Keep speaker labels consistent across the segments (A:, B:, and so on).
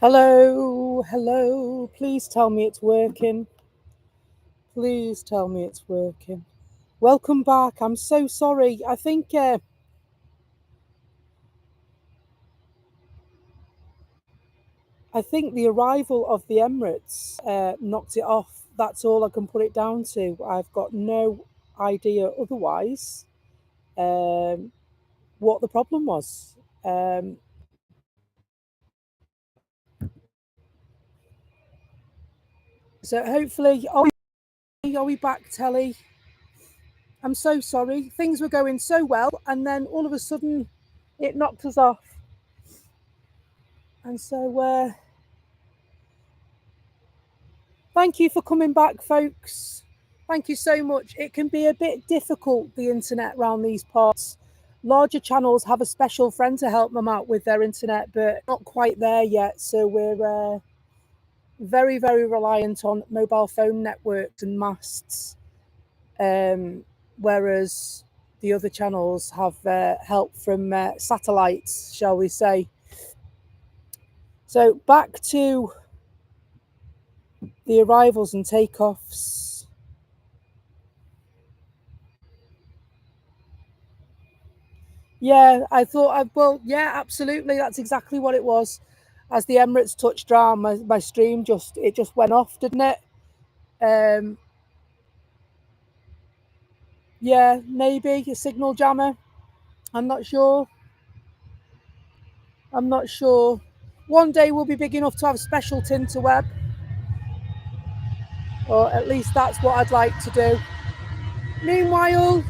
A: Hello, hello. Please tell me it's working. Please tell me it's working. Welcome back. I'm so sorry. I think the arrival of the Emirates knocked it off. That's all I can put it down to. I've got no idea otherwise what the problem was. So hopefully, are we back, Telly? I'm so sorry. Things were going so well, and then all of a sudden, it knocked us off. And so, thank you for coming back, folks. Thank you so much. It can be a bit difficult, the internet around these parts. Larger channels have a special friend to help them out with their internet, but not quite there yet. So we're very, very reliant on mobile phone networks and masts, whereas the other channels have help from satellites, shall we say. So back to the arrivals and takeoffs. Yeah, I thought, yeah, absolutely. That's exactly what it was. As the Emirates touched down, my stream just went off, didn't it? Yeah, maybe a signal jammer. I'm not sure. I'm not sure. One day we'll be big enough to have special interweb, or at least that's what I'd like to do. Meanwhile,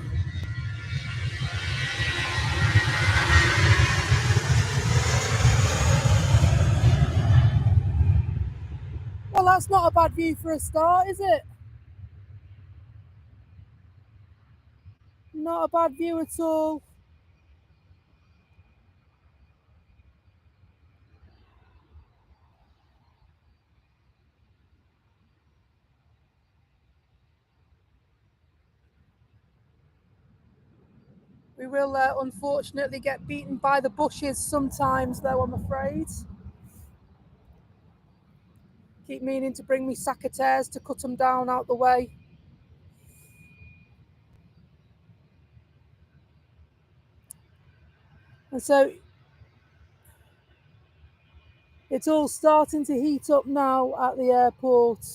A: well, that's not a bad view for a start, is it? Not a bad view at all. We will unfortunately get beaten by the bushes sometimes, though, I'm afraid. Keep meaning to bring me secateurs to cut them down out the way. And so it's all starting to heat up now at the airport.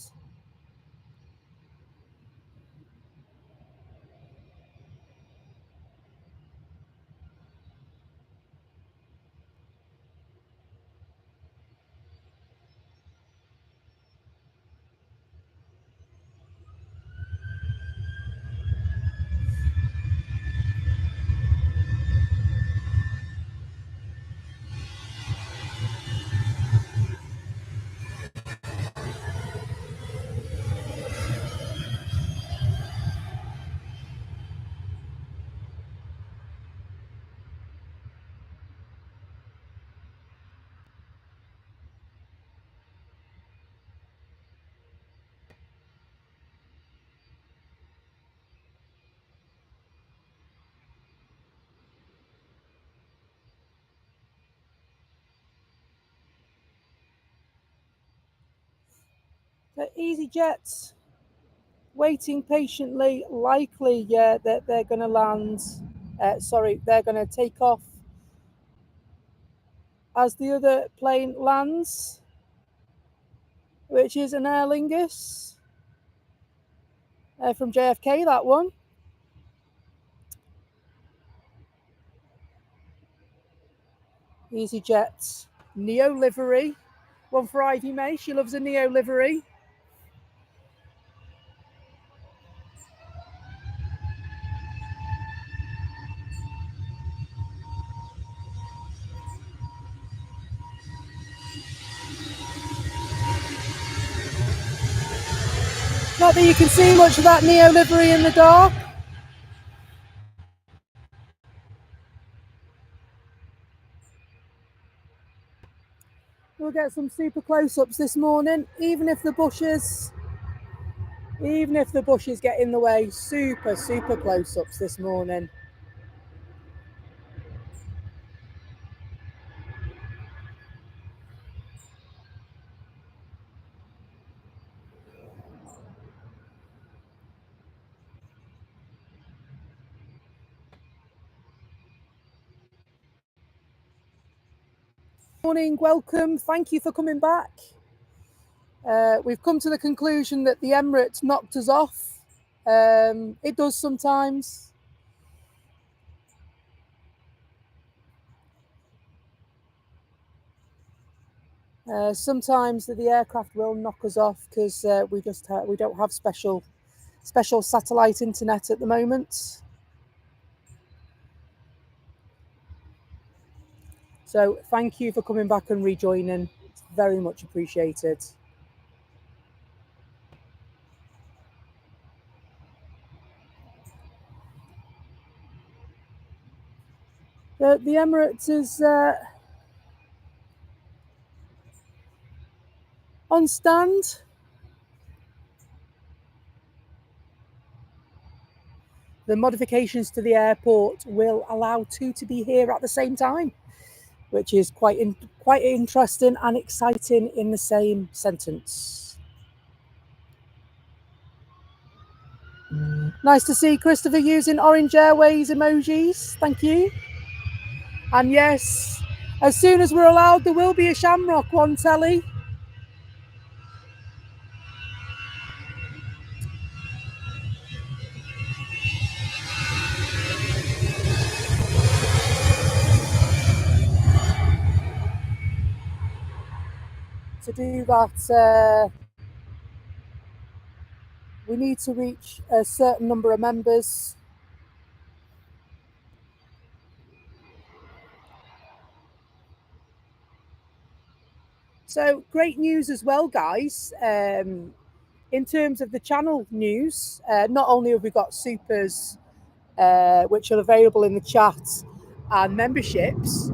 A: So EasyJet waiting patiently, likely that they're going to land. They're going to take off as the other plane lands, which is an Aer Lingus from JFK, that one. EasyJet Neo livery. One for Ivy May. She loves a Neo livery. Not that you can see much of that Neo livery in the dark. We'll get some super close-ups this morning, even if the bushes get in the way. Super close-ups this morning. Morning, welcome. Thank you for coming back. We've come to the conclusion that the Emirates knocked us off. It does sometimes. Sometimes the aircraft will knock us off because we don't have special satellite internet at the moment. So thank you for coming back and rejoining. It's very much appreciated. The Emirates is on stand. The modifications to the airport will allow two to be here at the same time, which is quite interesting and exciting in the same sentence. Nice to see Christopher using Orange Airways emojis. Thank you. And yes, as soon as we're allowed, there will be a Shamrock one, Telly. To do that, we need to reach a certain number of members. So great news as well, guys. In terms of the channel news, not only have we got supers, which are available in the chat, and memberships,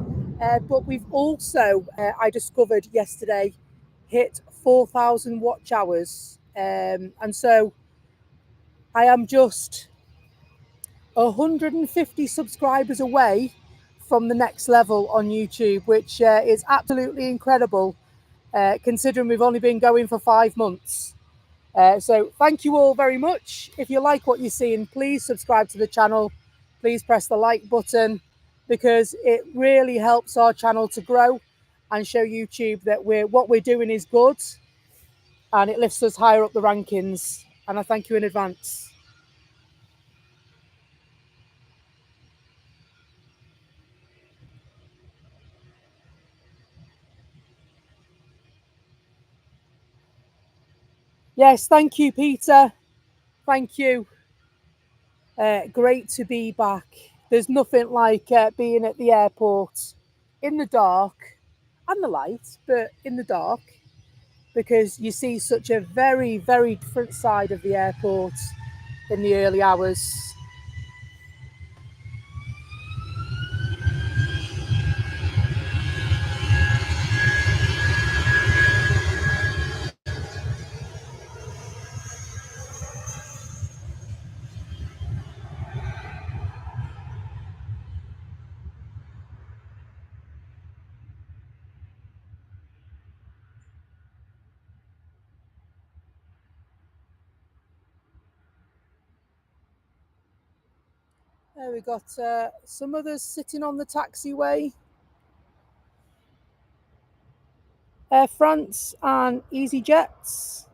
A: but we've also, I discovered yesterday, hit 4,000 watch hours. And so I am just 150 subscribers away from the next level on YouTube, which is absolutely incredible, considering we've only been going for 5 months. So thank you all very much. If you like what you're seeing, please subscribe to the channel. Please press the like button, because it really helps our channel to grow and show YouTube that what we're doing is good, and it lifts us higher up the rankings. And I thank you in advance. Yes, thank you, Peter. Thank you. Great to be back. There's nothing like being at the airport in the dark and the light, but in the dark, because you see such a very, very different side of the airport in the early hours. There we got some others sitting on the taxiway. Air France and EasyJets.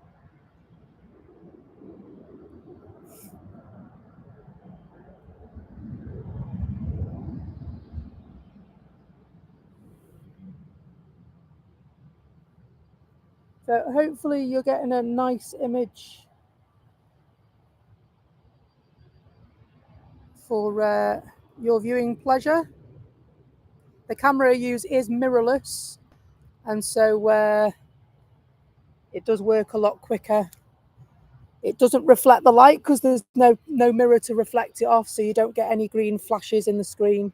A: So hopefully you're getting a nice image for your viewing pleasure. The camera I use is mirrorless, and so it does work a lot quicker. It doesn't reflect the light because there's no mirror to reflect it off, so you don't get any green flashes in the screen.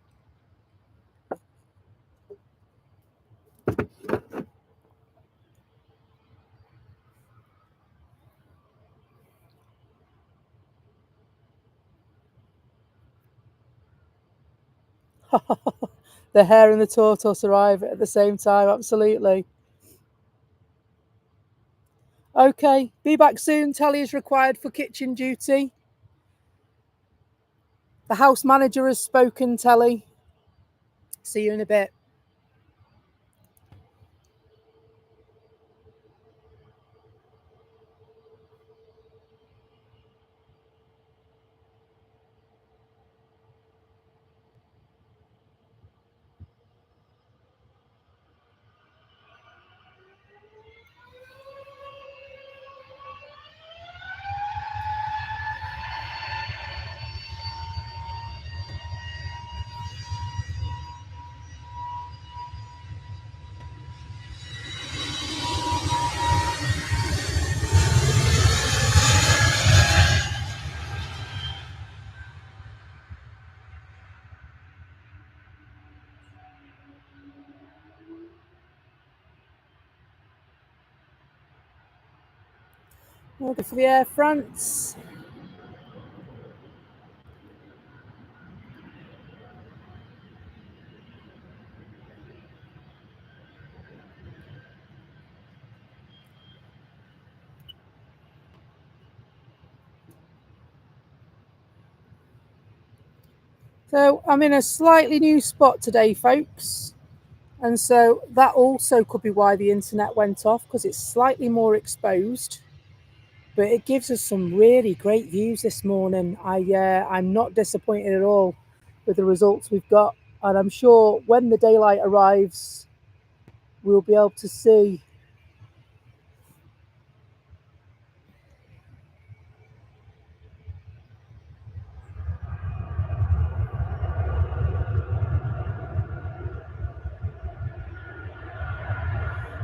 A: The hare and the tortoise arrive at the same time, absolutely. Okay, be back soon. Telly is required for kitchen duty. The house manager has spoken, Telly. See you in a bit. We'll go for the Air France. So I'm in a slightly new spot today, folks. And so that also could be why the internet went off, because it's slightly more exposed. But it gives us some really great views this morning. I'm not disappointed at all with the results we've got. And I'm sure when the daylight arrives, we'll be able to see.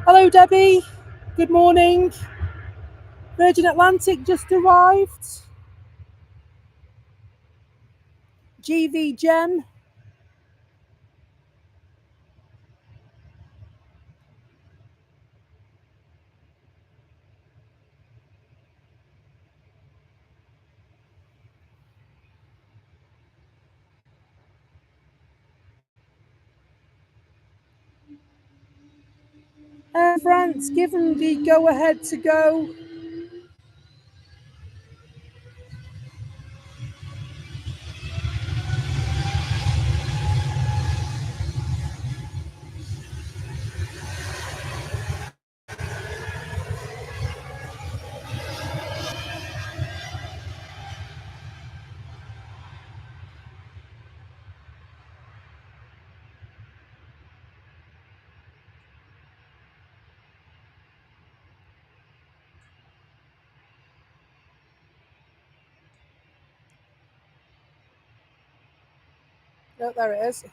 A: Hello, Debbie. Good morning. Virgin Atlantic just arrived. GV Gem. Air France given the go-ahead to go. Oh, there it is.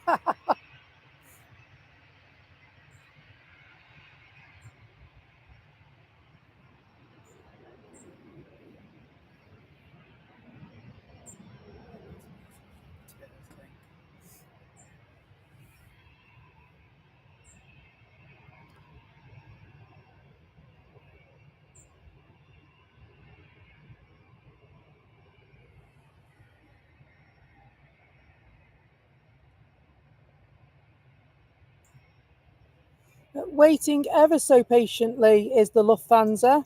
A: Waiting ever so patiently is the Lufthansa.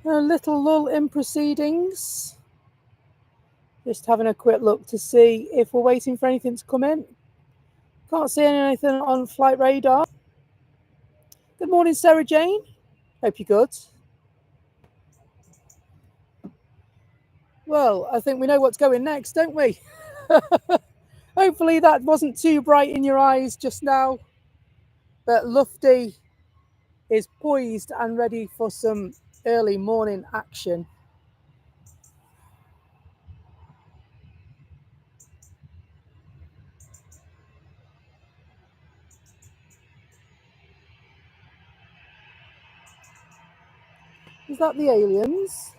A: A little lull in proceedings. Just having a quick look to see if we're waiting for anything to come in. Can't see anything on flight radar. Good morning, Sarah Jane. Hope you're good. Well, I think we know what's going next, don't we? Hopefully that wasn't too bright in your eyes just now. But Lufty is poised and ready for some early morning action. Is that the aliens?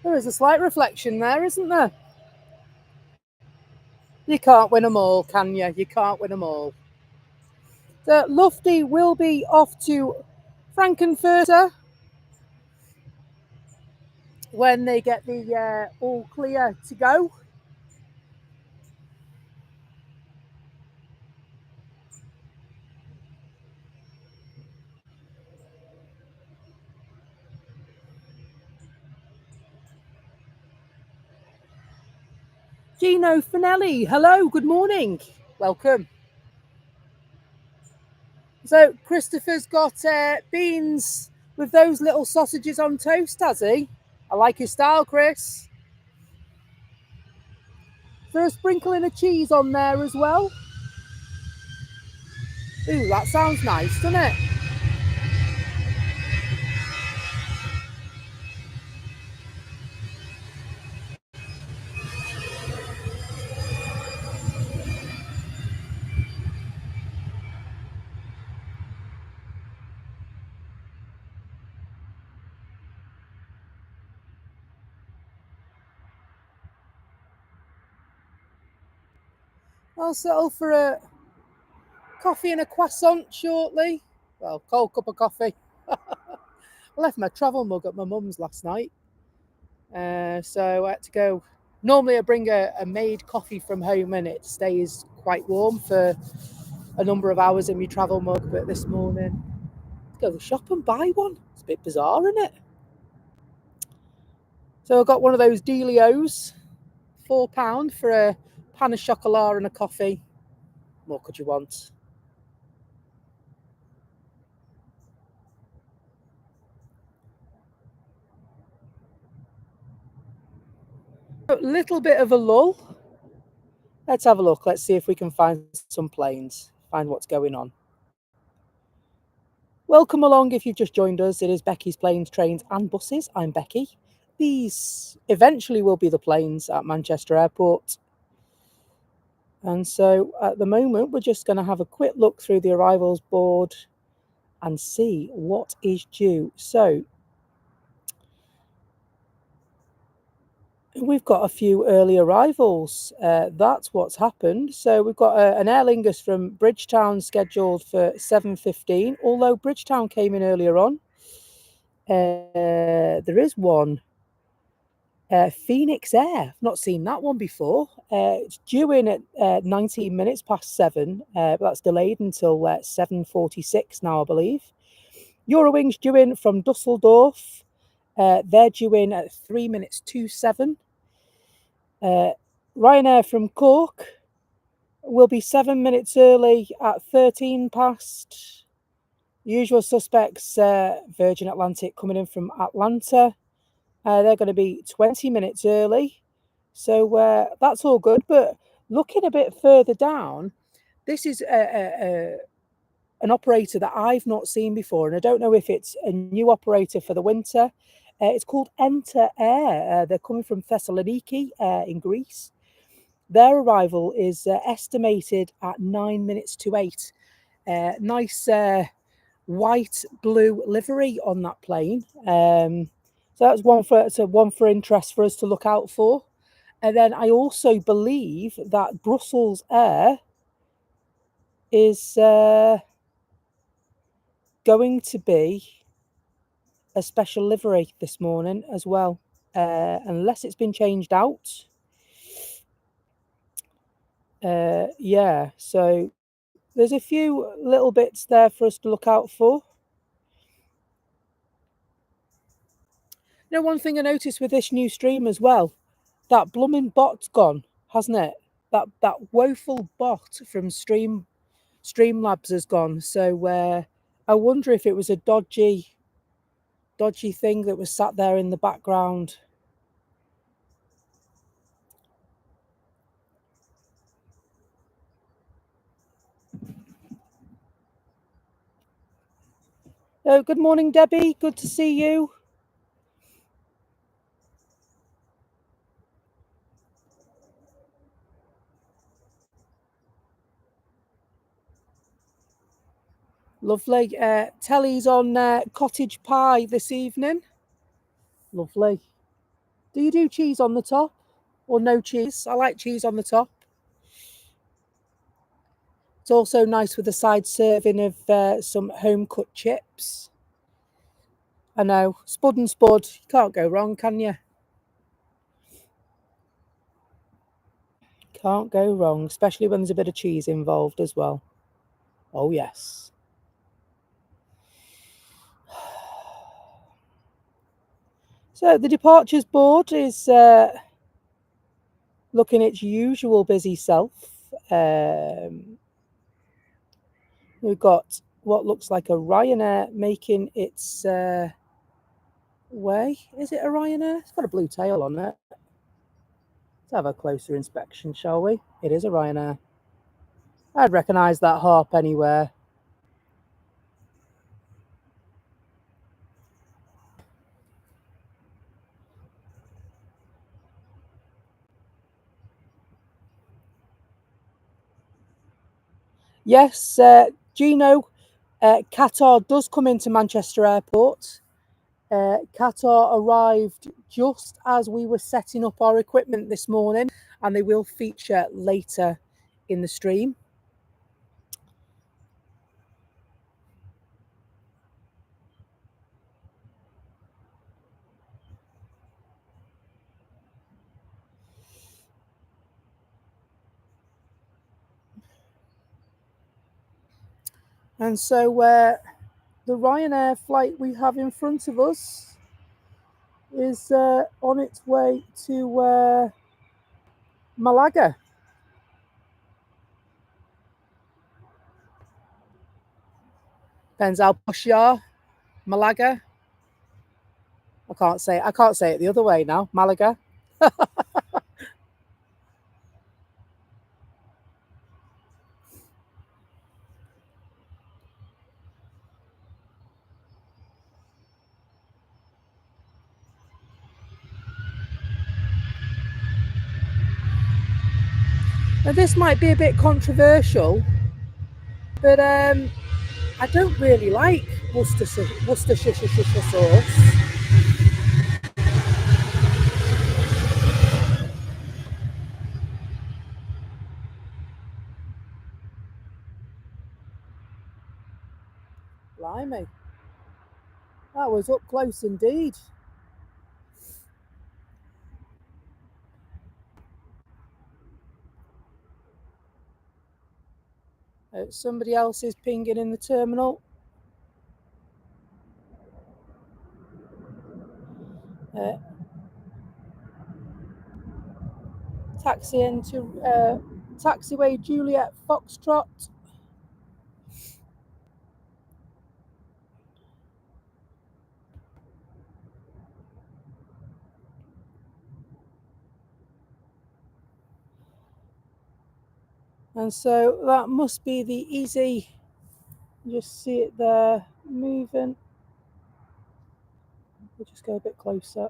A: There is a slight reflection there, isn't there? You can't win them all, can you? You can't win them all. The Lufty will be off to Frankenfurter when they get the all clear to go. Gino Finelli, hello, good morning. Welcome. So Christopher's got beans with those little sausages on toast, has he? I like your style, Chris. Is there a sprinkling of cheese on there as well? Ooh, that sounds nice, doesn't it? I'll settle for a coffee and a croissant shortly. Well, cold cup of coffee. I left my travel mug at my mum's last night. So I had to go. Normally, I bring a made coffee from home and it stays quite warm for a number of hours in my travel mug. But this morning, go to the shop and buy one. It's a bit bizarre, isn't it? So I got one of those dealios, £4 for a pan of chocolat and a coffee. What could you want? A little bit of a lull. Let's have a look. Let's see if we can find some planes, find what's going on. Welcome along if you've just joined us. It is Becky's Planes, Trains and Buses. I'm Becky. These eventually will be the planes at Manchester Airport. And so at the moment, we're just going to have a quick look through the arrivals board and see what is due. So we've got a few early arrivals. That's what's happened. So we've got an Aer Lingus from Bridgetown scheduled for 7:15, although Bridgetown came in earlier on. There is one. Phoenix Air. I've not seen that one before. It's due in at 19 minutes past 7, but that's delayed until 7:46 now, I believe. Eurowings due in from Dusseldorf. They're due in at 3 minutes to 7. Ryanair from Cork will be 7 minutes early at 13 past. Usual suspects, Virgin Atlantic coming in from Atlanta. They're going to be 20 minutes early. So that's all good. But looking a bit further down, this is an operator that I've not seen before. And I don't know if it's a new operator for the winter. It's called Enter Air. They're coming from Thessaloniki in Greece. Their arrival is estimated at 9 minutes to 8. Nice white blue livery on that plane. So that's one for interest for us to look out for. And then I also believe that Brussels Air is going to be a special livery this morning as well, unless it's been changed out. Yeah, so there's a few little bits there for us to look out for. You know, one thing I noticed with this new stream as well, that blooming bot's gone, hasn't it? That woeful bot from Streamlabs has gone. So I wonder if it was a dodgy thing that was sat there in the background. Oh, good morning, Debbie. Good to see you. Lovely. Telly's on cottage pie this evening. Lovely. Do you do cheese on the top or no cheese? I like cheese on the top. It's also nice with a side serving of some home cut chips. I know, spud and spud. You can't go wrong, can you? Can't go wrong, especially when there's a bit of cheese involved as well. Oh, yes. So the departures board is looking its usual busy self. We've got what looks like a Ryanair making its way. Is it a Ryanair? It's got a blue tail on it. Let's have a closer inspection, shall we? It is a Ryanair. I'd recognise that harp anywhere. Yes, Gino, Qatar does come into Manchester Airport. Qatar arrived just as we were setting up our equipment this morning, and they will feature later in the stream. And so the Ryanair flight we have in front of us is on its way to Malaga. Depends how posh you are. Malaga. I can't say it the other way now. Malaga. Now this might be a bit controversial, but I don't really like Worcestershire sauce. Blimey. That was up close indeed. Somebody else is pinging in the terminal. Taxi into taxiway Juliet Foxtrot. And so that must be the easy, just see it there moving. We'll just go a bit closer.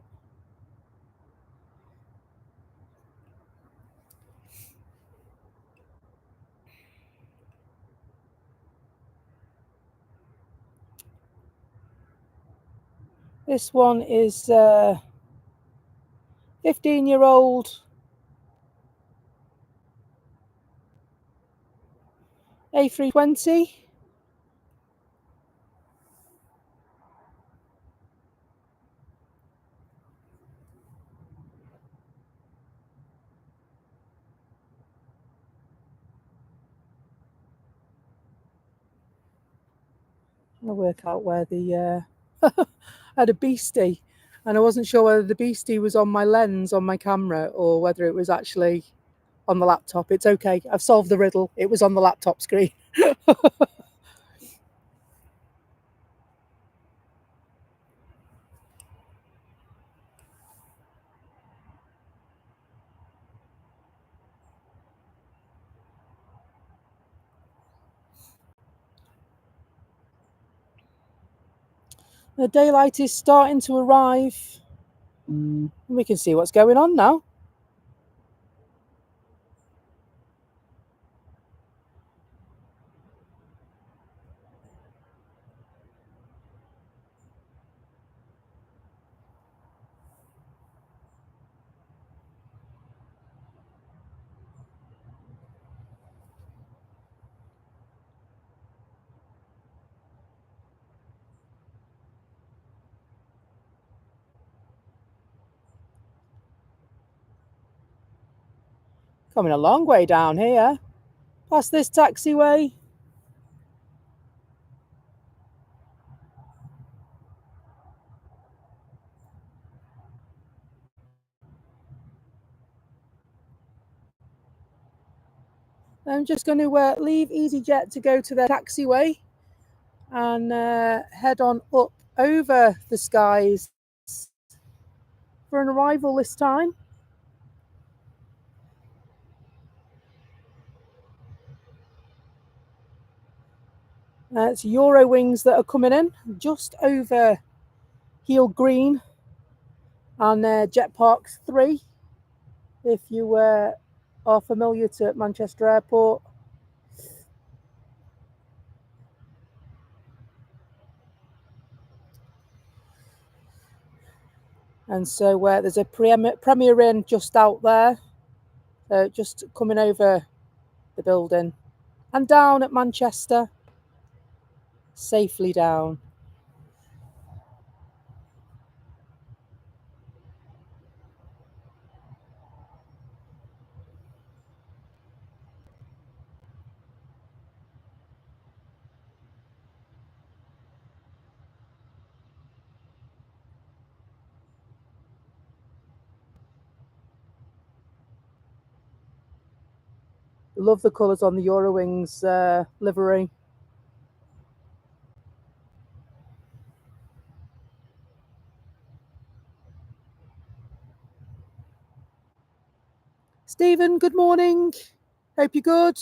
A: This one is 15-year-old A320. I'll work out where the I had a beastie, and I wasn't sure whether the beastie was on my lens on my camera or whether it was actually on the laptop. It's okay. I've solved the riddle. It was on the laptop screen. The daylight is starting to arrive. We can see what's going on now. Coming a long way down here. Past this taxiway. I'm just going to leave EasyJet to go to their taxiway. and head on up over the skies for an arrival this time. It's Eurowings that are coming in just over Heel Green and Jet Park 3, if you are familiar to Manchester Airport. And so there's a Premier Inn just out there, just coming over the building and down at Manchester, safely down. Love the colours on the Eurowings livery. Stephen, good morning. Hope you're good.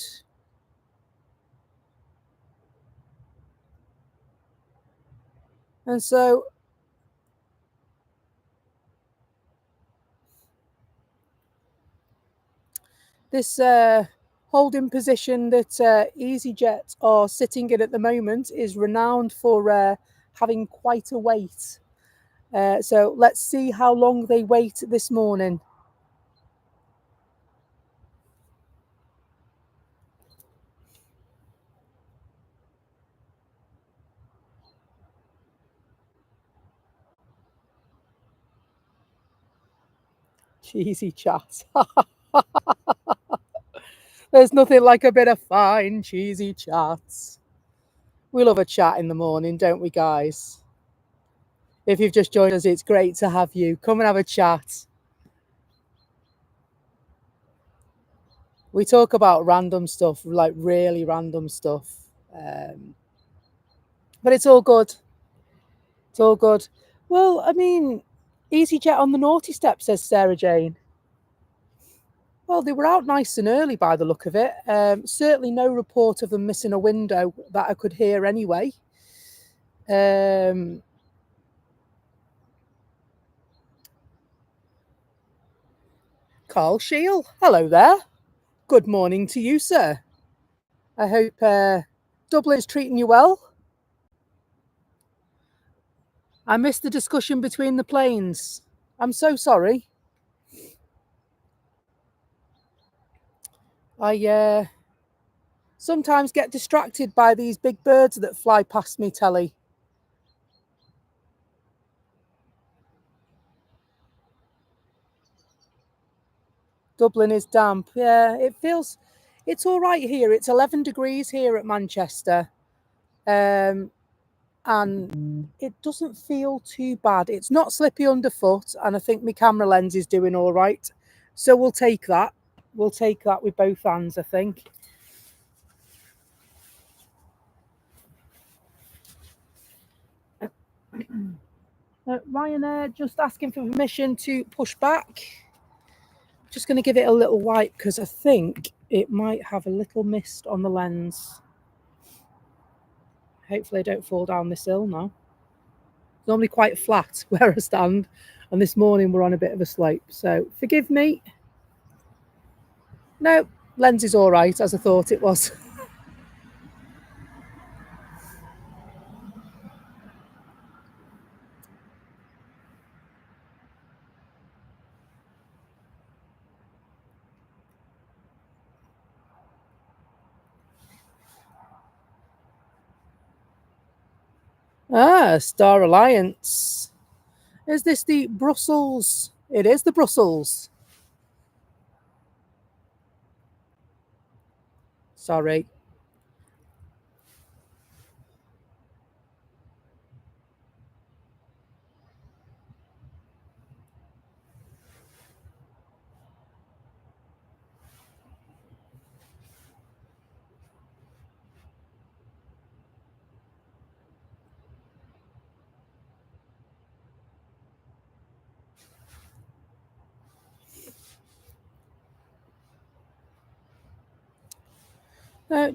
A: And so this holding position that EasyJet are sitting in at the moment is renowned for having quite a wait. So let's see how long they wait this morning. Cheesy chat. There's nothing like a bit of fine, cheesy chats. We love a chat in the morning, don't we, guys? If you've just joined us, it's great to have you. Come and have a chat. We talk about random stuff, like really random stuff. But it's all good. It's all good. Well, I mean, EasyJet on the naughty step, says Sarah Jane. Well, they were out nice and early by the look of it. Certainly no report of them missing a window that I could hear anyway. Carl Shield, hello there. Good morning to you, sir. I hope Dublin's treating you well. I missed the discussion between the planes. I'm so sorry. I sometimes get distracted by these big birds that fly past me, Telly. Dublin is damp. Yeah, it's all right here. It's 11 degrees here at Manchester. And it doesn't feel too bad. It's not slippy underfoot, and I think my camera lens is doing all right. So we'll take that. We'll take that with both hands, I think. Ryanair just asking for permission to push back. Just going to give it a little wipe because I think it might have a little mist on the lens. Hopefully I don't fall down this hill now. It's normally quite flat where I stand, and this morning we're on a bit of a slope, so forgive me. No, lens is all right, as I thought it was. Star Alliance. Is this the Brussels? It is the Brussels. Sorry.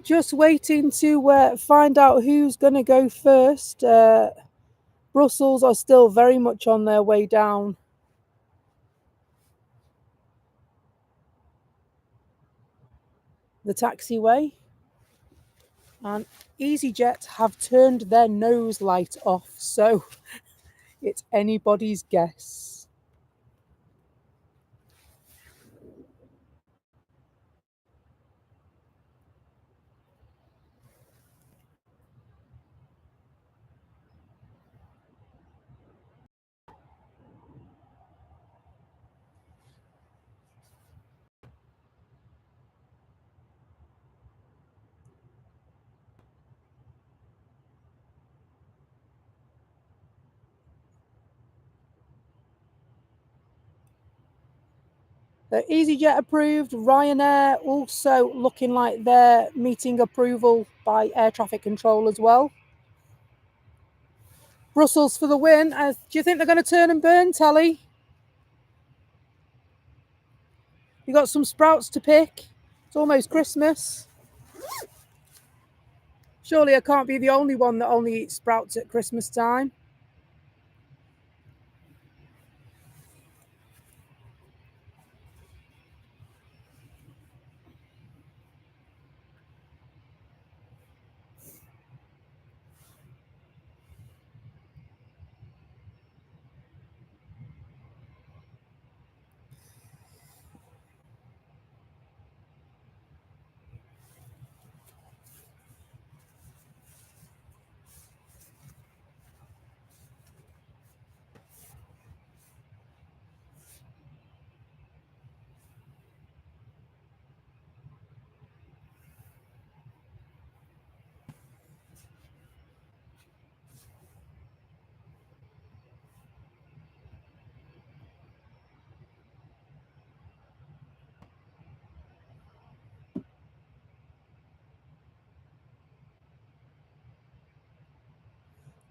A: Just waiting to find out who's going to go first. Brussels are still very much on their way down. The taxiway. And EasyJet have turned their nose light off, so it's anybody's guess. EasyJet approved. Ryanair also looking like they're meeting approval by air traffic control as well. Brussels for the win. Do you think they're going to turn and burn, Tally? You got some sprouts to pick. It's almost Christmas. Surely I can't be the only one that only eats sprouts at Christmas time.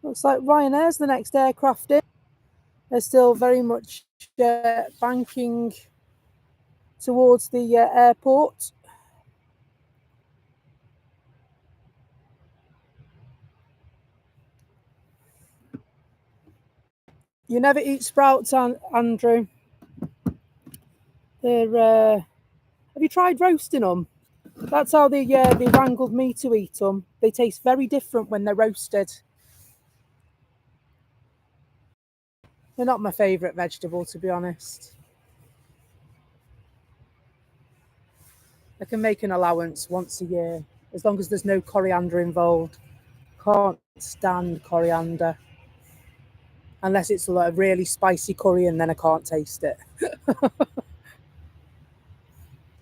A: Looks like Ryanair's the next aircraft in. They're still very much banking towards the airport. You never eat sprouts, Andrew. They're. Have you tried roasting them? That's how they wrangled me to eat them. They taste very different when they're roasted. They're not my favourite vegetable, to be honest. I can make an allowance once a year, as long as there's no coriander involved. Can't stand coriander. Unless it's a really spicy curry, and then I can't taste it.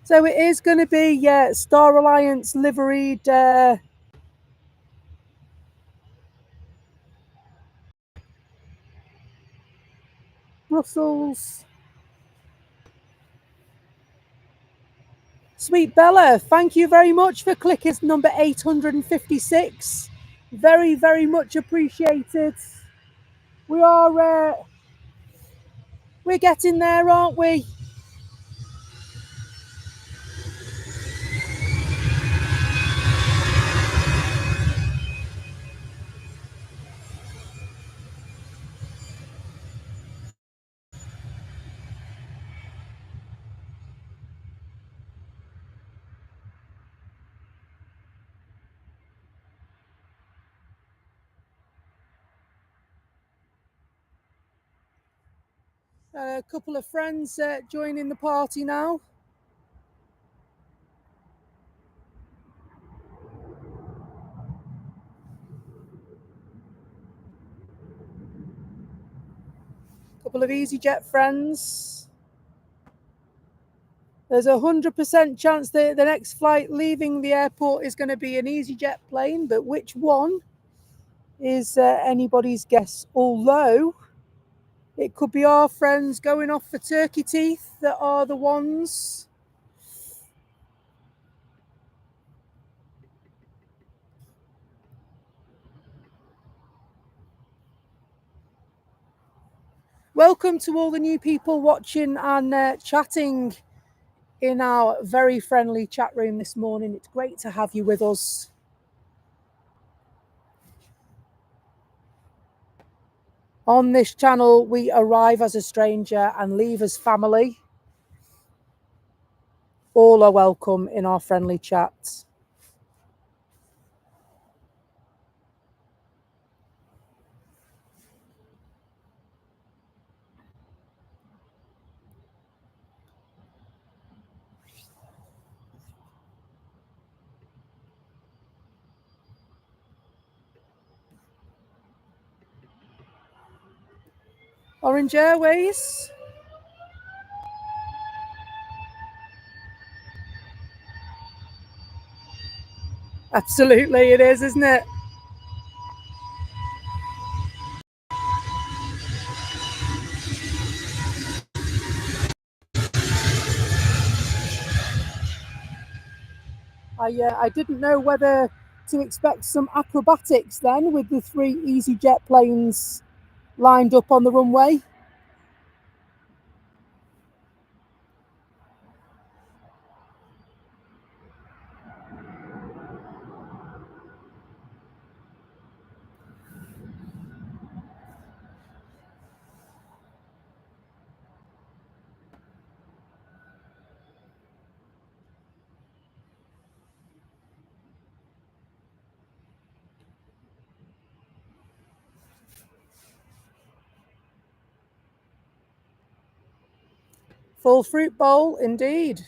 A: So it is going to be Star Alliance liveried Brussels. Sweet Bella, thank you very much for clicking number 856. Very, very much appreciated. We are, we're getting there, aren't we? A couple of friends joining the party now. Couple of EasyJet friends. There's a 100% chance that the next flight leaving the airport is going to be an EasyJet plane, but which one is anybody's guess. Although it could be our friends going off for turkey teeth that are the ones. Welcome to all the new people watching and chatting in our very friendly chat room this morning. It's great to have you with us. On this channel, we arrive as a stranger and leave as family. All are welcome in our friendly chats. Orange Airways. Absolutely, it is, isn't it? I didn't know whether to expect some acrobatics then with the 3 EasyJet planes lined up on the runway. Full fruit bowl, indeed.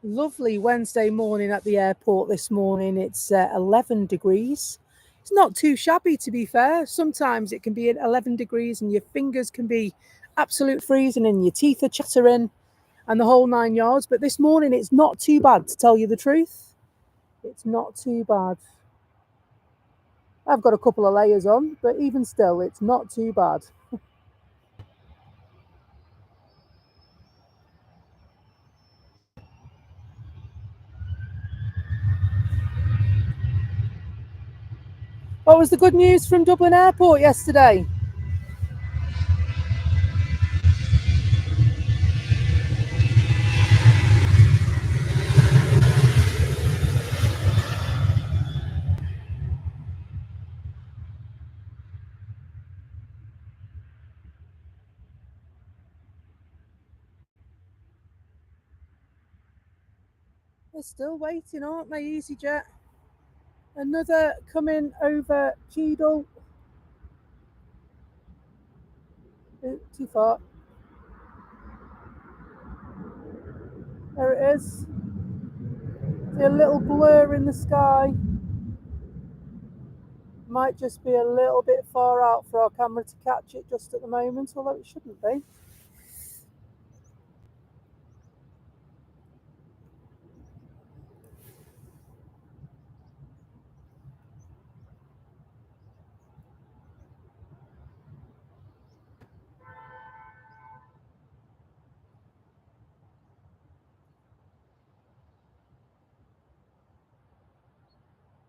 A: Lovely Wednesday morning at the airport this morning. It's 11 degrees. It's not too shabby, to be fair. Sometimes it can be at 11 degrees and your fingers can be absolute freezing and your teeth are chattering and the whole 9 yards. But this morning it's not too bad, to tell you the truth. It's not too bad. I've got a couple of layers on, but even still, it's not too bad. What was the good news from Dublin Airport yesterday? They're still waiting, aren't they, EasyJet? Another coming over Cheadle. Too far. There it is. See a little blur in the sky. Might just be a little bit far out for our camera to catch it just at the moment, although it shouldn't be.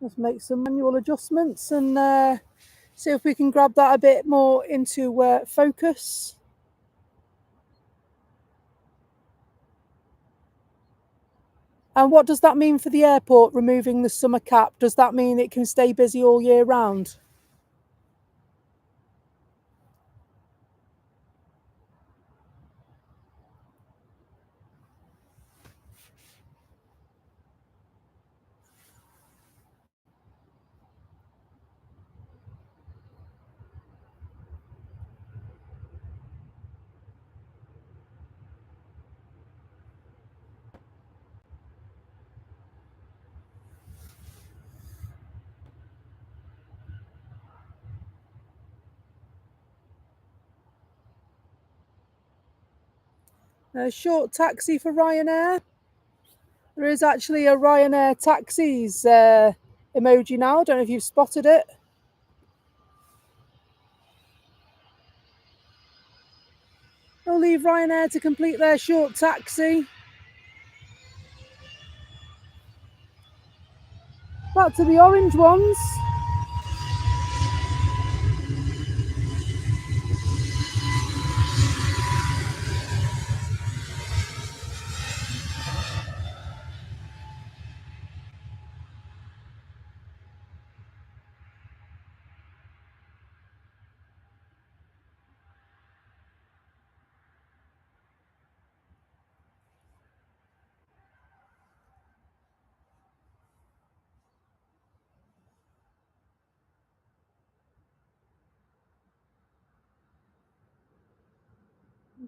A: Let's make some manual adjustments and see if we can grab that a bit more into focus. And what does that mean for the airport, removing the summer cap? Does that mean it can stay busy all year round? A short taxi for Ryanair. There is actually a Ryanair taxis emoji now. I don't know if you've spotted it. Oh, We'll leave Ryanair to complete their short taxi. Back to the orange ones.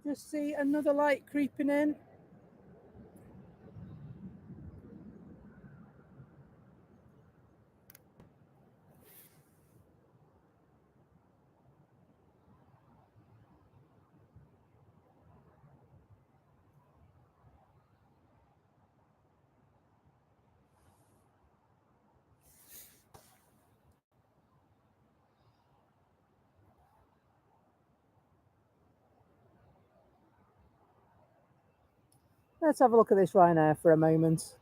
A: Just see another light creeping in. Let's have a look at this Ryanair for a moment.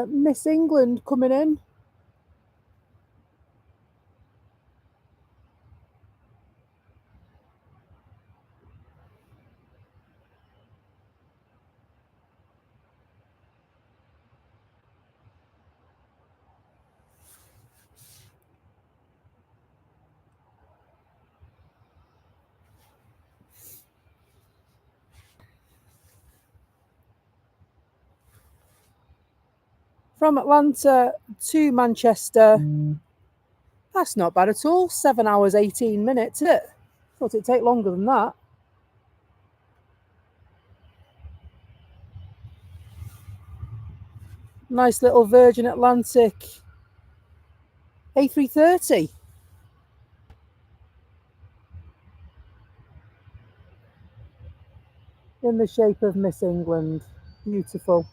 A: Miss England coming in. From Atlanta to Manchester. That's not bad at all. 7 hours, 18 minutes, isn't it? Thought it'd take longer than that. Nice little Virgin Atlantic A380. In the shape of Miss England. Beautiful.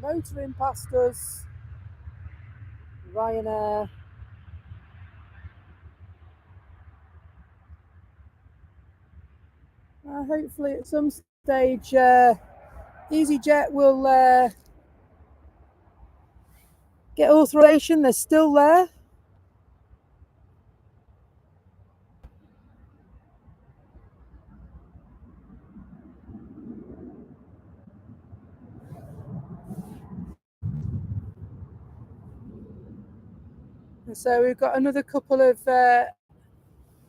A: Motoring past us. Ryanair. Hopefully at some stage EasyJet will get authorization. They're still there. So we've got another couple of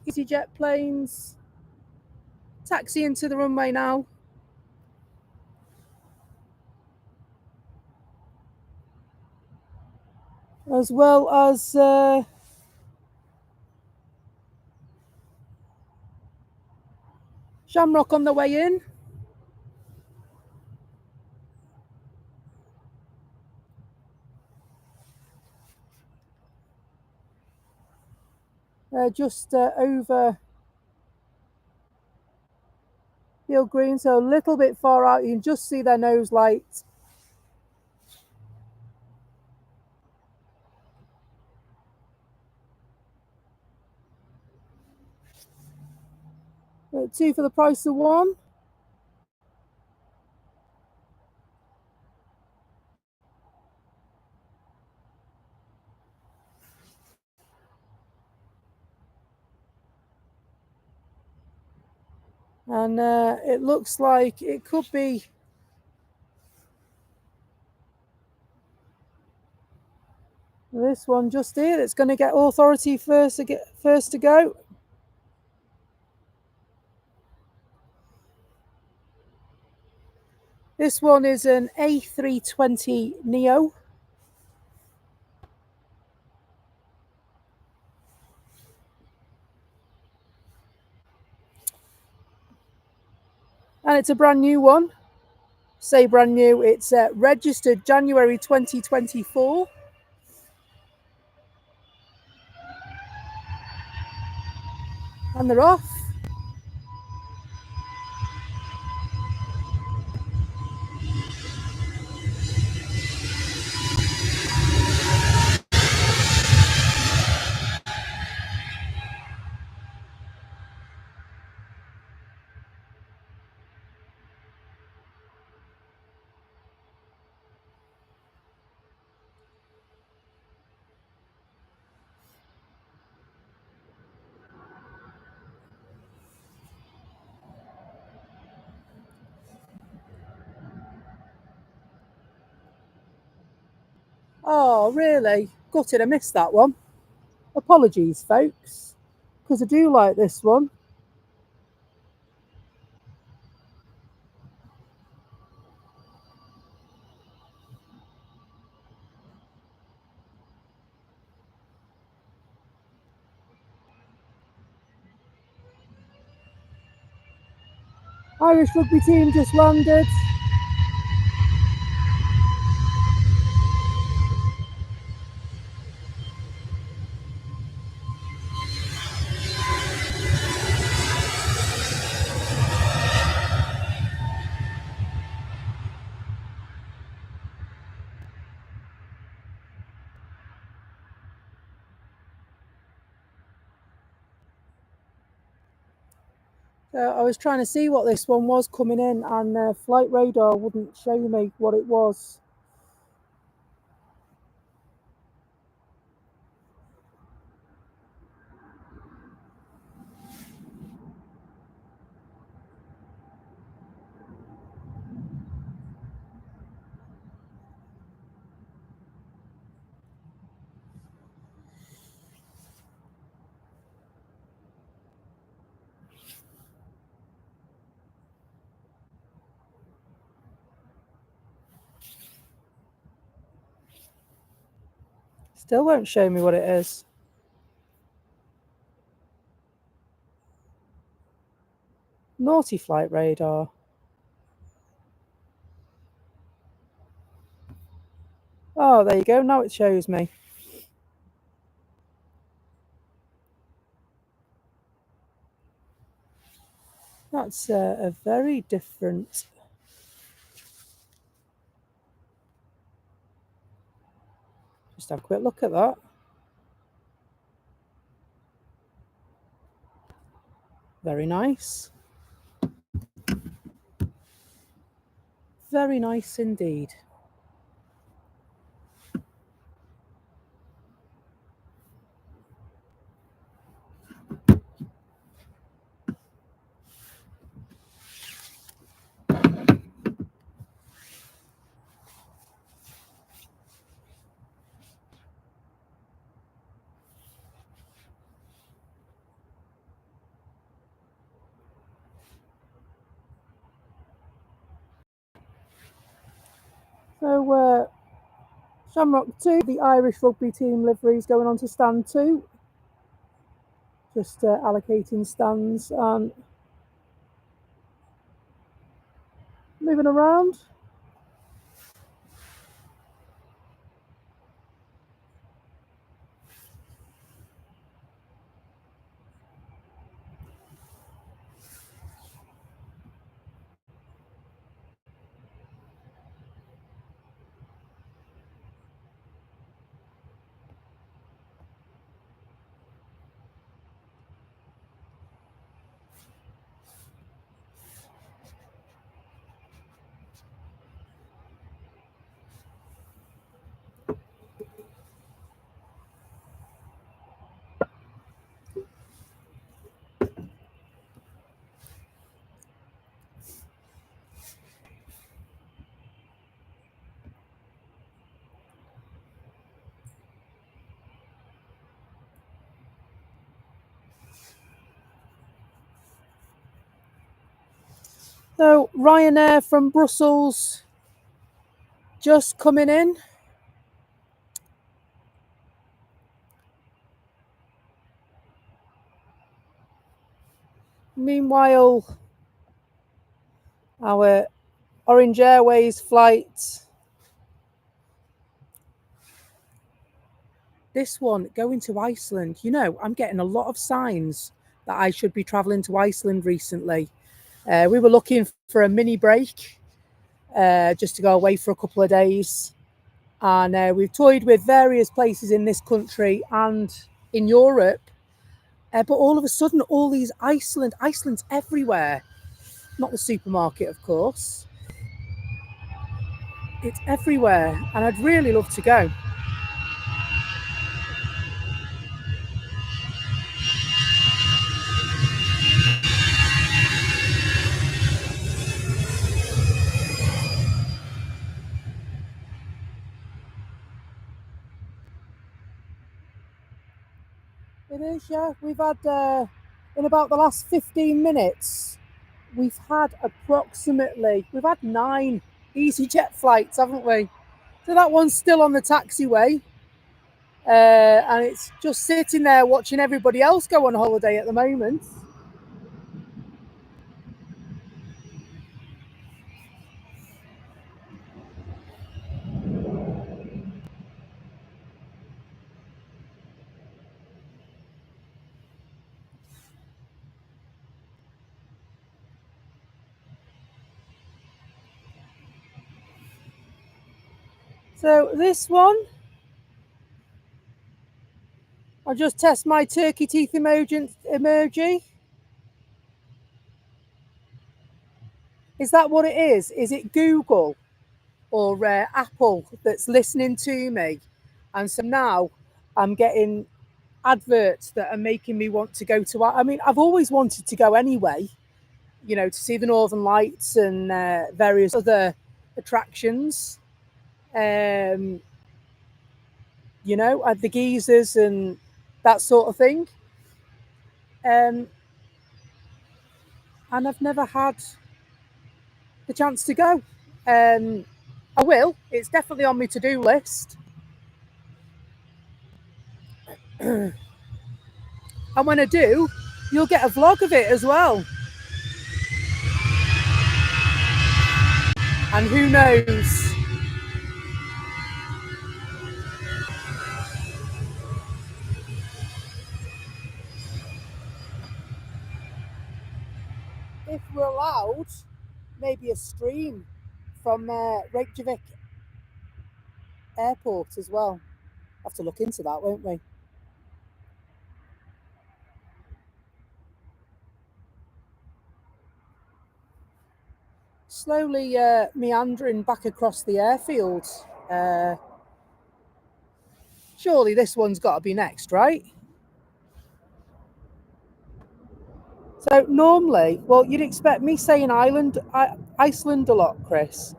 A: EasyJet planes taxiing to the runway now. As well as Shamrock on the way in. Just over field green, so a little bit far out. You can just see their nose light. Two for the price of one. And it looks like it could be This one just here, it's going to get authority first to go. This one is an A320 Neo. And it's a brand new one. Say brand new, it's registered January 2024. And they're off. Oh, really? Gutted I missed that one. Apologies, folks, because I do like this one. Irish rugby team just landed. I was trying to see what this one was coming in, and flight radar wouldn't show me what it was. Still won't show me what it is. Naughty flight radar. Oh, there you go. Now it shows me. That's a very different. Just have a quick look at that. Very nice. Very nice indeed. So, Shamrock 2, the Irish rugby team livery is going on to stand 2. Just allocating stands and moving around. So Ryanair from Brussels just coming in. Meanwhile, our Orange Airways flight, this one going to Iceland. You know, I'm getting a lot of signs that I should be traveling to Iceland recently. We were looking for a mini break just to go away for a couple of days. And we've toyed with various places in this country and in Europe. But all of a sudden, all these Iceland's everywhere. Not the supermarket, of course. It's everywhere. And I'd really love to go. It is, yeah. We've had, in about the last 15 minutes, we've had 9 EasyJet flights, haven't we? So that one's still on the taxiway. And it's just sitting there watching everybody else go on holiday at the moment. So this one, I'll just test my turkey teeth emoji. Is that what it is? Is it Google or Apple that's listening to me? And so now I'm getting adverts that are making me want to go to. I mean, I've always wanted to go anyway, you know, to see the Northern Lights and various other attractions. You know, the geysers and that sort of thing. And I've never had the chance to go. I will. It's definitely on my to-do list. And when I do, you'll get a vlog of it as well. And who knows? If we're allowed, maybe a stream from Reykjavik airport as well. Have to look into that, won't we? Slowly meandering back across the airfield. Surely this one's got to be next, right? So normally, well, you'd expect me saying Iceland a lot, Chris,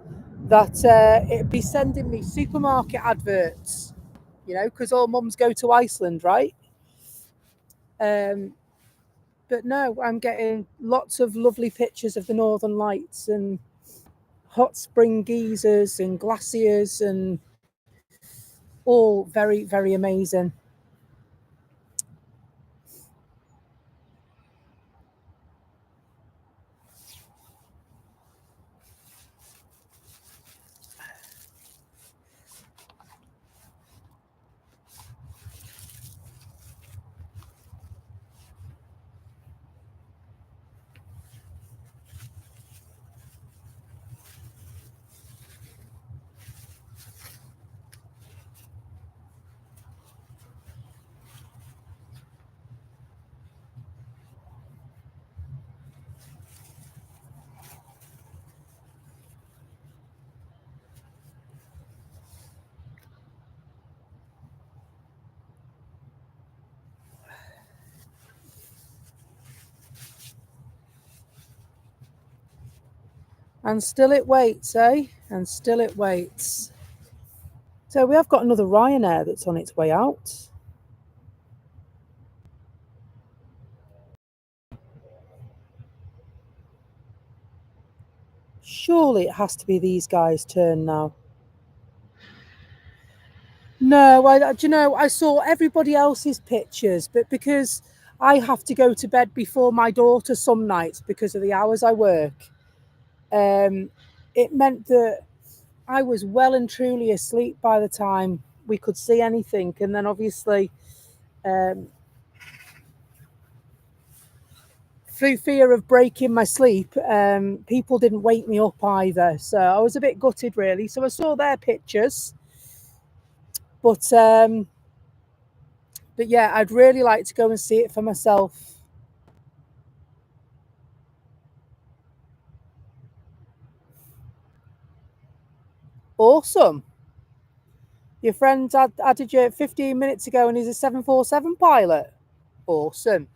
A: that it'd be sending me supermarket adverts, you know, because all mums go to Iceland, right? Um, but no, I'm getting lots of lovely pictures of the Northern Lights and hot spring geysers and glaciers and all very, very amazing. And still it waits, eh? And still it waits. So we have got another Ryanair that's on its way out. Surely it has to be these guys' turn now. No, do you know, I saw everybody else's pictures, but because I have to go to bed before my daughter some nights because of the hours I work, it meant that I was well and truly asleep by the time we could see anything. And then obviously, through fear of breaking my sleep, people didn't wake me up either. So I was a bit gutted, really. So I saw their pictures. But yeah, I'd really like to go and see it for myself. Awesome. Your friend added you 15 minutes ago and he's a 747 pilot. Awesome.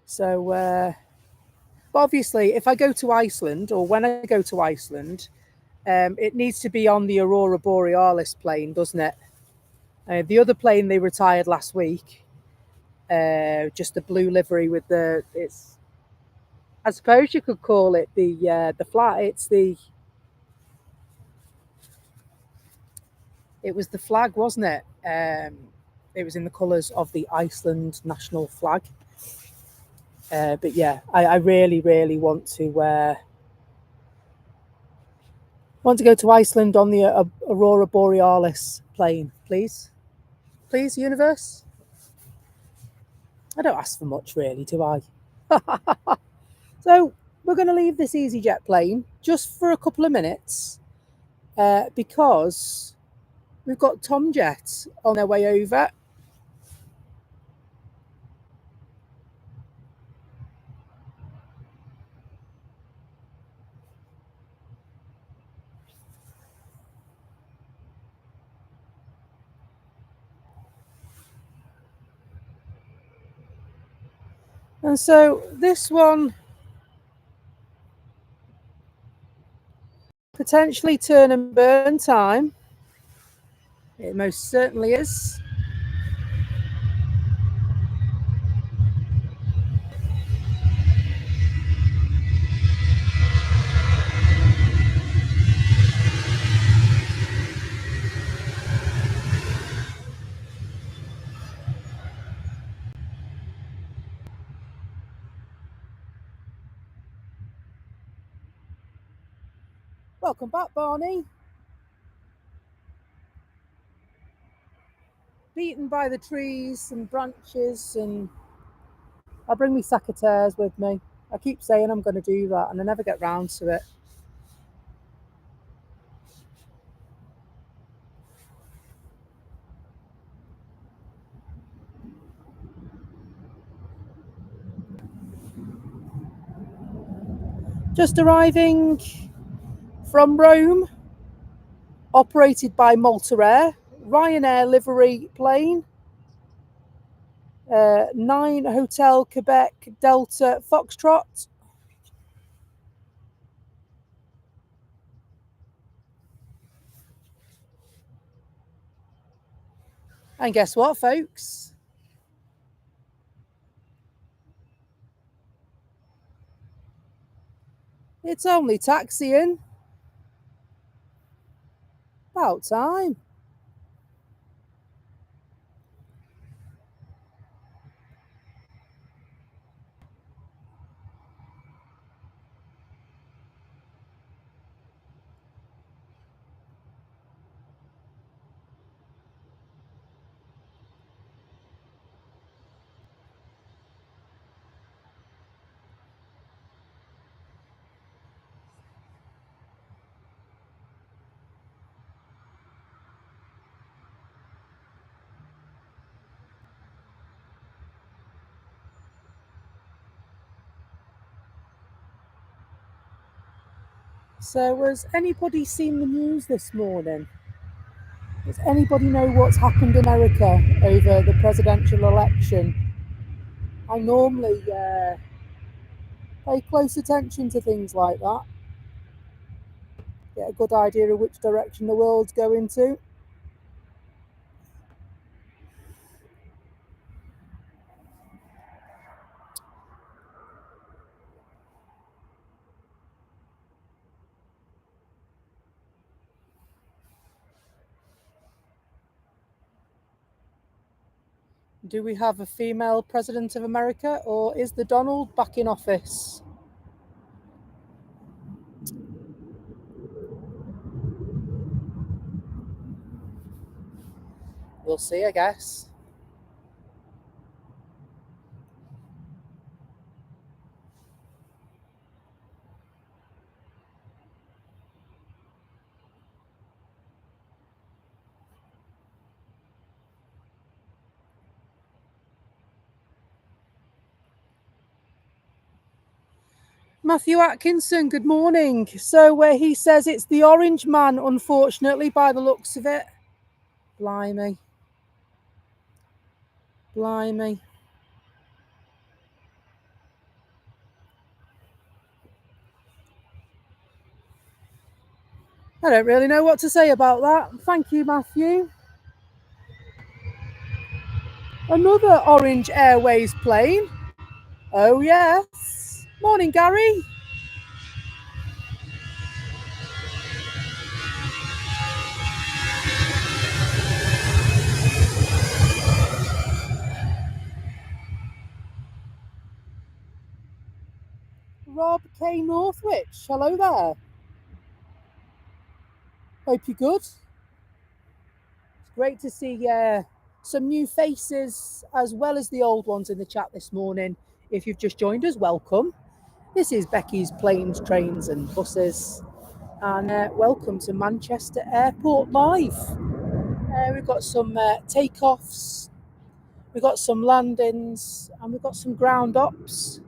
A: So, but obviously, if I go to Iceland or when I go to Iceland, it needs to be on the Aurora Borealis plane, doesn't it? The other plane they retired last week, just the blue livery with it's. I suppose you could call it the flag. It was the flag, wasn't it? It was in the colours of the Iceland national flag. But yeah, I really, really want to go to Iceland on the Aurora Borealis plane, please. Please, universe. I don't ask for much, really, do I? So we're going to leave this EasyJet plane just for a couple of minutes because we've got Tomjet on their way over. And so this one potentially turn and burn time. It most certainly is. Welcome back, Barney. Beaten by the trees and branches, and I'll bring me secateurs with me. I keep saying I'm going to do that and I never get round to it. Just arriving from Rome, operated by Malta Air, Ryanair livery plane, 9 Hotel Quebec Delta Foxtrot. And guess what, folks? It's only taxiing. About time. So has anybody seen the news this morning? Does anybody know what's happened in America over the presidential election? I normally pay close attention to things like that. Get a good idea of which direction the world's going to. Do we have a female president of America, or is the Donald back in office? We'll see, I guess. Matthew Atkinson, good morning. So where he says it's the orange man, unfortunately, by the looks of it. Blimey. Blimey. I don't really know what to say about that. Thank you, Matthew. Another Orange Airways plane. Oh, yes. Morning, Gary. Rob K. Northwich. Hello there. Hope you're good. It's great to see some new faces as well as the old ones in the chat this morning. If you've just joined us, welcome. This is Becky's Planes, Trains and Buses, and welcome to Manchester Airport Live. We've got some takeoffs, we've got some landings, and we've got some ground ops.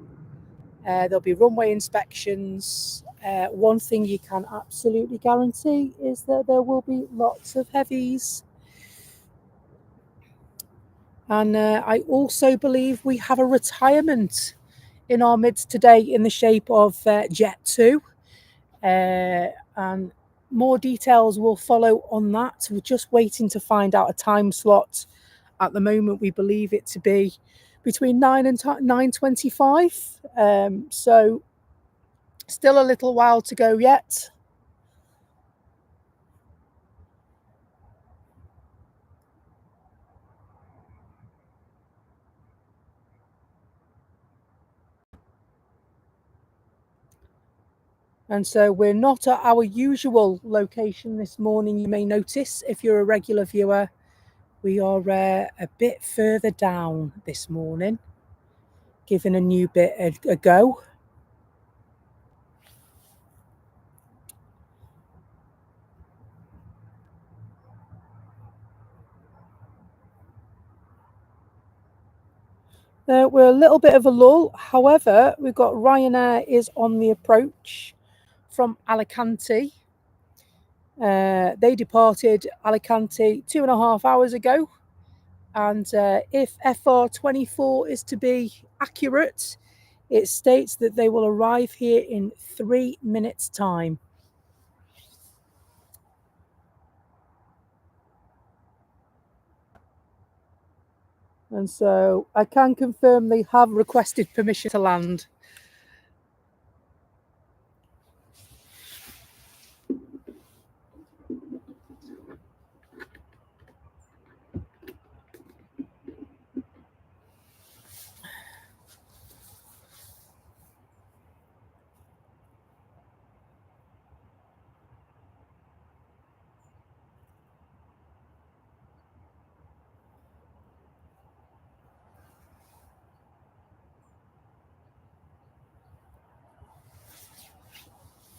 A: There'll be runway inspections. One thing you can absolutely guarantee is that there will be lots of heavies. And I also believe we have a retirement in our midst today in the shape of Jet 2. And more details will follow on that. We're just waiting to find out a time slot. At the moment, we believe it to be between 9 and 9:25. So still a little while to go yet. And so we're not at our usual location this morning. You may notice if you're a regular viewer, we are a bit further down this morning, giving a new bit a go. We're a little bit of a lull. However, we've got Ryanair is on the approach from Alicante. They departed Alicante 2.5 hours ago. And if FR24 is to be accurate, it states that they will arrive here in 3 minutes' time. And so I can confirm they have requested permission to land.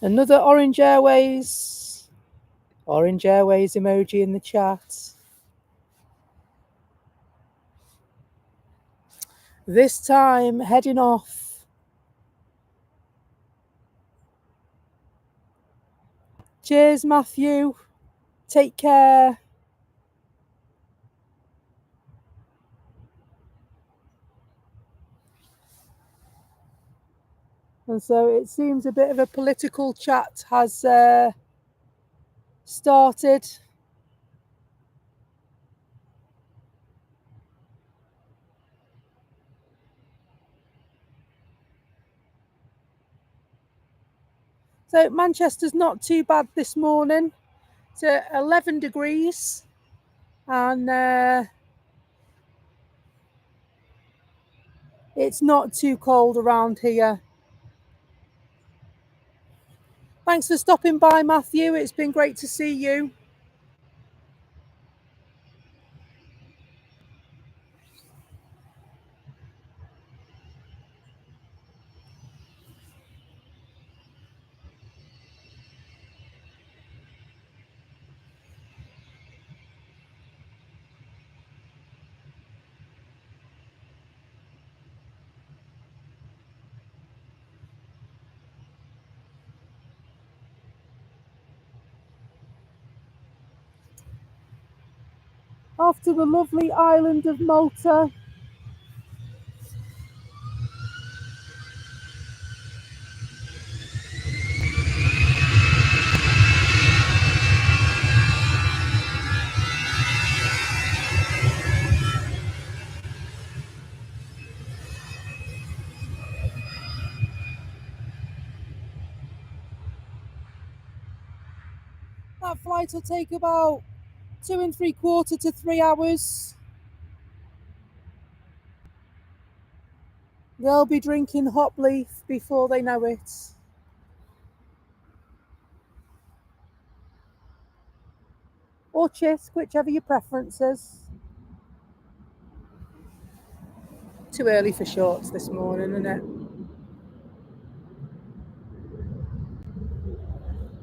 A: Another Orange Airways emoji in the chat. This time heading off. Cheers, Matthew. Take care. And so it seems a bit of a political chat has started. So Manchester's not too bad this morning. It's 11 degrees and It's not too cold around here. Thanks for stopping by, Matthew. It's been great to see you. Off to the lovely island of Malta. That flight will take about 2 3/4 to 3 hours. They'll be drinking hop leaf before they know it. Or chisk, whichever your preference is. Too early for shorts this morning, isn't it?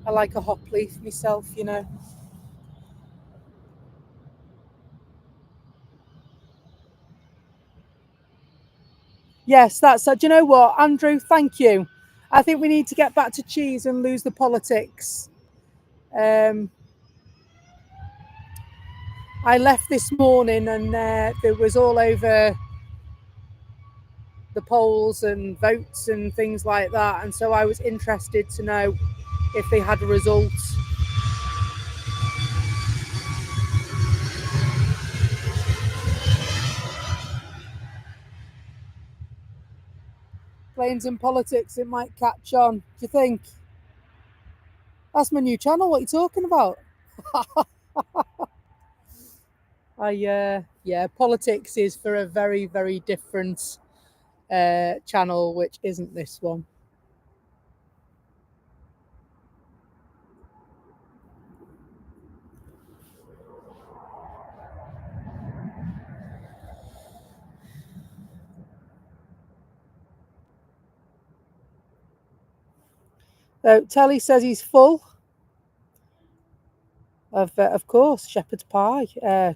A: I like a hop leaf myself, you know. Yes, that's do you know what, Andrew? Thank you. I think we need to get back to cheese and lose the politics. I left this morning and it was all over the polls and votes and things like that, and so I was interested to know if they had a result. Planes and politics, it might catch on. Do you think? That's my new channel. What are you talking about? Yeah, politics is for a very, very different channel, which isn't this one. So Telly says he's full of course, shepherd's pie.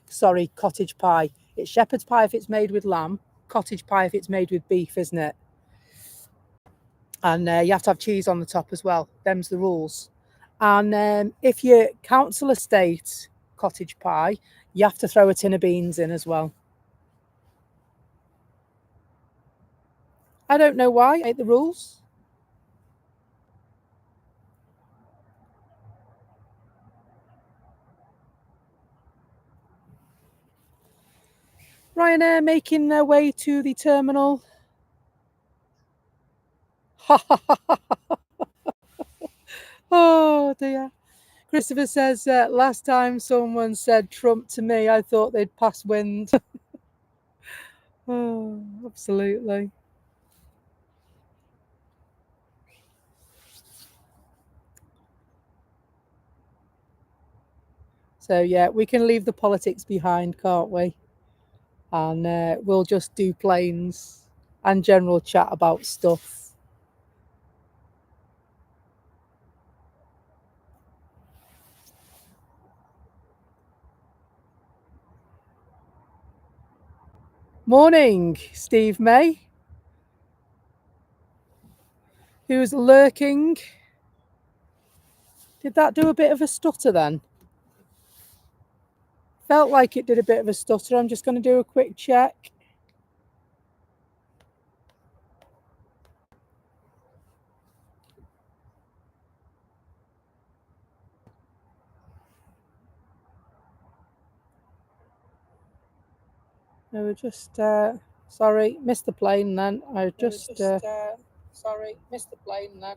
A: Sorry, cottage pie. It's shepherd's pie if it's made with lamb, cottage pie if it's made with beef, isn't it? And you have to have cheese on the top as well. Them's the rules. And if you council estate cottage pie, you have to throw a tin of beans in as well. I don't know why. Ain't the rules. Ryanair making their way to the terminal. Oh dear. Christopher says, last time someone said Trump to me, I thought they'd pass wind. Oh, absolutely. So yeah, we can leave the politics behind, can't we? And we'll just do planes and general chat about stuff. Morning, Steve May, who's lurking. Did that do a bit of a stutter then? Felt like it did a bit of a stutter. I'm just going to do a quick check. No, we're just sorry, missed the plane then. Sorry, missed the plane then.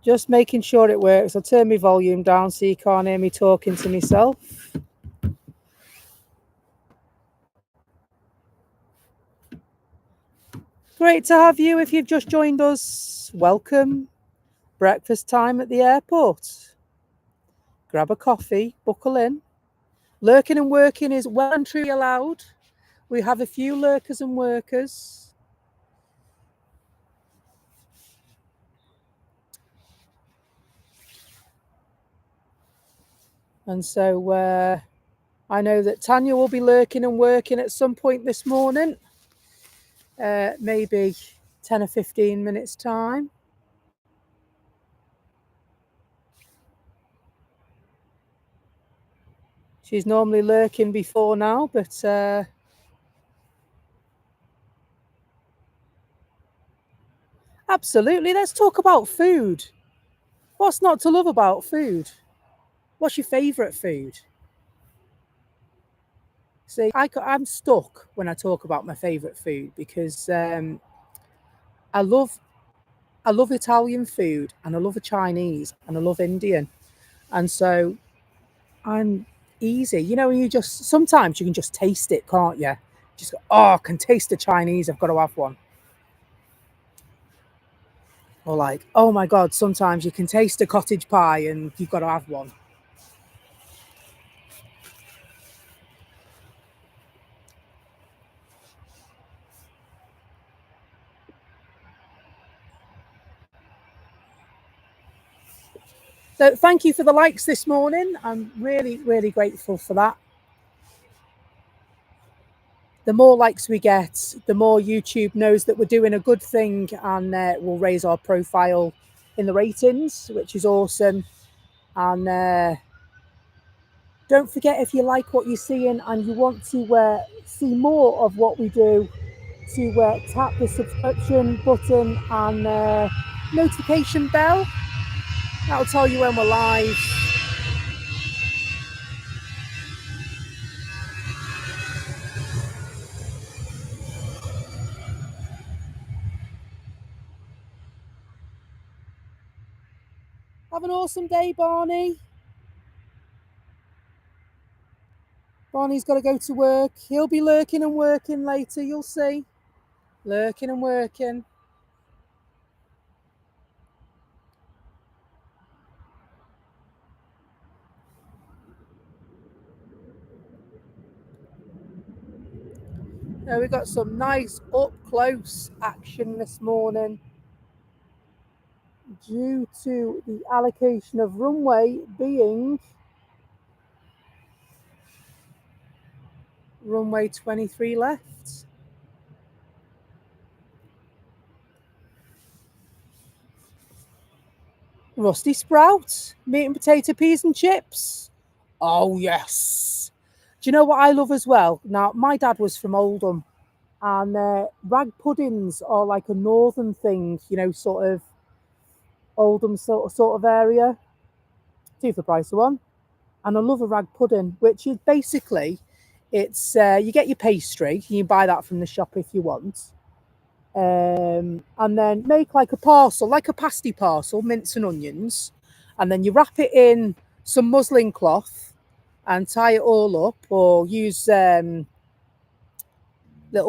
A: Just making sure it works. I'll turn my volume down so you can't hear me talking to myself. Great to have you. If you've just joined us, welcome. Breakfast time at the airport. Grab a coffee, buckle in. Lurking and working is well and truly allowed. We have a few lurkers and workers. And so I know that Tanya will be lurking and working at some point this morning. Maybe 10 or 15 minutes time. She's normally lurking before now, but absolutely. Let's talk about food. What's not to love about food? What's your favourite food? See, I'm stuck when I talk about my favourite food because I love Italian food and I love Chinese and I love Indian, and so I'm easy. You know, sometimes you can just taste it, can't you? Just go, oh, I can taste the Chinese. I've got to have one. Or like, oh my God, sometimes you can taste a cottage pie and you've got to have one. So thank you for the likes this morning. I'm really, really grateful for that. The more likes we get, the more YouTube knows that we're doing a good thing and will raise our profile in the ratings, which is awesome. And don't forget, if you like what you're seeing and you want to see more of what we do, to tap the subscription button and notification bell. That'll tell you when we're live. Have an awesome day, Barney. Barney's got to go to work. He'll be lurking and working later, you'll see. Lurking and working. We got some nice up close action this morning due to the allocation of runway being runway 23 left. Rusty Sprout, meat and potato, peas and chips. Oh yes. Do you know what I love as well? Now, my dad was from Oldham, and rag puddings are like a northern thing, you know, sort of Oldham sort of area. Two for the price of one. And I love a rag pudding, which is basically, it's you get your pastry, you buy that from the shop if you want, and then make like a parcel, like a pasty parcel, mince and onions, and then you wrap it in some muslin cloth and tie it all up, or use little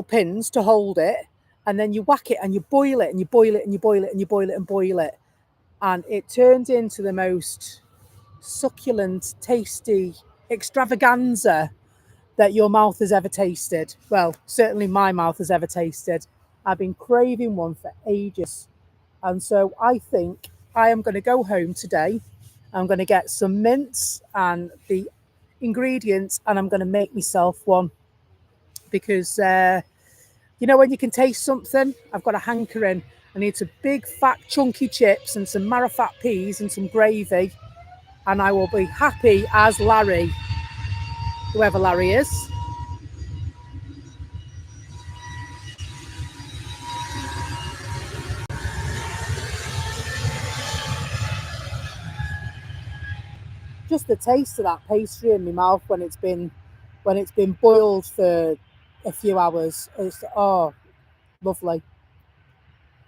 A: pins to hold it, and then you whack it and you boil it and you boil it and you boil it and you boil it and boil it, and it turns into the most succulent, tasty extravaganza that your mouth has ever tasted. Well, certainly my mouth has ever tasted. I've been craving one for ages. And so I think I am going to go home today. I'm going to get some mince and the ingredients, and I'm going to make myself one. Because, you know, when you can taste something, I've got a hankering. I need some big, fat, chunky chips and some marrowfat peas and some gravy. And I will be happy as Larry, whoever Larry is. Just the taste of that pastry in my mouth when it's been boiled for a few hours. It's lovely.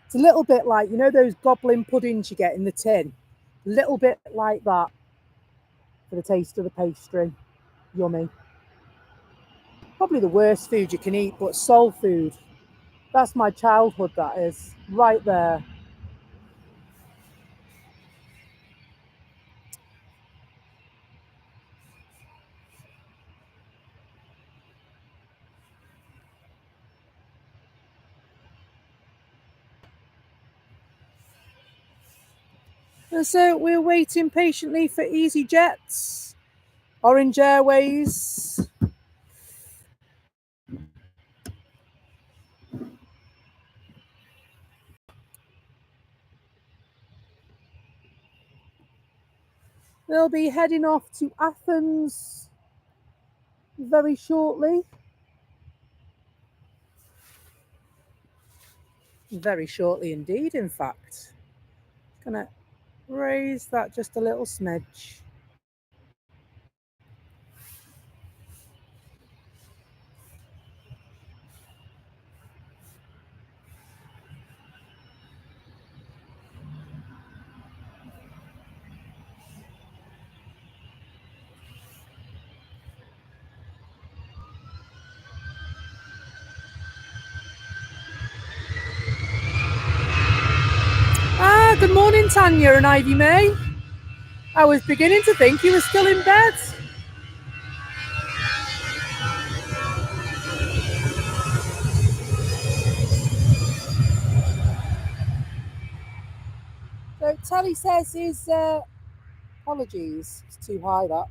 A: It's a little bit like, you know, those goblin puddings you get in the tin. A little bit like that for the taste of the pastry. Yummy. Probably the worst food you can eat, but soul food. That's my childhood, that is, right there. And so we're waiting patiently for EasyJet's, Orange Airways. They'll be heading off to Athens very shortly. Very shortly indeed, in fact. Gonna raise that just a little smidge. Good morning, Tanya and Ivy May. I was beginning to think you were still in bed. So Tally says his apologies, it's too high that.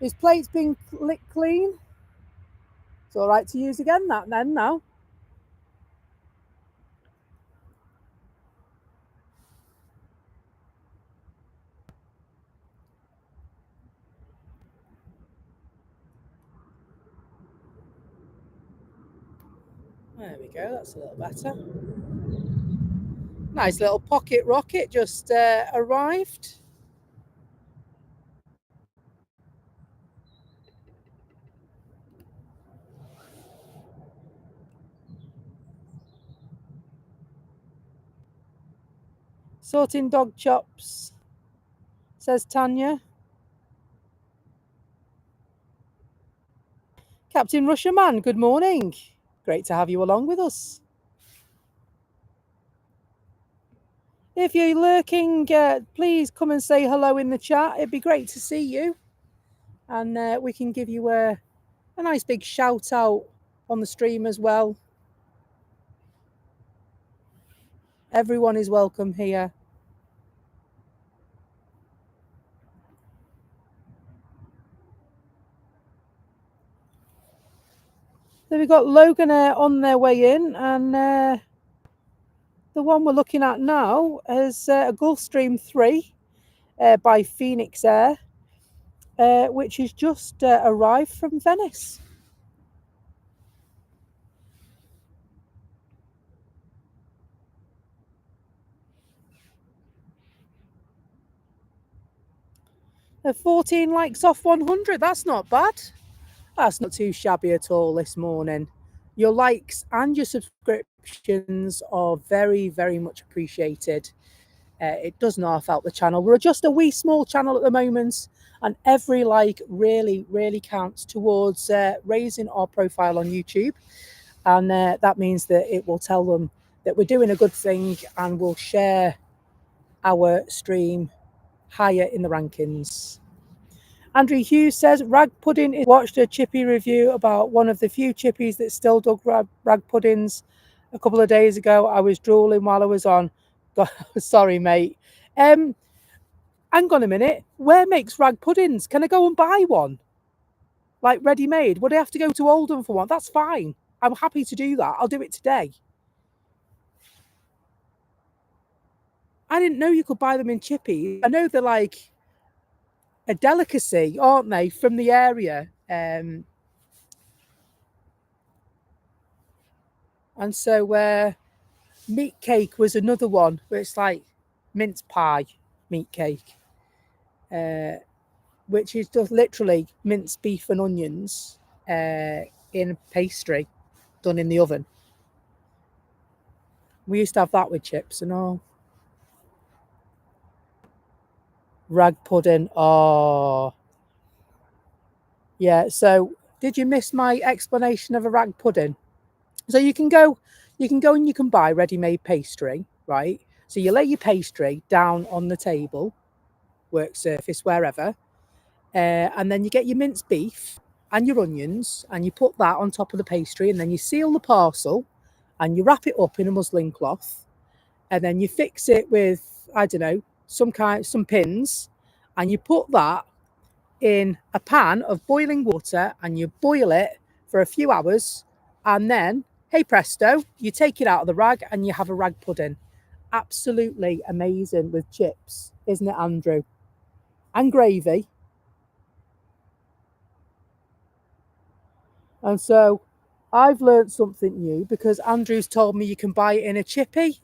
A: His plate's been licked clean. It's all right to use again that then now. There we go, that's a little better. Nice little pocket rocket just arrived. Sorting dog chops, says Tanya. Captain Russia Man, good morning. Great to have you along with us. If you're lurking, please come and say hello in the chat. It'd be great to see you. And we can give you a nice big shout out on the stream as well. Everyone is welcome here. So we've got Logan Air on their way in, and the one we're looking at now is a Gulfstream 3 by Phoenix Air, which has just arrived from Venice. A 14 likes off 100, that's not bad. That's not too shabby at all this morning. Your likes and your subscriptions are very, very much appreciated. It does not help the channel. We're just a wee small channel at the moment, and every like really, really counts towards raising our profile on YouTube. And that means that it will tell them that we're doing a good thing and will share our stream higher in the rankings. Andrew Hughes says, Rag Pudding is watched a chippy review about one of the few chippies that still dug rag puddings a couple of days ago. I was drooling while I was on. Sorry, mate. Hang on a minute. Where makes rag puddings? Can I go and buy one? Like ready-made? Would I have to go to Oldham for one? That's fine. I'm happy to do that. I'll do it today. I didn't know you could buy them in chippies. I know they're like a delicacy, aren't they, from the area? And so meat cake was another one where it's like mince pie meat cake, which is just literally minced beef and onions in pastry done in the oven. We used to have that with chips and all. Rag pudding. Oh, yeah. So did you miss my explanation of a rag pudding? So you can go and you can buy ready-made pastry, right? So you lay your pastry down on the table, work surface, wherever, and then you get your minced beef and your onions, and you put that on top of the pastry, and then you seal the parcel, and you wrap it up in a muslin cloth, and then you fix it with, I don't know, some pins, and you put that in a pan of boiling water, and you boil it for a few hours, and then, hey presto, you take it out of the rag and you have a rag pudding. Absolutely amazing with chips, isn't it, Andrew? And gravy. And so I've learned something new because Andrew's told me you can buy it in a chippy.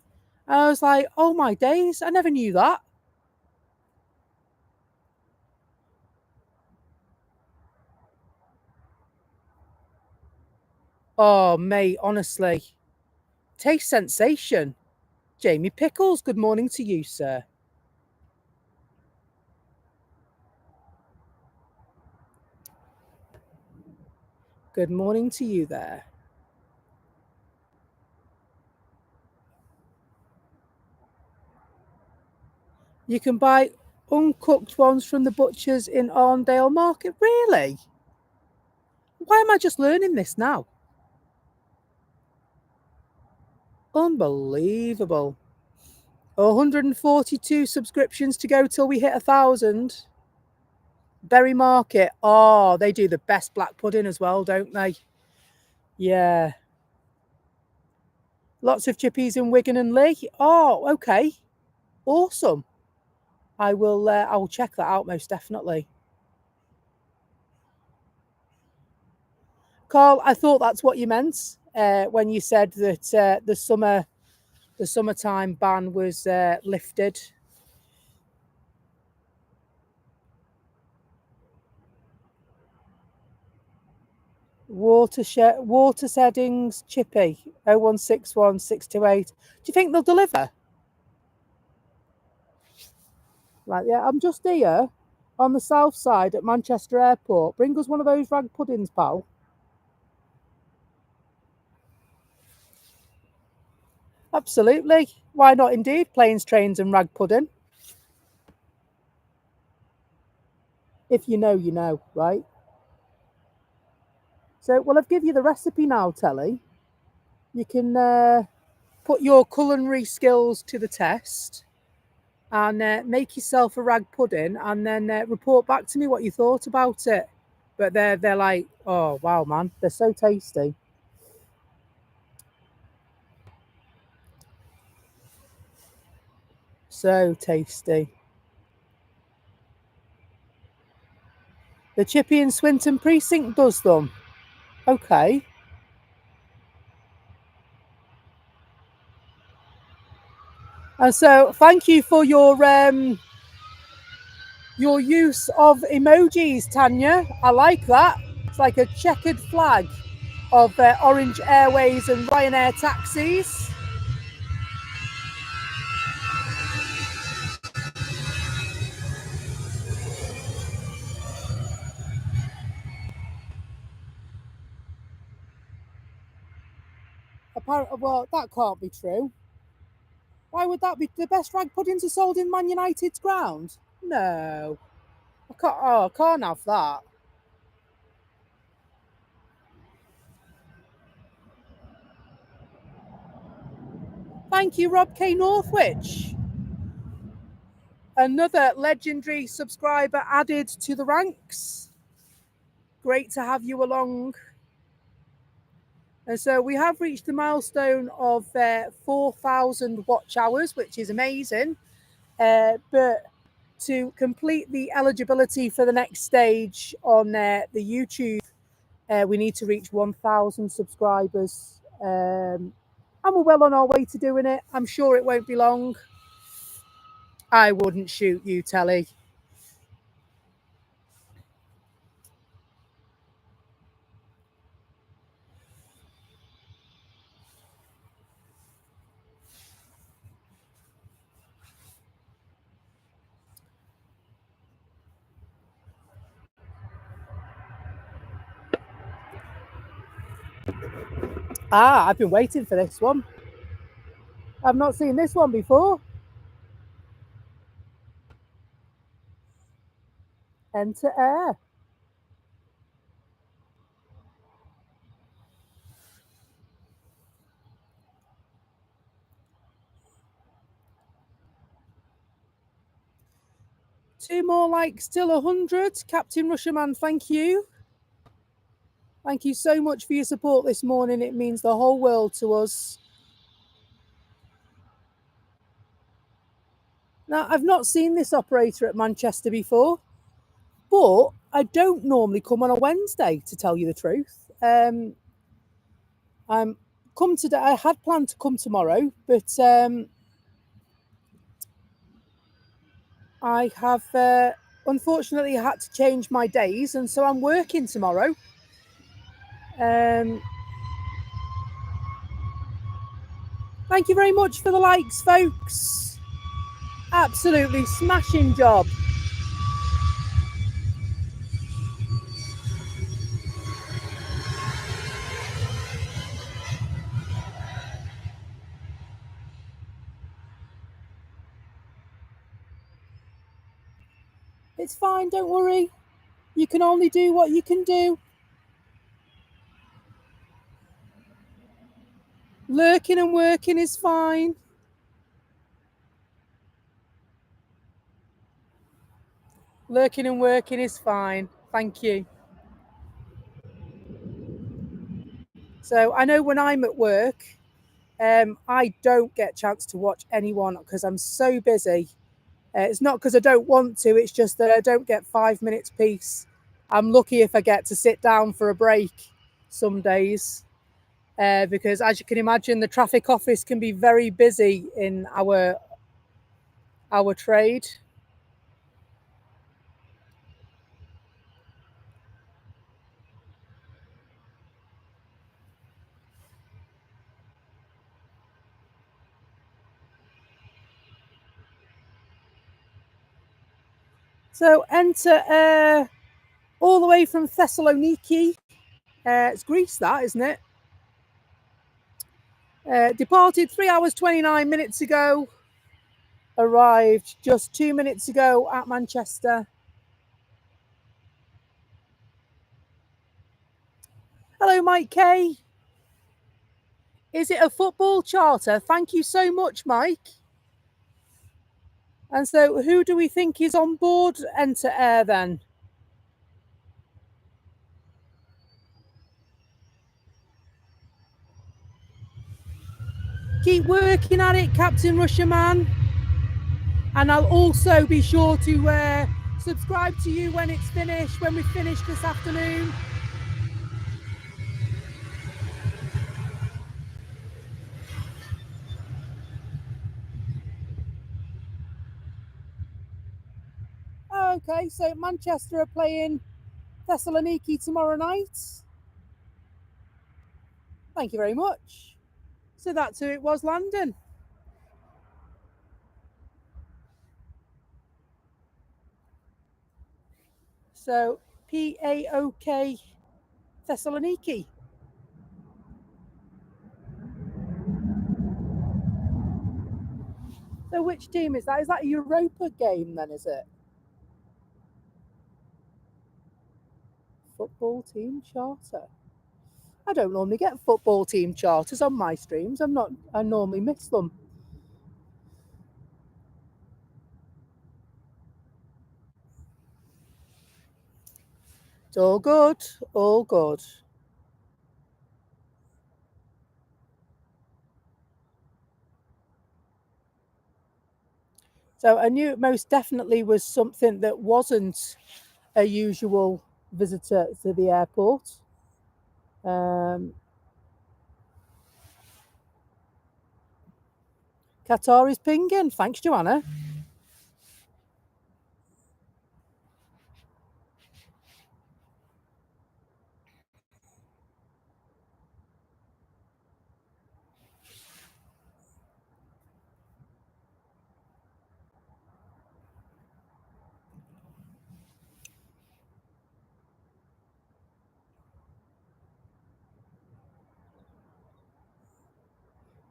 A: And I was like, oh my days, I never knew that. Oh, mate, honestly, taste sensation. Jamie Pickles, good morning to you, sir. Good morning to you there. You can buy uncooked ones from the butchers in Arndale Market. Really? Why am I just learning this now? Unbelievable. 142 subscriptions to go till we hit 1,000. Berry Market. Oh, they do the best black pudding as well, don't they? Yeah. Lots of chippies in Wigan and Lee. Oh, okay. Awesome. I will check that out most definitely. Carl, I thought that's what you meant when you said that the summertime ban was lifted. Water settings chippy 0161628. Do you think they'll deliver? Right, yeah, I'm just here on the south side at Manchester Airport. Bring us one of those rag puddings, pal. Absolutely. Why not indeed? Planes, trains and rag pudding. If you know, you know, right? So, well, I've given you the recipe now, Telly. You can put your culinary skills to the test and make yourself a rag pudding, and then report back to me what you thought about it. But they're like, oh wow, man, they're so tasty. So tasty. The Chippy and Swinton precinct does them. Okay. And so thank you for your use of emojis, Tanya. I like that. It's like a checkered flag of Orange Airways and Ryanair taxis. Apparently, well, that can't be true. Why would that be? The best rag puddings are sold in Man United's ground? No. I can't have that. Thank you, Rob K. Northwich. Another legendary subscriber added to the ranks. Great to have you along. And so we have reached the milestone of 4,000 watch hours, which is amazing. But to complete the eligibility for the next stage on the YouTube, we need to reach 1,000 subscribers. And we're well on our way to doing it. I'm sure it won't be long. I wouldn't shoot you, Telly. Ah, I've been waiting for this one. I've not seen this one before. Enter air. Two more likes, still 100. Captain Rusherman, thank you. Thank you so much for your support this morning. It means the whole world to us. Now, I've not seen this operator at Manchester before, but I don't normally come on a Wednesday, to tell you the truth. I'm come today. I had planned to come tomorrow, but I have unfortunately had to change my days, and so I'm working tomorrow. Thank you very much for the likes, folks. Absolutely smashing job. It's fine, don't worry. You can only do what you can do. Lurking and working is fine. Lurking and working is fine. Thank you. So I know when I'm at work, I don't get a chance to watch anyone because I'm so busy. It's not because I don't want to, it's just that I don't get 5 minutes peace. I'm lucky if I get to sit down for a break some days, because as you can imagine, the traffic office can be very busy in our trade. So enter all the way from Thessaloniki. It's Greece, that, isn't it? Departed 3 hours 29 minutes ago. Arrived just 2 minutes ago at Manchester. Hello, Mike K. Is it a football charter? Thank you so much, Mike. And so, who do we think is on board Enter Air then? Keep working at it, Captain Rusherman. And I'll also be sure to subscribe to you when it's finished, when we finish this afternoon. Okay, so Manchester are playing Thessaloniki tomorrow night. Thank you very much. So that's who it was landing. So PAOK Thessaloniki. So which team is that? Is that a Europa game then, is it? Football team charter. I don't normally get football team charters on my streams. I normally miss them. It's all good, all good. So I knew it most definitely was something that wasn't a usual visitor to the airport. Qatar is pinging. Thanks, Joanna.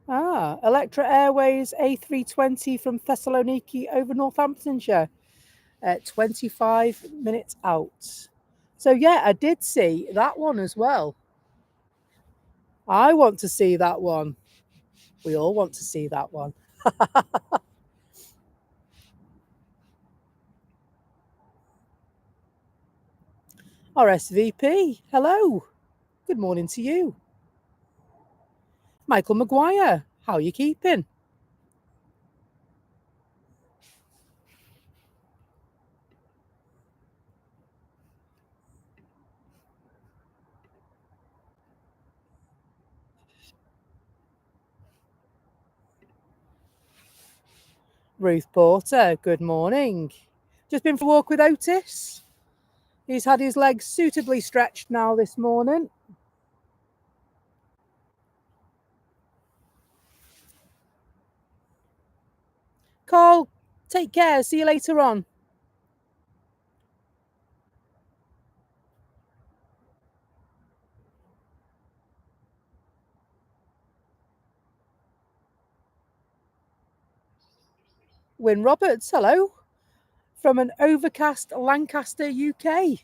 A: Electra Airways A320 from Thessaloniki over Northamptonshire at 25 minutes out. So, yeah, I did see that one as well. I want to see that one. We all want to see that one. RSVP, hello. Good morning to you. Michael Maguire, how are you keeping? Ruth Porter, good morning. Just been for a walk with Otis. He's had his legs suitably stretched now this morning. Carl, take care. See you later on. Wyn Roberts, hello. From an overcast Lancaster, UK.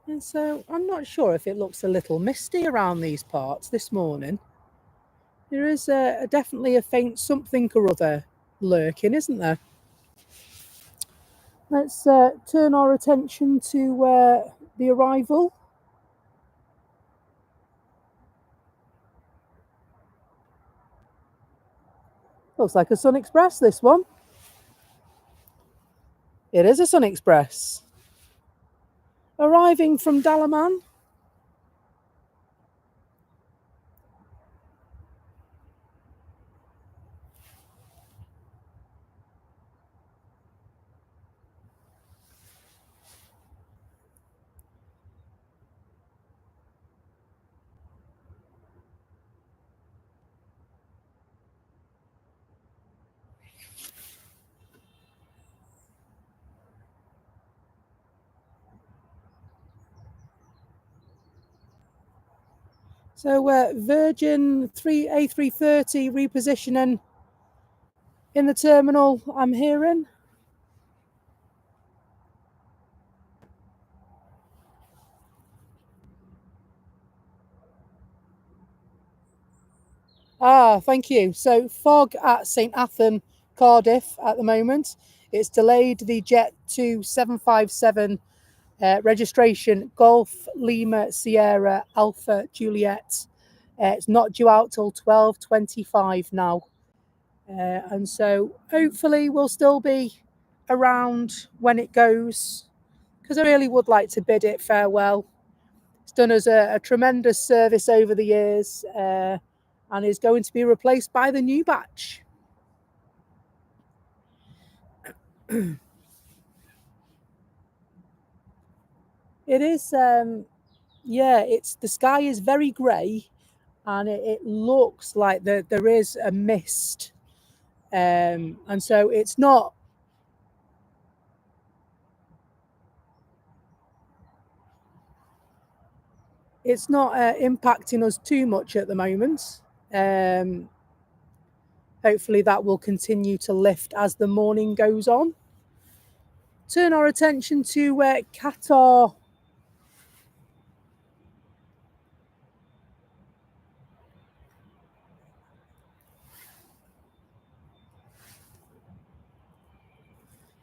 A: And so I'm not sure if it looks a little misty around these parts this morning. There is definitely a faint something or other lurking, isn't there? Let's turn our attention to the arrival. Looks like a Sun Express, this one. It is a Sun Express. Arriving from Dalaman. So Virgin A330 repositioning in the terminal, I'm hearing. Thank you. So fog at St Athan, Cardiff at the moment. It's delayed the Jet 2757 registration Golf Lima Sierra Alpha Juliet. It's not due out till 12:25 now. And so hopefully we'll still be around when it goes, because I really would like to bid it farewell. It's done us a tremendous service over the years and is going to be replaced by the new batch. It is, it's the sky is very grey and it looks like there is a mist. And so it's not impacting us too much at the moment. Hopefully that will continue to lift as the morning goes on. Turn our attention to Qatar.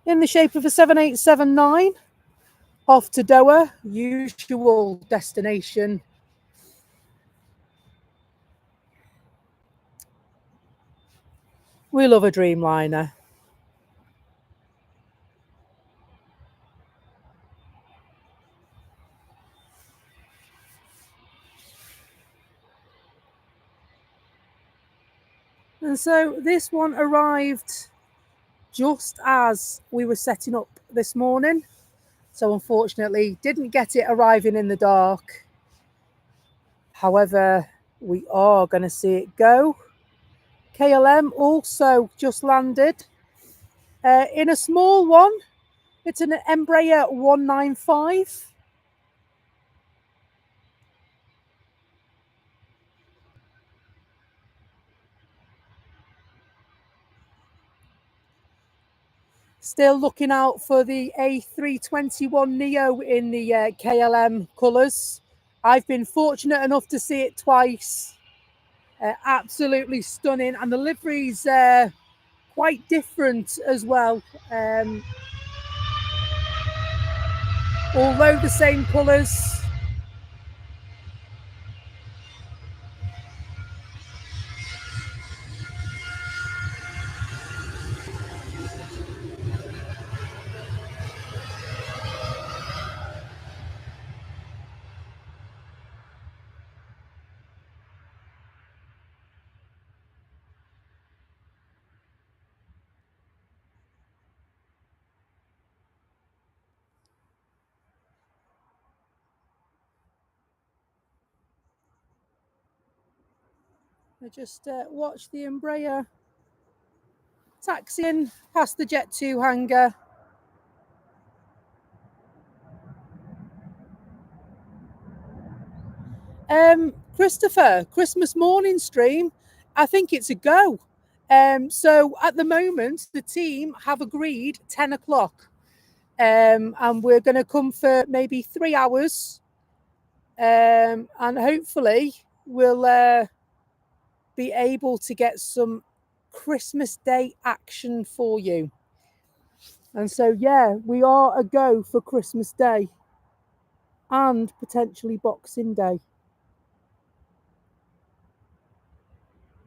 A: In the shape of a 7879, off to Doha, usual destination. We love a Dreamliner. And so this one arrived just as we were setting up this morning. So unfortunately, didn't get it arriving in the dark. However, we are going to see it go. KLM also just landed in a small one. It's an Embraer 195. Still looking out for the A321neo in the KLM colours. I've been fortunate enough to see it twice. Absolutely stunning, and the livery's quite different as well. Although the same colours. I just watched the Embraer taxiing past the Jet 2 hangar. Christopher, Christmas morning stream, I think it's a go. So at the moment, the team have agreed 10 o'clock. And we're going to come for maybe 3 hours. And hopefully we'll be able to get some Christmas Day action for you. And so, yeah, we are a go for Christmas Day and potentially Boxing Day.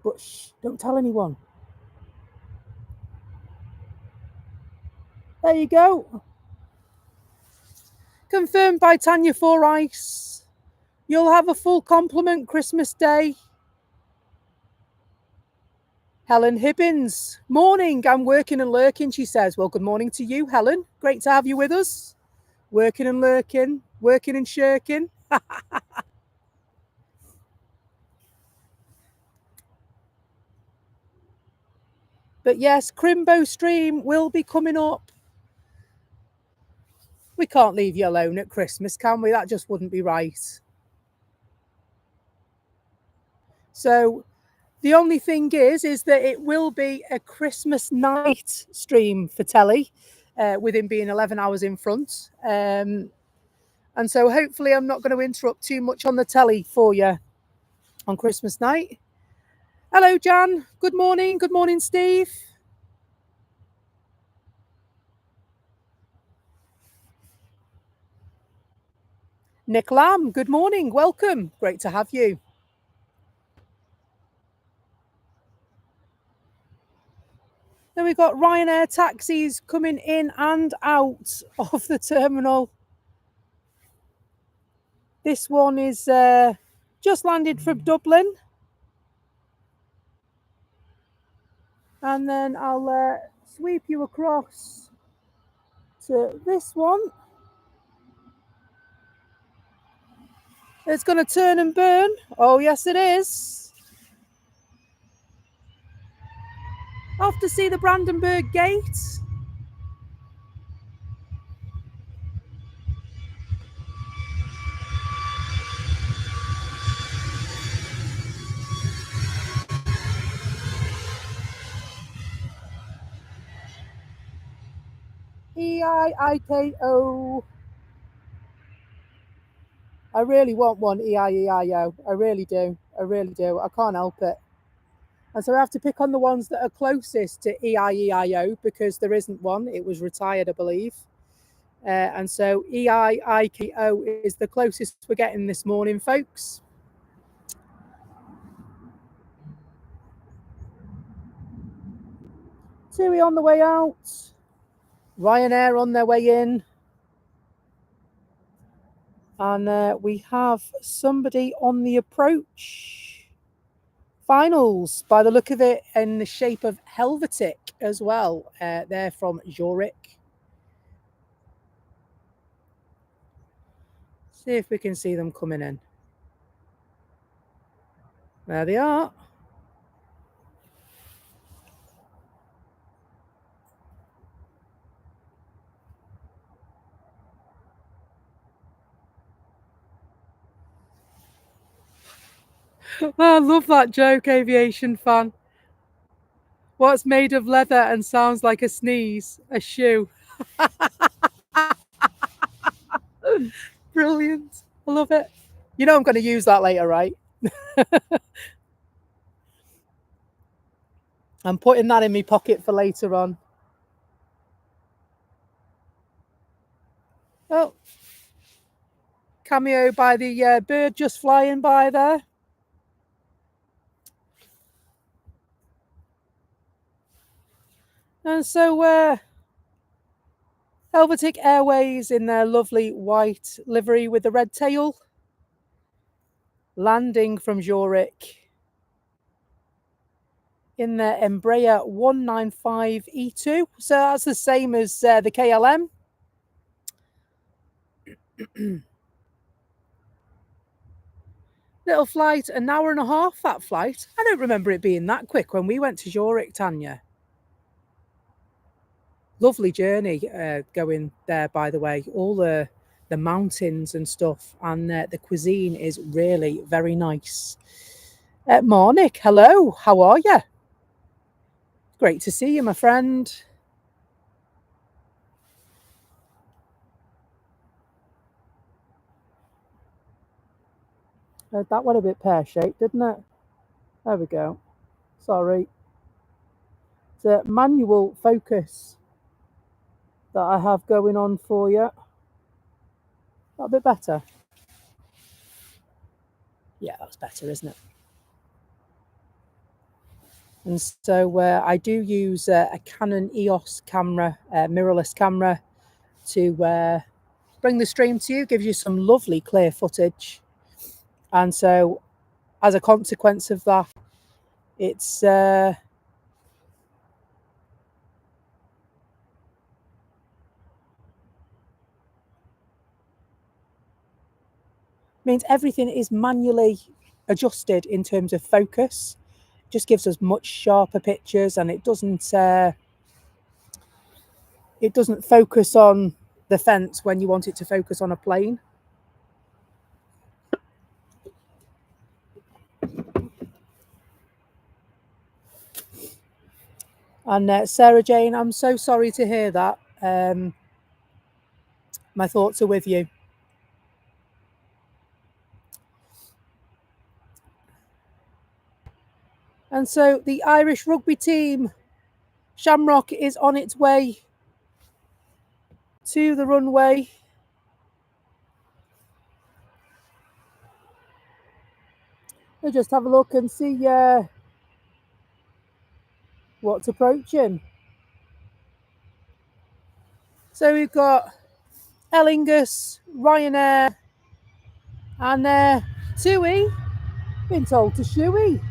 A: But shh, don't tell anyone. There you go. Confirmed by Tanya For Ice. You'll have a full complement Christmas Day. Helen Hibbins. Morning, I'm working and lurking, she says. Well, good morning to you, Helen. Great to have you with us. Working and lurking, working and shirking. But yes, Crimbo stream will be coming up. We can't leave you alone at Christmas, can we? That just wouldn't be right. So the only thing is that it will be a Christmas night stream for telly, with him being 11 hours in front. And so hopefully I'm not going to interrupt too much on the telly for you on Christmas night. Hello, Jan. Good morning. Good morning, Steve. Nick Lamb, good morning. Welcome. Great to have you. Then we've got Ryanair taxis coming in and out of the terminal. This one is just landed from Dublin. And then I'll sweep you across to this one. It's going to turn and burn. Oh, yes, it is. Off to see the Brandenburg Gate. E-I-I-K-O. I really want one E-I-E-I-O. I really do. I really do. I can't help it. And so I have to pick on the ones that are closest to E-I-E-I-O because there isn't one. It was retired, I believe. And so E-I-I-K-O is the closest we're getting this morning, folks. TUI on the way out. Ryanair on their way in. And we have somebody on the approach. Finals, by the look of it, in the shape of Helvetic as well. They're from Zurich. See if we can see them coming in. There they are. I love that joke, aviation fan. What's made of leather and sounds like a sneeze? A shoe. Brilliant. I love it. You know I'm going to use that later, right? I'm putting that in my pocket for later on. Oh, cameo by the bird just flying by there. And so Helvetic Airways in their lovely white livery with the red tail, landing from Zurich in their Embraer 195E2. So that's the same as the KLM. Little flight, an hour and a half, that flight. I don't remember it being that quick when we went to Zurich, Tanya. Lovely journey going there, by the way. All the mountains and stuff, and the cuisine is really very nice. Marnik, hello, how are you? Great to see you, my friend. That went a bit pear-shaped, didn't it? There we go. Sorry. It's a manual focus that I have going on for you. A bit better. Yeah, that's better, isn't it? And so I do use a Canon EOS camera, mirrorless camera, to bring the stream to you, gives you some lovely clear footage. And so as a consequence of that, it's means everything is manually adjusted in terms of focus. Just gives us much sharper pictures, and it doesn't focus on the fence when you want it to focus on a plane. And Sarah Jane, I'm so sorry to hear that. My thoughts are with you. And so the Irish rugby team, Shamrock, is on its way to the runway. We'll just have a look and see what's approaching. So we've got Ellingus, Ryanair, and TUI. Been told to shoey.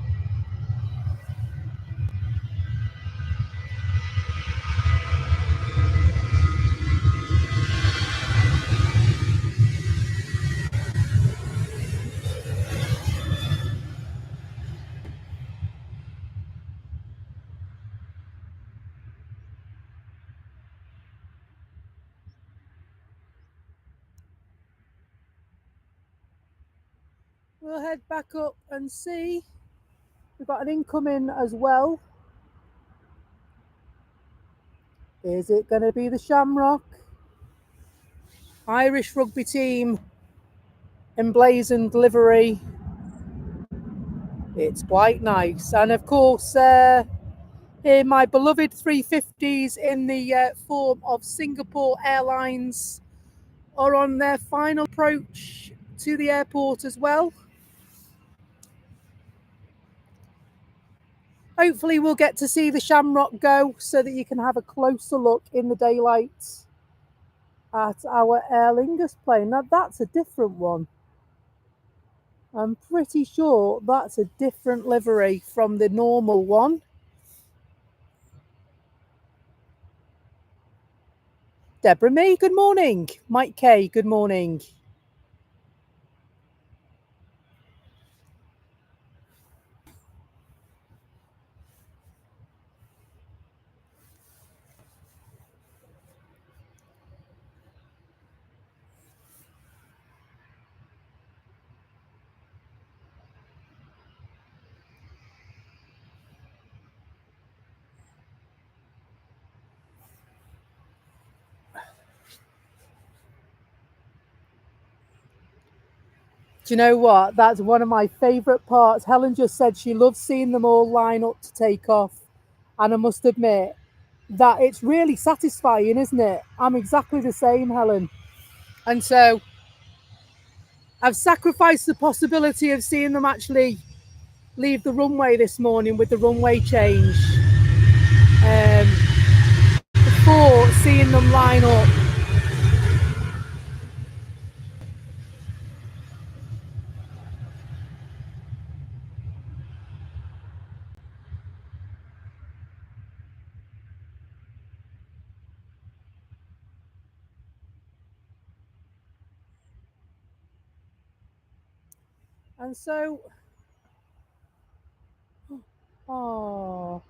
A: We'll head back up and see. We've got an incoming as well. Is it going to be the Shamrock? Irish rugby team, emblazoned livery. It's quite nice. And of course, here my beloved 350s in the form of Singapore Airlines are on their final approach to the airport as well. Hopefully we'll get to see the Shamrock go so that you can have a closer look in the daylight at our Aer Lingus plane. Now that's a different one. I'm pretty sure that's a different livery from the normal one. Deborah May, good morning. Mike K, good morning. Do you know what? That's one of my favourite parts. Helen just said she loves seeing them all line up to take off. And I must admit that it's really satisfying, isn't it? I'm exactly the same, Helen. And so I've sacrificed the possibility of seeing them actually leave the runway this morning with the runway change before seeing them line up. And so, oh,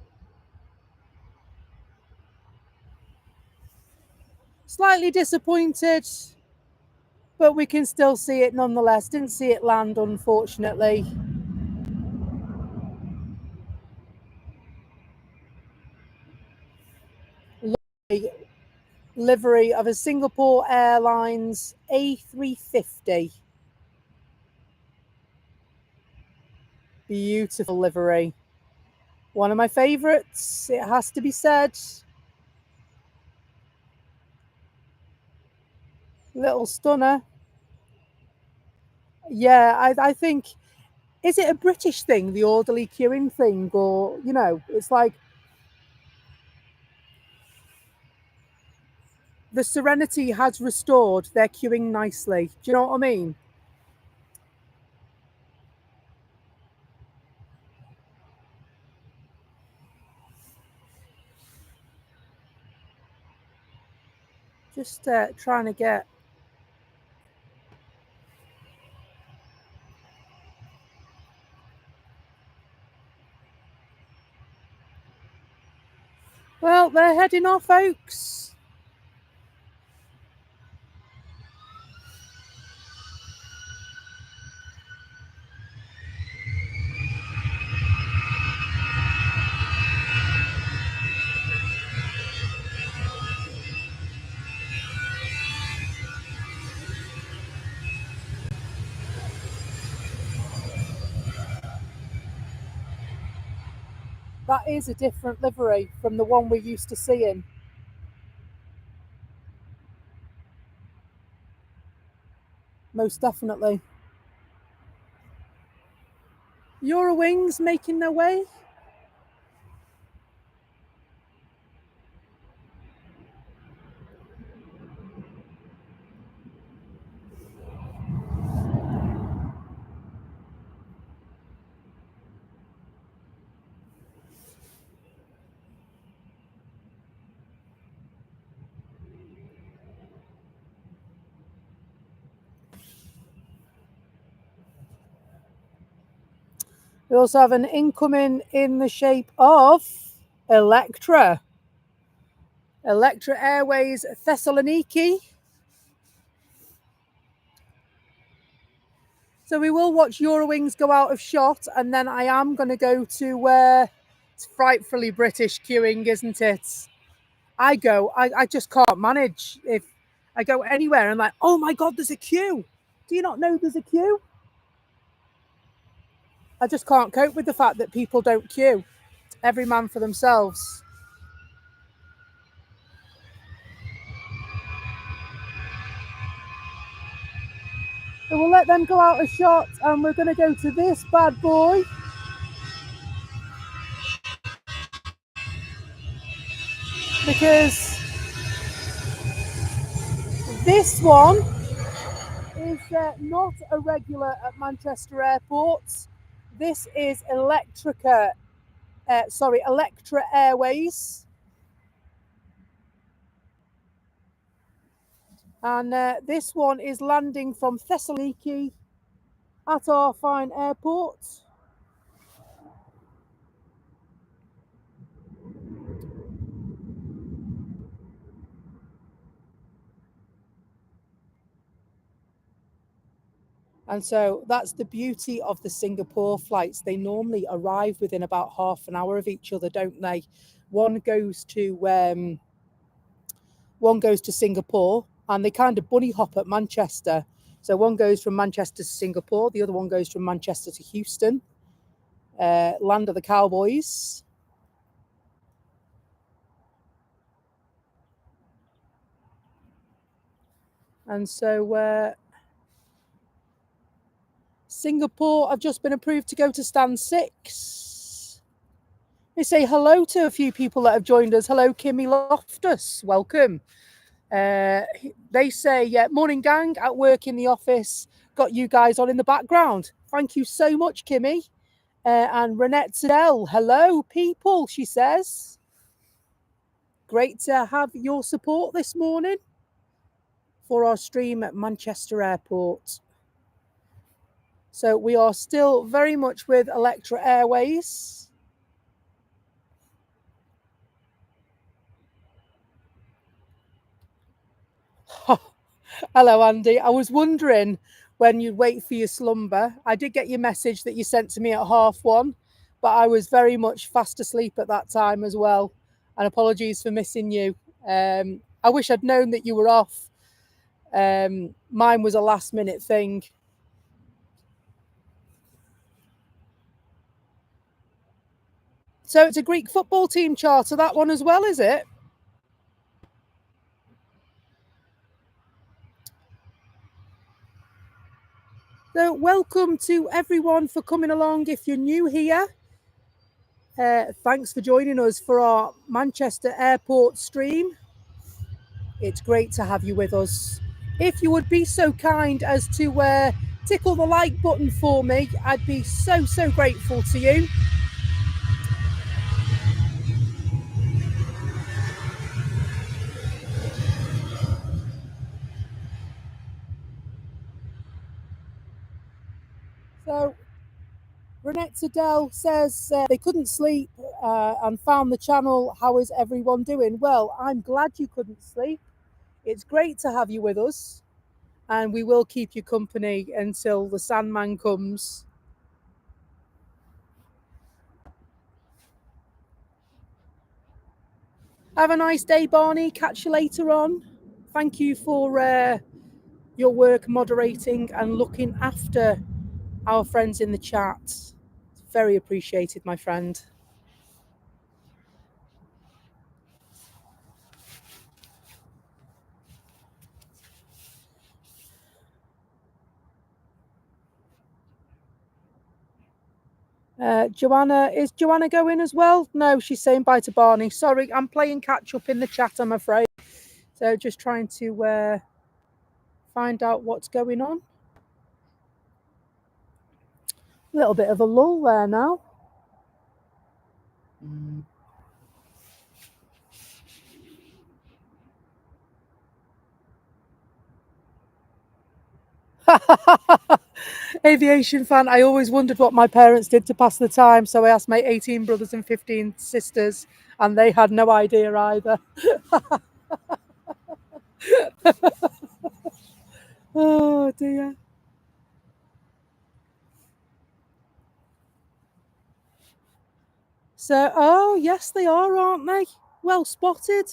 A: slightly disappointed, but we can still see it nonetheless. Didn't see it land, unfortunately. Lovely livery of a Singapore Airlines A380. Beautiful livery. One of my favourites, it has to be said. Little stunner. Yeah, I think, is it a British thing, the orderly queuing thing? Or, you know, it's like the Serenity has restored their queuing nicely. Do you know what I mean? Just trying to get. Well, they're heading off, folks. That is a different livery from the one we're used to seeing. Most definitely. Eurowings making their way. We also have an incoming in the shape of Electra. Electra Airways Thessaloniki. So we will watch Eurowings go out of shot, and then I am going to go to where it's frightfully British queuing, isn't it? I just can't manage. If I go anywhere, I'm like, oh my God, there's a queue. Do you not know there's a queue? I just can't cope with the fact that people don't queue. Every man for themselves. So we'll let them go out of shot, and we're going to go to this bad boy. Because this one is not a regular at Manchester Airport. This is Electra Airways. And this one is landing from Thessaloniki at our fine airport. And so that's the beauty of the Singapore flights. They normally arrive within about half an hour of each other, don't they? One goes to Singapore, and they kind of bunny hop at Manchester. So one goes from Manchester to Singapore, the other one goes from Manchester to Houston, land of the Cowboys. And so Singapore, I've just been approved to go to stand 6. They say hello to a few people that have joined us. Hello, Kimmy Loftus. Welcome. They say, morning gang, at work in the office. Got you guys on in the background. Thank you so much, Kimmy. And Renette Sedell, hello, people, she says. Great to have your support this morning for our stream at Manchester Airport. So we are still very much with Electra Airways. Hello, Andy. I was wondering when you'd wait for your slumber. I did get your message that you sent to me at 1:30, but I was very much fast asleep at that time as well. And apologies for missing you. I wish I'd known that you were off. Mine was a last minute thing. So it's a Greek football team charter, that one as well, is it? So welcome to everyone for coming along. If you're new here, thanks for joining us for our Manchester Airport stream. It's great to have you with us. If you would be so kind as to tickle the like button for me, I'd be so grateful to you. So Renette Sedell says they couldn't sleep and found the channel. How is everyone doing? Well, I'm glad you couldn't sleep. It's great to have you with us, and we will keep you company until the Sandman comes. Have a nice day, Barney. Catch you later on. Thank you for your work moderating and looking after our friends in the chat. It's very appreciated, my friend. Joanna, is Joanna going as well? No, she's saying bye to Barney. Sorry, I'm playing catch up in the chat, I'm afraid. So just trying to find out what's going on. A little bit of a lull there now. Aviation fan, I always wondered what my parents did to pass the time, so I asked my 18 brothers and 15 sisters, and they had no idea either. Oh dear. So, oh yes, they are, aren't they? Well spotted.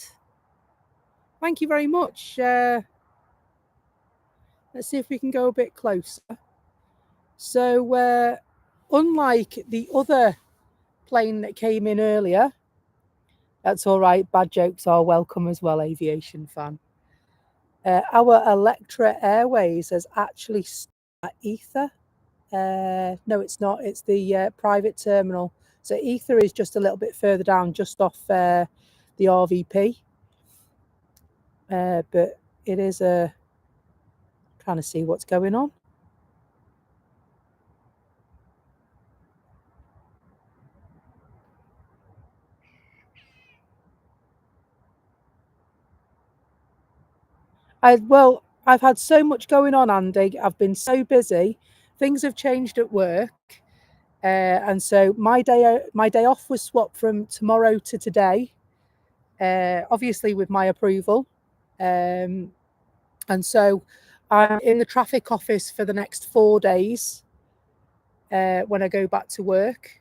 A: Thank you very much. Let's see if we can go a bit closer. So, unlike the other plane that came in earlier, that's all right. Bad jokes are welcome as well, aviation fan. Our Electra Airways has actually at Ether. No, it's not. It's the private terminal. So Ether is just a little bit further down, just off the RVP. But it is trying to see what's going on. I've had so much going on, Andy. I've been so busy. Things have changed at work. And so my day off was swapped from tomorrow to today, obviously with my approval. And so I'm in the traffic office for the next 4 days when I go back to work,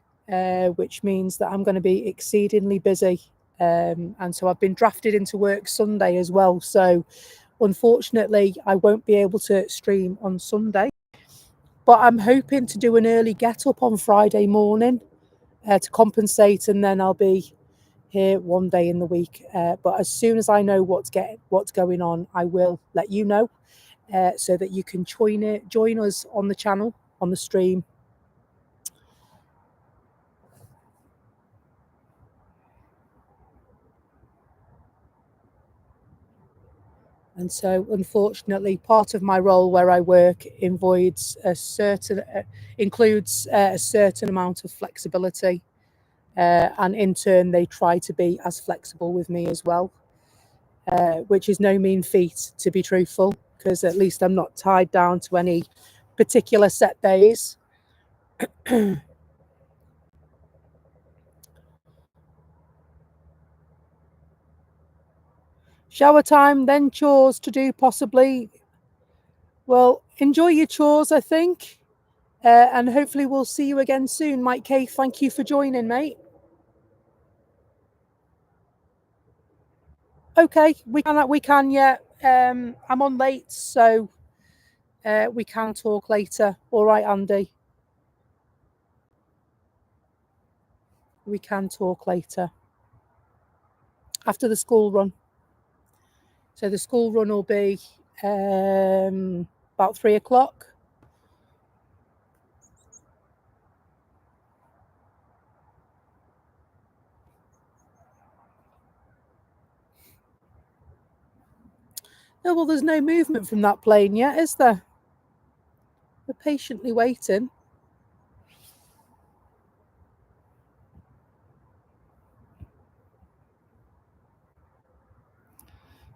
A: which means that I'm going to be exceedingly busy. And so I've been drafted into work Sunday as well. So unfortunately, I won't be able to stream on Sunday. But I'm hoping to do an early get up on Friday morning to compensate, and then I'll be here one day in the week. But as soon as I know what's going on, I will let you know so that you can join us on the channel, on the stream. And so, unfortunately, part of my role where I work includes a certain amount of flexibility, and in turn, they try to be as flexible with me as well, which is no mean feat, to be truthful, because at least I'm not tied down to any particular set days. Shower time, then chores to do possibly. Well, enjoy your chores, I think. And hopefully we'll see you again soon. Mike K, thank you for joining, mate. Okay, we can, yeah. I'm on late, so we can talk later. All right, Andy. We can talk later. After the school run. So the school run will be about 3 o'clock. Oh, well, there's no movement from that plane yet, is there? We're patiently waiting.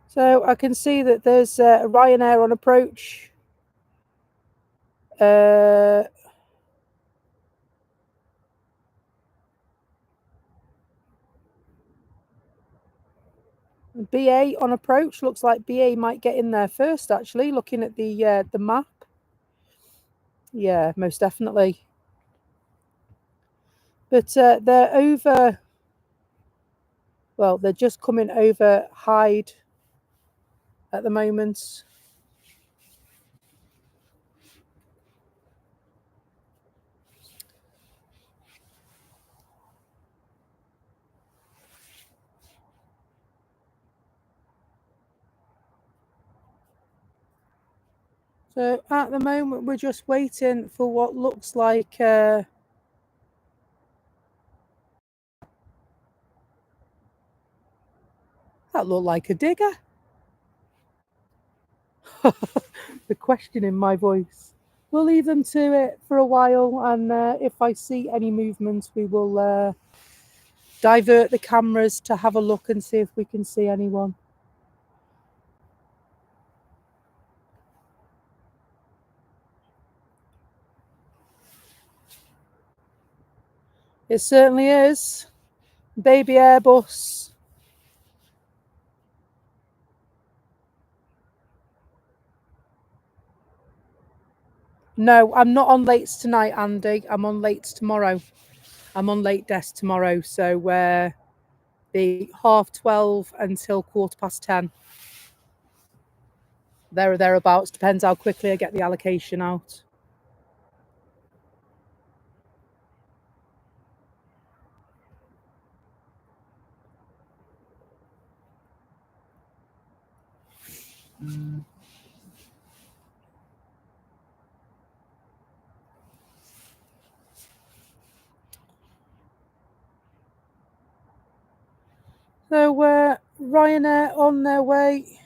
A: So I can see that there's Ryanair on approach. BA on approach. Looks like BA might get in there first, actually, looking at the map. Yeah, most definitely. But they're over. Well, they're just coming over Hyde at the moment. So at the moment, we're just waiting for what looks like that looked like a digger. The question in my voice. We'll leave them to it for a while, and if I see any movement, we will divert the cameras to have a look and see if we can see anyone. It certainly is. Baby Airbus. No, I'm not on lates tonight, Andy. I'm on lates tomorrow. I'm on late desk tomorrow, so the 12:30 until 10:15. There or thereabouts. Depends how quickly I get the allocation out. So Ryanair on their way.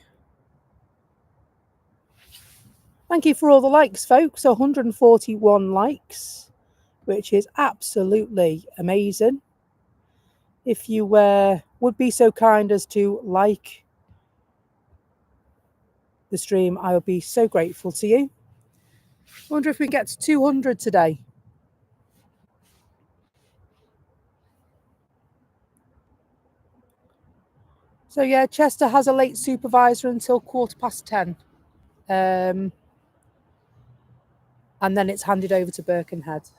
A: Thank you for all the likes, folks. 141 likes, which is absolutely amazing. If you would be so kind as to like the stream, I would be so grateful to you. I wonder if we get to 200 today. So yeah, Chester has a late supervisor until 10:15. And then it's handed over to Birkenhead.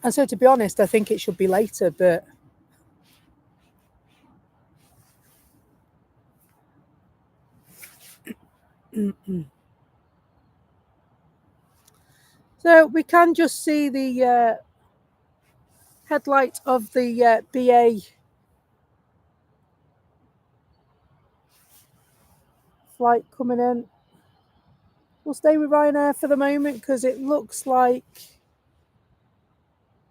A: And so, to be honest, I think it should be later, but so we can just see the headlight of the BA flight coming in. We'll stay with Ryanair for the moment because it looks like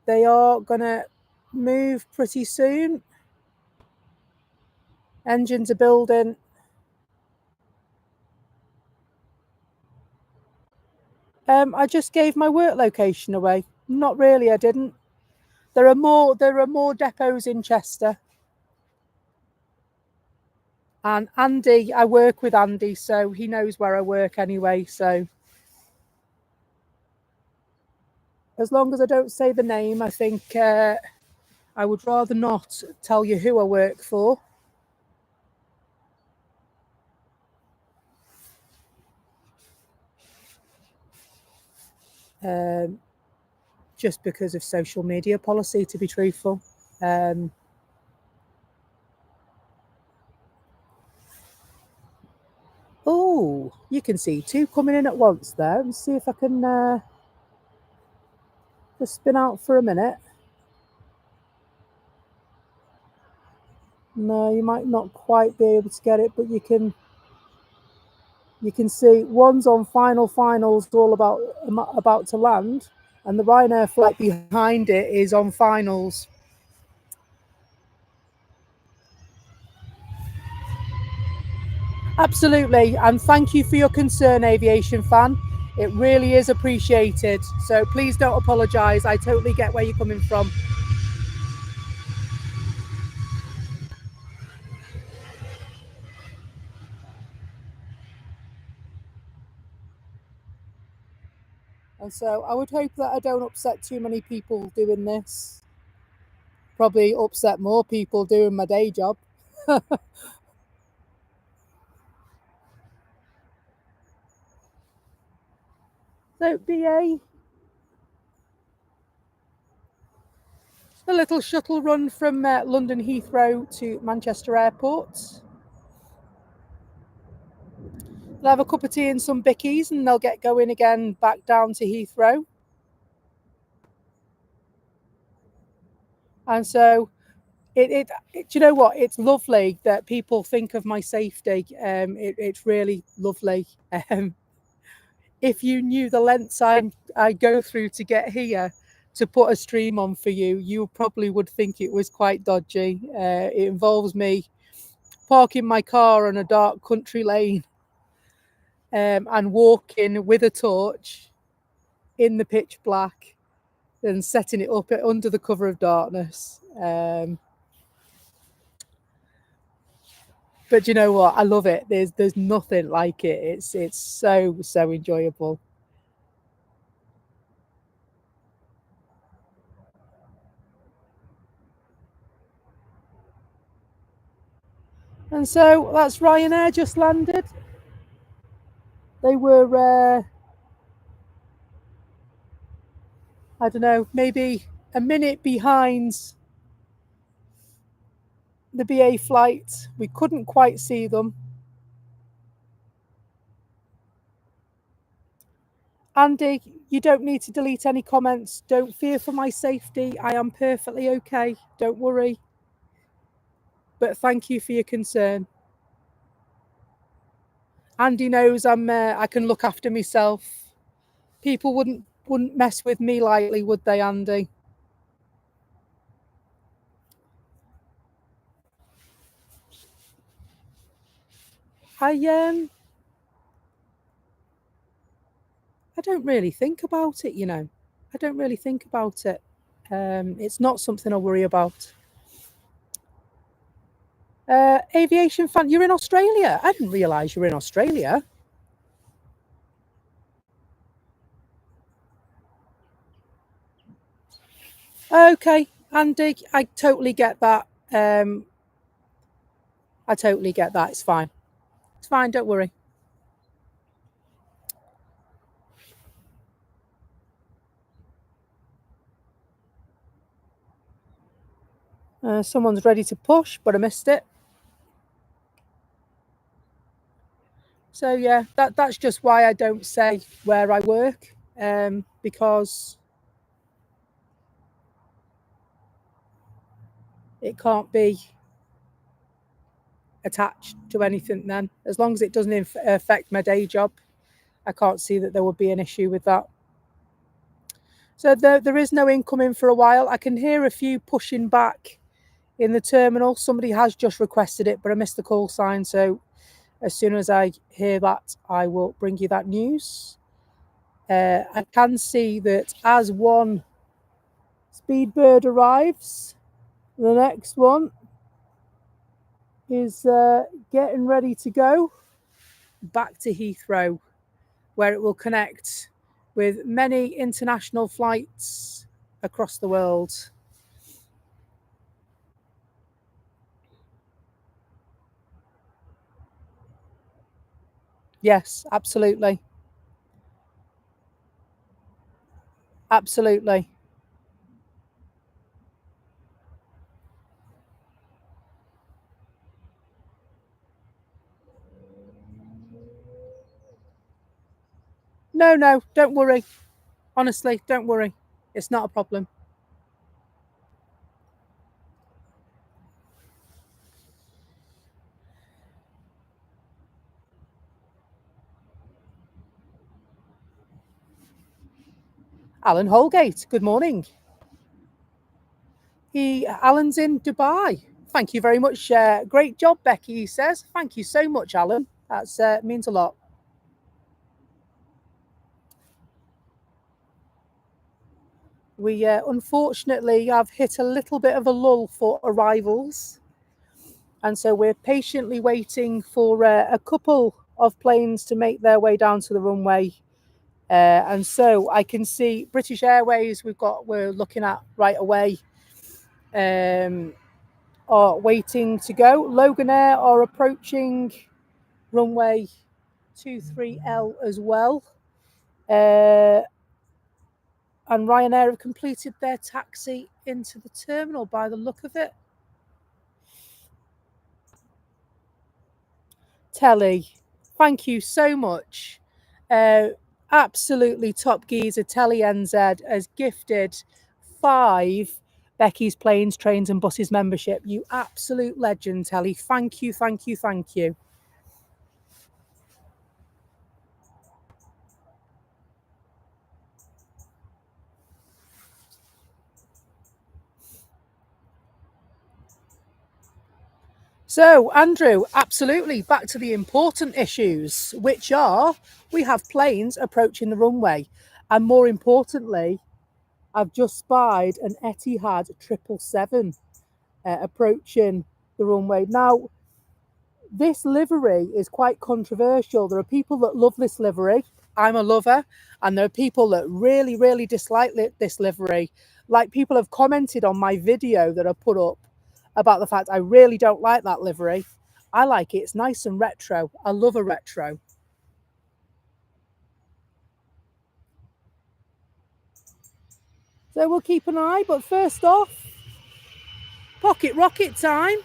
A: they are going to move pretty soon. Engines are building. I just gave my work location away. Not really, I didn't. There are more depots in Chester. And Andy, I work with Andy, so he knows where I work anyway. So as long as I don't say the name, I think I would rather not tell you who I work for. Just because of social media policy, to be truthful. Oh, you can see two coming in at once there. Let's see if I can just spin out for a minute. No, you might not quite be able to get it, but you can see one's on finals, all about to land, and the Ryanair flight behind it is on finals. Absolutely, and thank you for your concern, Aviation fan. It really is appreciated. So please don't apologise. I totally get where you're coming from. And so I would hope that I don't upset too many people doing this. Probably upset more people doing my day job. So BA, a little shuttle run from London Heathrow to Manchester Airport. They'll have a cup of tea and some bickies and they'll get going again back down to Heathrow. And so do you know what? It's lovely that people think of my safety. It's really lovely. If you knew the lengths I go through to get here to put a stream on for you, you probably would think it was quite dodgy. It involves me parking my car on a dark country lane and walking with a torch in the pitch black and setting it up under the cover of darkness. But you know what? I love it. There's nothing like it. It's so enjoyable. And so that's Ryanair just landed. They were I don't know, maybe a minute behind the BA flight. We couldn't quite see them. Andy, you don't need to delete any comments. Don't fear for my safety. I am perfectly okay. Don't worry. But thank you for your concern. Andy knows I can look after myself. People wouldn't mess with me lightly, would they, Andy? I don't really think about it, you know. I don't really think about it. It's not something I worry about. Aviation fan, you're in Australia. I didn't realise you were in Australia. Okay, Andy, I totally get that. I totally get that. It's fine. It's fine. Don't worry. Someone's ready to push, but I missed it. So yeah, that's just why I don't say where I work, because it can't be attached to anything then. As long as it doesn't affect my day job, I can't see that there would be an issue with that. So there is no incoming for a while. I can hear a few pushing back in the terminal. Somebody has just requested it, but I missed the call sign. So as soon as I hear that, I will bring you that news. I can see that as one Speedbird arrives, the next one is getting ready to go back to Heathrow, where it will connect with many international flights across the world. Yes, absolutely. Absolutely. No, don't worry. Honestly, don't worry. It's not a problem. Alan Holgate, good morning. Alan's in Dubai. Thank you very much. Great job, Becky, he says. Thank you so much, Alan. That means a lot. We unfortunately have hit a little bit of a lull for arrivals. And so we're patiently waiting for a couple of planes to make their way down to the runway. And so I can see British Airways, we're looking at right away, are waiting to go. Logan Air are approaching runway 23L as well. And Ryanair have completed their taxi into the terminal by the look of it. Telly, thank you so much. Absolutely top geezer. Telly NZ has gifted 5 Becky's Planes, Trains and Buses membership. You absolute legend, Telly. Thank you, thank you, thank you. So, Andrew, absolutely back to the important issues, which are we have planes approaching the runway. And more importantly, I've just spied an Etihad 777 approaching the runway. Now, this livery is quite controversial. There are people that love this livery. I'm a lover. And there are people that really, really dislike this livery. Like people have commented on my video that I put up about the fact I really don't like that livery. I like it. It's nice and retro. I love a retro. So we'll keep an eye. But first off, pocket rocket time.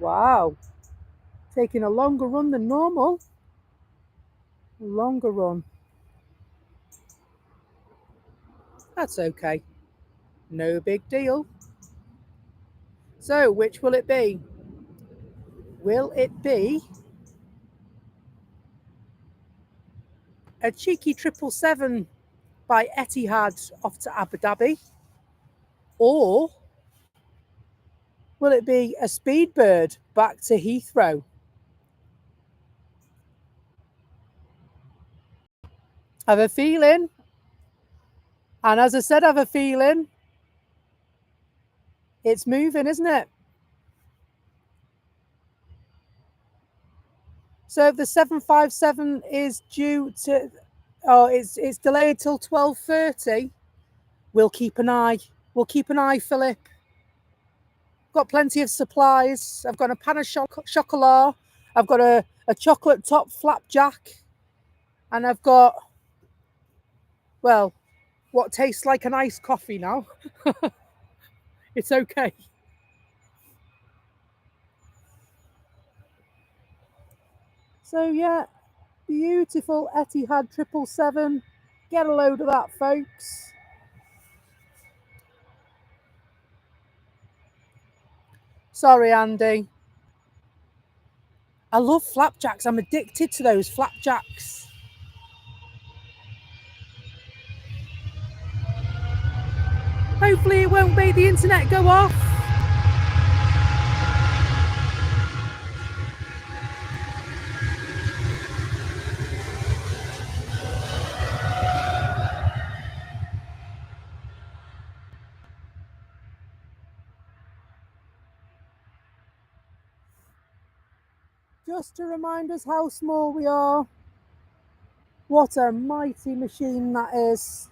A: Wow. Taking a longer run than normal. Longer run. That's okay. No big deal. So, which will it be? Will it be a cheeky 777 by Etihad off to Abu Dhabi? Or will it be a Speedbird back to Heathrow? I have a feeling, and as I said, I have a feeling it's moving, isn't it? So the 757 is due to Oh, it's delayed till 12:30. We'll keep an eye. We'll keep an eye, Philip. Got plenty of supplies. I've got a pan of chocolat. I've got a chocolate top flapjack. And I've got, well, what tastes like an iced coffee now. It's okay. So yeah, beautiful Etihad 777. Get a load of that, folks. Sorry, Andy. I love flapjacks. I'm addicted to those flapjacks. Hopefully it won't make the internet go off. Just to remind us how small we are. What a mighty machine that is.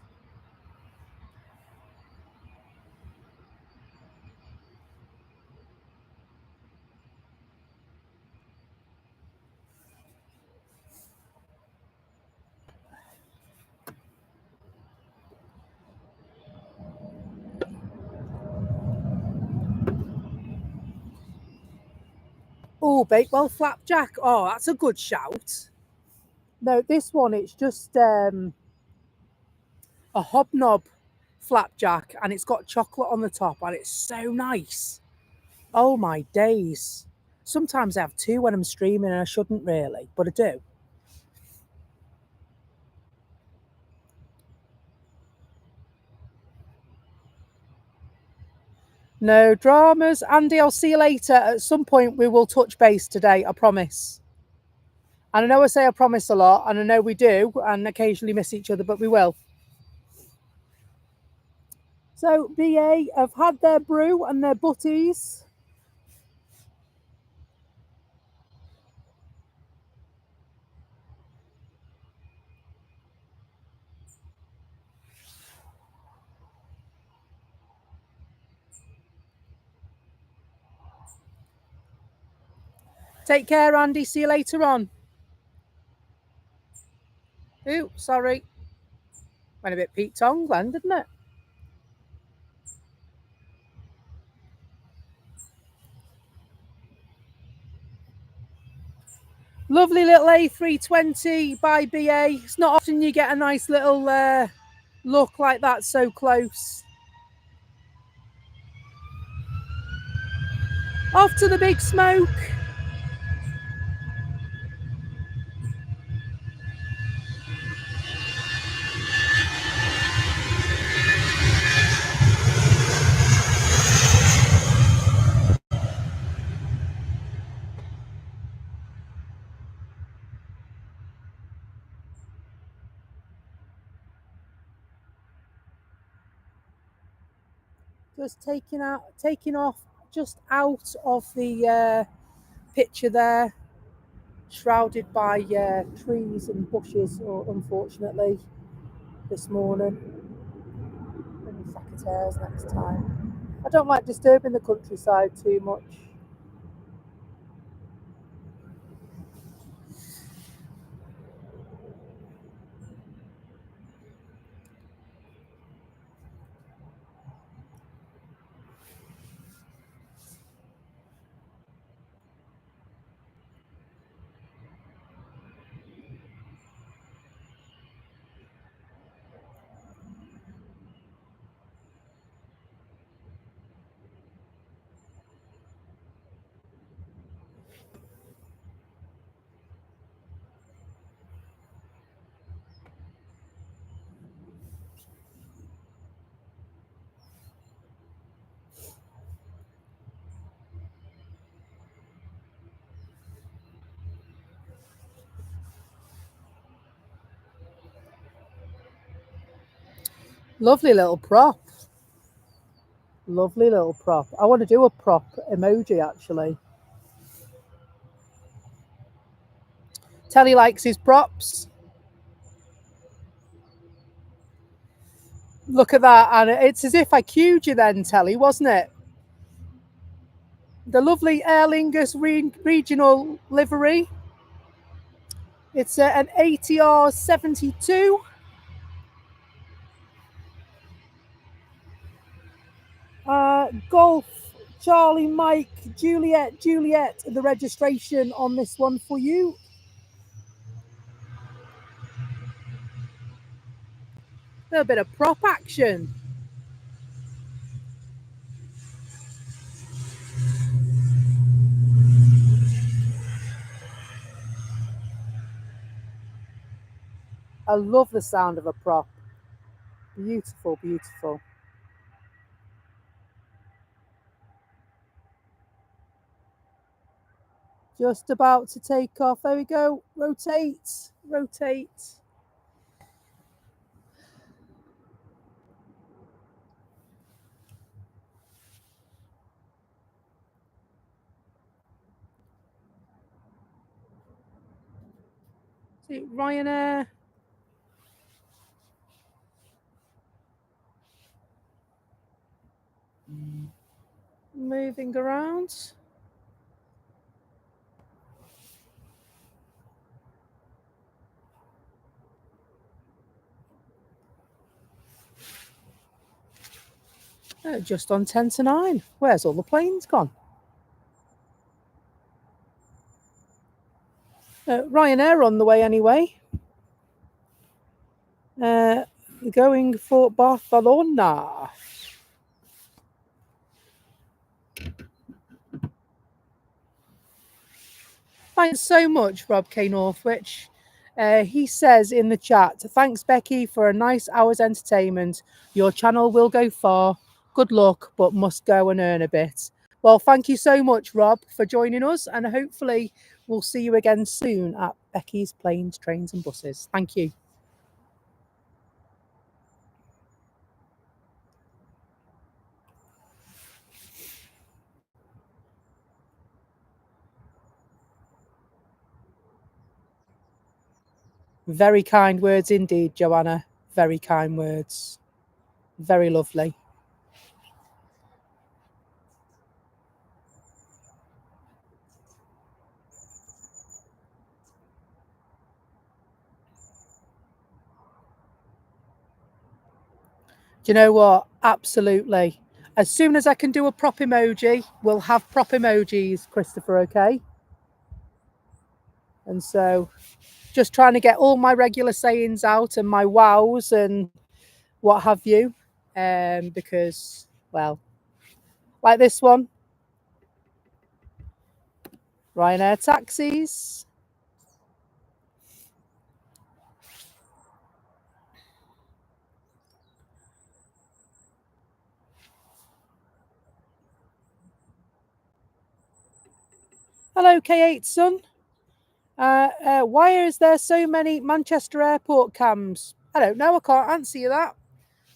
A: Oh, Bakewell flapjack. Oh, that's a good shout. No, this one, it's just a hobnob flapjack and it's got chocolate on the top and it's so nice. Oh my days. Sometimes I have two when I'm streaming and I shouldn't really, but I do. No dramas. Andy, I'll see you later. At some point we will touch base today, I promise. And I know I say I promise a lot, and I know we do, and occasionally miss each other, but we will. So BA have had their brew and their butties. Take care, Andy. See you later on. Ooh, sorry. Went a bit Pete Tong then, didn't it? Lovely little A320 by BA. It's not often you get a nice little look like that so close. Off to the big smoke. Just taking off just out of the picture there, shrouded by trees and bushes, unfortunately, this morning. Maybe secateurs next time. I don't like disturbing the countryside too much. Lovely little prop. Lovely little prop. I want to do a prop emoji actually. Telly likes his props. Look at that, and it's as if I cued you then, Telly, wasn't it? The lovely Aer Lingus regional livery. It's an ATR 72. Golf, Charlie, Mike, Juliet, the registration on this one for you. A bit of prop action. I love the sound of a prop. Beautiful, beautiful. Just about to take off. There we go. Rotate, rotate. See, Ryanair. Moving around. Just on 10 to 9. Where's all the planes gone? Ryanair on the way anyway. Going for Barcelona. Thanks so much, Rob K. Northwich. He says in the chat, thanks, Becky, for a nice hour's entertainment. Your channel will go far. Good luck, but must go and earn a bit. Well, thank you so much, Rob, for joining us, and hopefully we'll see you again soon at Becky's Planes, Trains and Buses. Thank you. Very kind words indeed, Joanna. Very kind words. Very lovely. Do you know what? Absolutely. As soon as I can do a prop emoji, we'll have prop emojis, Christopher, okay? And so just trying to get all my regular sayings out and my wows and what have you. Because, well, like this one. Ryanair taxis. Hello, K8 son. Why is there so many Manchester airport cams? I don't know. I can't answer you that.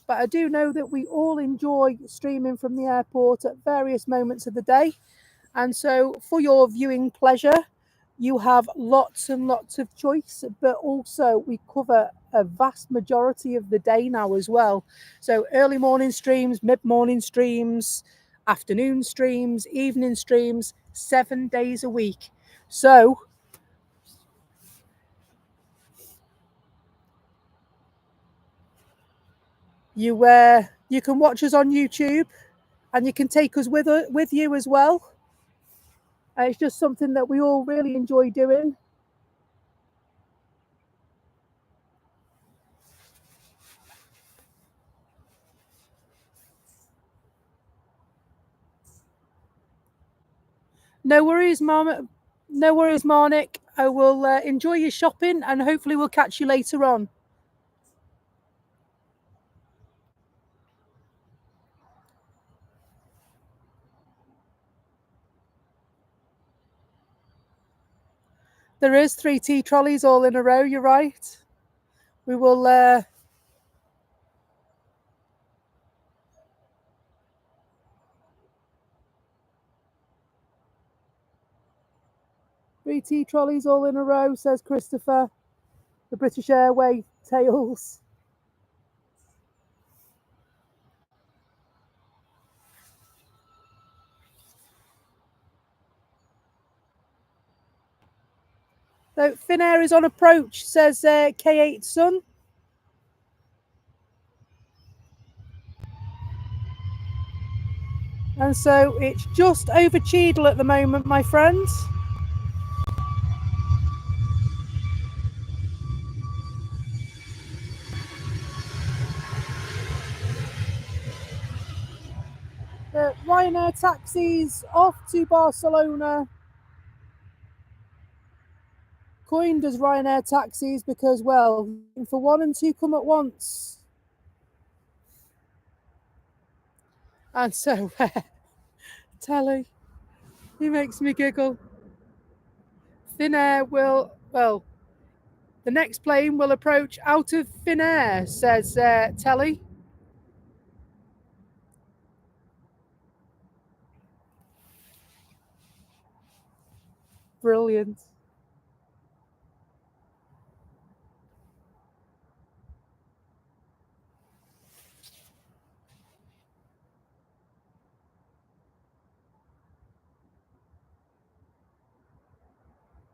A: But I do know that we all enjoy streaming from the airport at various moments of the day. And so for your viewing pleasure, you have lots and lots of choice, but also we cover a vast majority of the day now as well. So early morning streams, mid-morning streams, afternoon streams, evening streams, 7 days a week. So you can watch us on YouTube and you can take us with you as well. It's just something that we all really enjoy doing. No worries, Mom. No worries, Marnik. I will enjoy your shopping and hopefully we'll catch you later on. There is 3 tea trolleys all in a row, you're right. We will... 3 tea trolleys all in a row, says Christopher. The British Airways tails. So Finnair is on approach, says K8 Sun. And so it's just over Cheadle at the moment, my friends. Ryanair taxis off to Barcelona. Coined as Ryanair taxis because, well, for one and two come at once. And so, Telly, he makes me giggle. Finnair will, well, the next plane will approach out of Finnair, says Telly. Brilliant.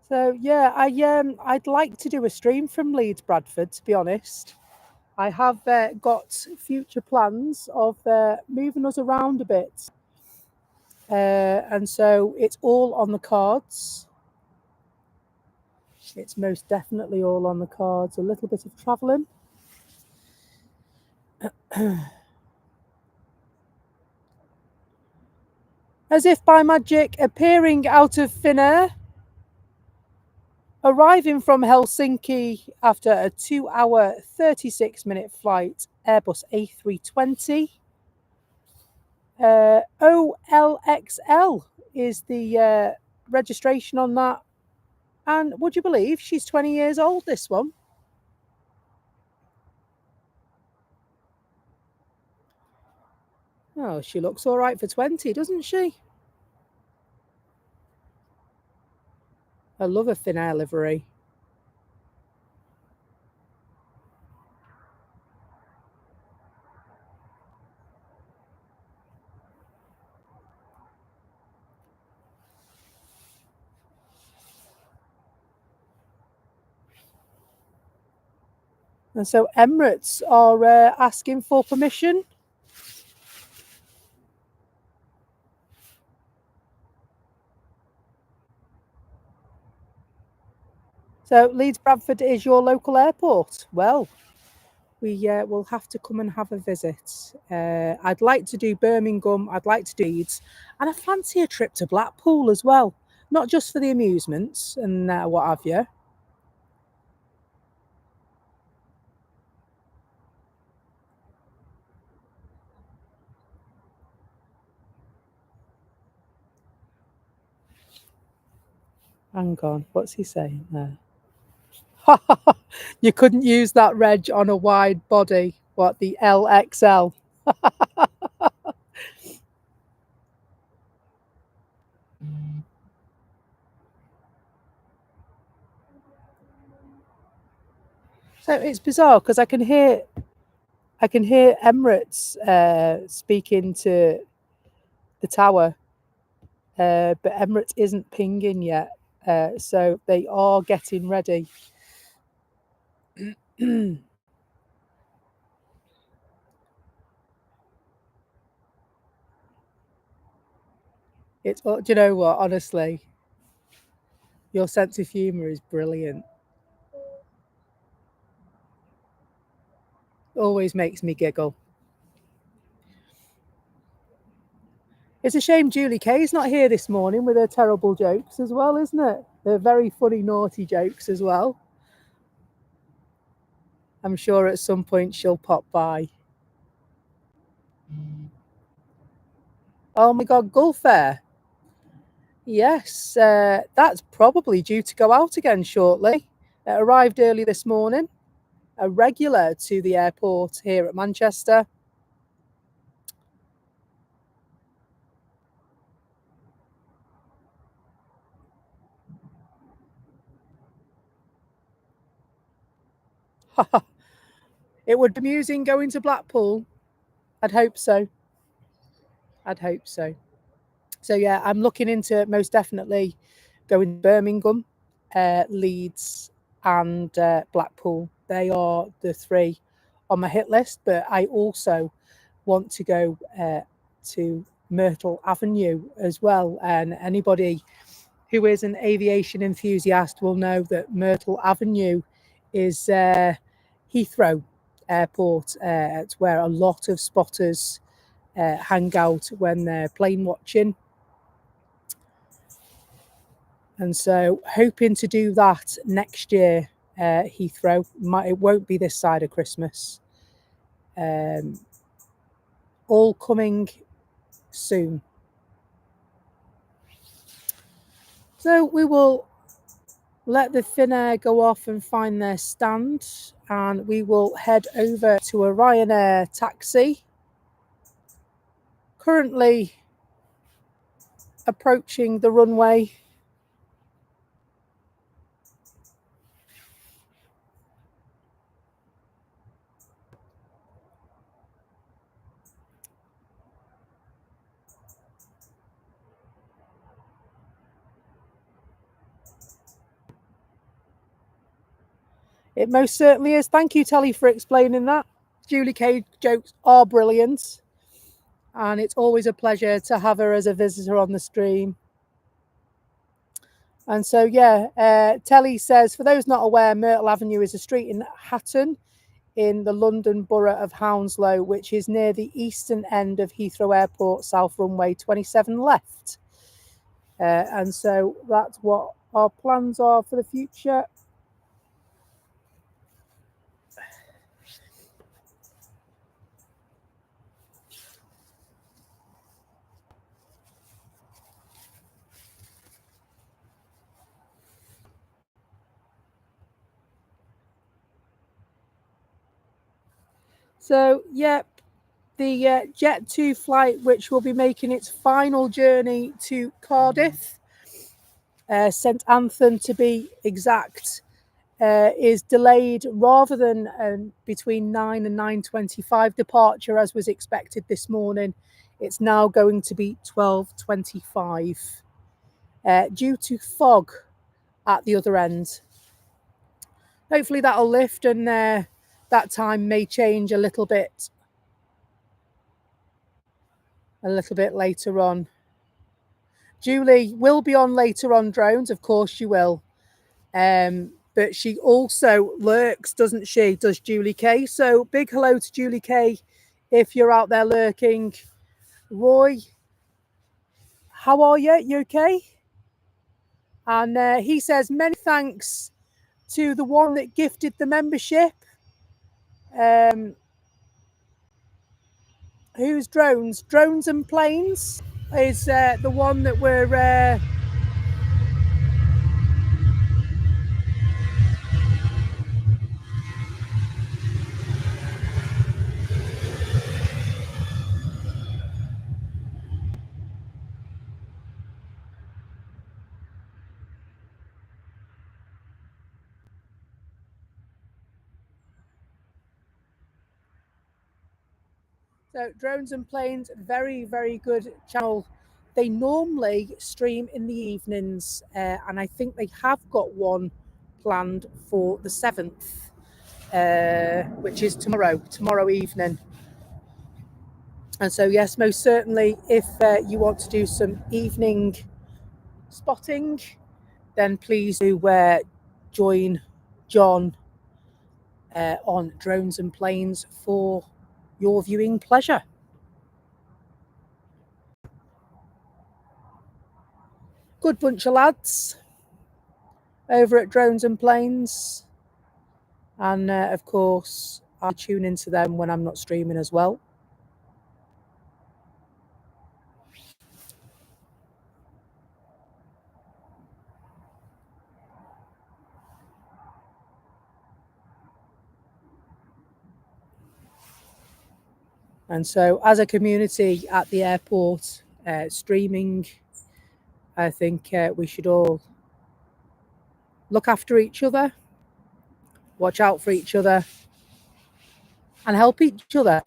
A: So yeah, I'd like to do a stream from Leeds Bradford, to be honest. I have got future plans of moving us around a bit. And so it's all on the cards. It's most definitely all on the cards. A little bit of travelling. As if by magic, appearing out of thin air, arriving from Helsinki after a 2-hour, 36-minute flight, Airbus A320. OLXL is the registration on that. And would you believe she's 20 years old, this one? Oh, she looks all right for 20, doesn't she? I love a thin air livery. And so Emirates are asking for permission. So Leeds Bradford is your local airport. Well, we will have to come and have a visit. I'd like to do Birmingham. I'd like to do Leeds. And I fancy a trip to Blackpool as well. Not just for the amusements and what have you. Hang on, what's he saying there? You couldn't use that reg on a wide body. What, the LXL? So it's bizarre because I can hear Emirates speaking to the tower, but Emirates isn't pinging yet. So they are getting ready. It's, do you know what? Honestly, your sense of humour is brilliant. Always makes me giggle. It's a shame Julie Kay's not here this morning with her terrible jokes as well, isn't it? They're very funny, naughty jokes as well. I'm sure at some point she'll pop by. Oh my God, Gulf Air. Yes, that's probably due to go out again shortly. It arrived early this morning, a regular to the airport here at Manchester. It would be amusing going to Blackpool. I'd hope so. I'd hope so. So yeah, I'm looking into most definitely going to Birmingham. Leeds and Blackpool. They are the 3 on my hit list, but I also want to go to Myrtle Avenue as well. And anybody who is an aviation enthusiast will know that Myrtle Avenue is Heathrow Airport. It's where a lot of spotters hang out when they're plane watching. And so hoping to do that next year, Heathrow. It won't be this side of Christmas. All coming soon. So we will let the Finnair go off and find their stand, and we will head over to a Ryanair taxi. Currently approaching the runway. It most certainly is. Thank you, Telly, for explaining that. Julie Kay jokes are brilliant, and it's always a pleasure to have her as a visitor on the stream. And so, yeah, Telly says, for those not aware, Myrtle Avenue is a street in Hatton in the London borough of Hounslow, which is near the eastern end of Heathrow Airport, South Runway 27 left. And so that's what our plans are for the future. So, yep, the Jet2 flight, which will be making its final journey to Cardiff, St Anthony to be exact, is delayed rather than between 9 and 9:25 departure, as was expected this morning. It's now going to be 12:25 due to fog at the other end. Hopefully that'll lift, and that time may change a little bit later on. Julie will be on later on drones, of course she will. But she also lurks, doesn't she? Does Julie Kay? So big hello to Julie Kay if you're out there lurking. Roy, how are you? You okay? And he says, many thanks to the one that gifted the membership. Who's drones? Drones and planes is the one that we're... So Drones and Planes, very, very good channel. They normally stream in the evenings, and I think they have got one planned for the 7th, which is tomorrow evening. And so, yes, most certainly, if you want to do some evening spotting, then please do join John on Drones and Planes for your viewing pleasure. Good bunch of lads over at Drones and Planes, and of course I tune into them when I'm not streaming as well. And so as a community at the airport, streaming, I think we should all look after each other, watch out for each other, and help each other.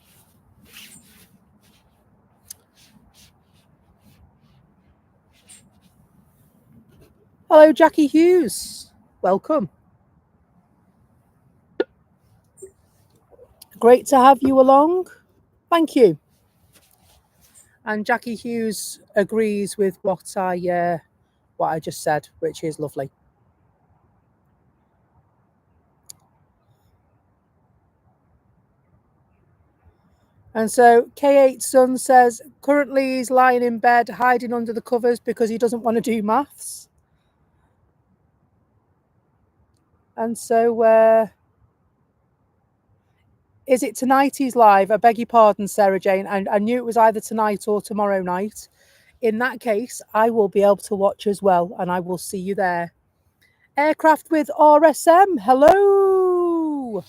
A: Hello, Jackie Hughes. Welcome. Great to have you along. Thank you. And Jackie Hughes agrees with what I just said, which is lovely. And so K8 Son says currently he's lying in bed hiding under the covers because he doesn't want to do maths. And so is it tonight he's live? I beg your pardon, Sarah Jane. I knew it was either tonight or tomorrow night. In that case, I will be able to watch as well, and I will see you there. Aircraft with RSM, hello.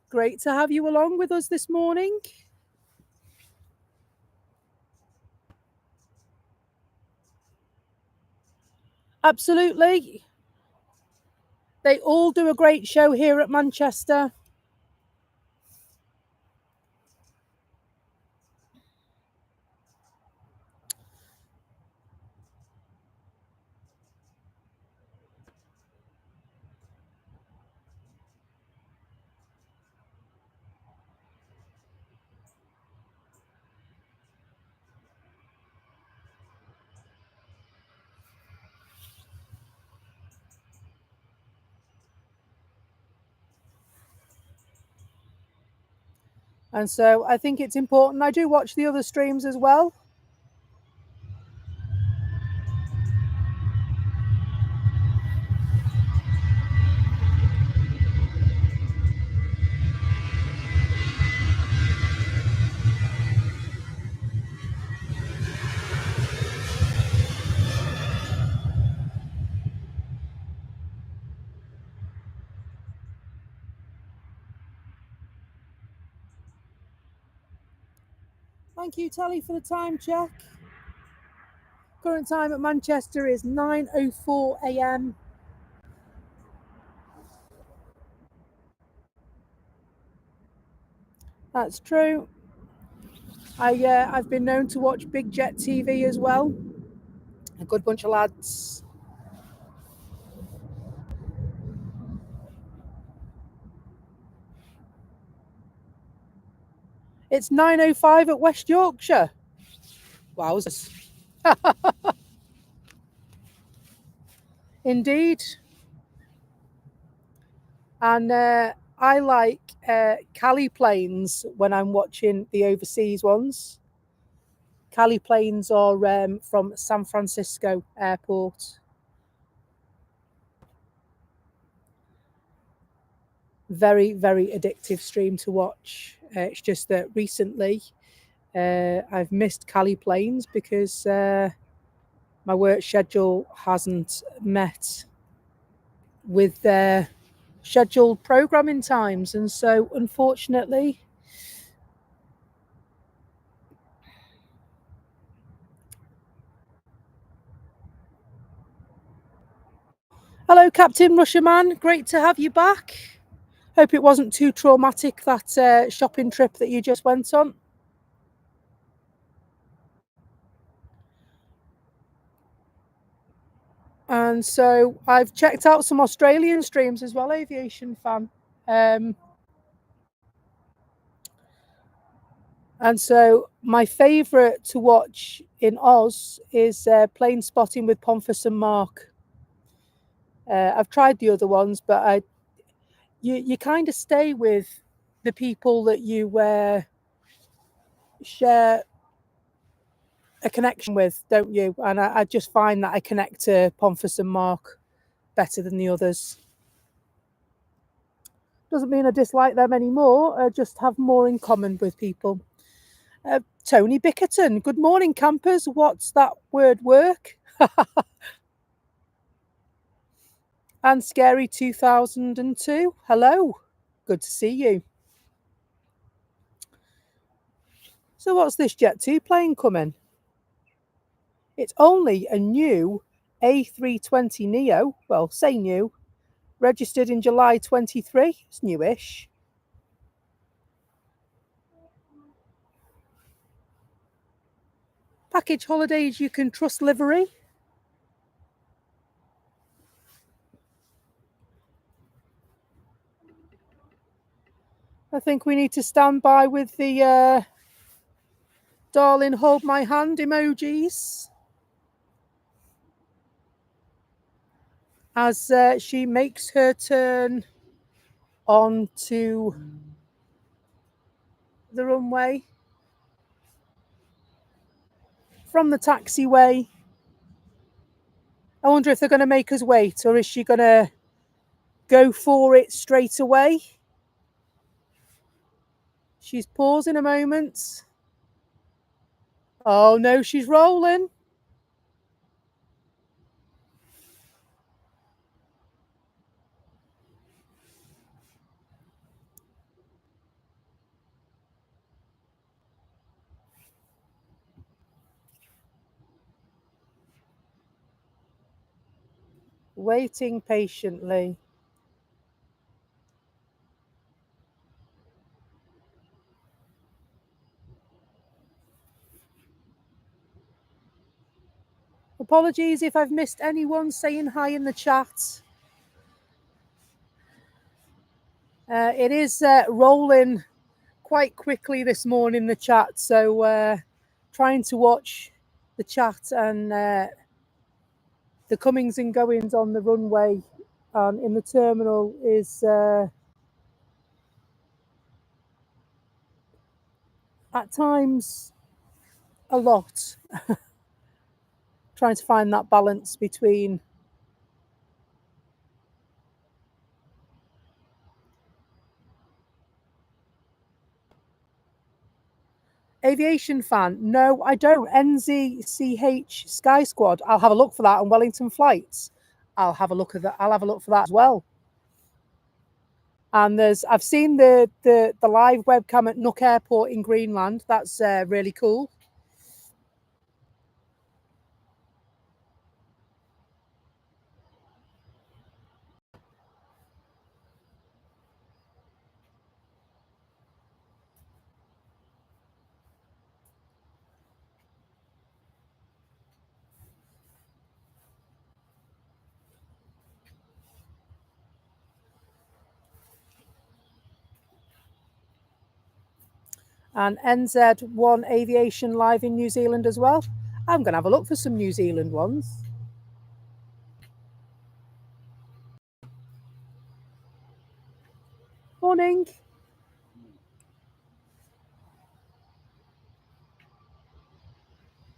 A: Great to have you along with us this morning. Absolutely. They all do a great show here at Manchester. And so I think it's important. I do watch the other streams as well. Thank you, Tally, for the time check. Current time at Manchester is 9:04 a.m. That's true. I've been known to watch Big Jet TV as well. A good bunch of lads. It's 9:05 at West Yorkshire. Wowzers. Indeed. And I like Cali planes when I'm watching the overseas ones. Cali planes are from San Francisco Airport. Very, very addictive stream to watch. It's just that recently I've missed Cali planes because my work schedule hasn't met with their scheduled programming times. And so, unfortunately, hello, Captain Rusherman. Great to have you back. Hope it wasn't too traumatic, that shopping trip that you just went on. And so I've checked out some Australian streams as well, Aviation Fan. And so my favourite to watch in Oz is Plane Spotting with Pomfus and Mark. I've tried the other ones, but you kind of stay with the people that you share a connection with, don't you? And I just find that I connect to Pomfus and Mark better than the others. Doesn't mean I dislike them anymore. I just have more in common with people. Tony Bickerton, good morning, campers. What's that word work? And Scary 2002, hello. Good to see you. So what's this Jet 2 plane coming? It's only a new A320 Neo. Well, say new. Registered in July 23. It's newish. Package holidays you can trust livery. I think we need to stand by with the darling hold my hand emojis as she makes her turn onto the runway from the taxiway. I wonder if they're going to make us wait, or is she going to go for it straight away? She's pausing a moment. Oh no, she's rolling. Waiting patiently. Apologies if I've missed anyone saying hi in the chat. It is rolling quite quickly this morning, the chat, so trying to watch the chat and the comings and goings on the runway in the terminal is at times a lot. Trying to find that balance between Aviation fan. No, I don't. NZCH Sky Squad. I'll have a look for that. And Wellington Flights. I'll have a look at that. I'll have a look for that as well. And I've seen the live webcam at Nuuk Airport in Greenland. That's really cool. And NZ1 Aviation live in New Zealand as well. I'm going to have a look for some New Zealand ones. Morning.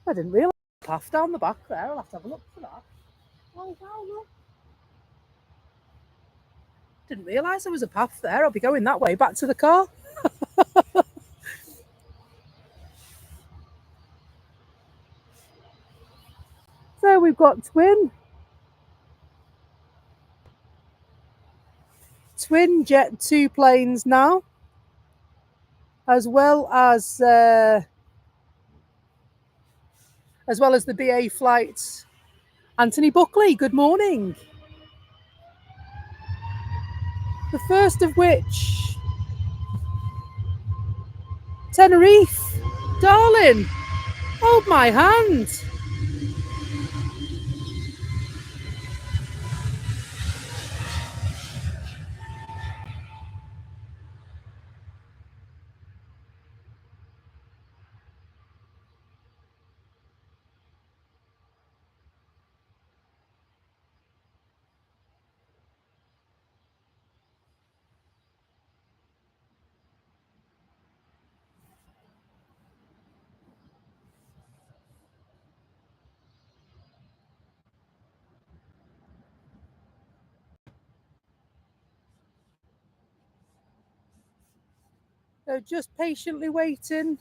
A: I didn't realise a path down the back there. I'll have to have a look for that. Oh, wow, look. Didn't realise there was a path there. I'll be going that way back to the car. So we've got twin Jet 2 planes now, as well as the BA flights. Anthony Buckley, good morning. The first of which, Tenerife, darling, hold my hand. So just patiently waiting.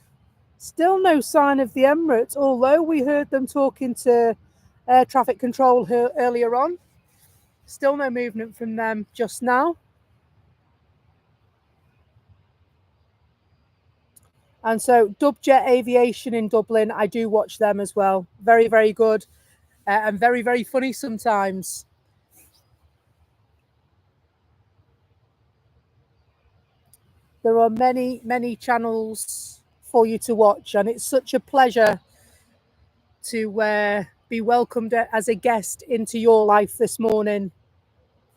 A: Still no sign of the Emirates, although we heard them talking to air traffic control earlier on. Still no movement from them just now. And so Dubjet Aviation in Dublin, I do watch them as well. Very, very good and very, very funny sometimes. There are many, many channels for you to watch, and it's such a pleasure to be welcomed as a guest into your life this morning.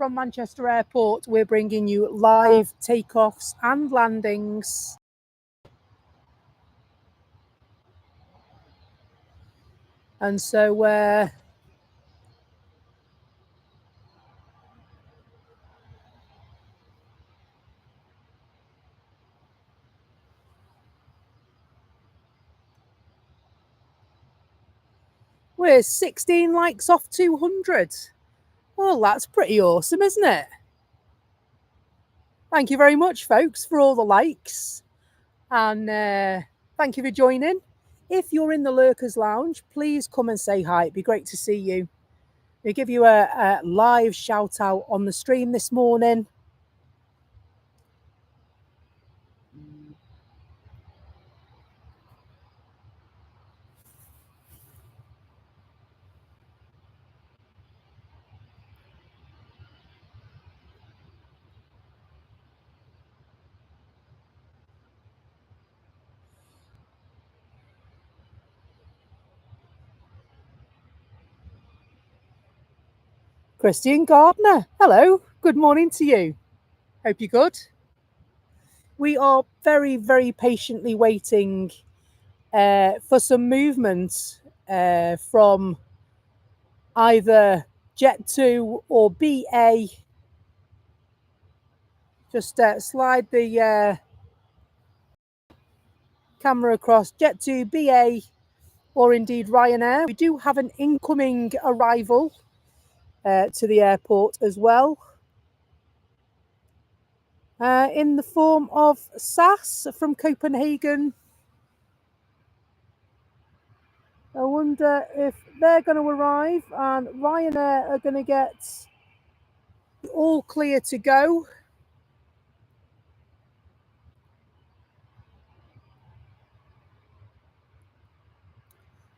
A: from Manchester Airport, we're bringing you live takeoffs and landings. And so we're We're 16 likes off 200. Well, that's pretty awesome, isn't it? Thank you very much, folks, for all the likes. And thank you for joining. If you're in the Lurkers Lounge, please come and say hi. It'd be great to see you. We give you a live shout out on the stream this morning. Christian Gardner, hello. Good morning to you. Hope you're good. We are very, very patiently waiting for some movement from either Jet2 or BA. Just slide the camera across Jet2, BA, or indeed Ryanair. We do have an incoming arrival to the airport as well, in the form of SAS from Copenhagen. I wonder if they're going to arrive and Ryanair are going to get all clear to go.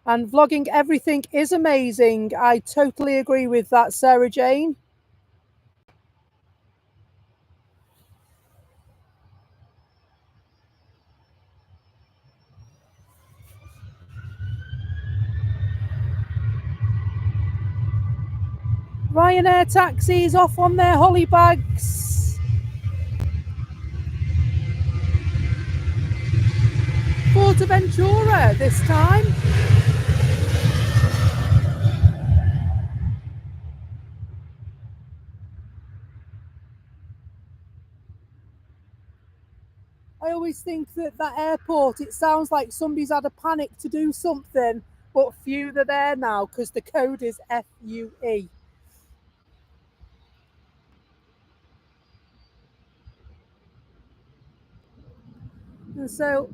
A: And vlogging everything is amazing. I totally agree with that, Sarah Jane. Ryanair taxis off on their holly bags. Fuerteventura this time. I always think that airport, it sounds like somebody's had a panic to do something, but few are there now because the code is FUE. And so,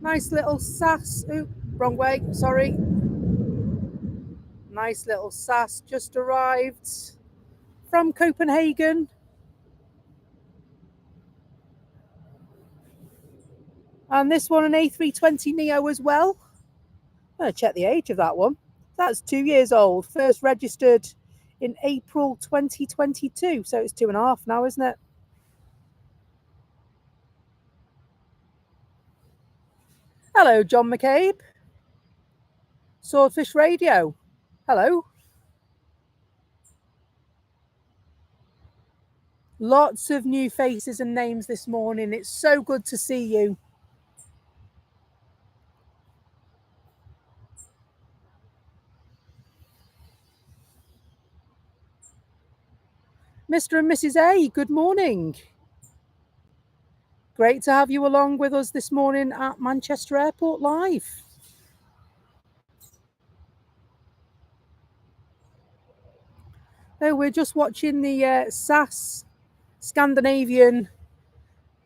A: nice little SAS, wrong way, sorry. Nice little SAS just arrived from Copenhagen. And this one, an A320neo as well. I'm going to check the age of that one. That's 2 years old. First registered in April 2022. So it's 2.5 now, isn't it? Hello, John McCabe. Swordfish Radio. Hello. Lots of new faces and names this morning. It's so good to see you. Mr. and Mrs. A, good morning. Great to have you along with us this morning at Manchester Airport Live. No, we're just watching the SAS Scandinavian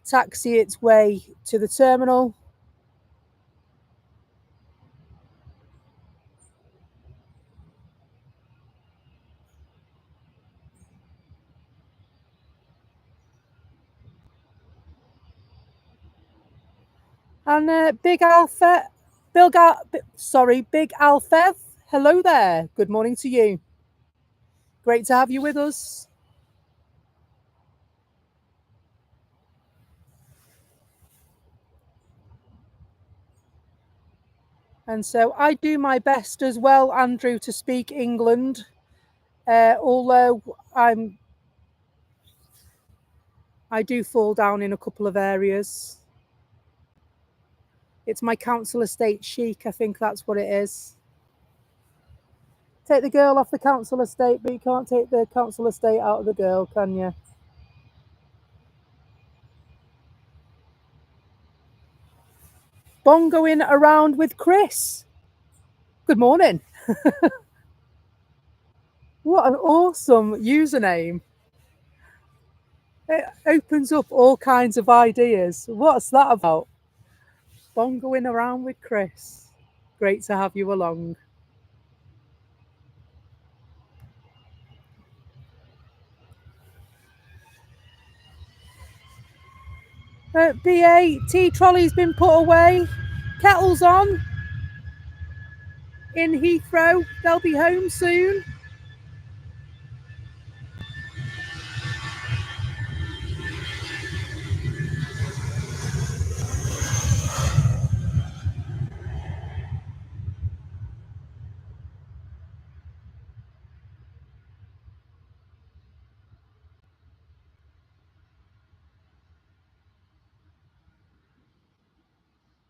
A: taxi its way to the terminal. And Big Alfev, hello there. Good morning to you. Great to have you with us. And so I do my best as well, Andrew, to speak England. Although I do fall down in a couple of areas. It's my council estate chic, I think that's what it is. Take the girl off the council estate, but you can't take the council estate out of the girl, can you? Bongoing around with Chris. Good morning. What an awesome username. It opens up all kinds of ideas. What's that about? Bongoing around with Chris. Great to have you along. BA, tea trolley's been put away. Kettle's on. In Heathrow. They'll be home soon.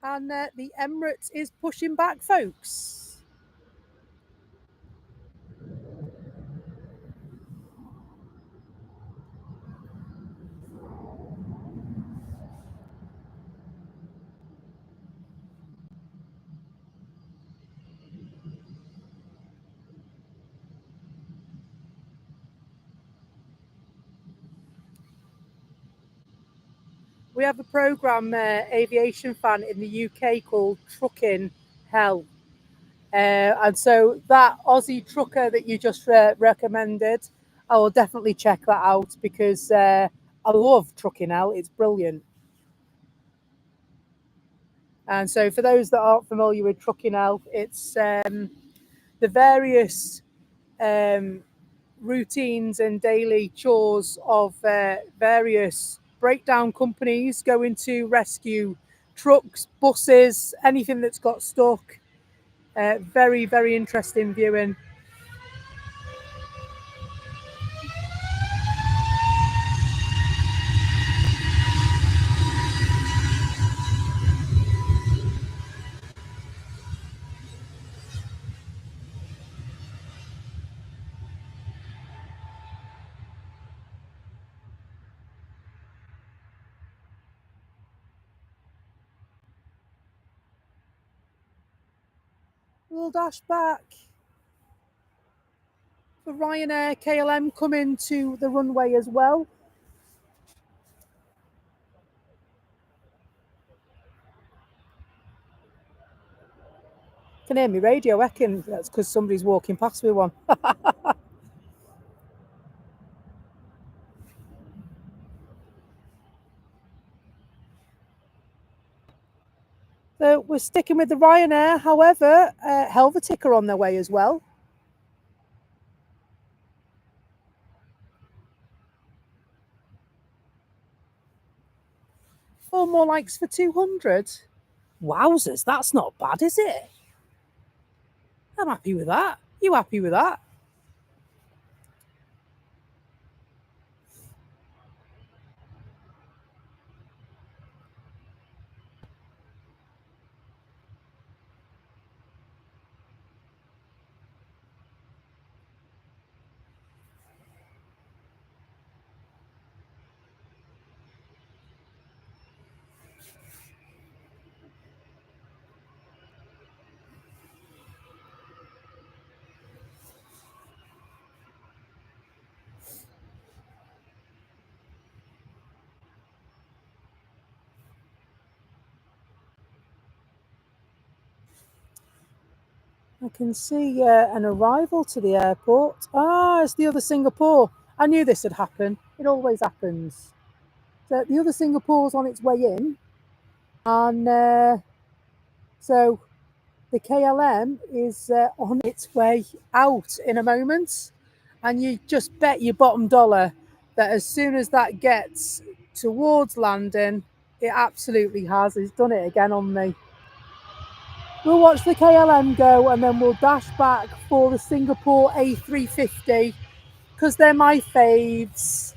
A: And the Emirates is pushing back, folks. We have a programme, Aviation Fan, in the UK called Trucking Hell. And so that Aussie trucker that you just recommended, I will definitely check that out because I love Trucking Hell. It's brilliant. And so for those that aren't familiar with Trucking Hell, it's the various routines and daily chores of various breakdown companies going to rescue trucks, buses, anything that's got stuck. Very, very interesting viewing. We'll dash back for Ryanair KLM coming to the runway as well. Can hear me radio echoing. That's because somebody's walking past with one. So we're sticking with the Ryanair. However, Helvetic are on their way as well. 4 more likes for 200. Wowzers, that's not bad, is it? I'm happy with that. You happy with that? I can see an arrival to the airport. Ah, it's the other Singapore. I knew this would happen. It always happens. So the other Singapore's on its way in. And so the KLM is on its way out in a moment. And you just bet your bottom dollar that as soon as that gets towards landing, it absolutely has. It's done it again on me. We'll watch the KLM go and then we'll dash back for the Singapore A350 because they're my faves.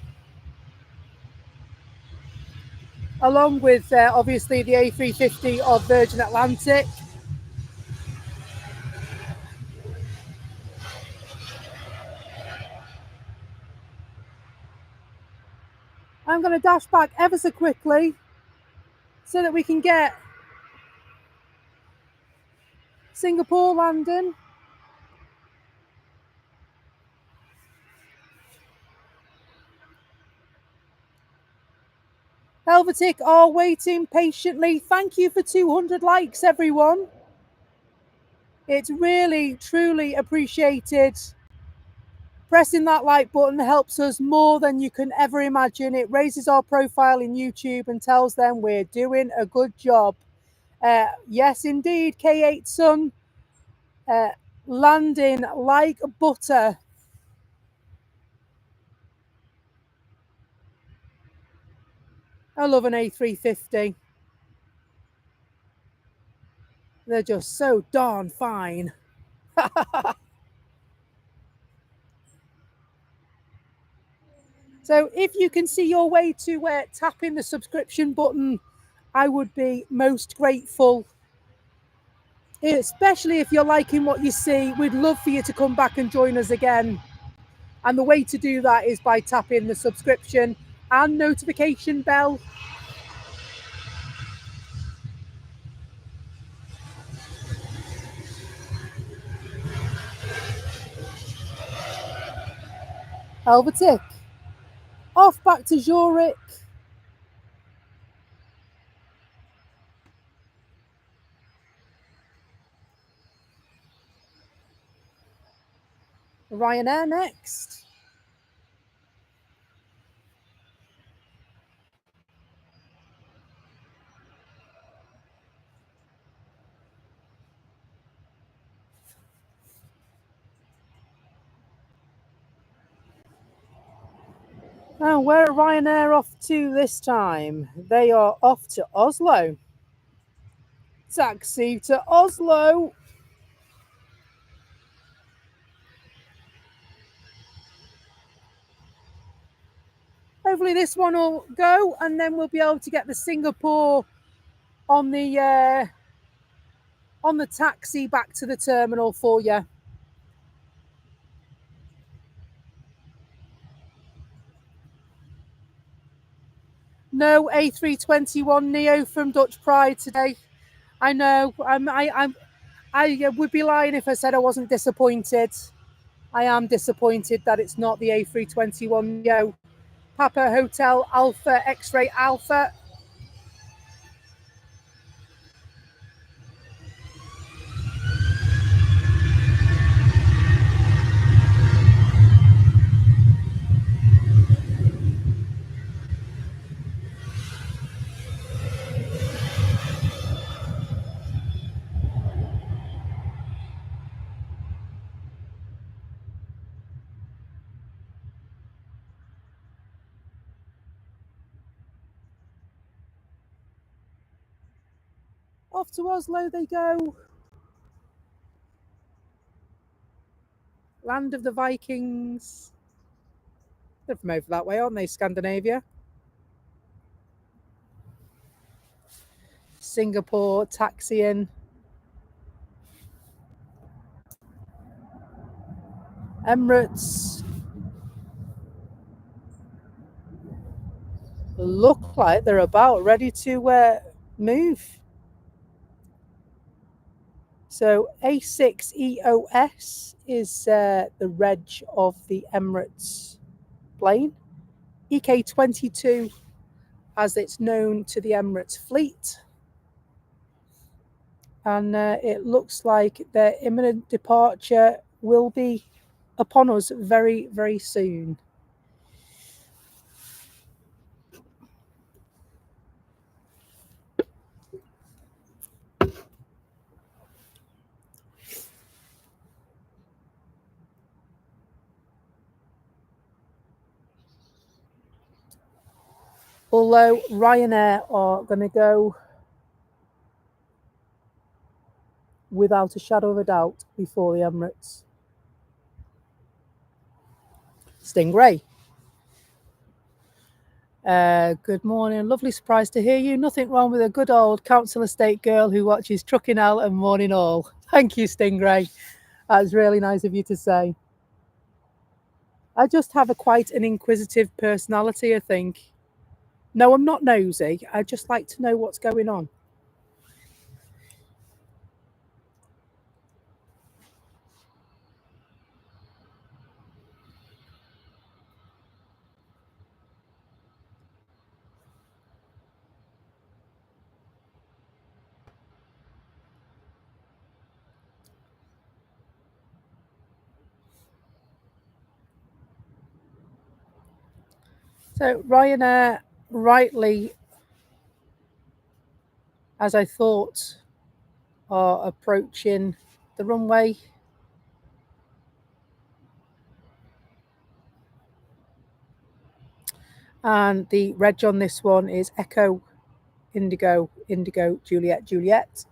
A: Along with obviously the A350 of Virgin Atlantic. I'm going to dash back ever so quickly so that we can get Singapore landing. Helvetic are waiting patiently. Thank you for 200 likes, everyone. It's really, truly appreciated. Pressing that like button helps us more than you can ever imagine. It raises our profile in YouTube and tells them we're doing a good job. Yes, indeed, K8 Sun, landing like butter. I love an A350. They're just so darn fine. So if you can see your way to tapping the subscription button, I would be most grateful. Especially if you're liking what you see, we'd love for you to come back and join us again. And the way to do that is by tapping the subscription and notification bell. Helvetic. Off back to Zurich. Ryanair next. Oh, where are Ryanair off to this time? They are off to Oslo. Taxi to Oslo. Hopefully this one will go and then we'll be able to get the Singapore on the taxi back to the terminal for you. No A321 Neo from Dutch Pride today. I know. I would be lying if I said I wasn't disappointed. I am disappointed that it's not the A321 Neo. Papa Hotel Alpha X-Ray Alpha. Off to Oslo they go. Land of the Vikings. They're from over that way, aren't they? Scandinavia. Singapore taxiing. Emirates look like they're about ready to move. So A6EOS is the reg of the Emirates plane. EK22 as it's known to the Emirates fleet. And it looks like their imminent departure will be upon us very, very soon. Although Ryanair are going to go without a shadow of a doubt before the Emirates. Stingray. Good morning. Lovely surprise to hear you. Nothing wrong with a good old council estate girl who watches Trucking Out and Morning All. Thank you, Stingray. That's really nice of you to say. I just have quite an inquisitive personality, I think. No, I'm not nosy. I just like to know what's going on. So Ryanair, rightly, as I thought, are approaching the runway. And the reg on this one is Echo Indigo Indigo Juliet Juliet.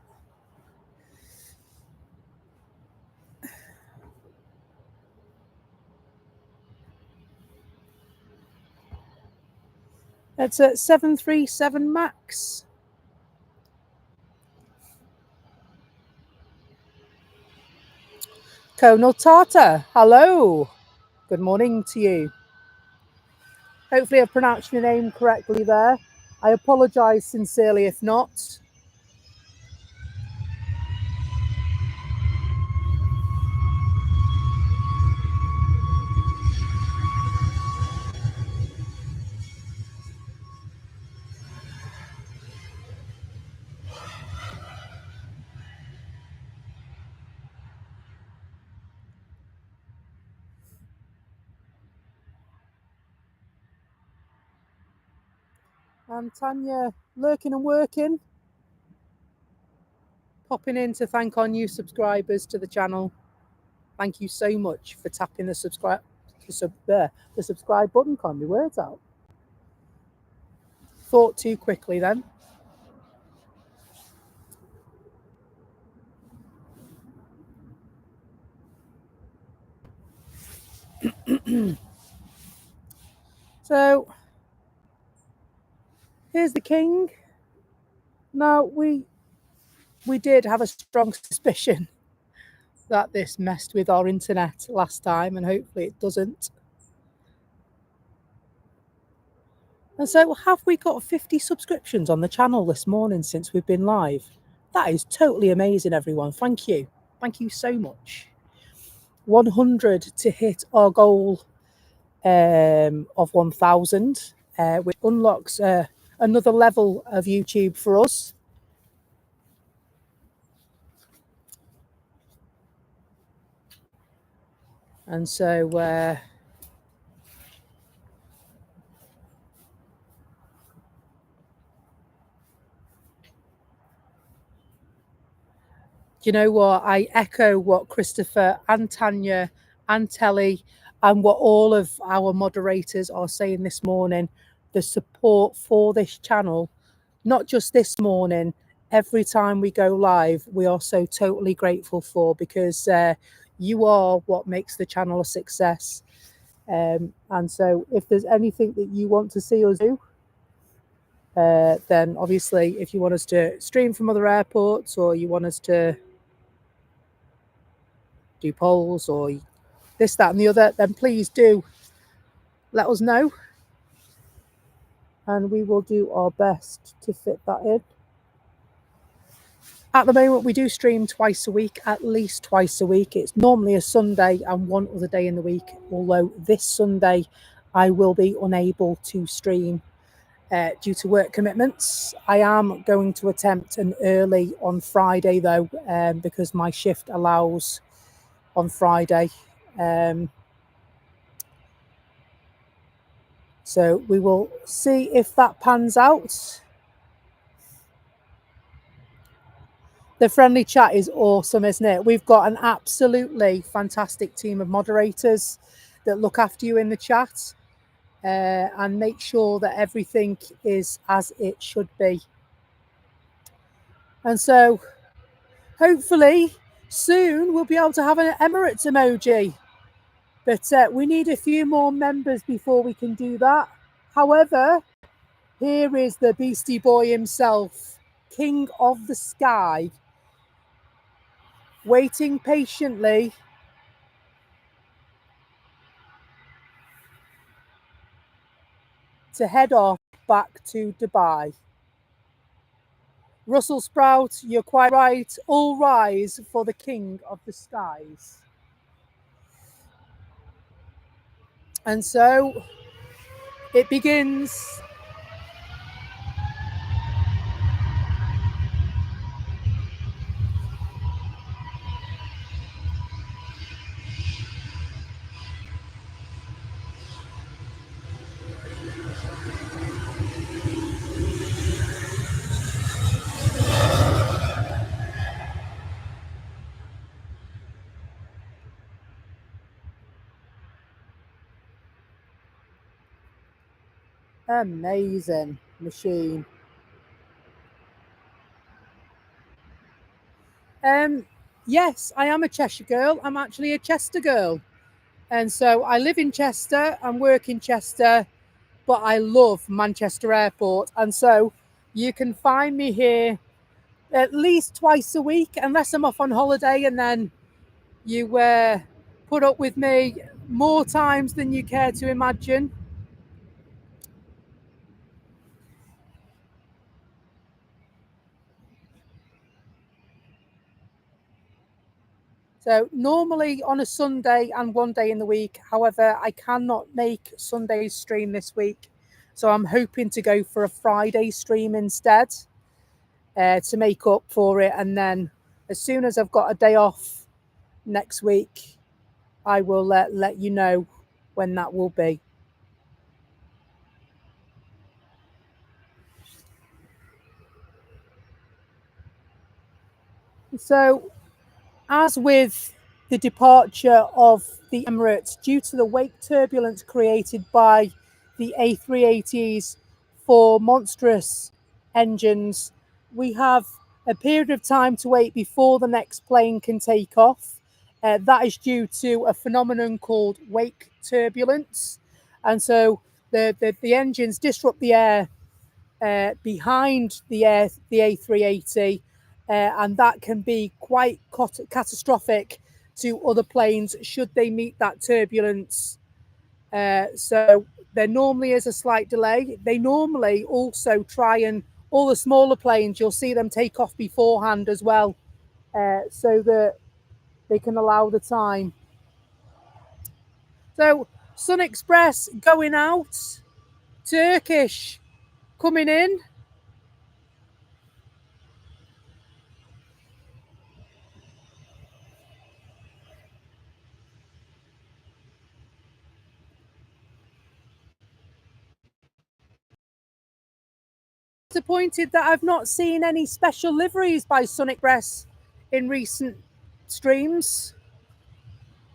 A: It's a 737 MAX. Conal Tata, hello. Good morning to you. Hopefully I've pronounced your name correctly there. I apologise sincerely if not. And Tanya, lurking and working. Popping in to thank our new subscribers to the channel. Thank you so much for tapping the subscribe button. Can't be words out. Thought too quickly then. So here's the king. Now we did have a strong suspicion that this messed with our internet last time, and hopefully it doesn't. And so have we got 50 subscriptions on the channel this morning since we've been live? That is totally amazing, everyone. Thank you. Thank you so much. 100 to hit our goal of 1,000, which unlocks another level of YouTube for us. And so you know what? I echo what Christopher and Tanya and Telly and what all of our moderators are saying this morning. The support for this channel, not just this morning, every time we go live, we are so totally grateful for, because you are what makes the channel a success. And so if there's anything that you want to see us do, then obviously if you want us to stream from other airports, or you want us to do polls or this, that and the other, then please do let us know, and we will do our best to fit that in. At the moment we do stream twice a week, at least twice a week. It's normally a Sunday and one other day in the week, although this Sunday I will be unable to stream due to work commitments. I am going to attempt an early on Friday though, because my shift allows on Friday. So we will see if that pans out. The friendly chat is awesome, isn't it? We've got an absolutely fantastic team of moderators that look after you in the chat and make sure that everything is as it should be. And so Hopefully soon we'll be able to have an Emirates emoji, but we need a few more members before we can do that. However, here is the Beastie Boy himself, King of the Sky, waiting patiently to head off back to Dubai. Russell Sprout, you're quite right. All rise for the King of the Skies. And so it begins. Amazing machine. Yes, I am a Cheshire girl. I'm actually a Chester girl. And so I live in Chester and work in Chester, but I love Manchester Airport. And so you can find me here at least twice a week, unless I'm off on holiday, and then you put up with me more times than you care to imagine. So normally on a Sunday and one day in the week. However, I cannot make Sunday's stream this week. So I'm hoping to go for a Friday stream instead to make up for it. And then as soon as I've got a day off next week, I will let you know when that will be. So as with the departure of the Emirates, due to the wake turbulence created by the A380's four monstrous engines, we have a period of time to wait before the next plane can take off. That is due to a phenomenon called wake turbulence. And so the engines disrupt the air behind the A380, and that can be quite catastrophic to other planes should they meet that turbulence. So there normally is a slight delay. They normally also try and all the smaller planes, you'll see them take off beforehand as well, so that they can allow the time. So Sun Express going out, Turkish coming in. Disappointed that I've not seen any special liveries by Sun Express in recent streams.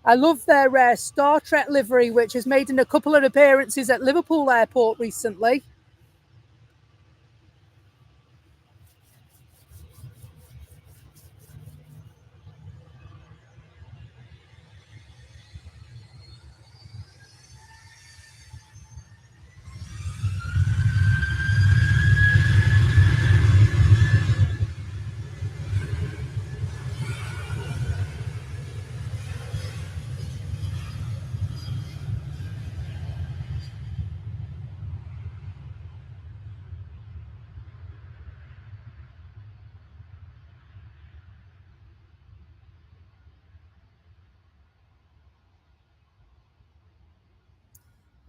A: I love their Star Trek livery, which has made in a couple of appearances at Liverpool Airport recently.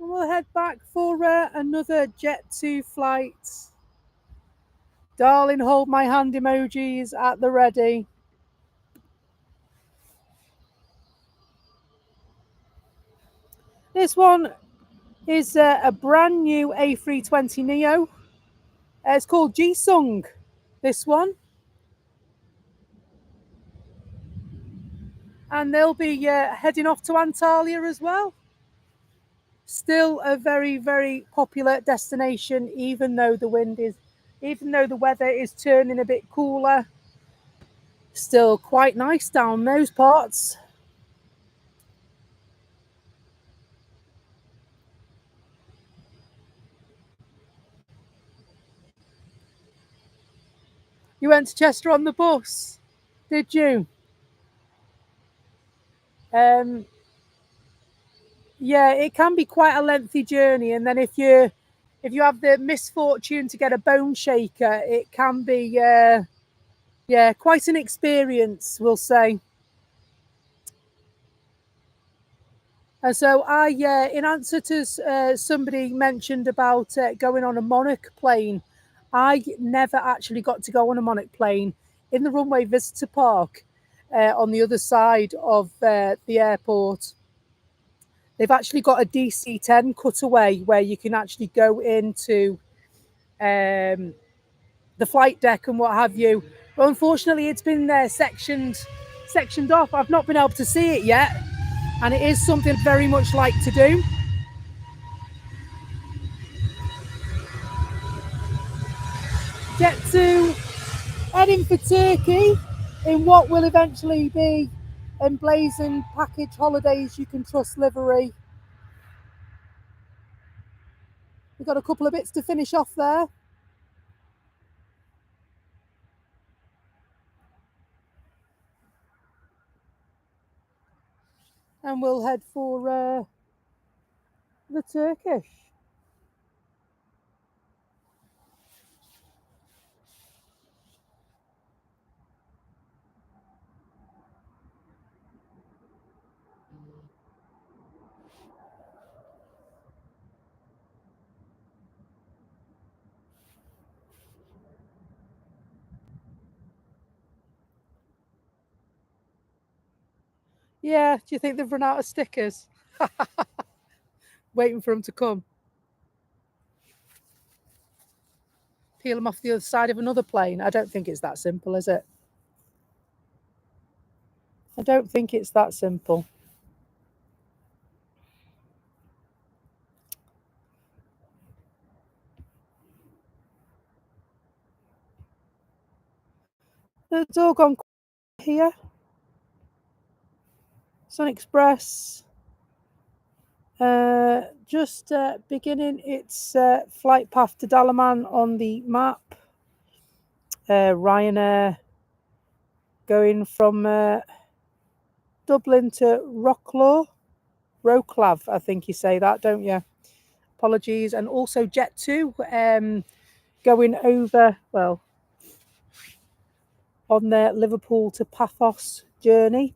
A: And we'll head back for another Jet2 flight. Darling, hold my hand emojis at the ready. This one is a brand new A320neo. It's called G-Sung, this one. And they'll be heading off to Antalya as well. Still a very, very popular destination, even though the weather is turning a bit cooler. Still quite nice down those parts. You went to Chester on the bus, did you? Yeah, it can be quite a lengthy journey, and then if you have the misfortune to get a bone shaker, it can be quite an experience, we'll say. And so in answer to somebody mentioned about going on a Monarch plane, I never actually got to go on a Monarch plane in the Runway Visitor Park on the other side of the airport. They've actually got a DC-10 cutaway where you can actually go into the flight deck and what have you. But unfortunately, it's been sectioned off. I've not been able to see it yet, and it is something I'd very much like to do. Jet2 heading for Turkey in what will eventually be emblazoned package holidays you can trust livery. We've got a couple of bits to finish off there. And we'll head for the Turkish. Yeah, do you think they've run out of stickers? Waiting for them to come. Peel them off the other side of another plane. I don't think it's that simple, is it? I don't think it's that simple. It's all gone here. Sun Express. Just beginning its flight path to Dalaman on the map. Ryanair going from Dublin to Wroclaw, I think you say that, don't you? Apologies. And also Jet2 going over, well, on their Liverpool to Paphos journey.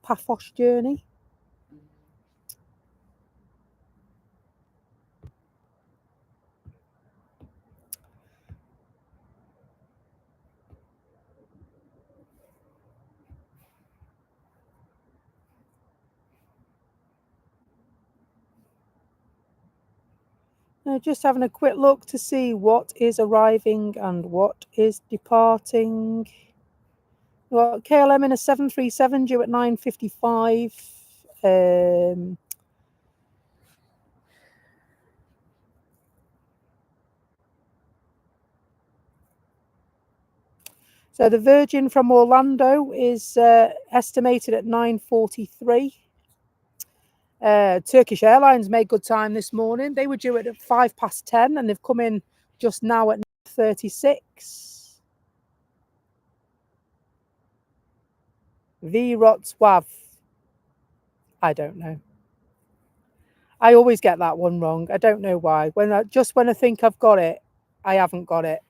A: Just having a quick look to see what is arriving and what is departing. Well, KLM in a 737 due at 9:55. So the Virgin from Orlando is estimated at 9:43. Turkish Airlines made good time this morning. They were due at 10:05, and they've come in just now at 9:36. Wrocław. I don't know. I always get that one wrong. I don't know why. When I think I've got it, I haven't got it.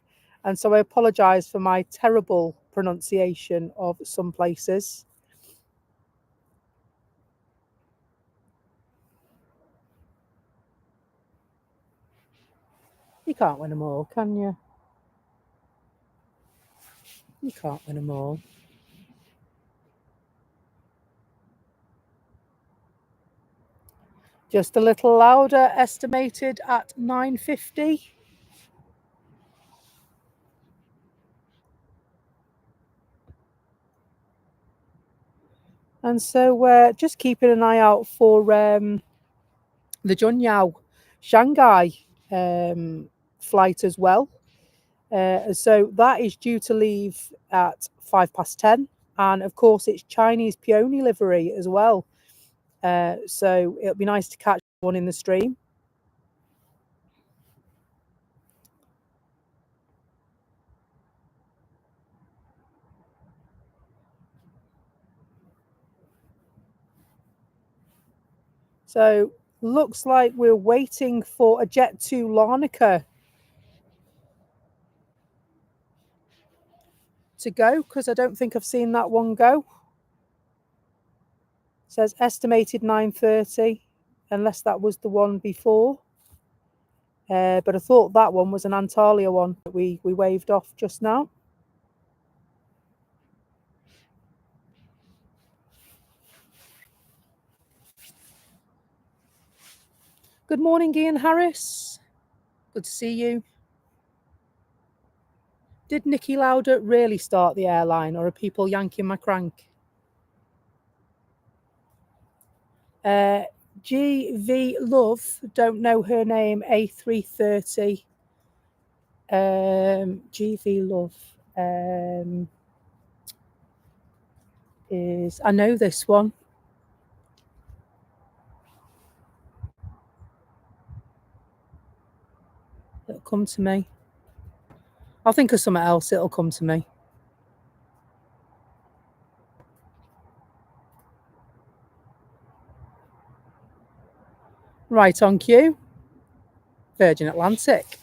A: And so I apologise for my terrible pronunciation of some places. You can't win them all, can you? You can't win them all. Just a little louder, estimated at 9:50. And so we're just keeping an eye out for the Junyao Shanghai flight as well. So that is due to leave at 10:05. And of course, it's Chinese peony livery as well. So it'll be nice to catch one in the stream. So looks like we're waiting for a Jet 2 Larnaca to go, because I don't think I've seen that one go. It says estimated 9:30, unless that was the one before. But I thought that one was an Antalya one that we waved off just now. Good morning, Ian Harris. Good to see you. Did Niki Lauda really start the airline, or are people yanking my crank? GV Love, don't know her name, A330. GV Love is, I know this one. It'll come to me. I'll think of something else, it'll come to me. Right on cue. Virgin Atlantic.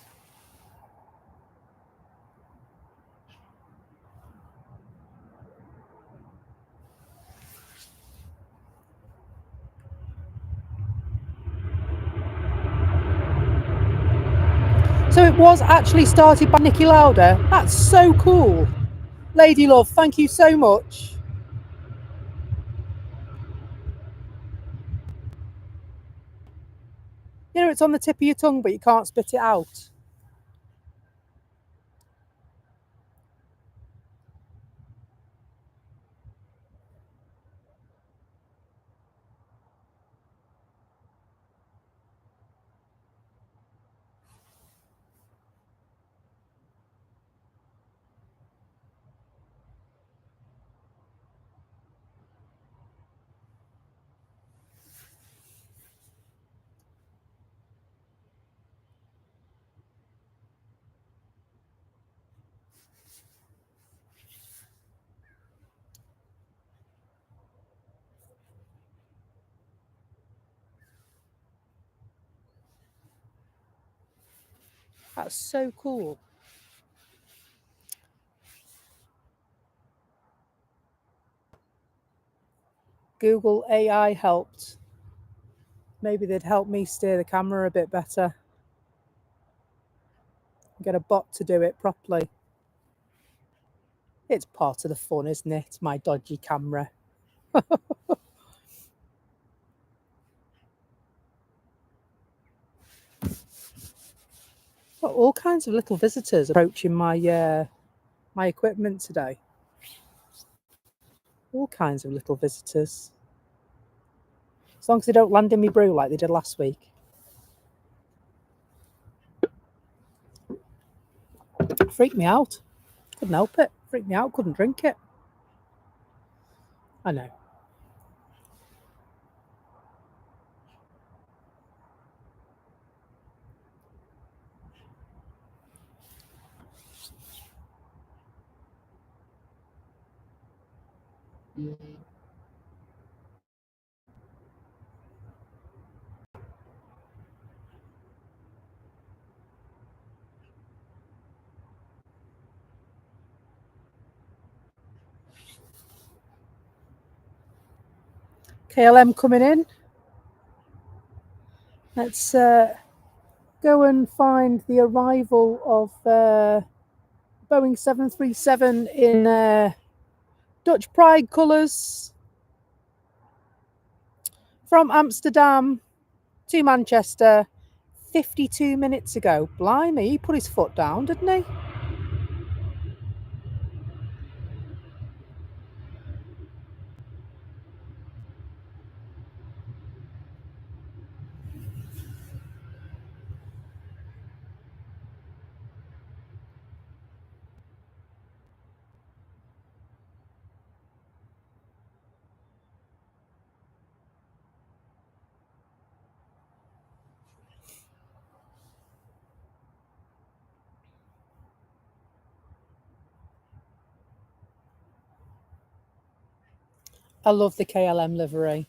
A: So it was actually started by Niki Lauda. That's so cool. Lady Love, thank you so much. You know, it's on the tip of your tongue, but you can't spit it out. That's so cool. Google AI helped. Maybe they'd help me steer the camera a bit better. Get a bot to do it properly. It's part of the fun, isn't it? My dodgy camera. Got all kinds of little visitors approaching my my equipment today. All kinds of little visitors. As long as they don't land in me brew like they did last week. Freaked me out. Couldn't help it. Freaked me out. Couldn't drink it. I know. KLM coming in. Let's go and find the arrival of Boeing 737 in Dutch Pride colours from Amsterdam to Manchester 52 minutes ago. Blimey, he put his foot down, didn't he? I love the KLM livery.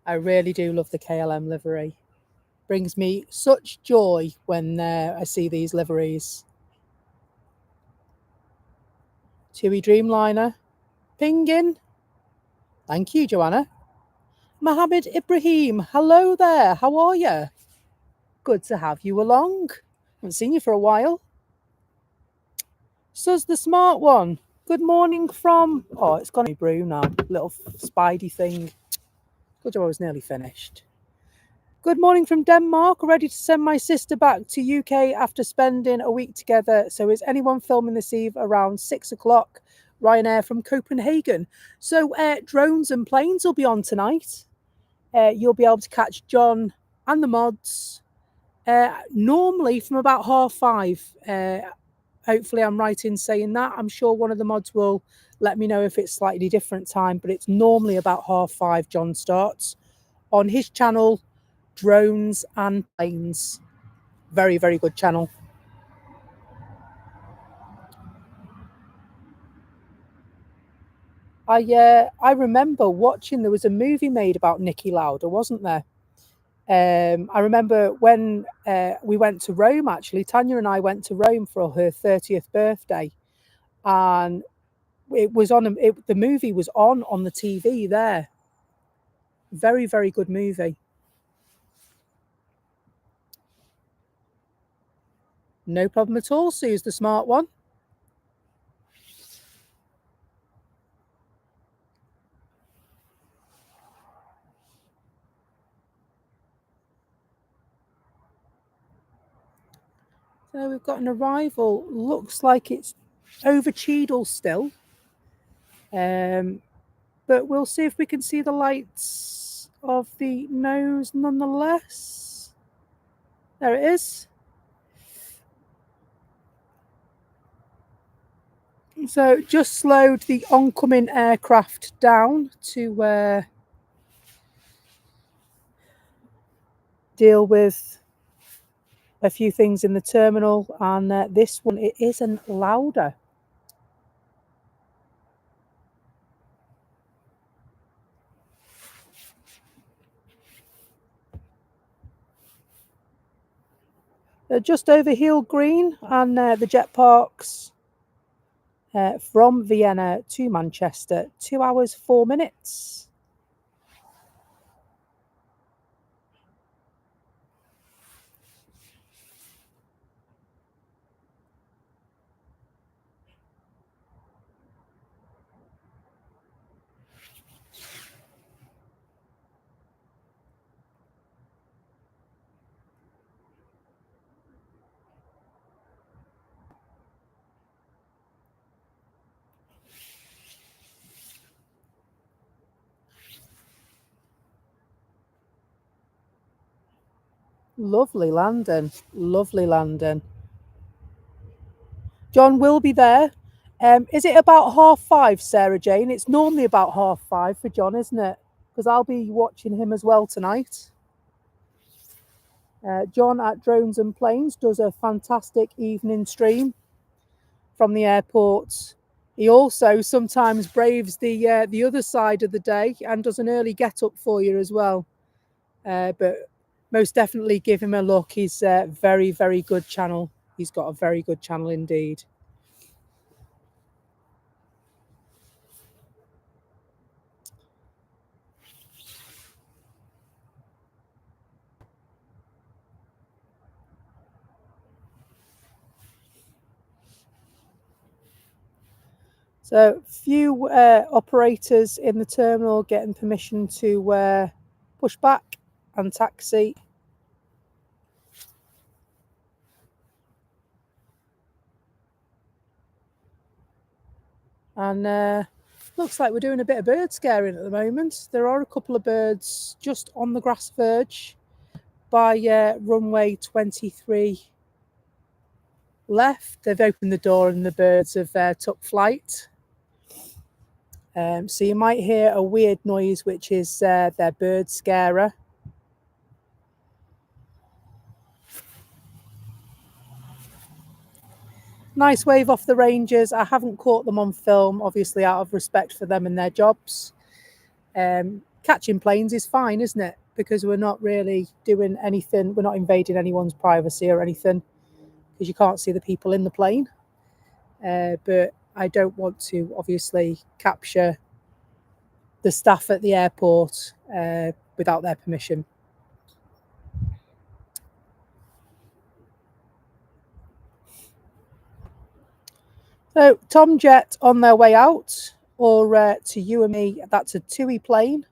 A: I really do love the KLM livery. Brings me such joy when I see these liveries. TUI Dreamliner. Pingin. Thank you, Joanna. Mohammed Ibrahim. Hello there. How are you? Good to have you along. Haven't seen you for a while. Suz the smart one. Good morning from... Oh, it's gone brew now. Little spidey thing. Good job, I was nearly finished. Good morning from Denmark. Ready to send my sister back to UK after spending a week together. So is anyone filming this eve around 6 o'clock? Ryanair from Copenhagen. So drones and planes will be on tonight. You'll be able to catch John and the mods normally from about 5:30. Hopefully I'm right in saying that. I'm sure one of the mods will let me know if it's slightly different time, but it's normally about 5:30 John starts on his channel, Drones and Planes. Very, very good channel. I remember watching, there was a movie made about Niki Lauda, wasn't there? I remember when we went to Rome, actually, Tanya and I went to Rome for her 30th birthday, and it was on, the movie was on the TV there. Very, very good movie. No problem at all. Sue's the smart one. So we've got an arrival. Looks like it's over Cheadle still. But we'll see if we can see the lights of the nose nonetheless. There it is. So just slowed the oncoming aircraft down to deal with a few things in the terminal, and this one, it isn't louder. Just over Heel Green, and the jet parks from Vienna to Manchester, 2 hours 4 minutes. Lovely landing. Lovely landing. John will be there. Is it about 5:30, Sarah Jane? It's normally about 5:30 for John, isn't it? Because I'll be watching him as well tonight. John at Drones and Planes does a fantastic evening stream from the airport. He also sometimes braves the other side of the day and does an early get up for you as well. But most definitely give him a look. He's a very, very good channel. He's got a very good channel indeed. So few operators in the terminal getting permission to push back and taxi. And looks like we're doing a bit of bird scaring at the moment. There are a couple of birds just on the grass verge by runway 23 left. They've opened the door and the birds have took flight. So you might hear a weird noise, which is their bird scarer. Nice wave off the Rangers. I haven't caught them on film, obviously out of respect for them and their jobs. catching planes is fine, isn't it? Because we're not really doing anything. We're not invading anyone's privacy or anything, because you can't see the people in the plane. But I don't want to obviously capture the staff at the airport without their permission. So Tom Jet on their way out, or to you and me, that's a TUI plane.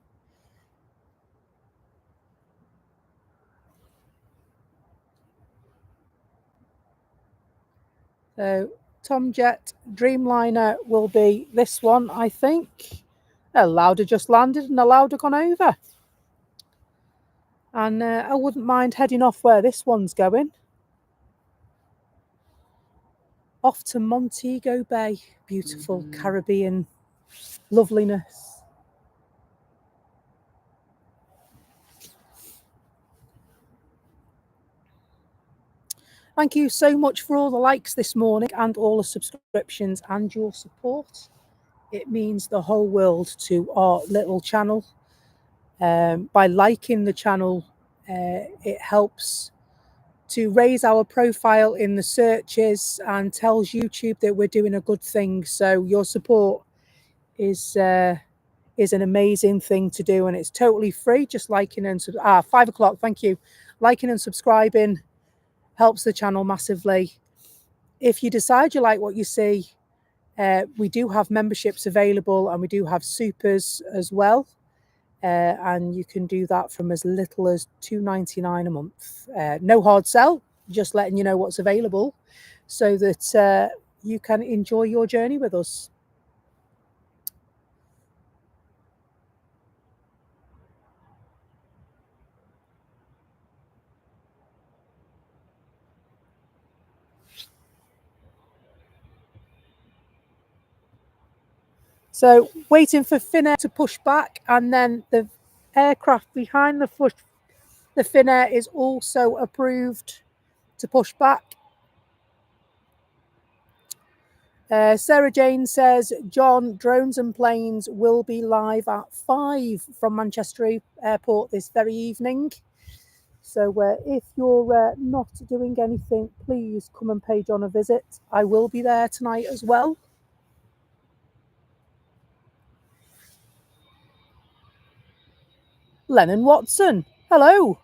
A: So Tom Jet Dreamliner will be this one, I think. A Lauda just landed and a Lauda gone over. And I wouldn't mind heading off where this one's going. Off to Montego Bay. Beautiful Caribbean loveliness. Thank you so much for all the likes this morning and all the subscriptions and your support. It means the whole world to our little channel. By liking the channel, it helps to raise our profile in the searches and tells YouTube that we're doing a good thing. So your support is an amazing thing to do, and it's totally free. Just liking and 5 o'clock. Thank you. Liking and subscribing helps the channel massively. If you decide you like what you see, we do have memberships available, and we do have supers as well. And you can do that from as little as $2.99 a month. No hard sell, just letting you know what's available so that you can enjoy your journey with us. So waiting for Finnair to push back, and then the aircraft behind the Finnair is also approved to push back. Sarah Jane says, John, drones and planes will be live at 5 from Manchester Airport this very evening. So if you're not doing anything, please come and pay John a visit. I will be there tonight as well. Lennon Watson, hello.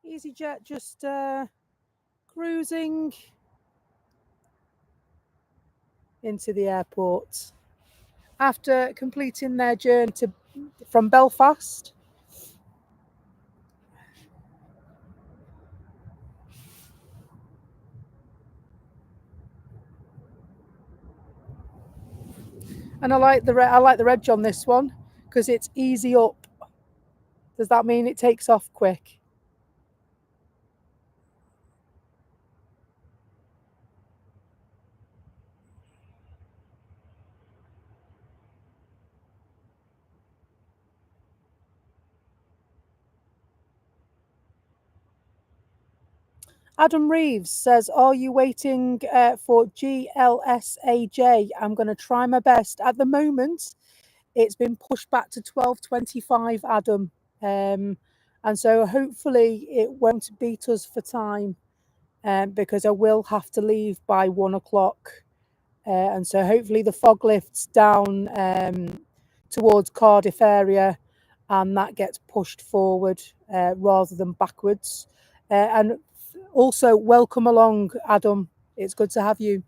A: EasyJet just cruising into the airport after completing their journey from Belfast. And I like the reg on this one because it's easy up. Does that mean it takes off quick? Adam Reeves says, are you waiting for GLSAJ? I'm going to try my best. At the moment, it's been pushed back to 12:25, Adam. And so hopefully it won't beat us for time, because I will have to leave by 1 o'clock. And so hopefully the fog lifts down towards Cardiff area, and that gets pushed forward rather than backwards. And also, welcome along, Adam. It's good to have you.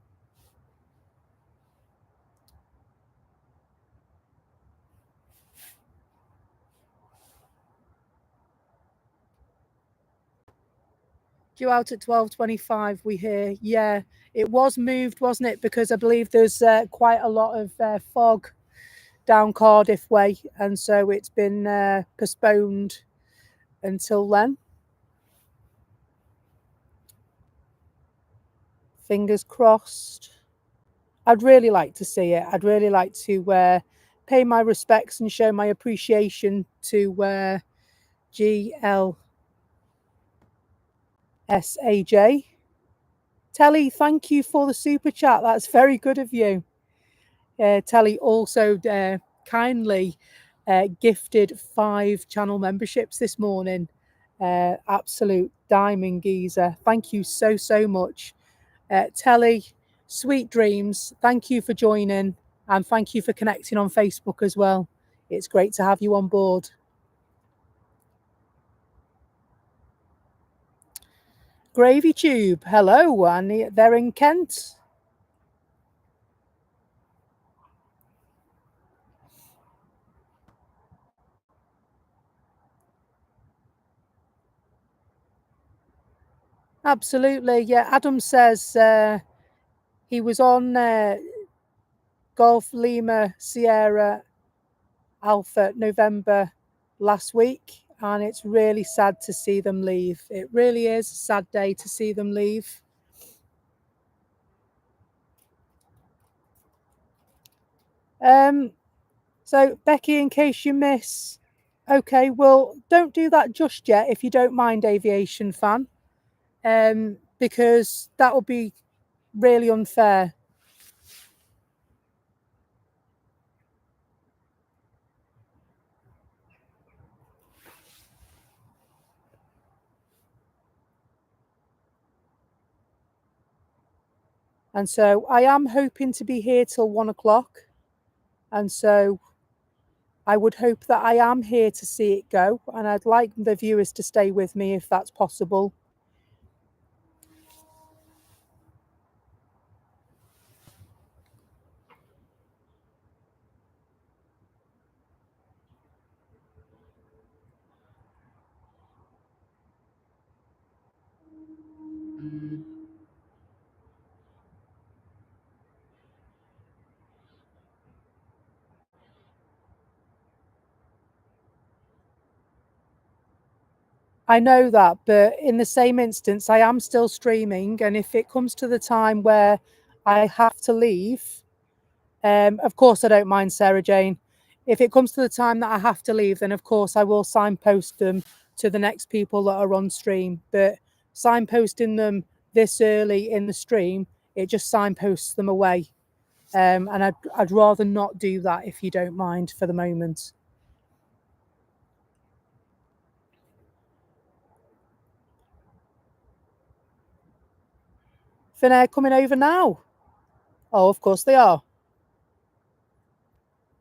A: Due out at 12:25, we hear. Yeah, it was moved, wasn't it? Because I believe there's quite a lot of fog down Cardiff way, and so it's been postponed until then. Fingers crossed. I'd really like to see it. I'd really like to pay my respects and show my appreciation to GLSAJ. Telly, thank you for the super chat. That's very good of you. Telly also kindly gifted 5 channel memberships this morning. Absolute diamond geezer. Thank you so much. Telly, sweet dreams. Thank you for joining, and thank you for connecting on Facebook as well. It's great to have you on board. Gravy Tube, hello, and they're in Kent. Absolutely, yeah. Adam says he was on Golf Lima Sierra Alpha November last week, and it's really sad to see them leave. It really is a sad day to see them leave. So Becky, in case you miss, okay, well, don't do that just yet if you don't mind, Aviation fan, because that will be really unfair. And so I am hoping to be here till 1 o'clock. And so I would hope that I am here to see it go. And I'd like the viewers to stay with me if that's possible. I know that, but in the same instance, I am still streaming. And if it comes to the time where I have to leave, of course, I don't mind, Sarah Jane. If it comes to the time that I have to leave, then of course I will signpost them to the next people that are on stream. But signposting them this early in the stream, it just signposts them away. And I'd rather not do that if you don't mind for the moment. Finnair coming over now. Oh, of course they are.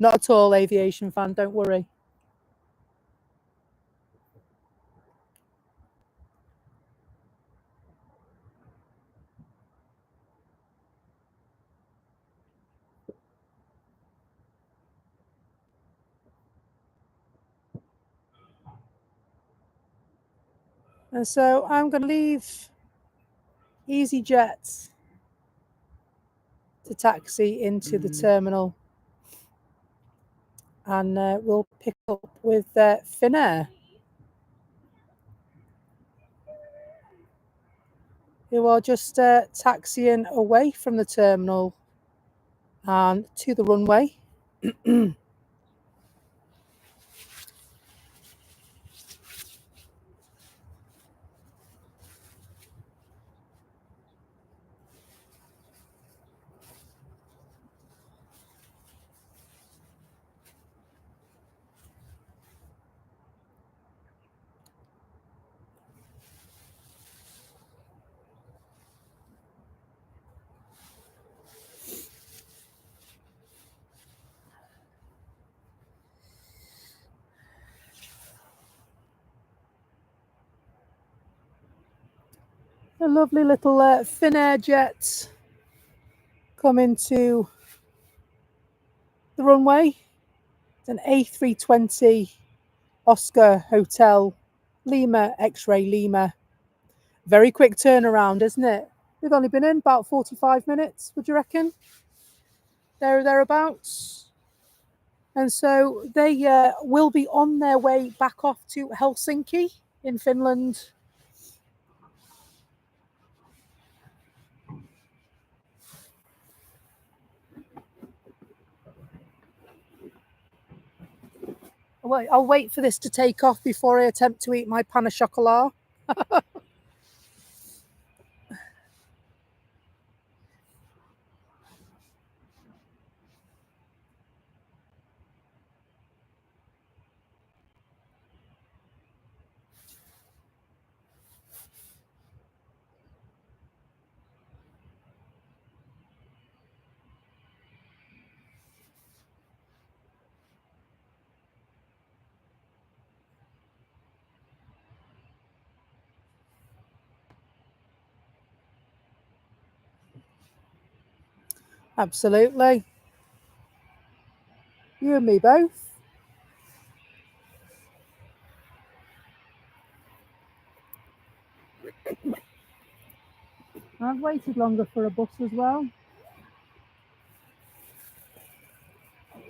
A: Not at all, Aviation fan, don't worry. And so I'm going to leave EasyJet to taxi into the terminal, and we'll pick up with Finnair, who are just taxiing away from the terminal and to the runway. A lovely little Finnair jet coming to the runway. It's an A320 Oscar Hotel Lima X-Ray Lima. Very quick turnaround, isn't it? They've only been in about 45 minutes, would you reckon? Thereabouts. And so they will be on their way back off to Helsinki in Finland. I'll wait for this to take off before I attempt to eat my pain au chocolat. Absolutely. You and me both. I've waited longer for a bus as well.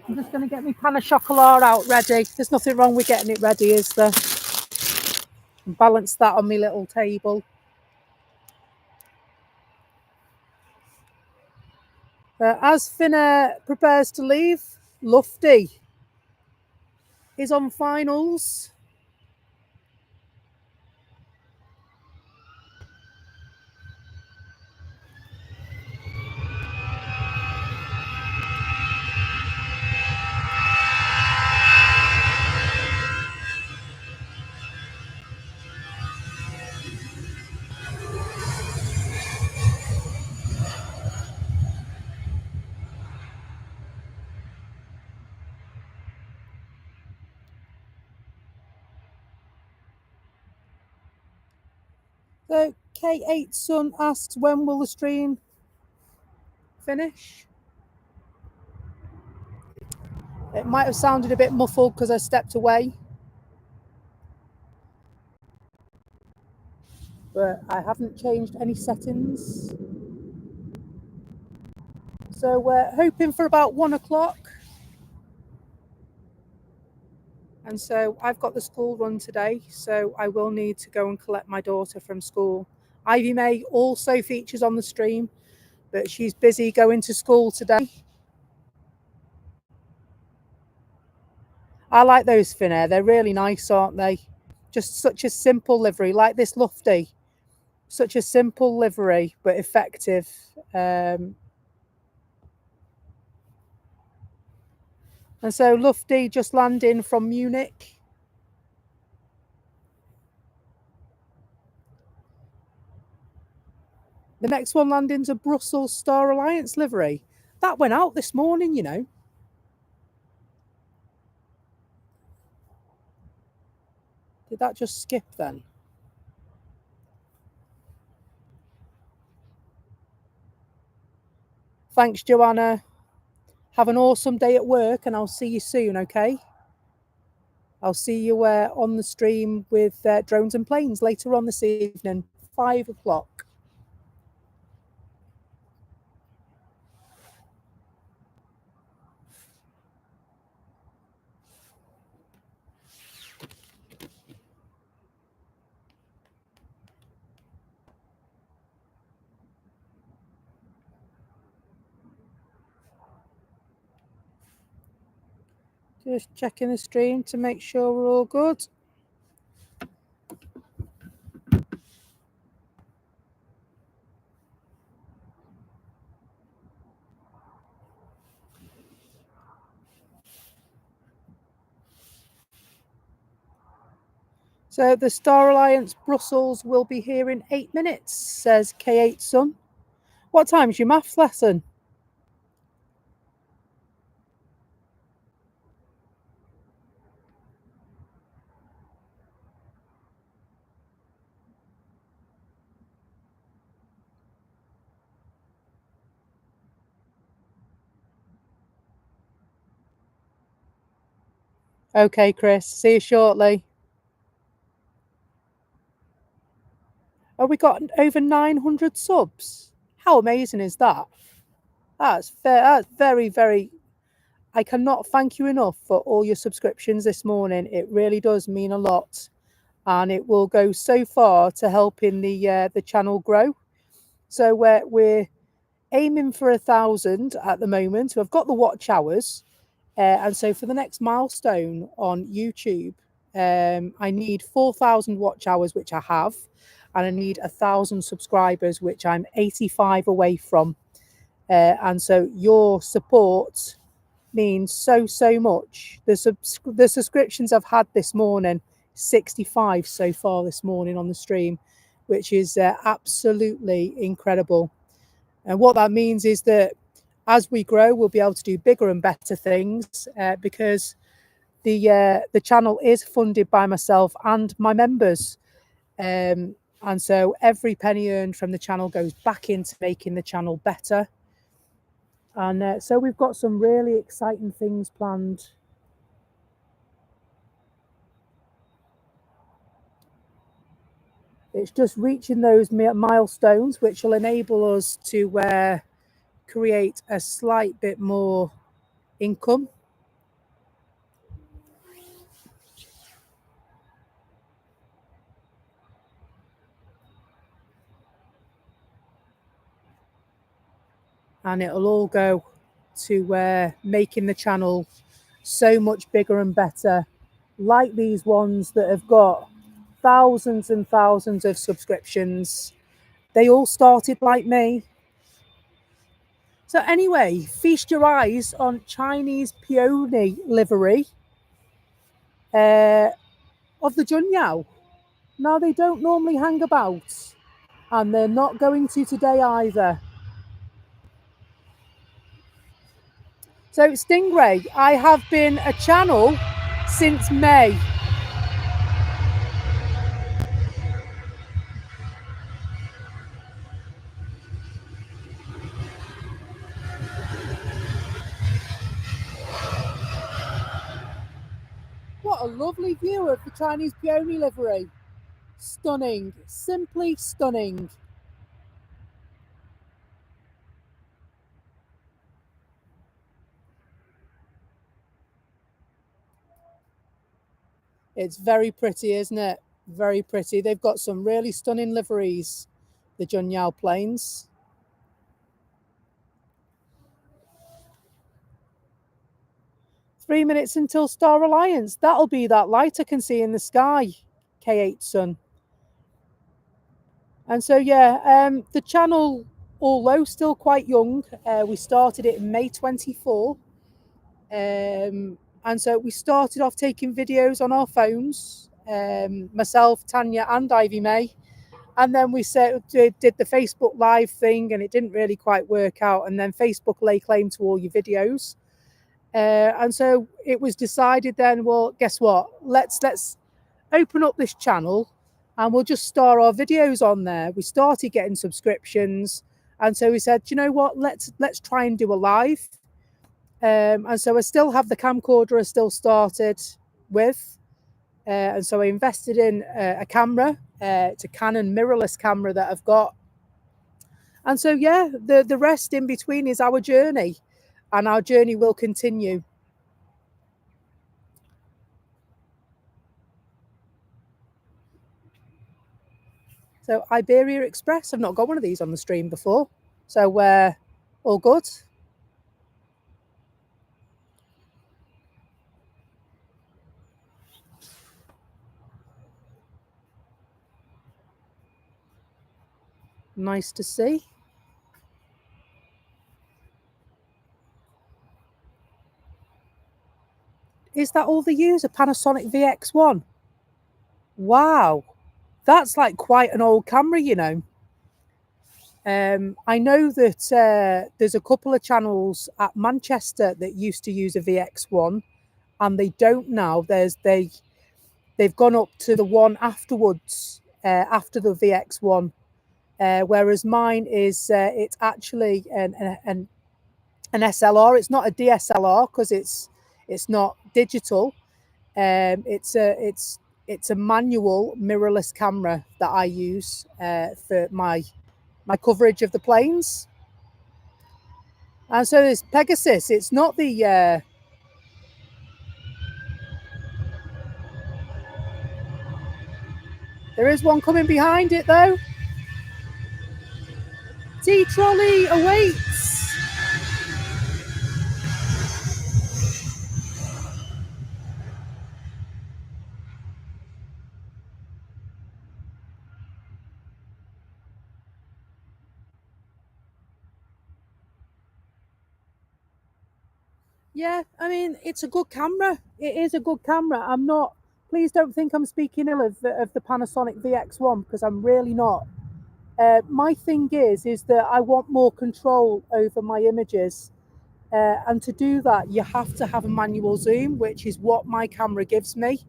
A: I'm just going to get my pain au chocolat out ready. There's nothing wrong with getting it ready, is there? Balance that on my little table. As Finnair prepares to leave, Lufty is on finals. So K8 Sun asks, when will the stream finish? It might have sounded a bit muffled because I stepped away. But I haven't changed any settings. So we're hoping for about 1 o'clock. And so I've got the school run today, so I will need to go and collect my daughter from school. Ivy May also features on the stream, but she's busy going to school today. I like those Finnair. They're really nice, aren't they? Just such a simple livery, like this Lufty. Such a simple livery, but effective. And so Lufty just landing from Munich. The next one landing's a Brussels Star Alliance livery. That went out this morning, you know. Did that just skip then? Thanks, Joanna. Have an awesome day at work and I'll see you soon, okay? I'll see you on the stream with drones and planes later on this evening, 5 o'clock. Just checking the stream to make sure we're all good. So the Star Alliance Brussels will be here in 8 minutes, says K8 Sun. What time's your maths lesson? Okay, Chris. See you shortly. Oh, we got over 900 subs. How amazing is that? That's fair. That's very, very. I cannot thank you enough for all your subscriptions this morning. It really does mean a lot, and it will go so far to helping the channel grow. So we're aiming for 1,000 at the moment. We've got the watch hours, and so for the next milestone on YouTube, I need 4,000 watch hours, which I have, and I need 1,000 subscribers, which I'm 85 away from. And so your support means so much. The subscriptions I've had this morning, 65 so far this morning on the stream, which is absolutely incredible. And what that means is that as we grow, we'll be able to do bigger and better things because the channel is funded by myself and my members. And so every penny earned from the channel goes back into making the channel better. And so we've got some really exciting things planned. It's just reaching those milestones, which will enable us to create a slight bit more income. And it'll all go to making the channel so much bigger and better, like these ones that have got thousands and thousands of subscriptions. They all started like me. So anyway, feast your eyes on Chinese peony livery of the Junyao. Now, they don't normally hang about, and they're not going to today either. So Stingray, I have been a channel since May. What a lovely view of the Chinese peony livery. Stunning, simply stunning. It's very pretty, isn't it? Very pretty. They've got some really stunning liveries, the Junyao planes. $3 minutes until Star Alliance. That'll be that light I can see in the sky, K8 Sun. And so, yeah, the channel, although still quite young, we started it in May 24. And so we started off taking videos on our phones, myself, Tanya, and Ivy May. And then we did the Facebook Live thing, and it didn't really quite work out. And then Facebook lay claim to all your videos. And so it was decided then, well, guess what? Let's open up this channel and we'll just star our videos on there. We started getting subscriptions. And so we said, you know what? Let's try and do a live. And so I still have the camcorder I still started with. And so I invested in a camera. It's a Canon mirrorless camera that I've got. And so, yeah, the rest in between is our journey. And our journey will continue. So Iberia Express, I've not got one of these on the stream before. So all good. Nice to see. Is that all they use? A Panasonic VX1? Wow. That's like quite an old camera, you know. I know that there's a couple of channels at Manchester that used to use a VX1 and they don't now. They've gone up to the one afterwards, after the VX1, whereas mine is it's actually an SLR. It's not a DSLR because it's not digital. It's It's a manual mirrorless camera that I use for my coverage of the planes. And so there's Pegasus. It's not the there is one coming behind it though. T-trolley awaits. Yeah, I mean, it's a good camera. It is a good camera. I'm not, please don't think I'm speaking ill of the Panasonic VX1 because I'm really not. My thing is that I want more control over my images. And to do that, you have to have a manual zoom, which is what my camera gives me.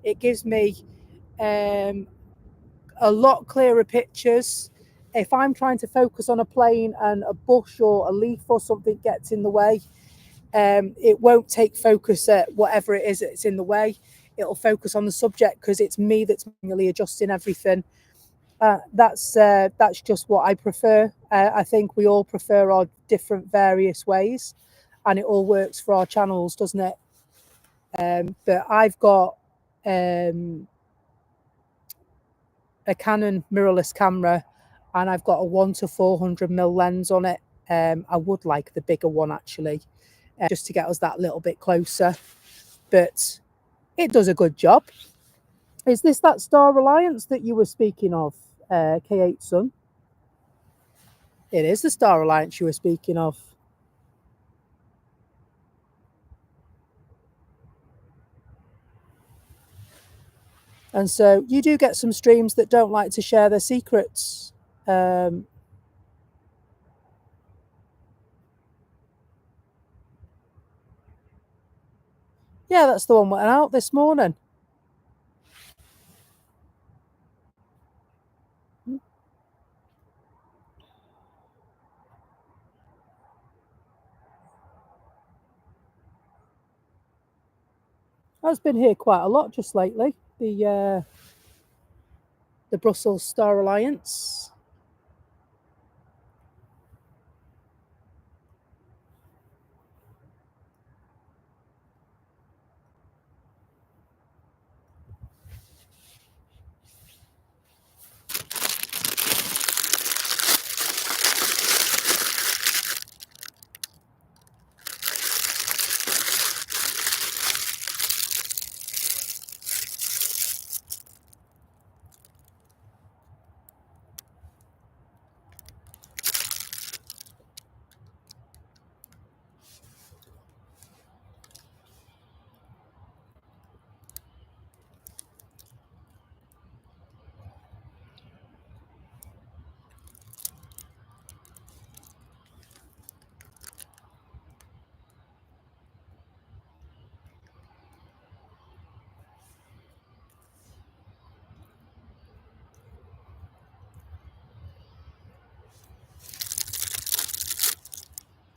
A: It gives me a lot clearer pictures. If I'm trying to focus on a plane and a bush or a leaf or something gets in the way, it won't take focus at whatever it is that's in the way. It'll focus on the subject because it's me that's manually adjusting everything. That's just what I prefer. I think we all prefer our different various ways, and it all works for our channels, doesn't it? But I've got a Canon mirrorless camera, and I've got a 1-to-400mm lens on it. I would like the bigger one actually, just to get us that little bit closer. But it does a good job. Is this that Star Alliance that you were speaking of, K8 Sun? It is the Star Alliance you were speaking of. And so you do get some streams that don't like to share their secrets. Yeah, that's the one that went out this morning. That's been here quite a lot just lately. The Brussels Star Alliance.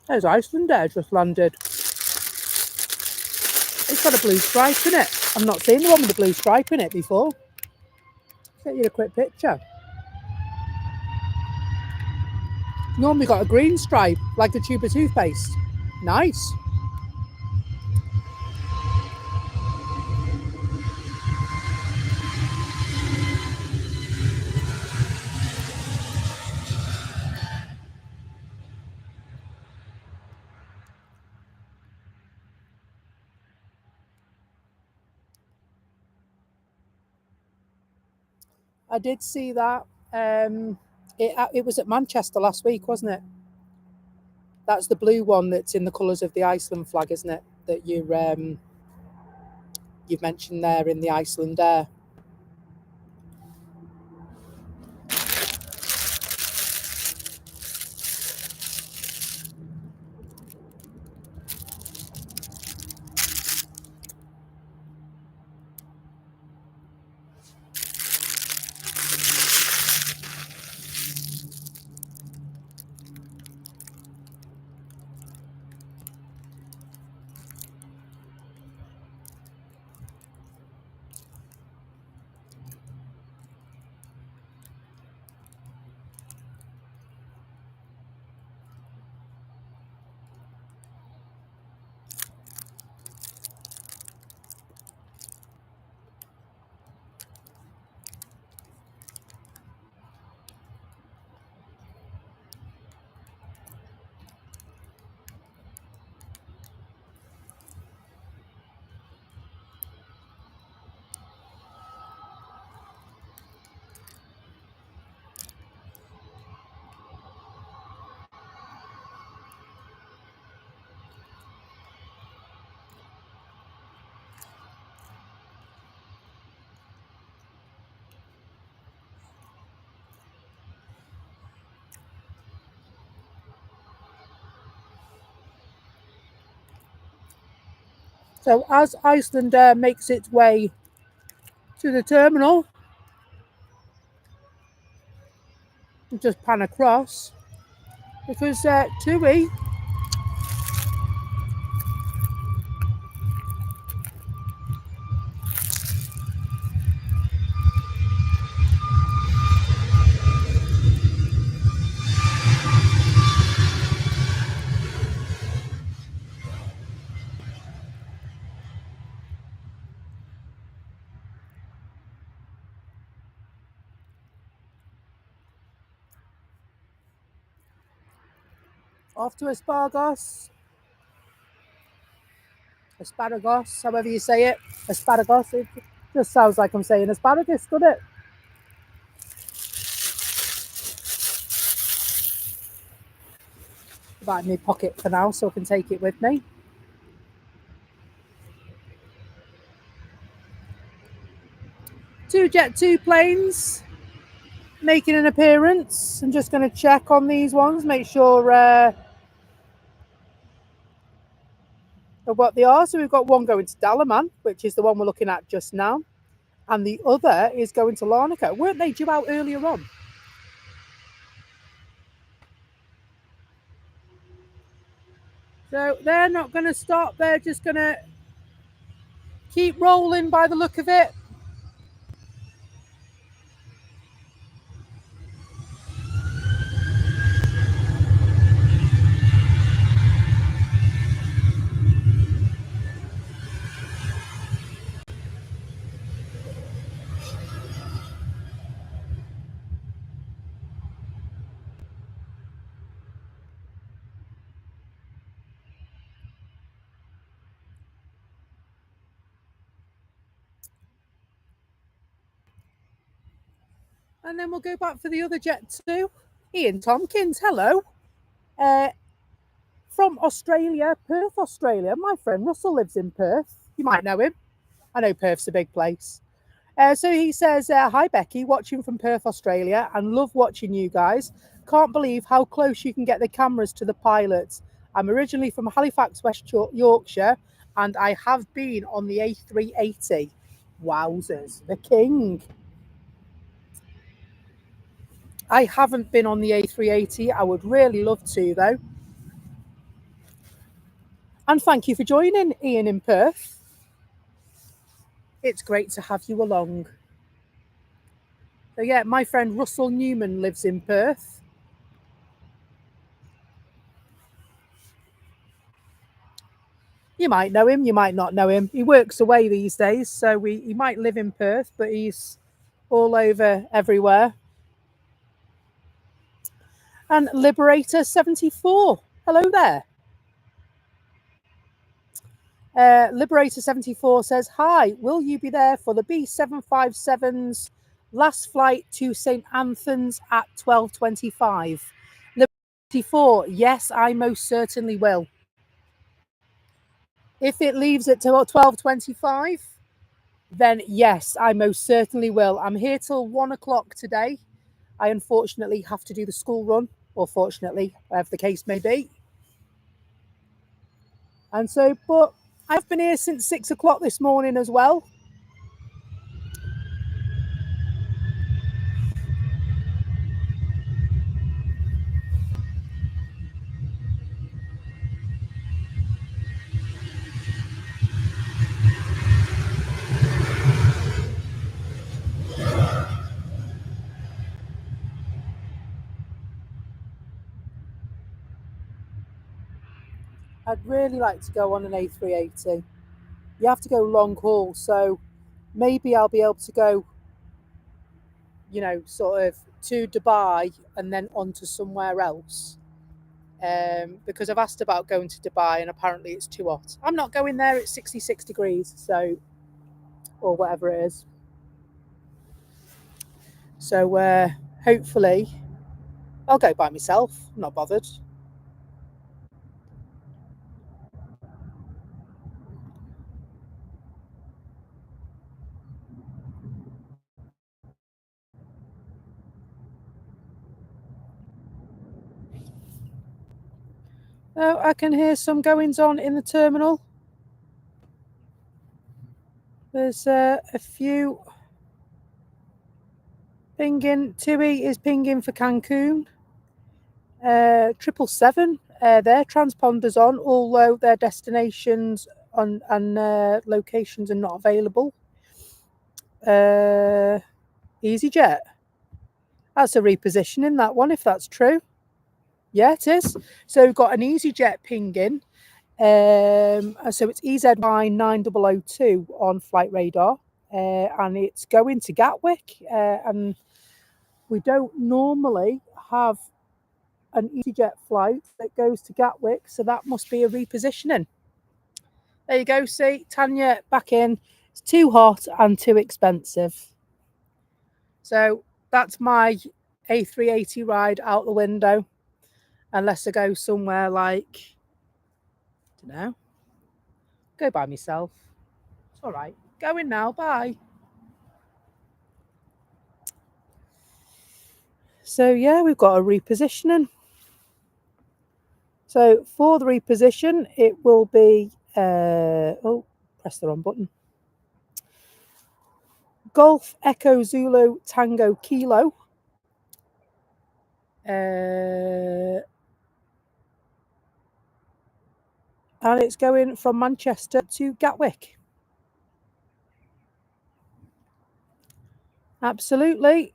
A: There's Iceland Air just landed. It's got a blue stripe in it. I've not seen the one with the blue stripe in it before. Get you a quick picture. Normally got a green stripe, like the tube of toothpaste. Nice. I did see that. It was at Manchester last week, wasn't it? That's the blue one that's in the colours of the Iceland flag, isn't it? That you've mentioned there in the Iceland Air. So as Iceland makes its way to the terminal, we'll just pan across because TUI off to Aspagos, however you say it, Aspagos. It just sounds like I'm saying asparagus, doesn't it? About in my pocket for now, so I can take it with me. Two Jet2 planes making an appearance. I'm just going to check on these ones, make sure of what they are. So we've got one going to Dalaman, which is the one we're looking at just now, and the other is going to Larnaca. Weren't they due out earlier on? So they're not going to stop. They're just going to keep rolling by the look of it. And then we'll go back for the other Jet2. Ian Tompkins, hello. From Australia, Perth, Australia. My friend Russell lives in Perth. You might know him. I know Perth's a big place. So he says, hi, Becky, watching from Perth, Australia, and love watching you guys. Can't believe how close you can get the cameras to the pilots. I'm originally from Halifax, West Yorkshire, and I have been on the A380. Wowzers, the king. I haven't been on the A380. I would really love to, though. And thank you for joining, Ian in Perth. It's great to have you along. So yeah, my friend Russell Newman lives in Perth. You might know him, you might not know him. He works away these days, so he might live in Perth, but he's all over everywhere. And Liberator 74, hello there. Liberator 74 says, hi, will you be there for the B757's last flight to St. Anthony's at 12:25? Liberator 74, yes, I most certainly will. If it leaves at 12:25, then yes, I most certainly will. I'm here till 1 o'clock today. I unfortunately have to do the school run, or fortunately, whatever the case may be. And so, but I've been here since 6 o'clock this morning as well. I'd really like to go on an A380. You have to go long haul, so maybe I'll be able to go, you know, sort of to Dubai and then on to somewhere else. Because I've asked about going to Dubai and apparently it's too hot. I'm not going there, it's 66 degrees, so, or whatever it is. So hopefully I'll go by myself, I'm not bothered. Oh, I can hear some goings on in the terminal. There's a few pinging. TUI is pinging for Cancun. 777, their transponders on, although their destinations and locations are not available. EasyJet. That's a repositioning, that one, if that's true. Yeah, it is. So we've got an EasyJet pinging. So it's EZY9002 on flight radar, and it's going to Gatwick. And we don't normally have an EasyJet flight that goes to Gatwick, so that must be a repositioning. There you go, see, Tanya back in. It's too hot and too expensive. So that's my A380 ride out the window, unless I go somewhere like, I don't know, go by myself. It's all right. Going now, bye. So yeah, we've got a repositioning. So for the reposition, it will be, press the wrong button. Golf Echo Zulu Tango Kilo. And it's going from Manchester to Gatwick. Absolutely.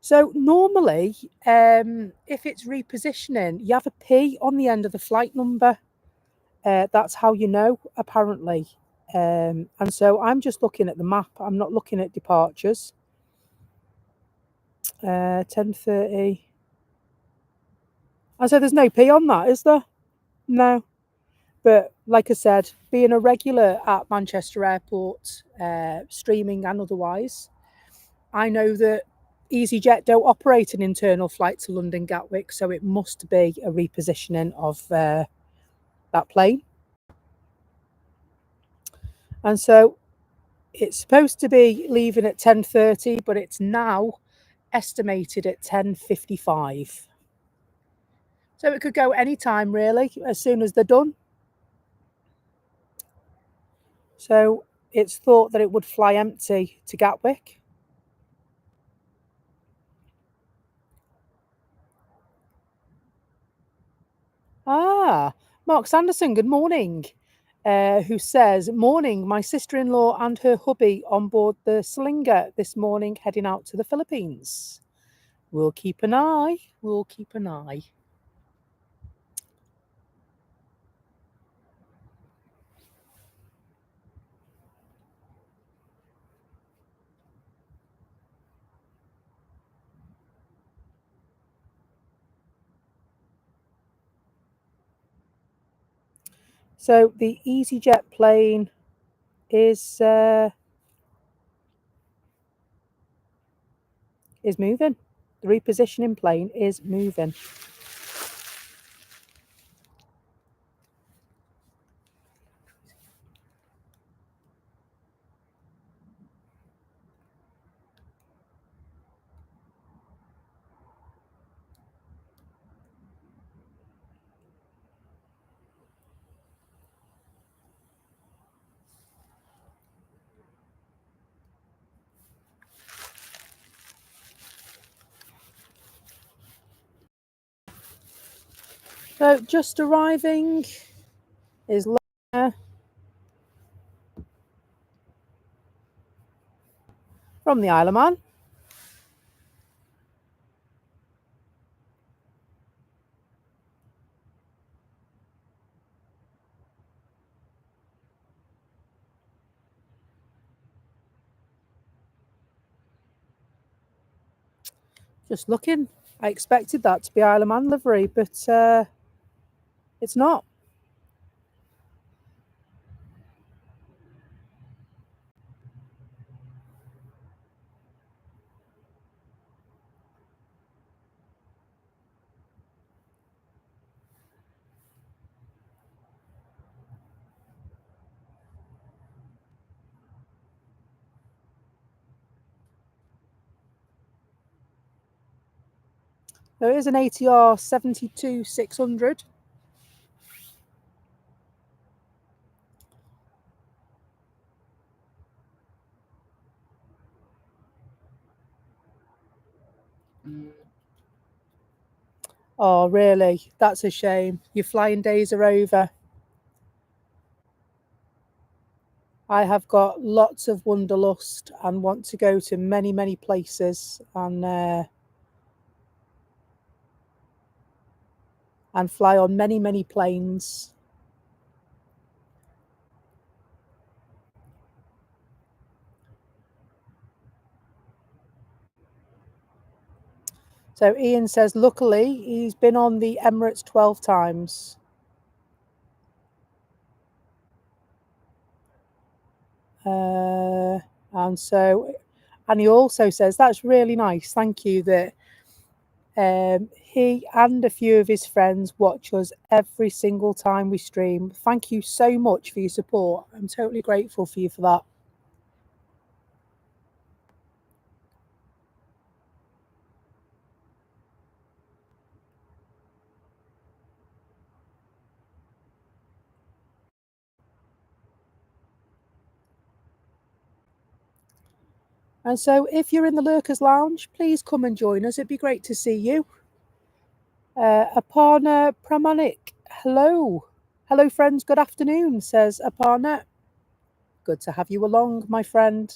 A: So normally, if it's repositioning, you have a P on the end of the flight number. That's how you know, apparently. And so I'm just looking at the map. I'm not looking at departures. 10:30. I said there's no P on that, is there? No. But like I said, being a regular at Manchester Airport, streaming and otherwise, I know that EasyJet don't operate an internal flight to London Gatwick, so it must be a repositioning of that plane. And so it's supposed to be leaving at 10:30, but it's now estimated at 10:55. So it could go any time, really, as soon as they're done. So it's thought that it would fly empty to Gatwick. Mark Sanderson, good morning. Who says, morning, my sister-in-law and her hubby on board the Slinger this morning, heading out to the Philippines. We'll keep an eye. We'll keep an eye. So the EasyJet plane is moving. The repositioning plane is moving. So just arriving is Lana from the Isle of Man. Just looking. I expected that to be Isle of Man livery, but it's not. There is an ATR 72-600. Oh, really? That's a shame. Your flying days are over. I have got lots of wanderlust and want to go to many, many places and fly on many, many planes. So Ian says, luckily, he's been on the Emirates 12 times. And he also says, that's really nice. Thank you that he and a few of his friends watch us every single time we stream. Thank you so much for your support. I'm totally grateful for you for that. And so if you're in the Lurkers Lounge, please come and join us. It'd be great to see you. Aparna Pramanik, hello. Hello, friends. Good afternoon, says Aparna. Good to have you along, my friend.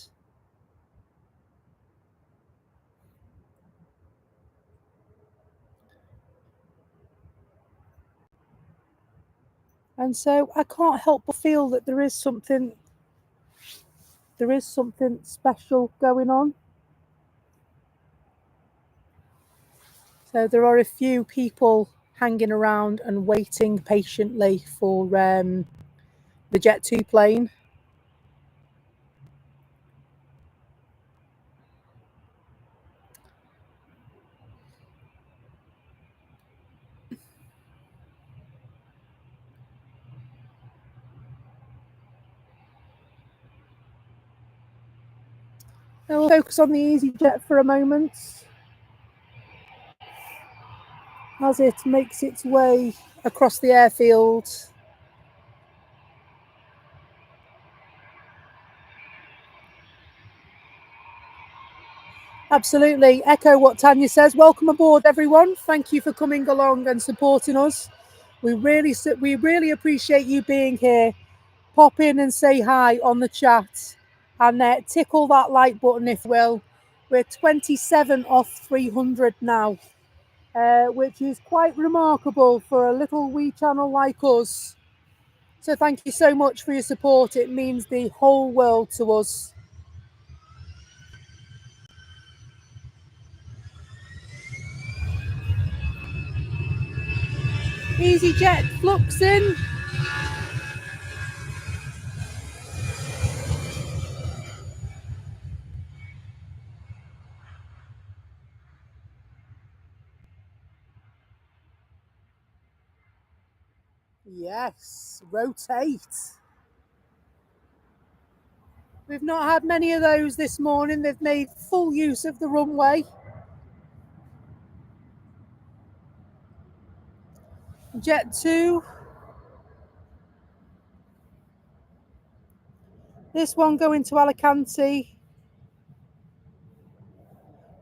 A: And so I can't help but feel that there is something special going on. So there are a few people hanging around and waiting patiently for the Jet 2 plane. We'll focus on the EasyJet for a moment as it makes its way across the airfield. Absolutely. Echo what Tanya says. Welcome aboard, everyone. Thank you for coming along and supporting us. We really appreciate you being here. Pop in and say hi on the chat and tickle that like button if you will. We're 27 off 300 now, which is quite remarkable for a little wee channel like us. So thank you so much for your support. It means the whole world to us. EasyJet fluxing. Yes, rotate. We've not had many of those this morning. They've made full use of the runway. Jet 2. This one going to Alicante.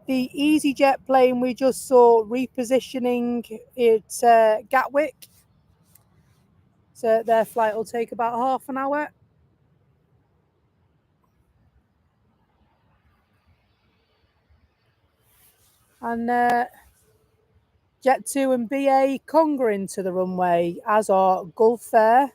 A: The EasyJet plane we just saw repositioning at Gatwick. So their flight will take about half an hour. And Jet 2 and BA congering to the runway, as are Gulf Air.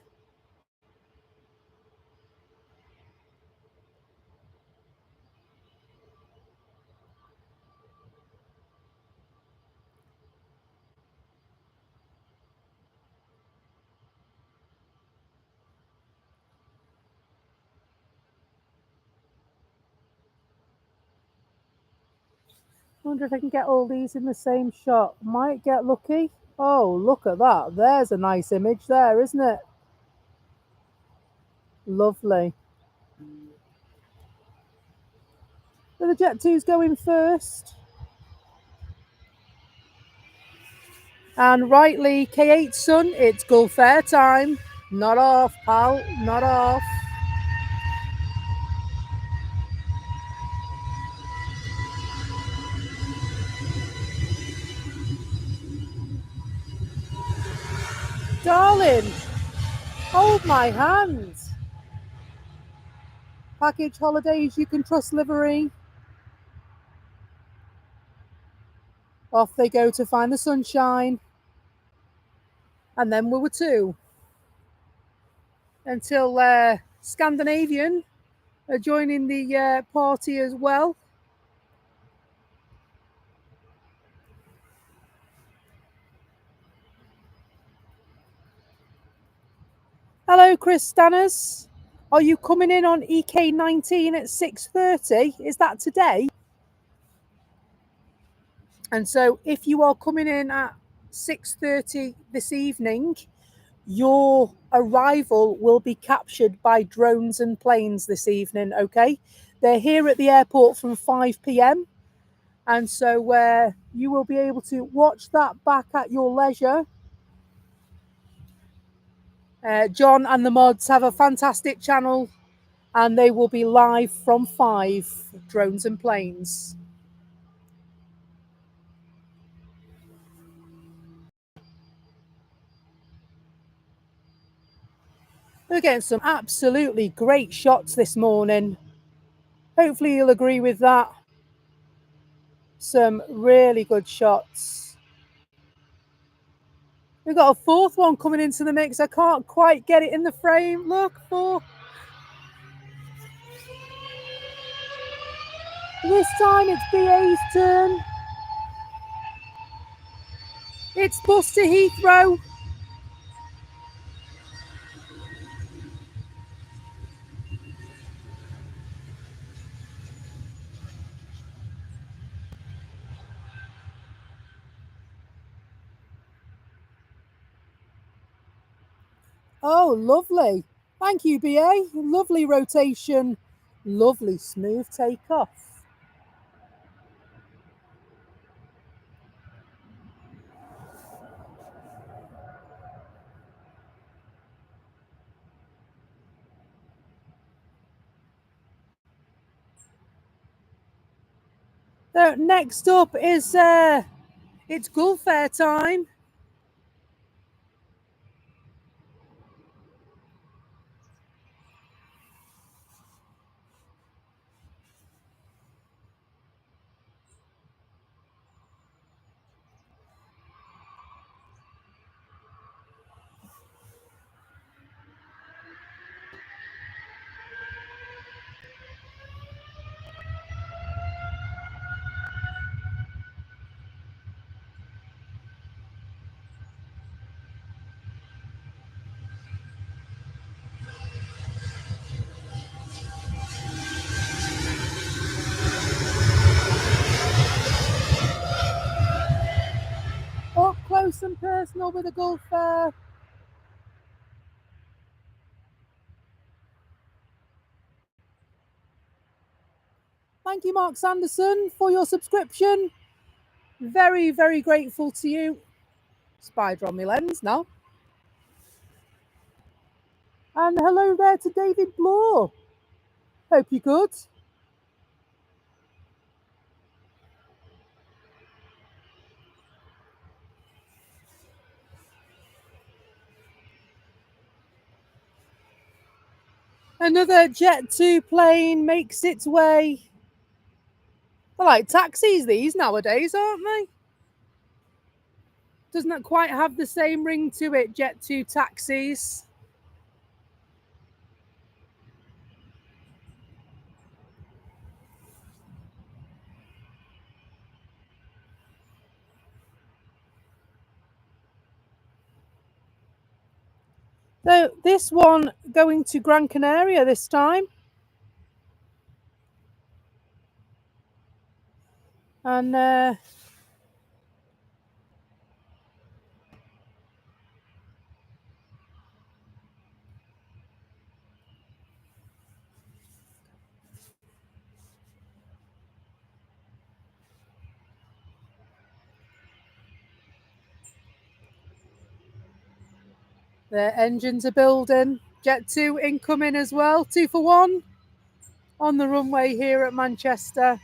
A: I wonder if I can get all these in the same shot. Might get lucky. Oh, look at that. There's a nice image there, isn't it? Lovely. So the Jet 2's going first. And rightly, K8 son, it's Gulf Air time. Not off, pal, not off. darling. Hold my hand. Package holidays, you can trust livery. Off they go to find the sunshine. And then we were two. Until Scandinavian are joining the party as well. Hello, Chris Stanners. Are you coming in on EK19 at 6:30? Is that today? And so if you are coming in at 6:30 this evening, your arrival will be captured by drones and planes this evening, okay? They're here at the airport from 5 p.m. And so you will be able to watch that back at your leisure. John and the mods have a fantastic channel and they will be live from 5, drones and planes. We're getting some absolutely great shots this morning. Hopefully you'll agree with that. Some really good shots. We've got a fourth one coming into the mix. I can't quite get it in the frame. Look, 4. This time it's BA's turn. It's bus to Heathrow. Oh, lovely. Thank you, BA. Lovely rotation. Lovely smooth takeoff. So next up is it's Gulf Air time. Up close and personal with a Gulf Air. Thank you, Mark Sanderson, for your subscription. Very, very grateful to you. Spider on my lens now. And hello there to David Bloor. Hope you're good. Another Jet 2 plane makes its way. They're like taxis, these nowadays, aren't they? Doesn't it quite have the same ring to it, Jet 2 taxis? So this one going to Gran Canaria this time. And the engines are building. Jet 2 incoming as well. 2 for 1 on the runway here at Manchester.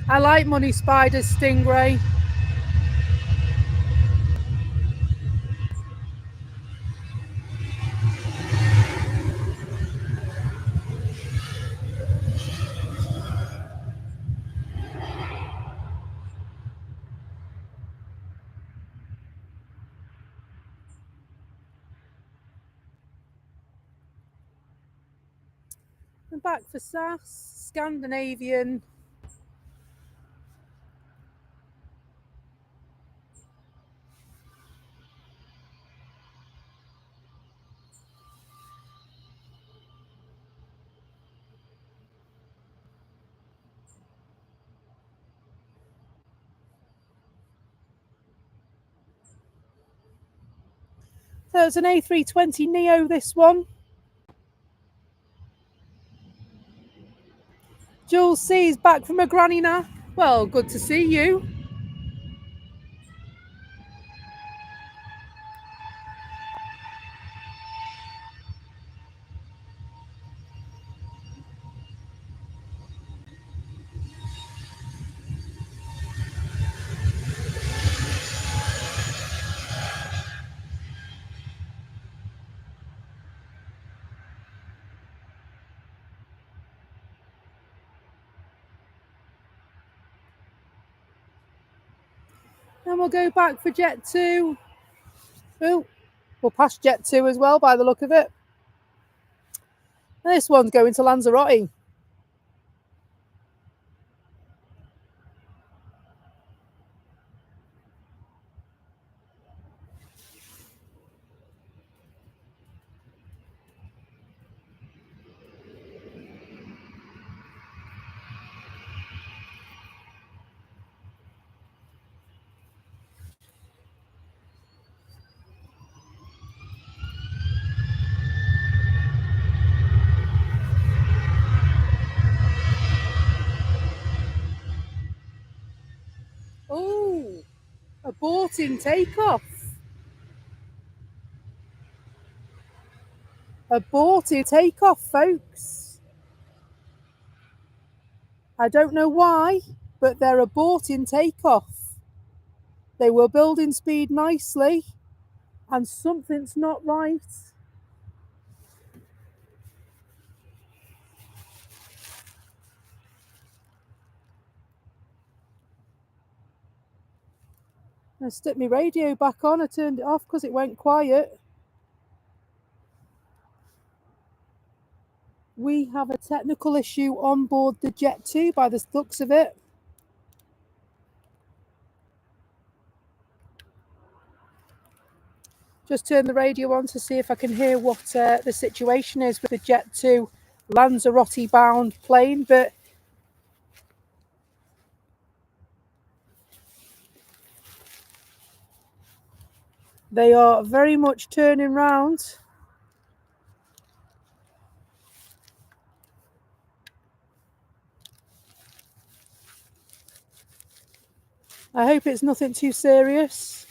A: I like money spiders, Stingray. And back for SAS, Scandinavian. So it's an A320 Neo, this one. Jules C is back from her granny nap. Well, good to see you. And we'll go back for Jet 2. Oh, we'll pass Jet 2 as well by the look of it. And this one's going to Lanzarote. Oh, aborting takeoff. Aborted takeoff, folks. I don't know why, but they're aborting takeoff. They were building speed nicely, and something's not right. I stick my radio back on. I turned it off because it went quiet. We have a technical issue on board the Jet 2 by the looks of it. Just turn the radio on to see if I can hear what the situation is with the Jet 2 Lanzarote bound plane, but they are very much turning round. I hope it's nothing too serious.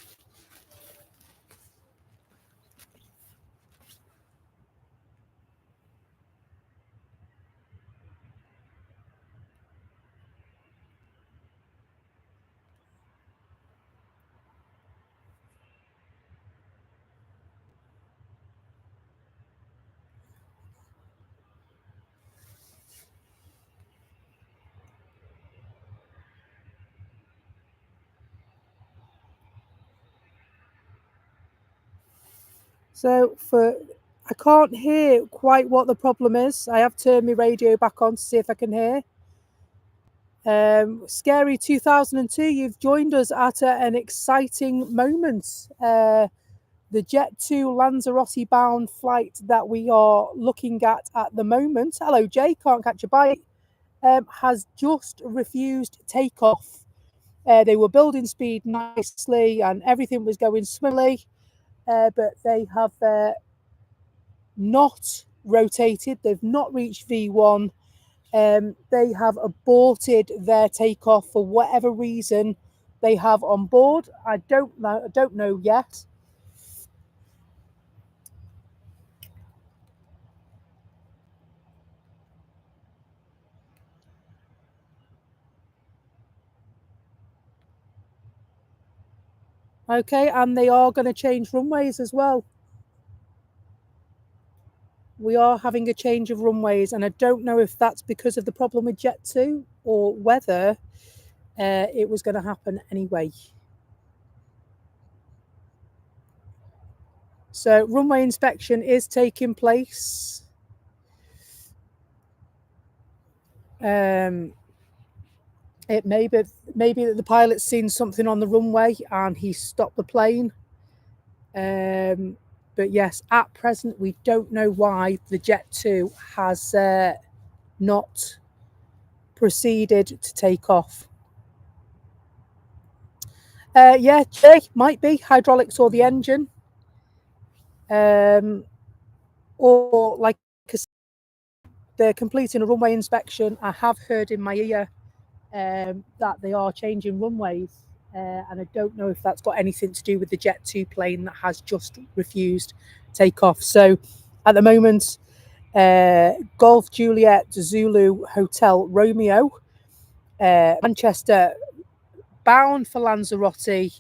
A: So I can't hear quite what the problem is. I have turned my radio back on to see if I can hear. Scary 2002, you've joined us at an exciting moment. The Jet 2 Lanzarote bound flight that we are looking at the moment. Hello, Jay, can't catch a bite. Has just refused takeoff. They were building speed nicely and everything was going swimmingly, but they have not rotated. They've not reached V1. They have aborted their takeoff for whatever reason they have on board. I don't know yet. Okay, and they are going to change runways as well. We are having a change of runways, and I don't know if that's because of the problem with Jet 2 or whether it was going to happen anyway. So runway inspection is taking place. It may be that the pilot's seen something on the runway and he stopped the plane. But yes, at present we don't know why the Jet 2 has not proceeded to take off. Yeah, might be hydraulics or the engine. Or like they're completing a runway inspection. I have heard in my ear that they are changing runways, and I don't know if that's got anything to do with the Jet 2 plane that has just refused takeoff. So at the moment, Golf Juliet Zulu Hotel Romeo, Manchester, bound for Lanzarote,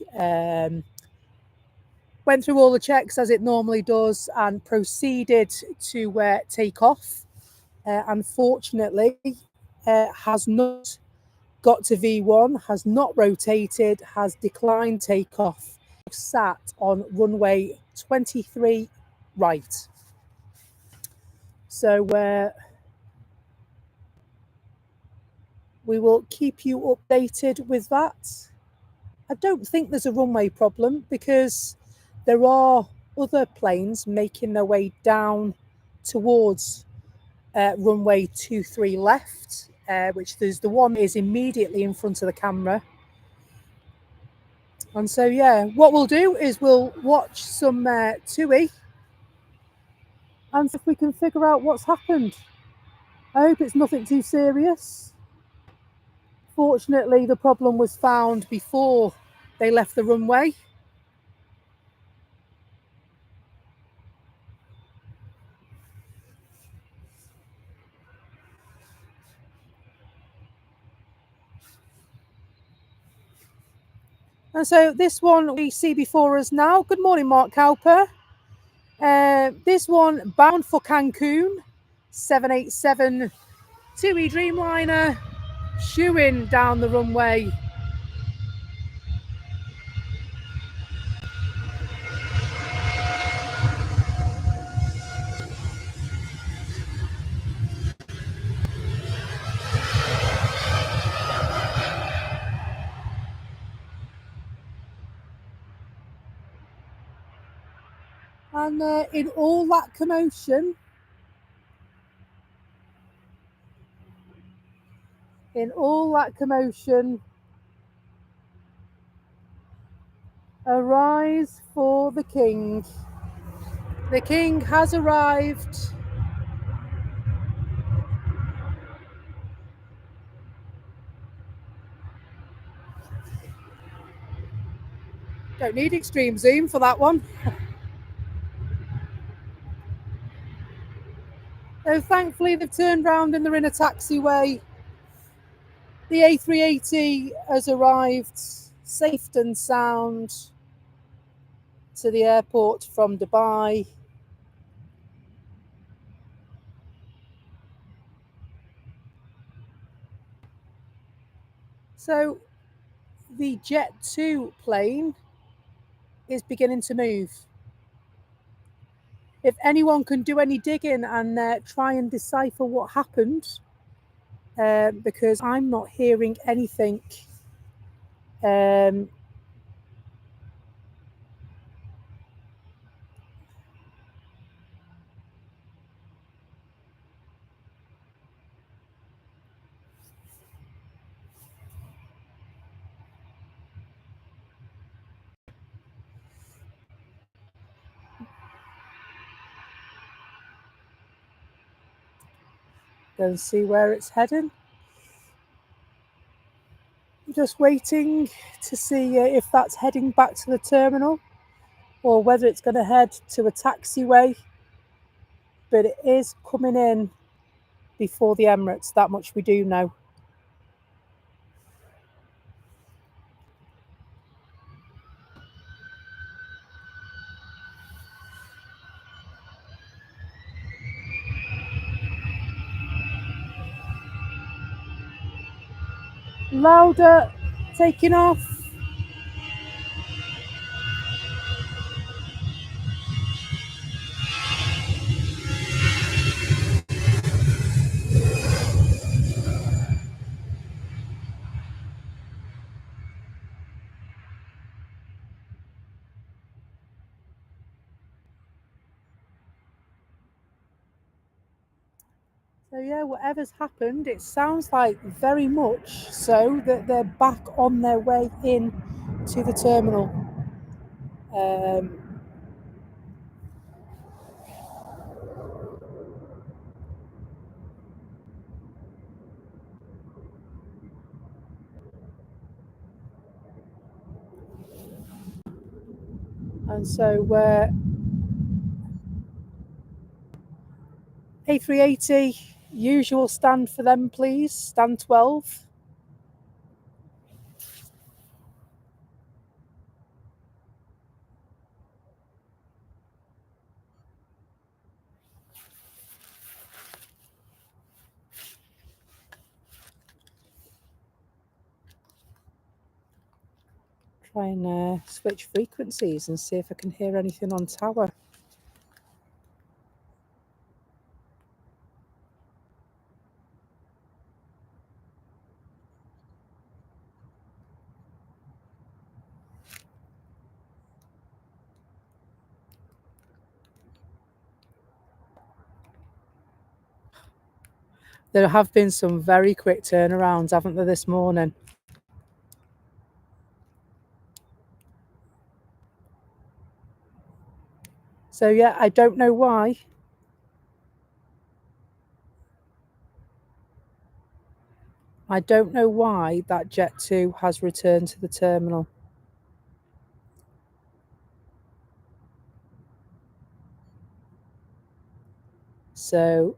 A: went through all the checks as it normally does and proceeded to take off. Unfortunately, has not got to V1, has not rotated, has declined takeoff, sat on runway 23 right. So we will keep you updated with that. I don't think there's a runway problem because there are other planes making their way down towards runway 23 left, which there's the one is immediately in front of the camera. And so, yeah, what we'll do is we'll watch some TUI and see if we can figure out what's happened. I hope it's nothing too serious. Fortunately, the problem was found before they left the runway. And so this one we see before us now. Good morning, Mark Cowper. This one bound for Cancun, 787 TUI Dreamliner, shooing down the runway. And in all that commotion, arise for the king. The king has arrived. Don't need extreme zoom for that one. So thankfully they've turned round and they're in a taxiway. The A380 has arrived safe and sound to the airport from Dubai. So the Jet 2 plane is beginning to move. If anyone can do any digging and try and decipher what happened, because I'm not hearing anything. Go and see where it's heading. Just waiting to see if that's heading back to the terminal or whether it's going to head to a taxiway. But it is coming in before the Emirates, that much we do know. Louder, taking off. So yeah, whatever's happened, it sounds like very much so that they're back on their way in to the terminal. And so A380, usual stand for them, please. Stand 12. Try and switch frequencies and see if I can hear anything on tower. There have been some very quick turnarounds, haven't there, this morning? So yeah, I don't know why. I don't know why that Jet 2 has returned to the terminal. So,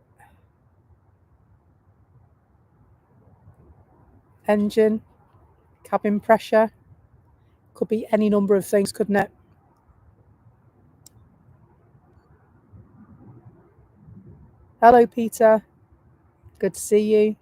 A: engine, cabin pressure, could be any number of things, couldn't it? Hello, Peter. Good to see you.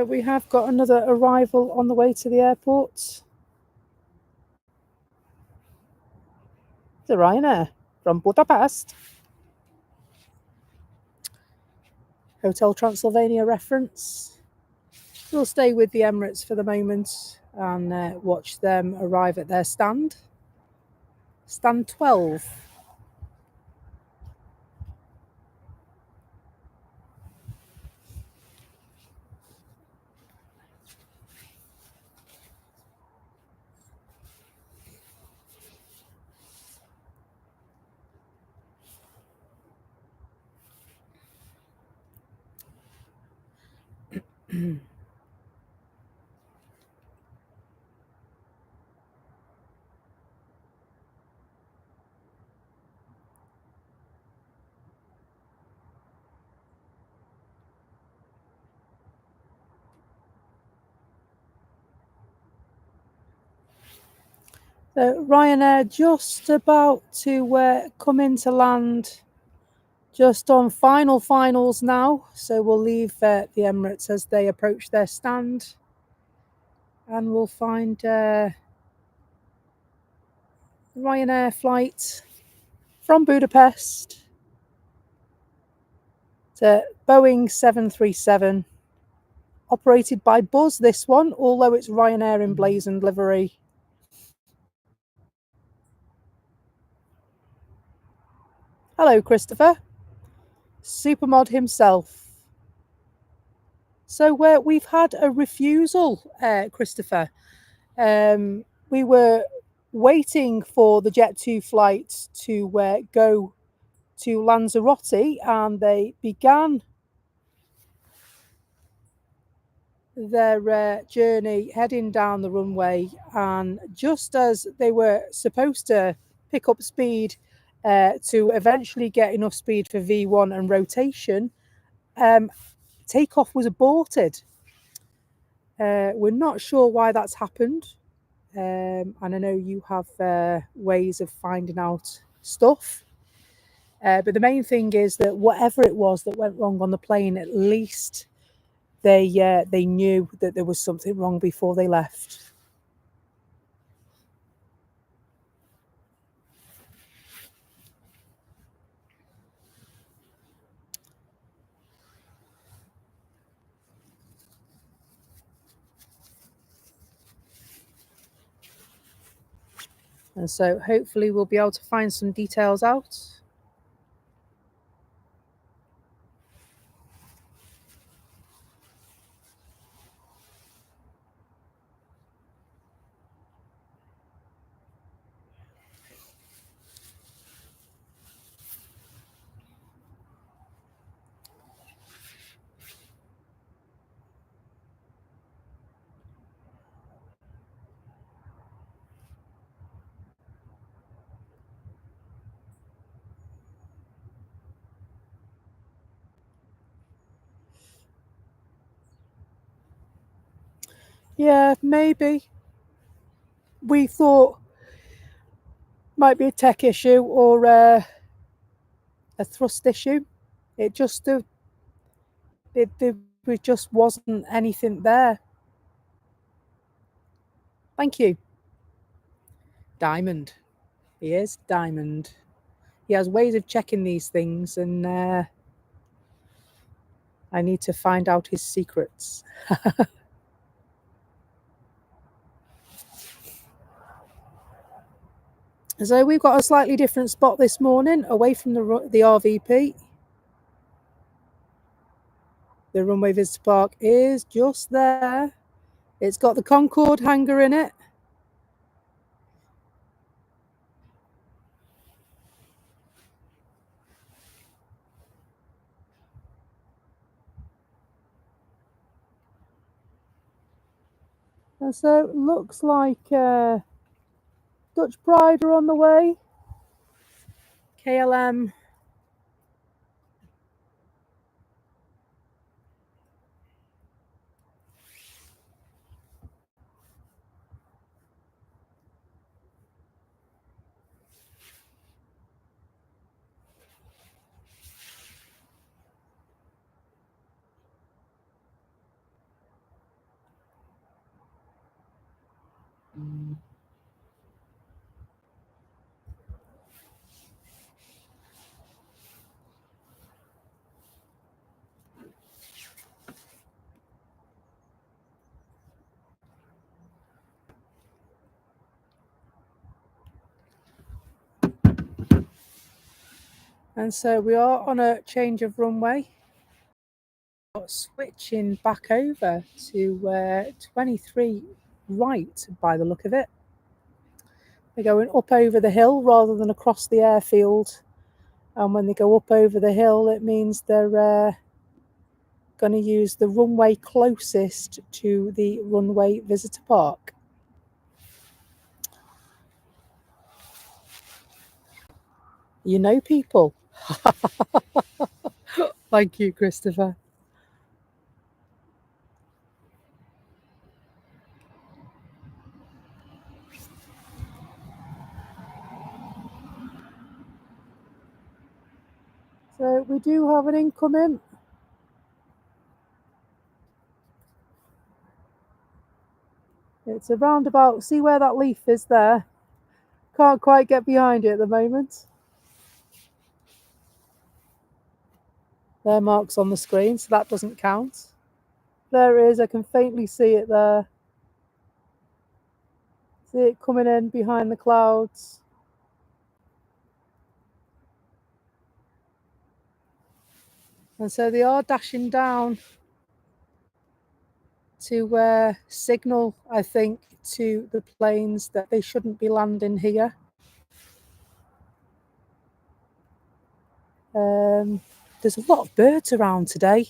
A: We have got another arrival on the way to the airport. The Ryanair from Budapest. Hotel Transylvania reference. We'll stay with the Emirates for the moment and watch them arrive at their stand. Stand 12. Ryanair just about to come into land, just on finals now. So we'll leave the Emirates as they approach their stand, and we'll find Ryanair flight from Budapest to Boeing 737, operated by Buzz, this one, although it's Ryanair emblazoned livery. Hello, Christopher. Supermod himself. So we've had a refusal, Christopher. We were waiting for the Jet2 flight to go to Lanzarote, and they began their journey heading down the runway. And just as they were supposed to pick up speed to eventually get enough speed for V1 and rotation, takeoff was aborted. We're not sure why that's happened. And I know you have ways of finding out stuff. But the main thing is that whatever it was that went wrong on the plane, at least they knew that there was something wrong before they left. And so hopefully we'll be able to find some details out. Yeah, maybe. We thought might be a tech issue or a thrust issue. It just there just wasn't anything there. Thank you. Diamond. He is Diamond. He has ways of checking these things, and I need to find out his secrets. So we've got a slightly different spot this morning, away from the RVP. The runway visitor park is just there. It's got the Concorde hangar in it. And so it looks like Dutch Pride are on the way. KLM. And so we are on a change of runway. Switching back over to 23 right by the look of it. They're going up over the hill rather than across the airfield. And when they go up over the hill, it means they're going to use the runway closest to the runway visitor park. You know people. Thank you, Christopher. So we do have an incoming. It's a roundabout. See where that leaf is there? Can't quite get behind it at the moment. There marks on the screen, so that doesn't count. There it is. I can faintly see it there. See it coming in behind the clouds. And so they are dashing down. to signal, I think, to the planes that they shouldn't be landing here. There's a lot of birds around today.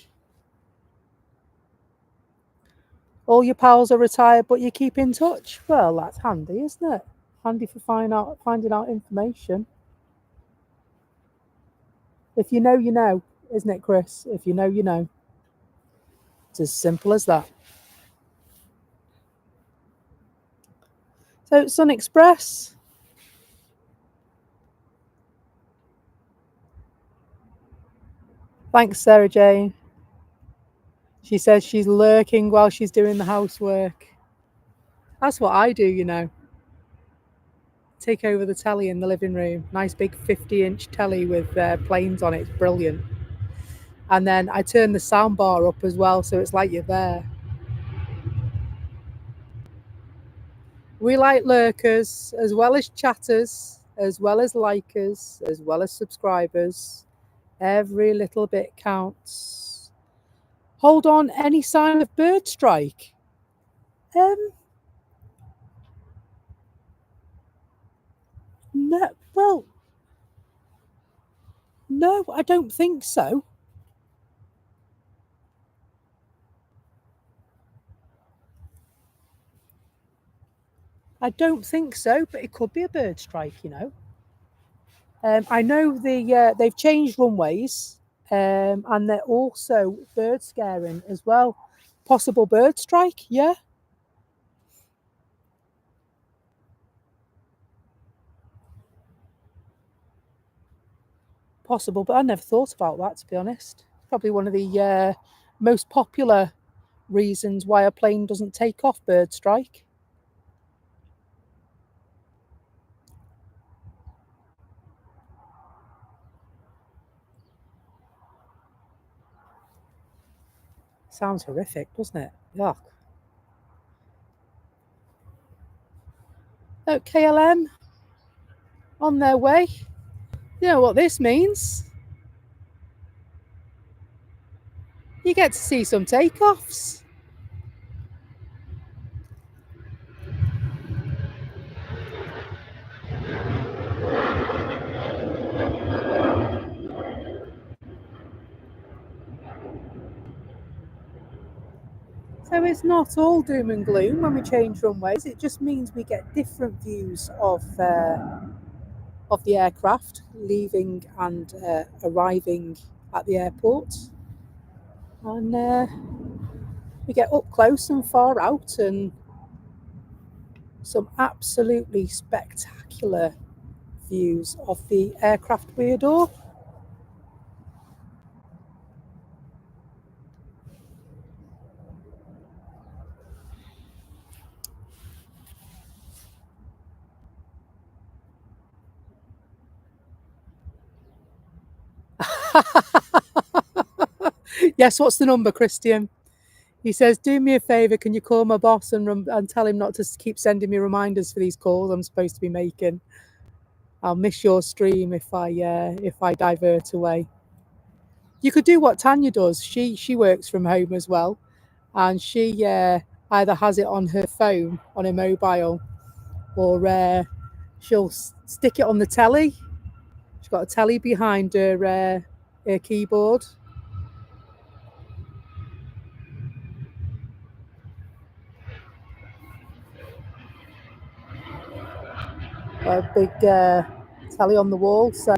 A: All your pals are retired, but you keep in touch. Well, that's handy, isn't it? Handy for finding out information. If you know, you know, isn't it, Chris? If you know, you know. It's as simple as that. So, Sun Express. Thanks, Sarah Jane. She says she's lurking while she's doing the housework. That's what I do, you know. Take over the telly in the living room. Nice big 50-inch telly with planes on it. It's brilliant. And then I turn the sound bar up as well, so it's like you're there. We like lurkers, as well as chatters, as well as likers, as well as subscribers. Every little bit counts. Hold on, any sign of bird strike? No, well, no, I don't think so. I don't think so, but it could be a bird strike, you know. I know they've changed runways, and they're also bird scaring as well. Possible bird strike, yeah. Possible, but I never thought about that, to be honest. Probably one of the most popular reasons why a plane doesn't take off, bird strike. Sounds horrific, doesn't it? Yuck. Oh, KLM on their way. You know what this means? You get to see some takeoffs. So it's not all doom and gloom when we change runways. It just means we get different views of the aircraft leaving and arriving at the airport, and we get up close and far out, and some absolutely spectacular views of the aircraft we adore. Yes, what's the number, Christian? He says, do me a favour, can you call my boss and tell him not to keep sending me reminders for these calls I'm supposed to be making? I'll miss your stream if I divert away. You could do what Tanya does. She works from home as well, and she either has it on her phone, on her mobile, or she'll stick it on the telly. She's got a telly behind her keyboard. A big telly on the wall. So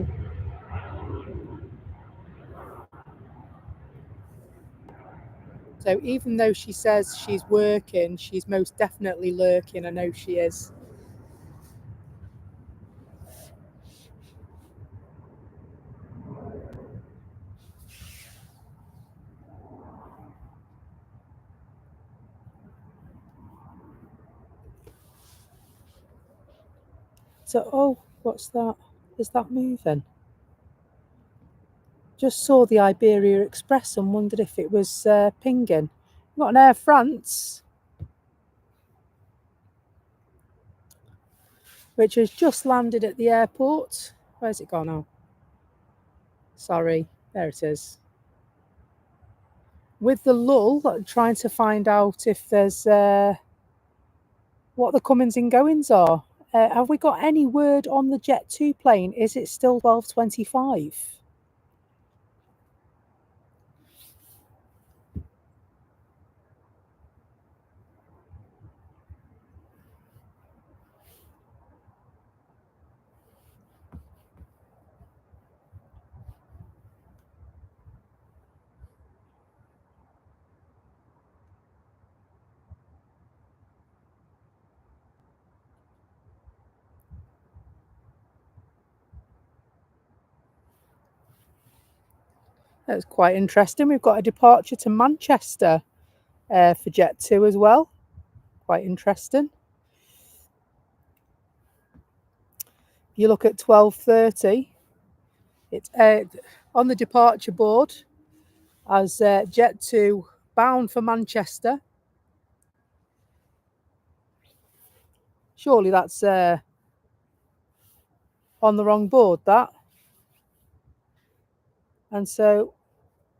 A: even though she says she's working, she's most definitely lurking. I know she is. So, oh, what's that? Is that moving? Just saw the Iberia Express and wondered if it was pinging. We've got an Air France, which has just landed at the airport. Where's it gone now? Sorry, there it is. with the lull, trying to find out if there's what the comings and goings are. Have we got any word on the Jet 2 plane? Is it still 12:25? That's quite interesting. We've got a departure to Manchester for Jet 2 as well. Quite interesting. If you look at 12:30, it's on the departure board as Jet 2 bound for Manchester. Surely that's on the wrong board, that. And so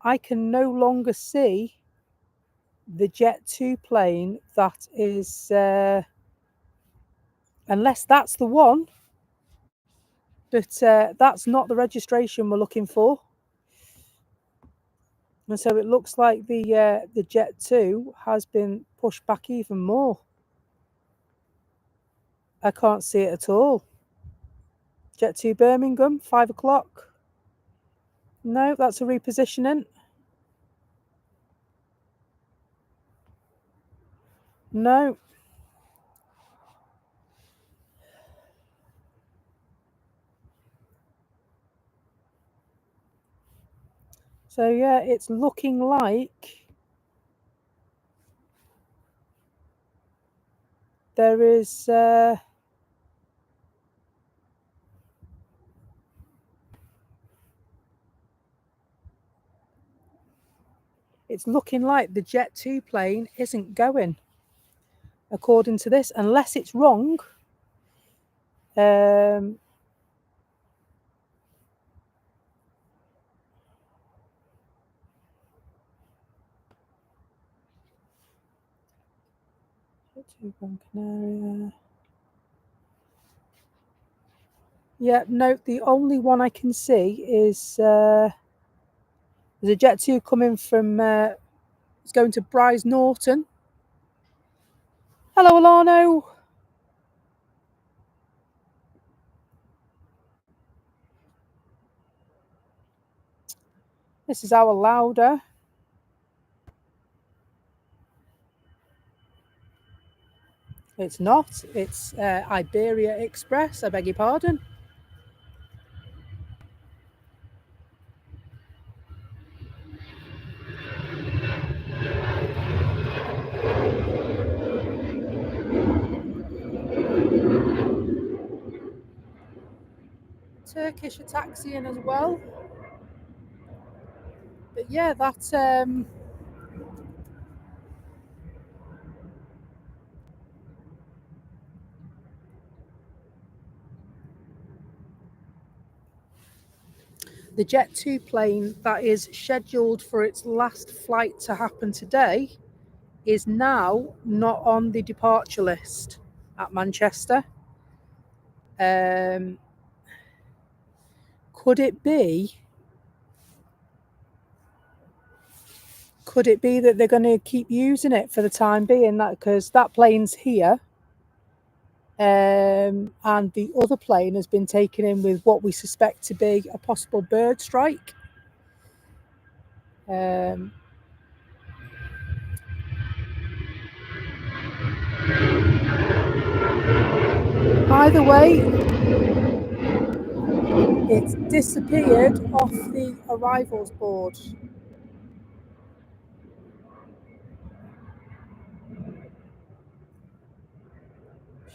A: I can no longer see the Jet 2 plane that is, unless that's the one, but that's not the registration we're looking for. And so it looks like the Jet 2 has been pushed back even more. I can't see it at all. Jet 2 Birmingham, 5 o'clock. No, that's a repositioning. No. So yeah, it's looking like there is it's looking like the Jet 2 plane isn't going, according to this, unless it's wrong. Yeah, no, the only one I can see is there's a Jet 2 coming from, it's going to Bryce Norton. Hello, Alano. This is our Lauda. It's not. It's Iberia Express. I beg your pardon. Turkish are taxiing as well. But yeah, that's the Jet 2 plane that is scheduled for its last flight to happen today is now not on the departure list at Manchester. Could it be that they're going to keep using it for the time being, that because that plane's here, and the other plane has been taken in with what we suspect to be a possible bird strike. Either way, it's disappeared off the arrivals board.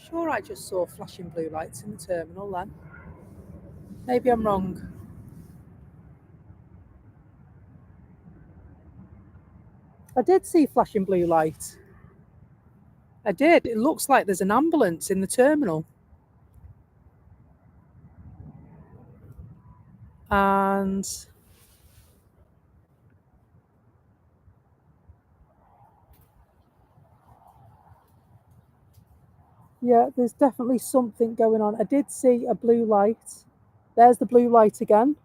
A: Sure, I just saw flashing blue lights in the terminal then. Maybe I'm wrong. I did see flashing blue light. I did. It looks like there's an ambulance in the terminal. And Yeah, there's definitely something going on. I did see a blue light. There's the blue light again.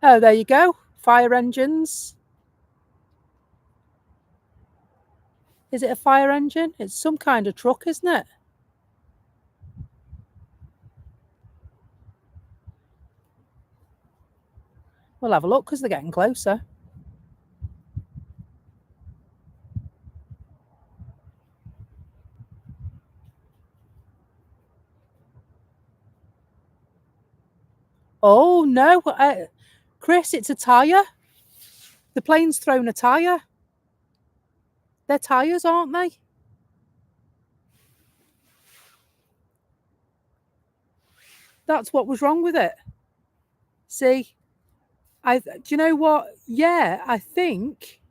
A: Oh, there you go. Fire engines. Is it a fire engine? It's some kind of truck, isn't it? We'll have a look because they're getting closer. Oh, no. Chris, it's a tyre. The plane's thrown a tyre. They're tyres, aren't they? That's what was wrong with it. See, do you know what? Yeah, I think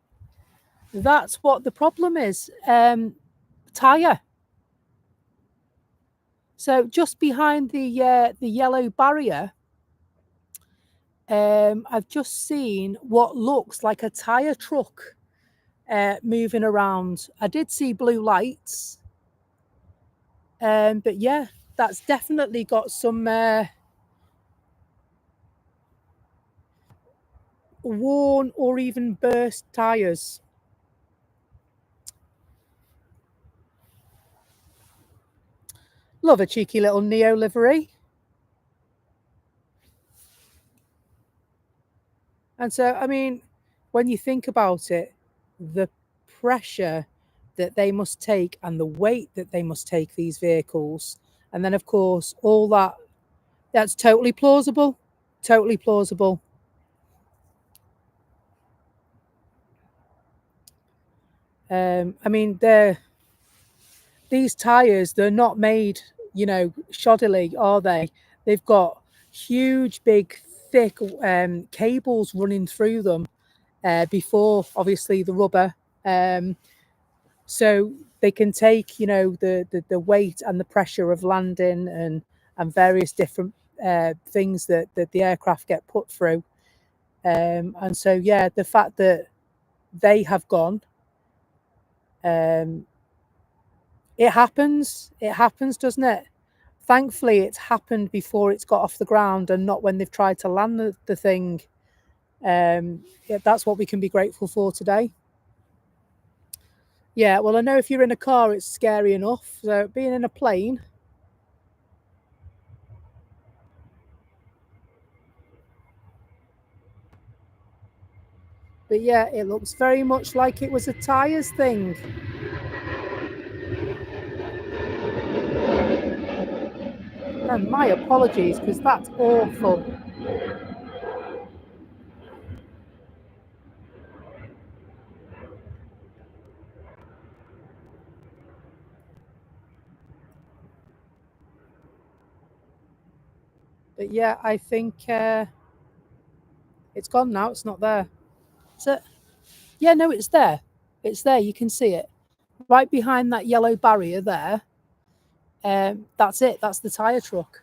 A: that's what the problem is. Tyre. So just behind the yellow barrier, I've just seen what looks like a tyre truck moving around. I did see blue lights, but yeah, that's definitely got some worn or even burst tyres. Love a cheeky little Neo livery. And so, I mean, when you think about it, the pressure that they must take and the weight that they must take these vehicles, and then, of course, all that's totally plausible. Totally plausible. I mean, these tyres, they're not made, shoddily, are they? They've got huge, big, thick cables running through them before, obviously, the rubber. So they can take, the weight and the pressure of landing and various different things that the aircraft get put through. And so, yeah, the fact that they have gone, um, it happens. It happens, doesn't it? Thankfully, it's happened before it's got off the ground and not when they've tried to land the thing. Yeah, that's what we can be grateful for today. Yeah, well, I know if you're in a car, it's scary enough. So being in a plane, but yeah, it looks very much like it was a tyres thing. And my apologies, because that's awful. But yeah, I think it's gone now. It's not there. So yeah, no, it's there. It's there. You can see it right behind that yellow barrier there. That's it. That's the tyre truck.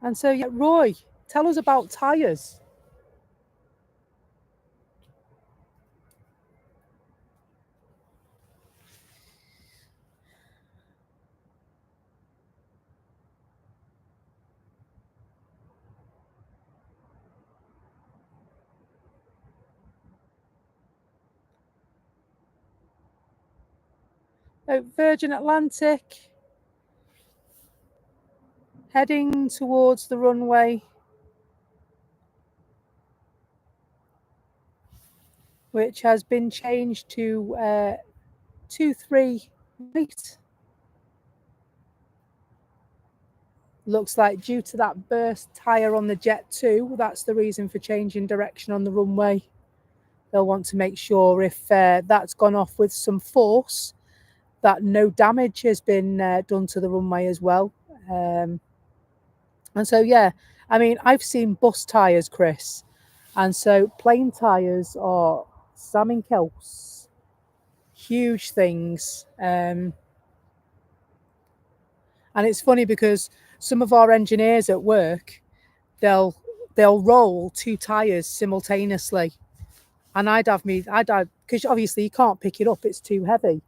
A: And so, yeah, Roy, tell us about tyres. Virgin Atlantic heading towards the runway, which has been changed to 23 right. Looks like due to that burst tyre on the Jet 2, that's the reason for changing direction on the runway. They'll want to make sure if that's gone off with some force, that no damage has been done to the runway as well. And so, yeah, I mean, I've seen bus tyres, Chris. And so plane tyres are salmon kelps, huge things. And it's funny because some of our engineers at work, they'll roll two tyres simultaneously. And I'd because obviously you can't pick it up, it's too heavy.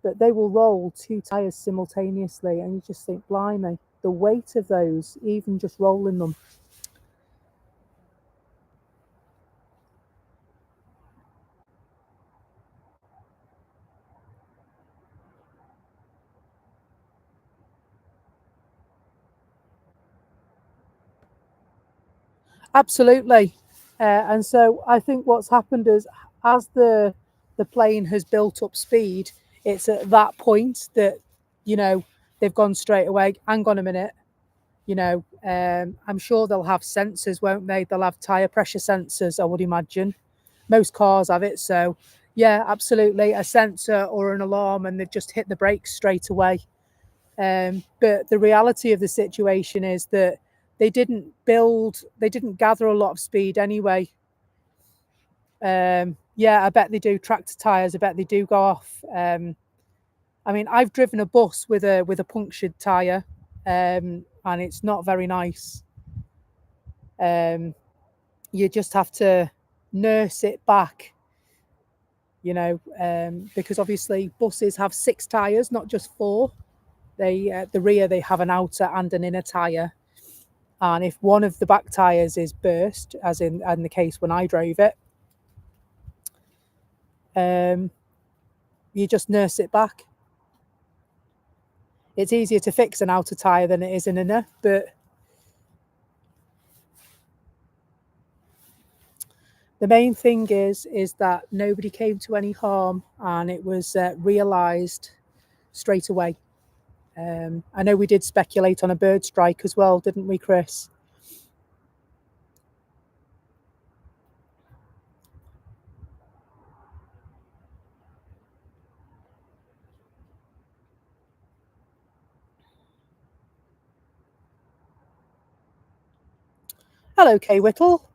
A: But they will roll two tyres simultaneously, and you just think, blimey, the weight of those, even just rolling them. Absolutely. And so I think what's happened is, as the plane has built up speed, it's at that point that, they've gone straight away. Hang on a minute. I'm sure they'll have sensors, won't they? They'll have tyre pressure sensors, I would imagine. Most cars have it. So, yeah, absolutely. A sensor or an alarm, and they've just hit the brakes straight away. But the reality of the situation is that they didn't gather a lot of speed anyway. Yeah, I bet they do. Tractor tyres, I bet they do go off. I mean, I've driven a bus with a punctured tyre, and it's not very nice. You just have to nurse it back, because obviously buses have 6 tyres, not just 4. The rear, they have an outer and an inner tyre. And if one of the back tyres is burst, as in the case when I drove it, you just nurse it back. It's easier to fix an outer tyre than it is an inner, but the main thing is that nobody came to any harm, and it was realised straight away. I know we did speculate on a bird strike as well, didn't we, Chris? Hello, Kay Whittle.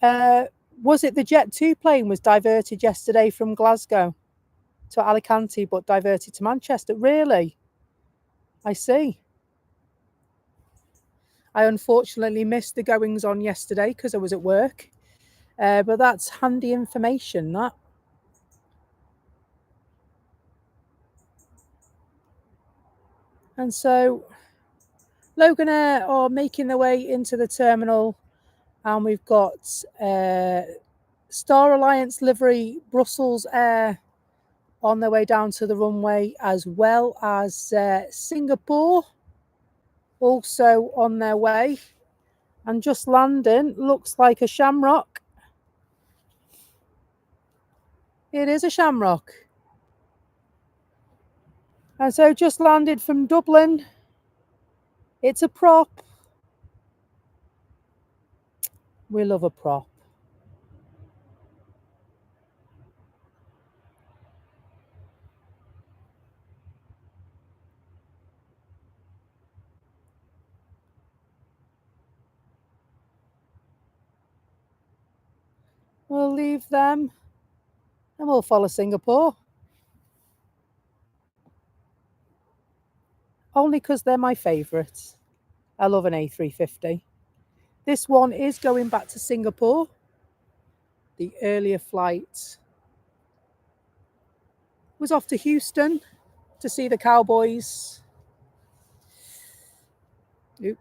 A: Was it the Jet 2 plane was diverted yesterday from Glasgow to Alicante, but diverted to Manchester? Really? I see. I unfortunately missed the goings on yesterday because I was at work. But that's handy information, that. And so Logan Air are making their way into the terminal, and we've got Star Alliance livery Brussels Air on their way down to the runway, as well as Singapore also on their way. And just landing, looks like a Shamrock. It is a Shamrock. And so just landed from Dublin. It's a prop. We love a prop. We'll leave them and we'll follow Singapore. Only because they're my favourites. I love an A350. This one is going back to Singapore. The earlier flight was off to Houston to see the Cowboys. Oop.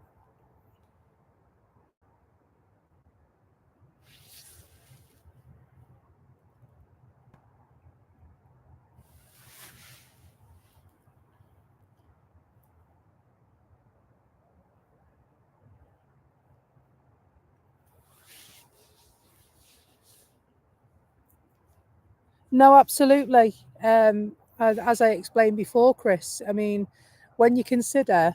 A: No, absolutely. As I explained before, Chris, I mean, when you consider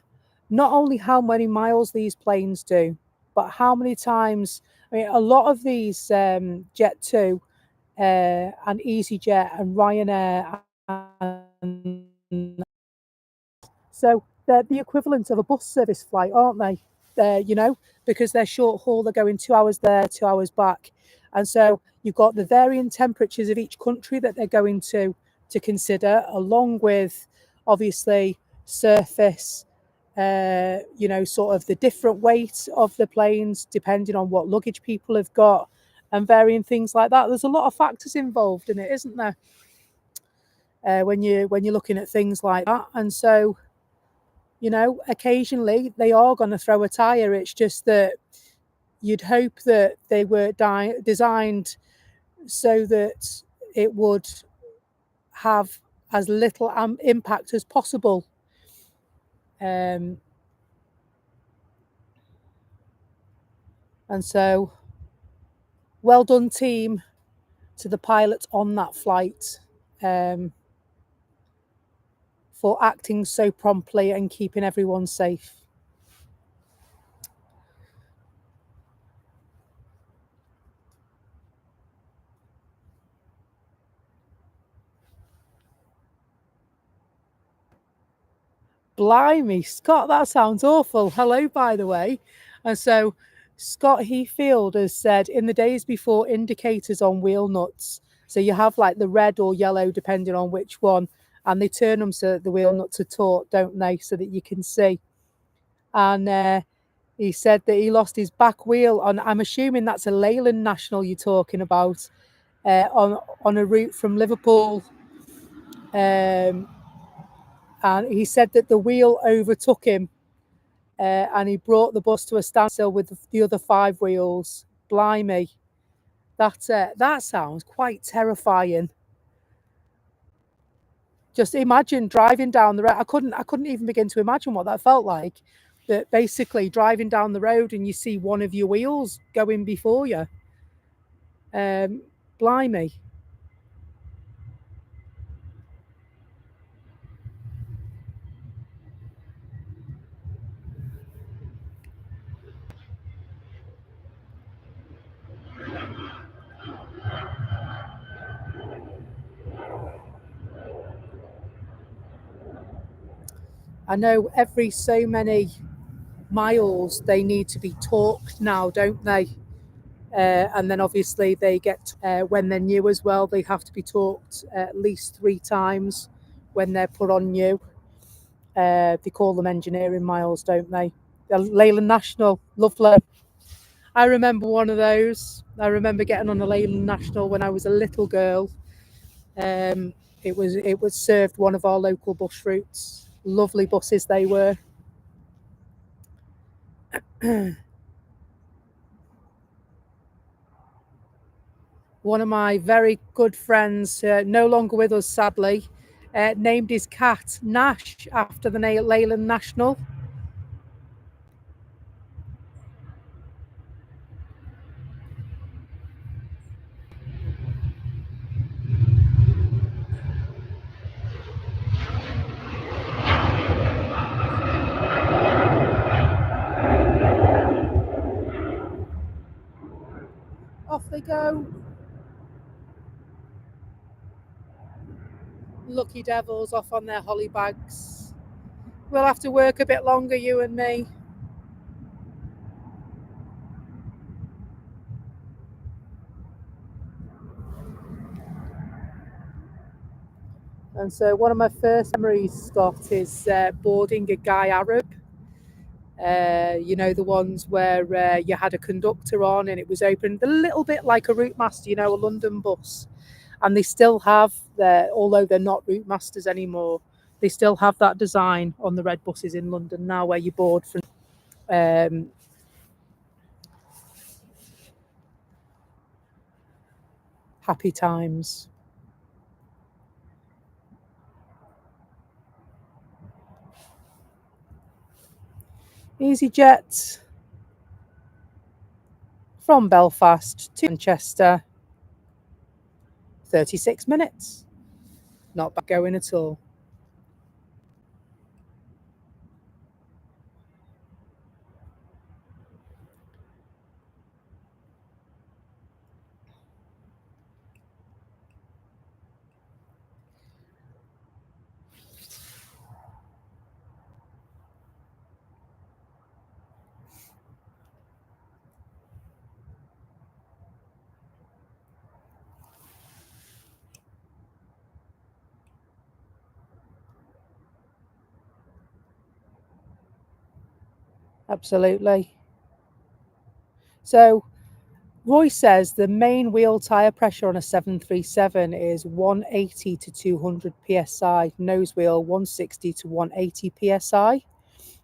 A: not only how many miles these planes do, but how many times, I mean, a lot of these Jet 2, and EasyJet and Ryanair. And so they're the equivalent of a bus service flight, aren't they? Because they're short haul, they're going 2 hours there, 2 hours back. And so you've got the varying temperatures of each country that they're going to consider, along with obviously surface, sort of the different weight of the planes, depending on what luggage people have got, and varying things like that. There's a lot of factors involved in it, isn't there? When you're looking at things like that, and so occasionally they are going to throw a tire. It's just that you'd hope that they were designed so that it would have as little impact as possible. And so, well done, team, to the pilots on that flight, for acting so promptly and keeping everyone safe. Blimey, Scott, that sounds awful. Hello, by the way. And so Scott Heathfield has said, in the days before indicators on wheel nuts, so you have like the red or yellow, depending on which one, and they turn them so that the wheel nuts are taut, don't they, so that you can see. And he said that he lost his back wheel on, I'm assuming that's a Leyland National you're talking about, on a route from Liverpool. And he said that the wheel overtook him, and he brought the bus to a standstill with the other 5 wheels. Blimey, that sounds quite terrifying. Just imagine driving down the road. I couldn't even begin to imagine what that felt like. That basically driving down the road and you see one of your wheels going before you. Blimey. I know every so many miles they need to be torqued now, don't they? And then obviously they get, when they're new as well, they have to be torqued at least 3 times when they're put on new. They call them engineering miles, don't they? The Leyland National, lovely. I remember one of those. I remember getting on a Leyland National when I was a little girl. It was served one of our local bus routes. Lovely buses they were. One of my very good friends, no longer with us sadly, named his cat Nash after the Leyland National. Off they go. Lucky devils off on their holly bags. We'll have to work a bit longer, you and me. And so one of my first memories, Scott, is boarding a Guy Arab. The ones where you had a conductor on and it was opened a little bit like a route master, a London bus. And they still have, although they're not route masters anymore, they still have that design on the red buses in London now where you board from. Happy times. EasyJet from Belfast to Manchester, 36 minutes. Not bad going at all. Absolutely. So Roy says the main wheel tyre pressure on a 737 is 180 to 200 psi, nose wheel 160 to 180 psi.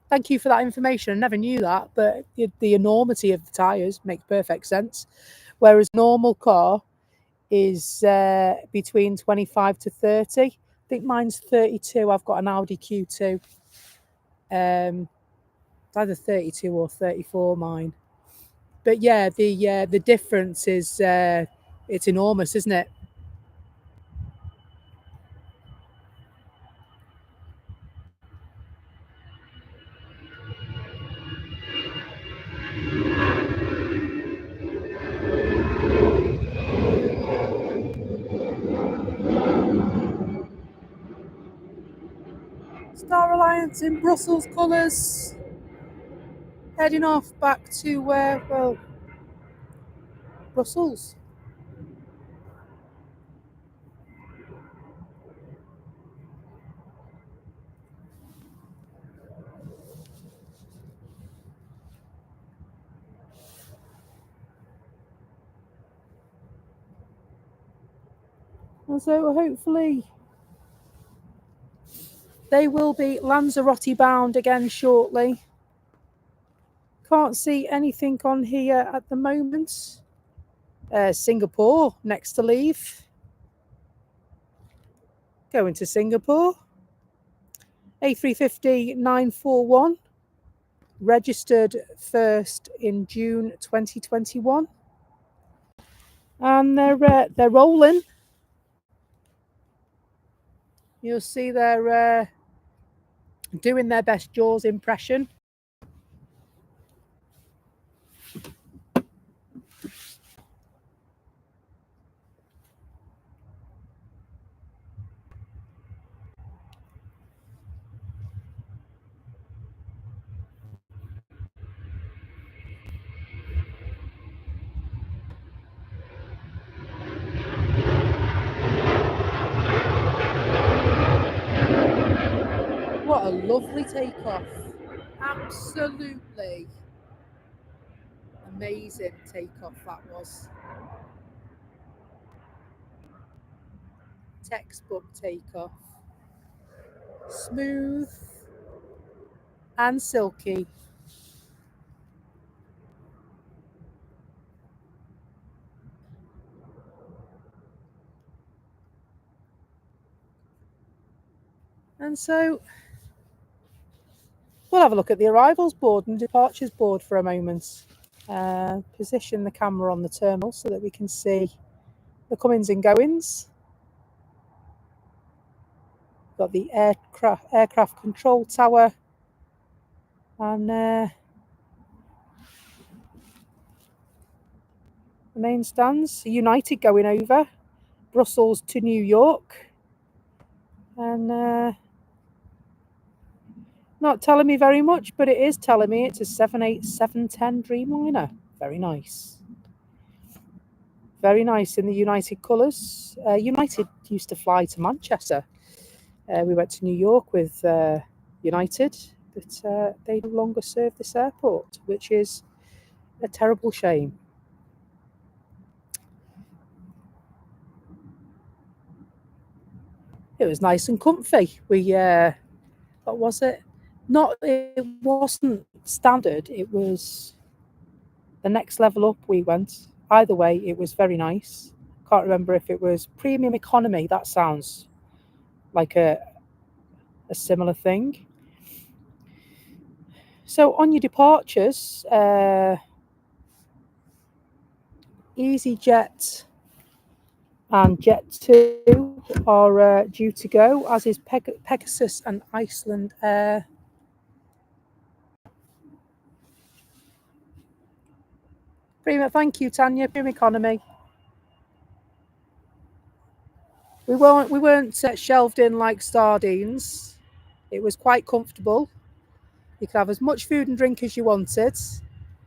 A: Thank you for that information. I never knew that, but the enormity of the tyres makes perfect sense. Whereas normal car is between 25 to 30. I think mine's 32. I've got an Audi Q2. It's either 32 or 34 mine. But yeah, the difference is it's enormous, isn't it? Star Alliance in Brussels colours, heading off back to well, Brussels. And so hopefully they will be Lanzarote bound again shortly. Can't see anything on here at the moment. Singapore next to leave. Going to Singapore. A350 941. Registered first in June 2021. And they're rolling. You'll see they're doing their best Jaws impression. What a lovely takeoff. Absolutely amazing takeoff that was. Textbook takeoff. Smooth and silky. And so we'll have a look at the arrivals board and departures board for a moment. Position the camera on the terminal so that we can see the comings and goings. Got the aircraft control tower and the main stands. United going over, Brussels to New York, and not telling me very much, but it is telling me it's a 787-10 Dreamliner. Very nice. Very nice in the United colours. United used to fly to Manchester. We went to New York with United, but they no longer serve this airport, which is a terrible shame. It was nice and comfy. What was it? It wasn't standard. It was the next level up we went. Either way, it was very nice. Can't remember if it was premium economy. That sounds like a similar thing. So on your departures, EasyJet and Jet2 are due to go, as is Pegasus and Iceland Air. Premium, thank you, Tanya. Premium economy. We weren't shelved in like sardines. It was quite comfortable. You could have as much food and drink as you wanted,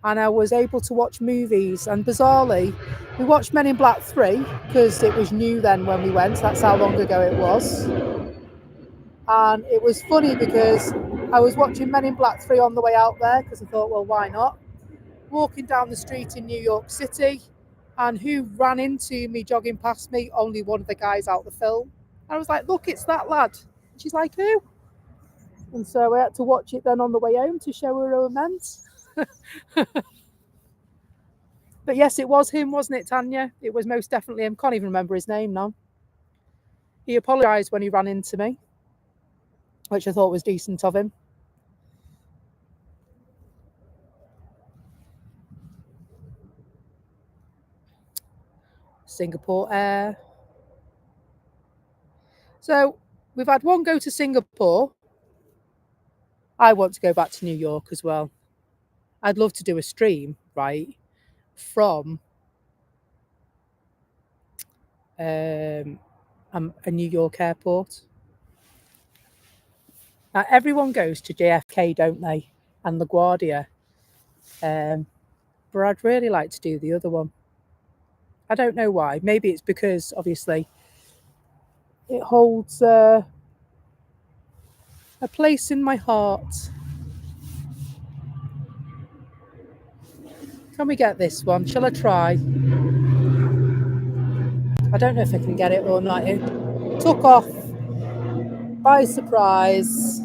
A: and I was able to watch movies. And bizarrely, we watched Men in Black 3 because it was new then when we went. That's how long ago it was. And it was funny because I was watching Men in Black 3 on the way out there because I thought, well, why not? Walking down the street in New York City, and who ran into me jogging past me? Only one of the guys out the film. I was like, look, it's that lad. She's like, who? And so I had to watch it then on the way home to show her who I meant. But yes, it was him, wasn't it, Tanya? It was most definitely him. Can't even remember his name now. He apologised when he ran into me, which I thought was decent of him. Singapore Air. So we've had one go to Singapore. I want to go back to New York as well. I'd love to do a stream, right, from a New York airport. Now, everyone goes to JFK, don't they? And LaGuardia. But I'd really like to do the other one. I don't know why. Maybe it's because, obviously, it holds a place in my heart. Can we get this one? Shall I try? I don't know if I can get it or not. It took off by surprise.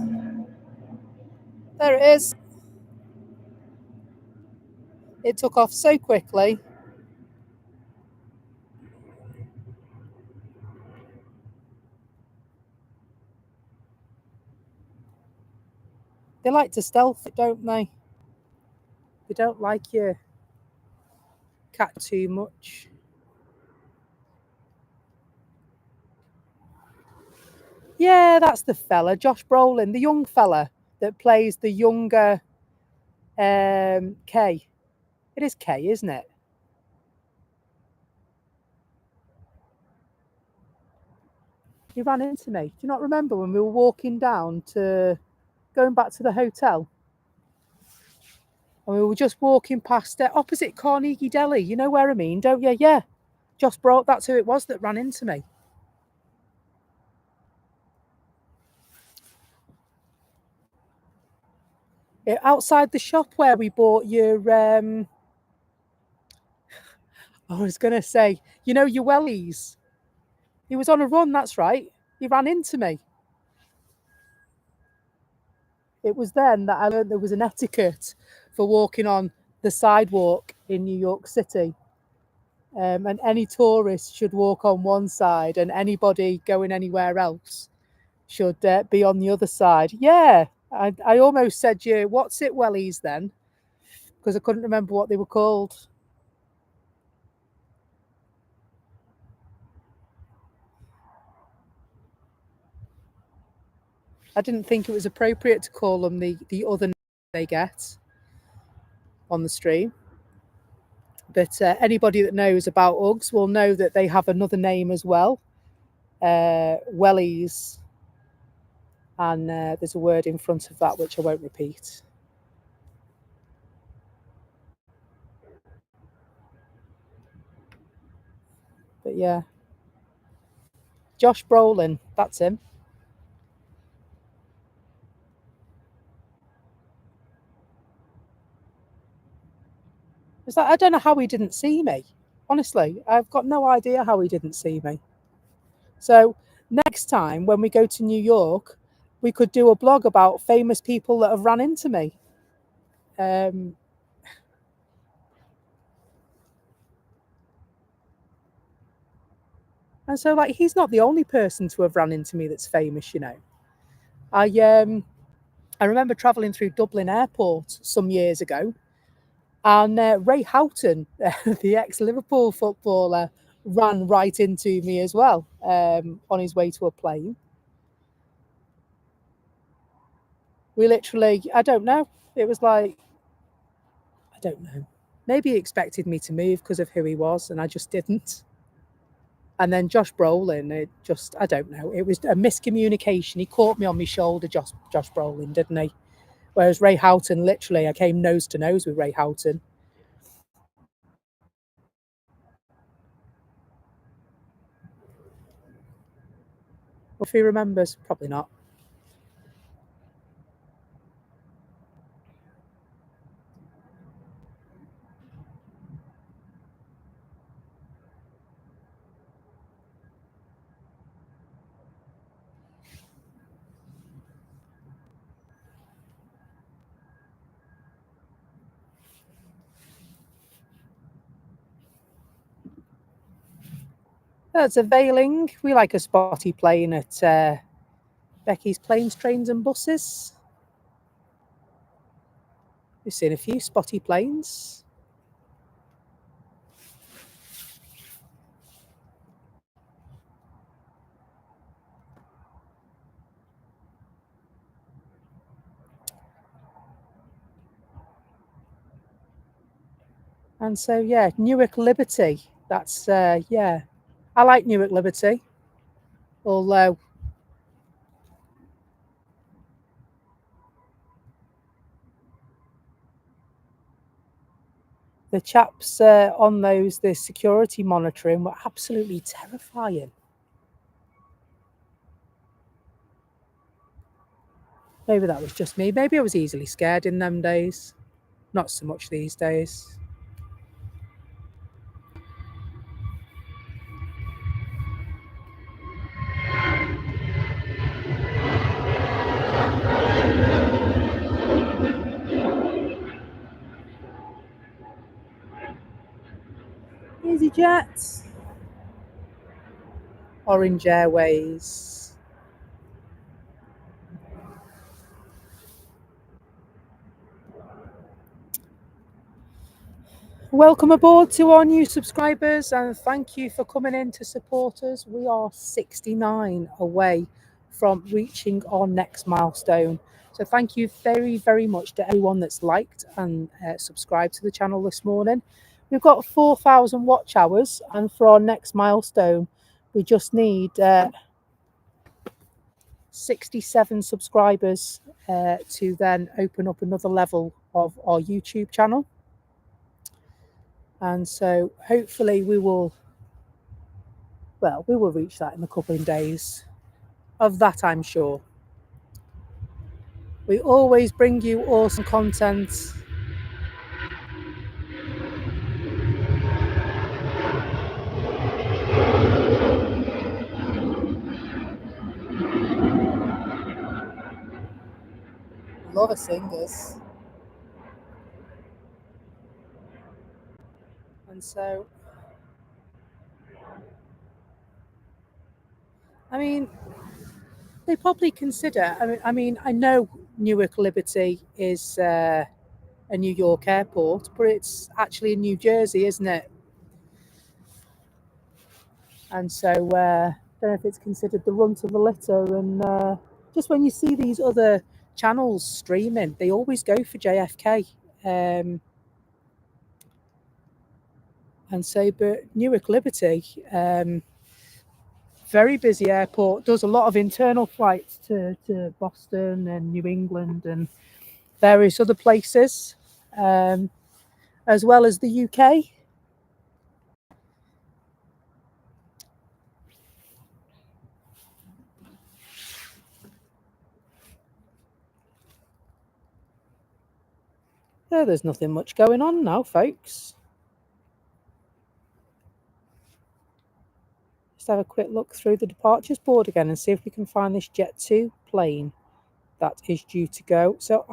A: There it is. It took off so quickly. They like to stealth it, don't they? They don't like you cat too much. Yeah, that's the fella, Josh Brolin, the young fella that plays the younger Kay. It is Kay, isn't it? He ran into me. Do you not remember when we were walking down to going back to the hotel? And we were just walking past it opposite Carnegie Deli. You know where I mean, don't you? Yeah. Josh Brolin, that's who it was that ran into me. Outside the shop where we bought your I was going to say, you know, your wellies. He was on a run, that's right. He ran into me. It was then that I learned there was an etiquette for walking on the sidewalk in New York City. And any tourist should walk on one side, and anybody going anywhere else should be on the other side. Yeah, I almost said, "You, what's it, wellies?" Then, because I couldn't remember what they were called. I didn't think it was appropriate to call them the other name they get on the stream. But anybody that knows about Uggs will know that they have another name as well, wellies, and there's a word in front of that which I won't repeat. But yeah, Josh Brolin, that's him. It's like, I don't know how he didn't see me. Honestly, I've got no idea how he didn't see me. So next time when we go to New York, we could do a blog about famous people that have ran into me. And so, like, he's not the only person to have ran into me that's famous, you know. I remember travelling through Dublin Airport some years ago, and Ray Houghton, the ex-Liverpool footballer, ran right into me as well on his way to a plane. We literally, I don't know. It was like, I don't know. Maybe he expected me to move because of who he was, and I just didn't. And then Josh Brolin, I don't know. It was a miscommunication. He caught me on my shoulder, Josh Brolin, didn't he? Whereas Ray Houghton, literally, I came nose to nose with Ray Houghton. If he remembers, probably not. That's a Veiling. We like a spotty plane at Becky's Planes, Trains and Buses. We've seen a few spotty planes. And so, yeah, Newark Liberty. That's, yeah. I like Newark Liberty. Although the chaps on those, the security monitoring were absolutely terrifying. Maybe that was just me. Maybe I was easily scared in them days. Not so much these days. EasyJet. Orange Airways. Welcome aboard to our new subscribers and thank you for coming in to support us. We are 69 away from reaching our next milestone. So thank you very, very much to everyone that's liked and subscribed to the channel this morning. We've got 4,000 watch hours, and for our next milestone, we just need 67 subscribers to then open up another level of our YouTube channel. And so hopefully we will reach that in a couple of days. Of that, I'm sure. We always bring you awesome content. Love a singers. And so, I mean, they probably consider, I know Newark Liberty is a New York airport, but it's actually in New Jersey, isn't it? And so, I don't know if it's considered the runt of the litter. And just when you see these other channels streaming, they always go for JFK. And so, but Newark Liberty, very busy airport, does a lot of internal flights to Boston and New England and various other places, as well as the UK. There's nothing much going on now, folks. Just have a quick look through the departures board again and see if we can find this Jet 2 plane that is due to go. So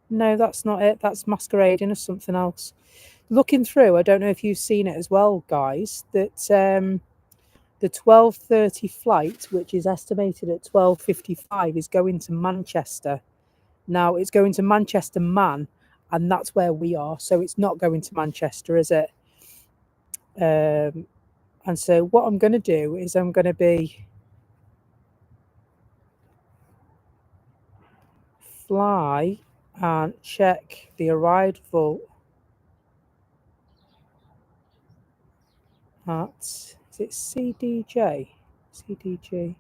A: no, that's not it. That's masquerading as something else. Looking through, I don't know if you've seen it as well, guys, that the 12:30 flight, which is estimated at 12:55, is going to Manchester. Now, it's going to Manchester Man, and that's where we are. So it's not going to Manchester, is it? And so what I'm going to do is I'm going to be fly and check the arrival at, is it CDJ? CDG?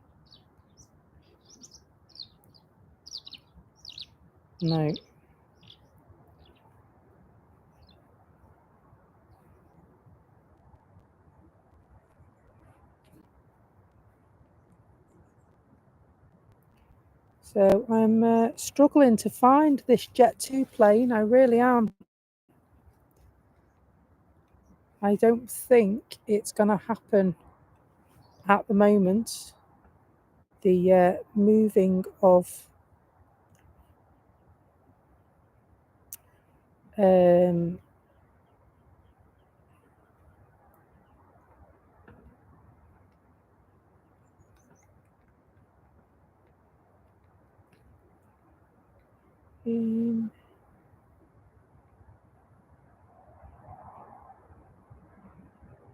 A: No. So I'm struggling to find this Jet 2 plane. I really am. I don't think it's going to happen at the moment. The moving of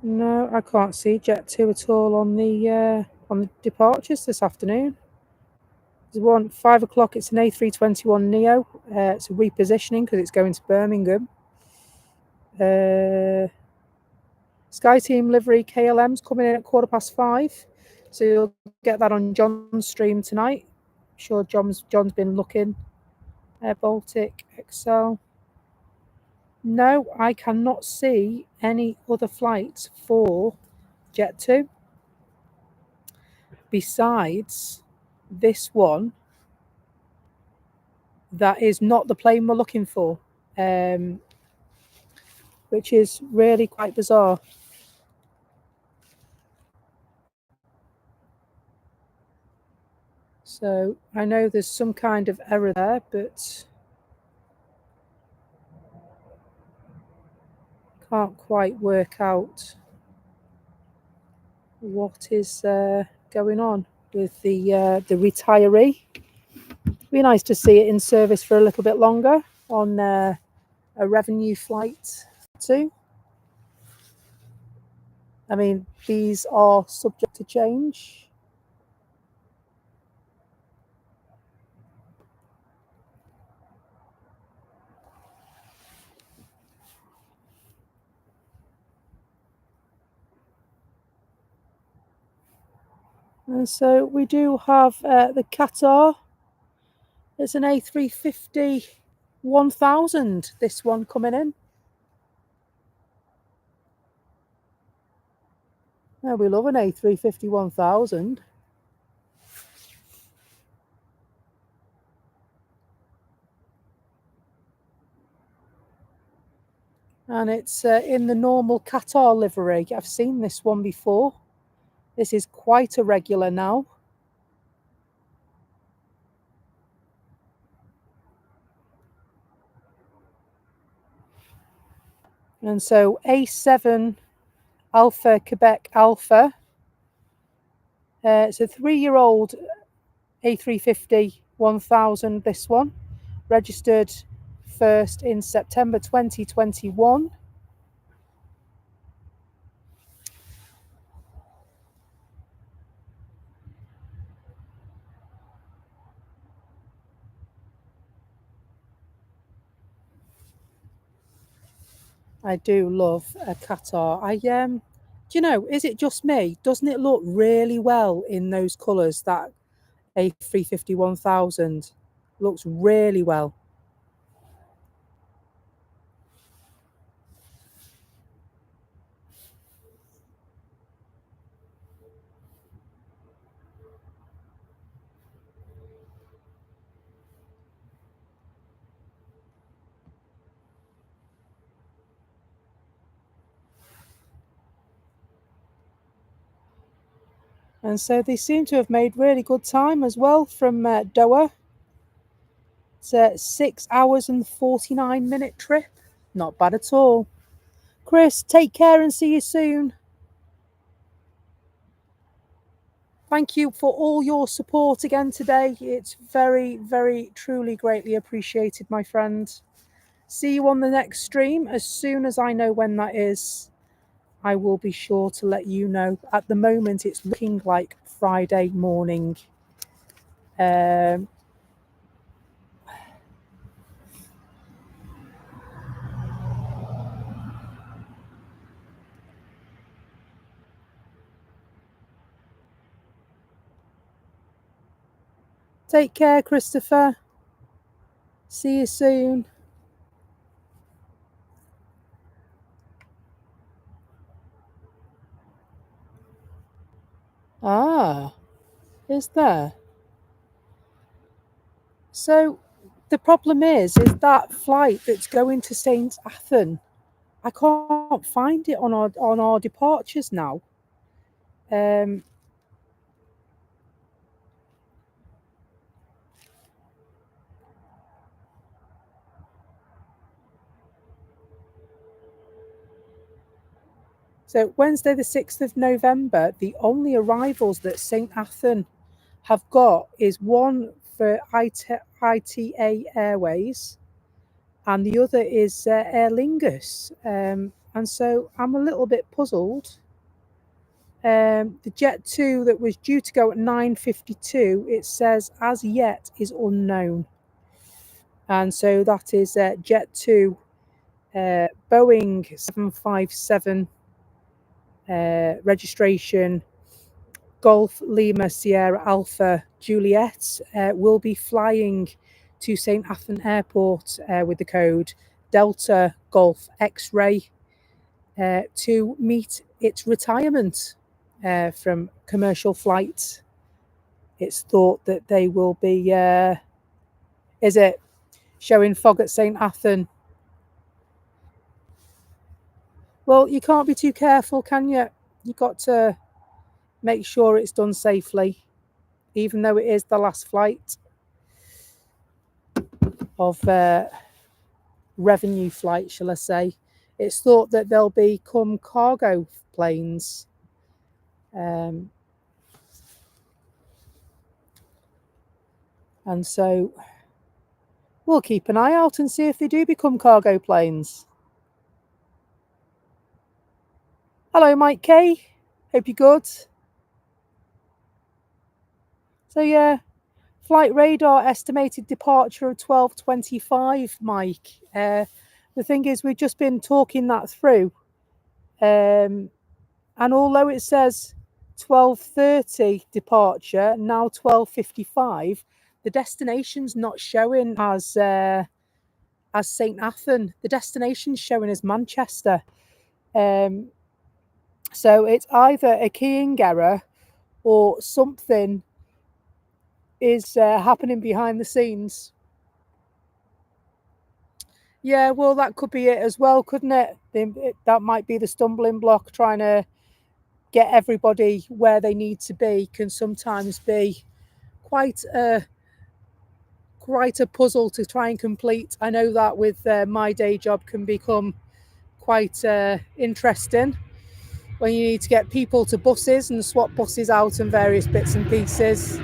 A: No, I can't see Jet2 at all on the departures this afternoon. There's one 5 o'clock. It's an A321 Neo. It's a repositioning because it's going to Birmingham. SkyTeam livery KLM's coming in at 5:15, so you'll get that on John's stream tonight. I'm sure John's been looking. Air Baltic XL. No, I cannot see any other flights for Jet2 besides this one. That is not the plane we're looking for, which is really quite bizarre. So I know there's some kind of error there, but can't quite work out what is going on with the retiree. Be nice to see it in service for a little bit longer on a revenue flight too. I mean, these are subject to change. And so we do have the Qatar. It's an A350 1000, this one coming in. Oh, we love an A350 1000. And it's in the normal Qatar livery. I've seen this one before. This is quite a regular now. And so A7 Alpha Quebec Alpha. It's a 3-year-old A350 1000, this one. Registered first in September 2021. I do love a Qatar. Do you know, is it just me? Doesn't it look really well in those colours? That A350 1000 looks really well. And so they seem to have made really good time as well from Doha. It's a 6 hours and 49-minute trip. Not bad at all. Chris, take care and see you soon. Thank you for all your support again today. It's very, very, truly greatly appreciated, my friend. See you on the next stream. As soon as I know when that is, I will be sure to let you know. At the moment, it's looking like Friday morning. Take care, Christopher. See you soon. Ah, is there? So the problem is that flight that's going to Saint Athan, I can't find it on our departures now. So Wednesday the 6th of November, the only arrivals that St Athan have got is one for ITA Airways and the other is Aer Lingus. And so I'm a little bit puzzled. The Jet 2 that was due to go at 9:52, it says as yet is unknown. And so that is Jet 2, Boeing 757 registration, Golf Lima Sierra Alpha Juliet, will be flying to St. Athan Airport with the code Delta Golf X-Ray to meet its retirement from commercial flight. It's thought that they will be, is it showing fog at St. Athan? Well, you can't be too careful, can you? You've got to make sure it's done safely, even though it is the last flight of revenue flight, shall I say. It's thought that they'll become cargo planes. And so we'll keep an eye out and see if they do become cargo planes. Hello, Mike K. Hope you're good. So yeah, flight radar estimated departure of 12:25, Mike. The thing is, we've just been talking that through. And although it says 12:30 departure, now 12:55, the destination's not showing as St. Athan. The destination's showing as Manchester. So it's either a keying error or something is happening behind the scenes. Yeah, well, that could be it as well, couldn't it? That might be the stumbling block. Trying to get everybody where they need to be can sometimes be quite a puzzle to try and complete. I know that with my day job can become quite interesting when you need to get people to buses and swap buses out and various bits and pieces.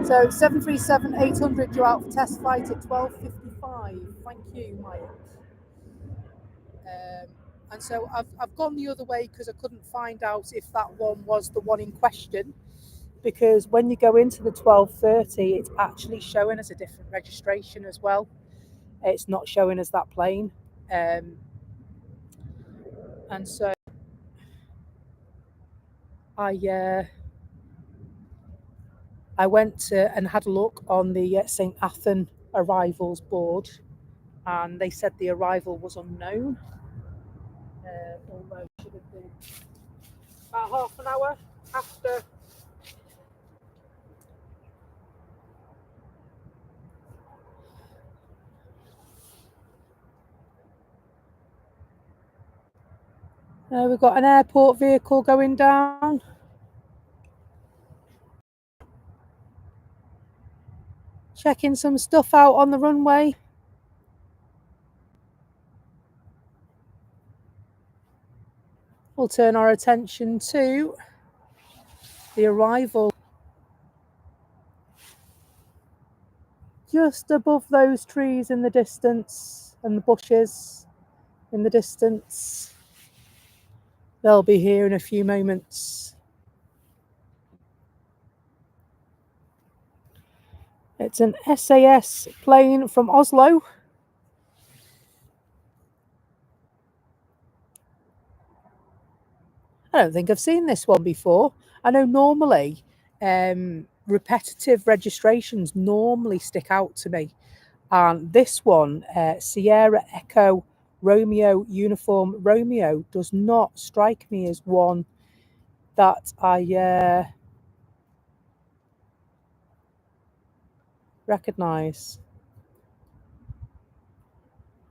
A: So 737-800 due out for test flight at 12:55. Thank you, Mike. And so I've gone the other way because I couldn't find out if that one was the one in question. Because when you go into the 12:30, it's actually showing as a different registration as well. It's not showing as that plane. And so I went and had a look on the St. Athan arrivals board, and they said the arrival was unknown. Although it should have been about half an hour after. We've got an airport vehicle going down. Checking some stuff out on the runway. We'll turn our attention to the arrival. Just above those trees in the distance and the bushes in the distance. They'll be here in a few moments. It's an SAS plane from Oslo. I don't think I've seen this one before. I know normally repetitive registrations normally stick out to me. And this one, Sierra Echo Romeo Uniform Romeo, does not strike me as one that I recognise.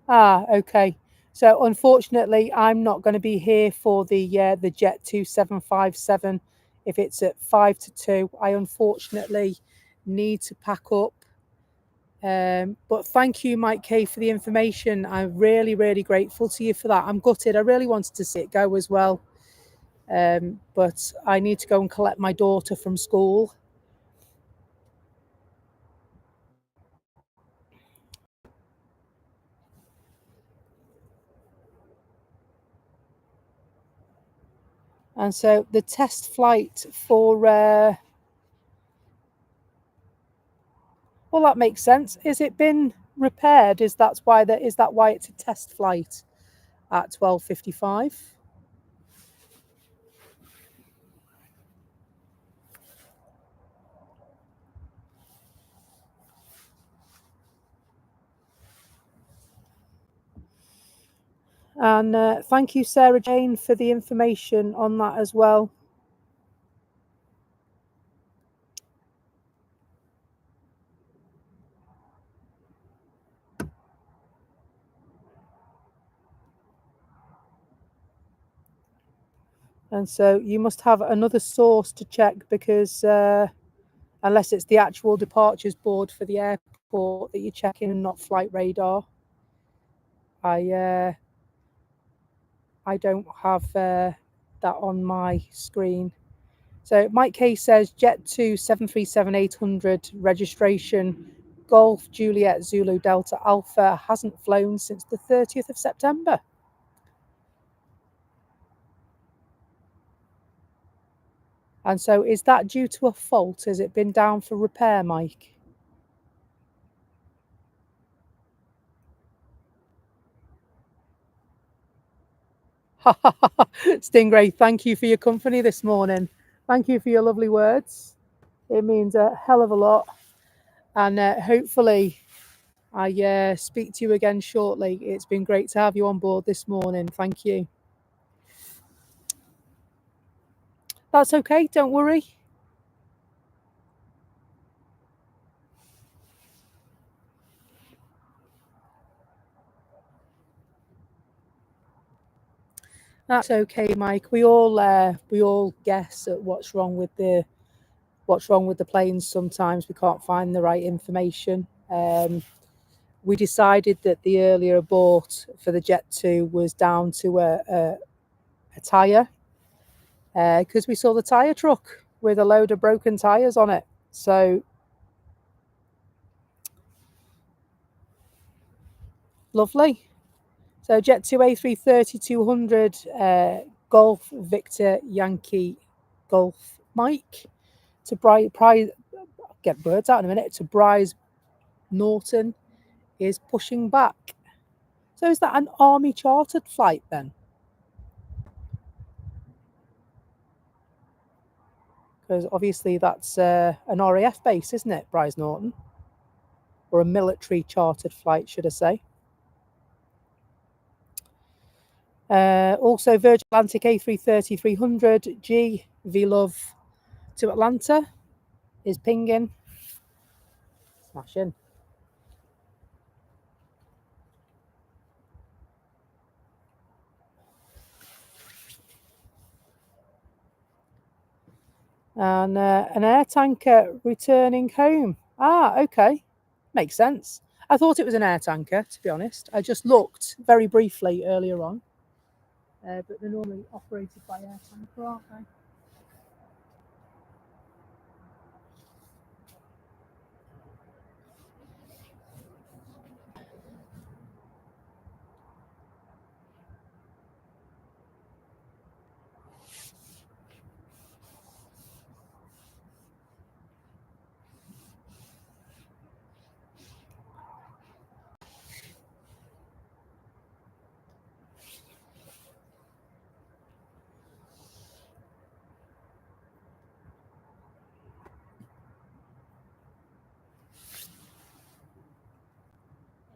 A: Okay. So unfortunately, I'm not going to be here for the Jet 2757. If it's at 5 to 2, I unfortunately need to pack up. But thank you, Mike K, for the information. I'm really, really grateful to you for that. I'm gutted. I really wanted to see it go as well. But I need to go and collect my daughter from school. And so the test flight for, well, that makes sense. Is it been repaired? Is that why it's a test flight at 12:55? And thank you, Sarah Jane, for the information on that as well. And so you must have another source to check, because unless it's the actual departures board for the airport that you're checking and not flight radar, I don't have that on my screen. So Mike K says Jet 2 737-800 registration Golf Juliet Zulu Delta Alpha hasn't flown since the 30th of September. And so is that due to a fault? Has it been down for repair, Mike? Stingray, thank you for your company this morning. Thank you for your lovely words. It means a hell of a lot. And hopefully I speak to you again shortly. It's been great to have you on board this morning. Thank you. That's okay, don't worry. That's okay, Mike. We all guess at what's wrong with the planes. Sometimes we can't find the right information. We decided that the earlier abort for the Jet 2 was down to a tyre, because we saw the tyre truck with a load of broken tyres on it. So lovely. So Jet 2 A330-200 Golf Victor Yankee Golf Mike to get words out in a minute, to Bryce Norton is pushing back. So is that an army chartered flight then? Because obviously that's an RAF base, isn't it, Bryce Norton? Or a military chartered flight, should I say. Also, Virgin Atlantic A330-300 G V-Love to Atlanta is pinging. Smashing. And an air tanker returning home. Ah, okay. Makes sense. I thought it was an air tanker, to be honest. I just looked very briefly earlier on. But they're normally operated by air tanker, aren't they?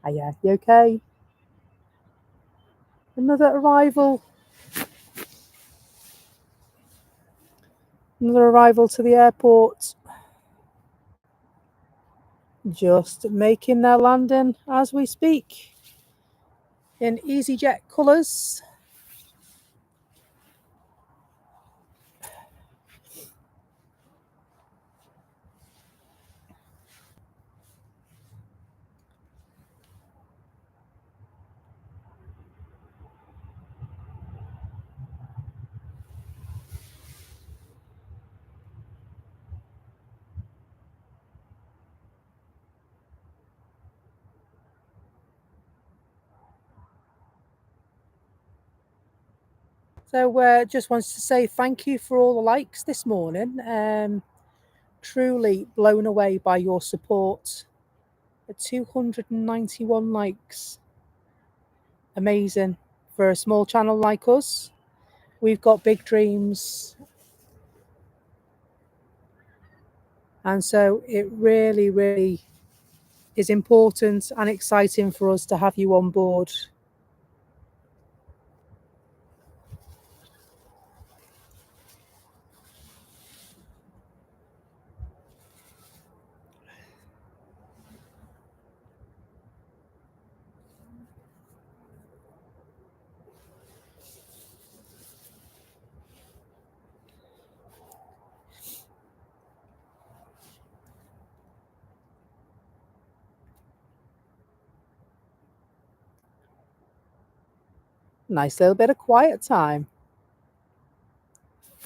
A: Ah, yeah, you okay? Another arrival. Another arrival to the airport. Just making their landing as we speak. In EasyJet colours. So just wanted to say thank you for all the likes this morning. Truly blown away by your support. 291 likes. Amazing. For a small channel like us, we've got big dreams. And so it really, really is important and exciting for us to have you on board. Nice little bit of quiet time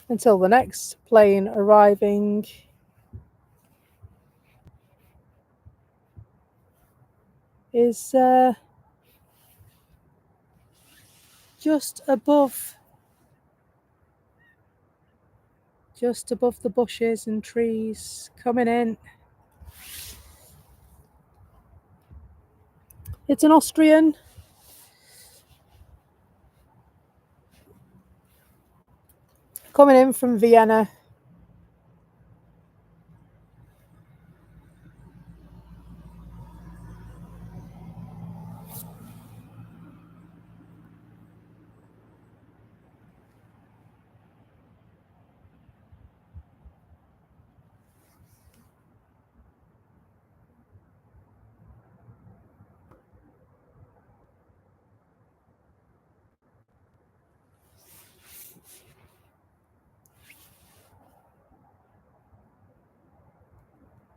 A: until the next plane arriving is just above the bushes and trees coming in. It's an Austrian. Coming in from Vienna.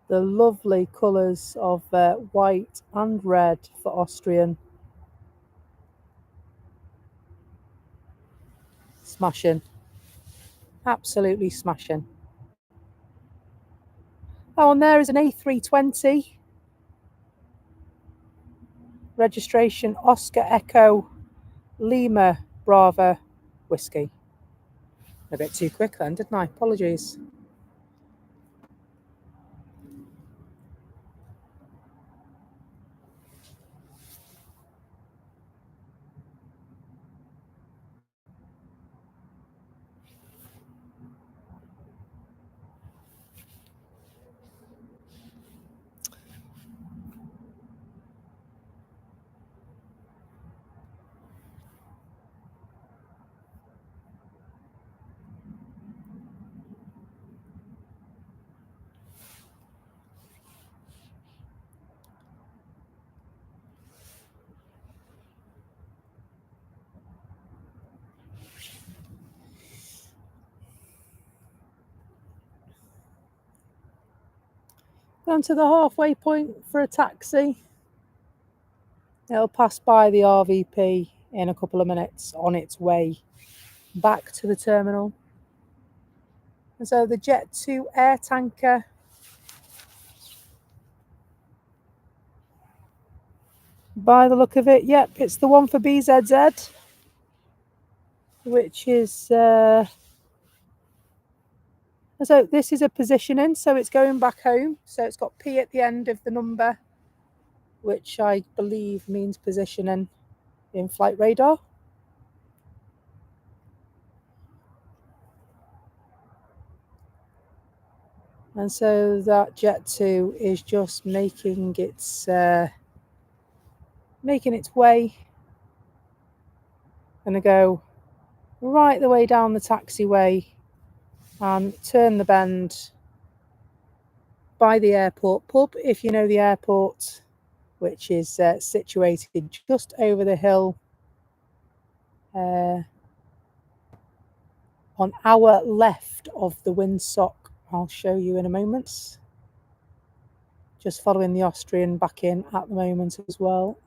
A: The lovely colours of white and red for Austrian. Smashing. Absolutely smashing. Oh, and there is an A320. Registration Oscar Echo Lima Bravo Whiskey. A bit too quick then, didn't I? Apologies. Down to the halfway point for a taxi. It'll pass by the RVP in a couple of minutes on its way back to the terminal. And so the Jet 2 air tanker by the look of it, yep, it's the one for BZZ, which is so this is a positioning, so it's going back home. So it's got P at the end of the number, which I believe means positioning in flight radar. And so that Jet 2 is just making its way. Gonna go right the way down the taxiway and turn the bend by the airport pub, if you know the airport, which is situated just over the hill on our left of the windsock. I'll show you in a moment. Just following the Austrian back in at the moment as well.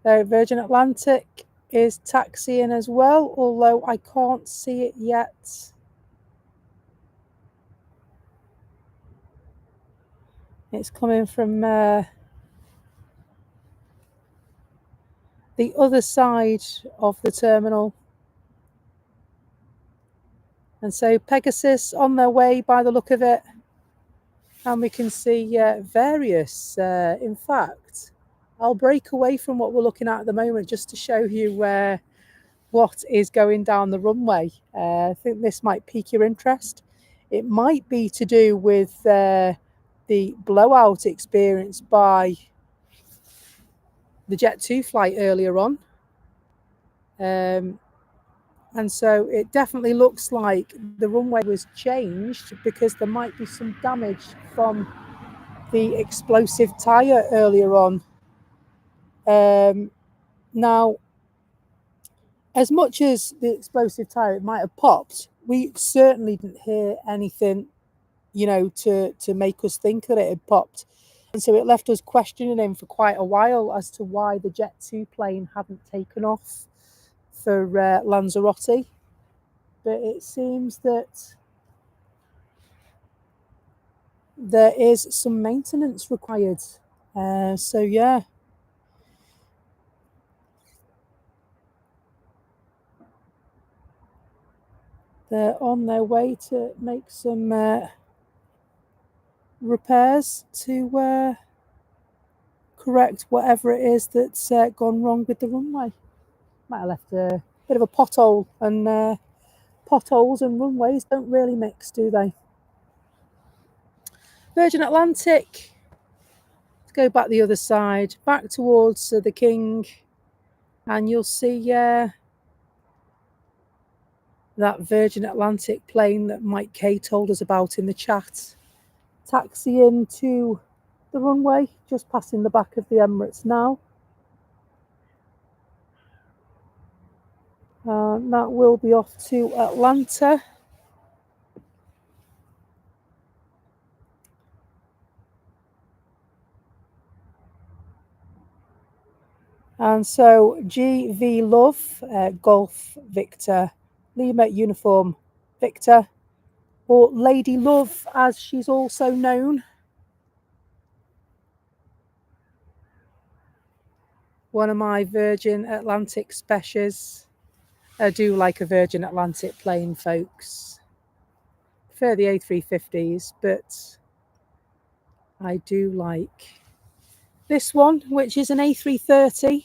A: So Virgin Atlantic is taxiing as well, although I can't see it yet. It's coming from the other side of the terminal. And so Pegasus on their way by the look of it. And we can see various, in fact, I'll break away from what we're looking at the moment just to show you what is going down the runway. I think this might pique your interest. It might be to do with the blowout experienced by the Jet 2 flight earlier on. And so it definitely looks like the runway was changed because there might be some damage from the explosive tyre earlier on. Now, as much as the explosive tyre might have popped, we certainly didn't hear anything, to make us think that it had popped. And so it left us questioning him for quite a while as to why the Jet 2 plane hadn't taken off for Lanzarote. But it seems that there is some maintenance required. So yeah. They're on their way to make some repairs to correct whatever it is that's gone wrong with the runway. Might have left a bit of a pothole, and potholes and runways don't really mix, do they? Virgin Atlantic. Let's go back the other side, back towards the King, and you'll see that Virgin Atlantic plane that Mike K told us about in the chat. Taxiing to the runway, just passing the back of the Emirates now. That will be off to Atlanta. And so GV Love, Golf Victor, Lima Uniform Victor, or Lady Love as she's also known. One of my Virgin Atlantic specials. I do like a Virgin Atlantic plane, folks. Prefer the A350s, but I do like this one, which is an A330.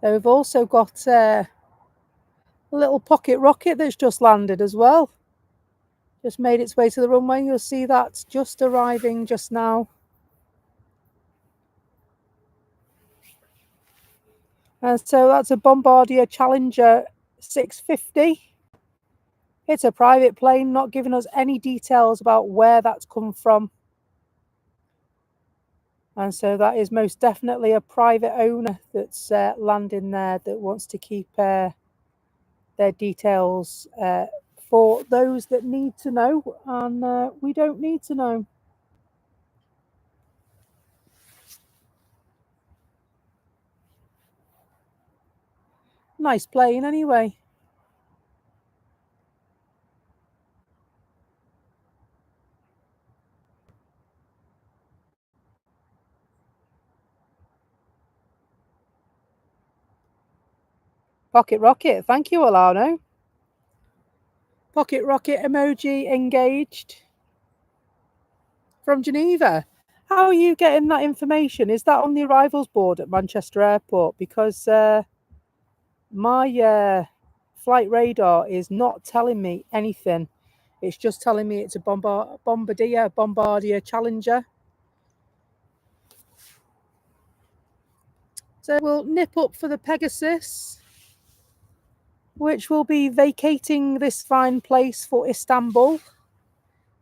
A: We've also got a little pocket rocket that's just landed as well. Just made its way to the runway. You'll see that's just arriving just now. So that's a Bombardier Challenger 650. It's a private plane, not giving us any details about where that's come from. And so that is most definitely a private owner that's landing there that wants to keep their details for those that need to know, and we don't need to know. Nice plane anyway. Pocket rocket, thank you, Alano. Pocket rocket emoji engaged from Geneva. How are you getting that information? Is that on the arrivals board at Manchester Airport? Because my flight radar is not telling me anything. It's just telling me it's a Bombardier Challenger. So we'll nip up for the Pegasus, which will be vacating this fine place for Istanbul.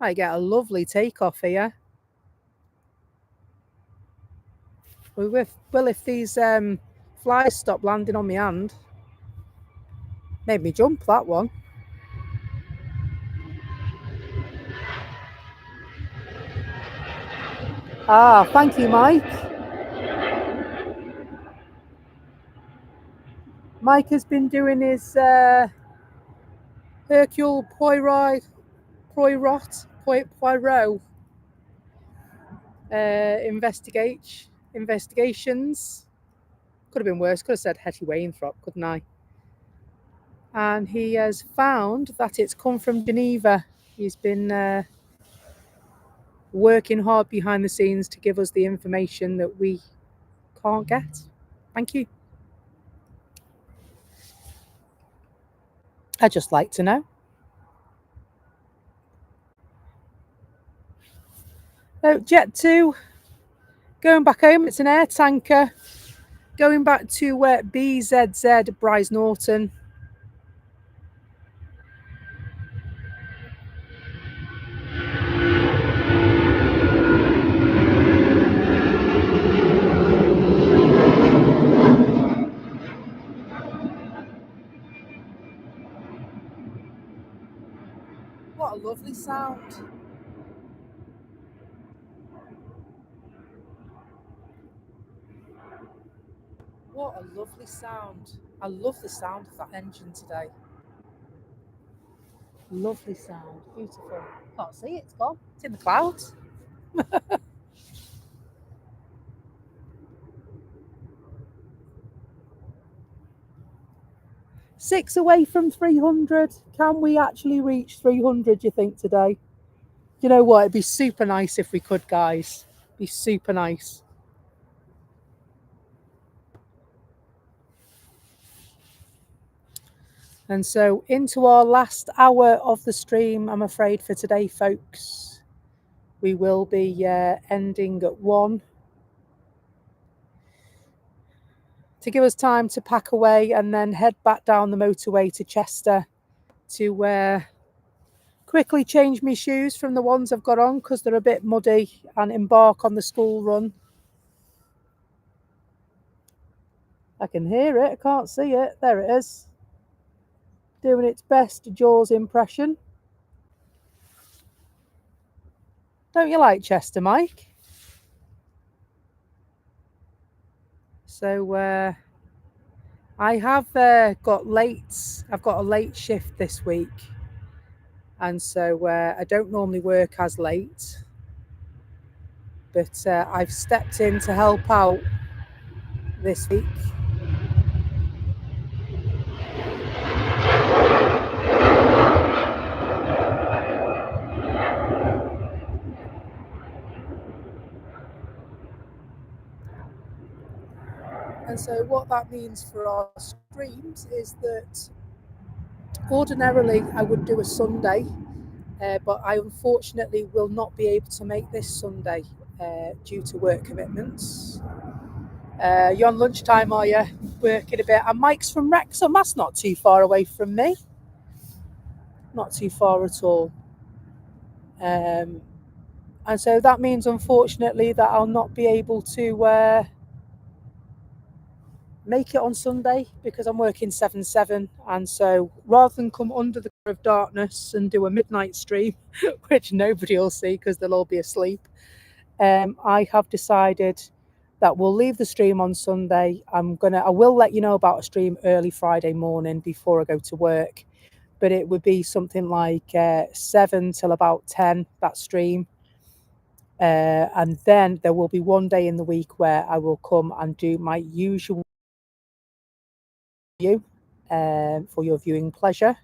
A: I get a lovely takeoff here. We will if these flies stop landing on my hand. Made me jump, that one. Ah, thank you, Mike. Mike has been doing his Hercule Poirot investigations. Could have been worse. Could have said Hetty Wainthropp, couldn't I? And he has found that it's come from Geneva. He's been working hard behind the scenes to give us the information that we can't get. Thank you. I'd just like to know. Oh, Jet 2, going back home. It's an air tanker. Going back to BZZ Bryce Norton. What a lovely sound. What a lovely sound. I love the sound of that engine today. Lovely sound. Beautiful. Can't see it. It's gone. It's in the clouds. Six away from 300. Can we actually reach 300, you think, today? You know what? It'd be super nice if we could, guys. It'd be super nice. And so into our last hour of the stream, I'm afraid, for today, folks. We will be ending at 1 to give us time to pack away and then head back down the motorway to Chester to quickly change my shoes from the ones I've got on because they're a bit muddy and embark on the school run. I can hear it. I can't see it. There it is. Doing its best Jaws impression. Don't you like Chester, Mike? So I have got late. I've got a late shift this week. And so I don't normally work as late. But I've stepped in to help out this week. And so what that means for our streams is that ordinarily I would do a Sunday, but I unfortunately will not be able to make this Sunday due to work commitments. You're on lunchtime, are you? Working a bit. And Mike's from Wrexham. That's not too far away from me. Not too far at all. And so that means, unfortunately, that I'll not be able to make it on Sunday because I'm working 7/7. And so rather than come under the cover of darkness and do a midnight stream, which nobody will see because they'll all be asleep, I have decided that we'll leave the stream on Sunday. I will let you know about a stream early Friday morning before I go to work, but it would be something like 7 till about 10, that stream. And then there will be one day in the week where I will come and do my usual view for your viewing pleasure.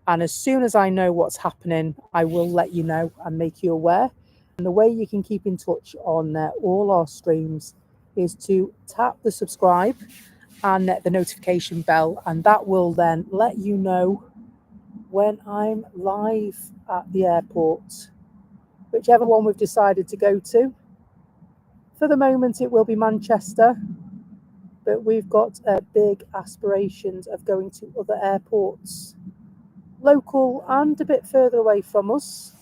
A: And as soon as I know what's happening, I will let you know and make you aware. And the way you can keep in touch on all our streams is to tap the subscribe and the notification bell, and that will then let you know when I'm live at the airport, whichever one we've decided to go to. For the moment, it will be Manchester, but we've got big aspirations of going to other airports, local and a bit further away from us.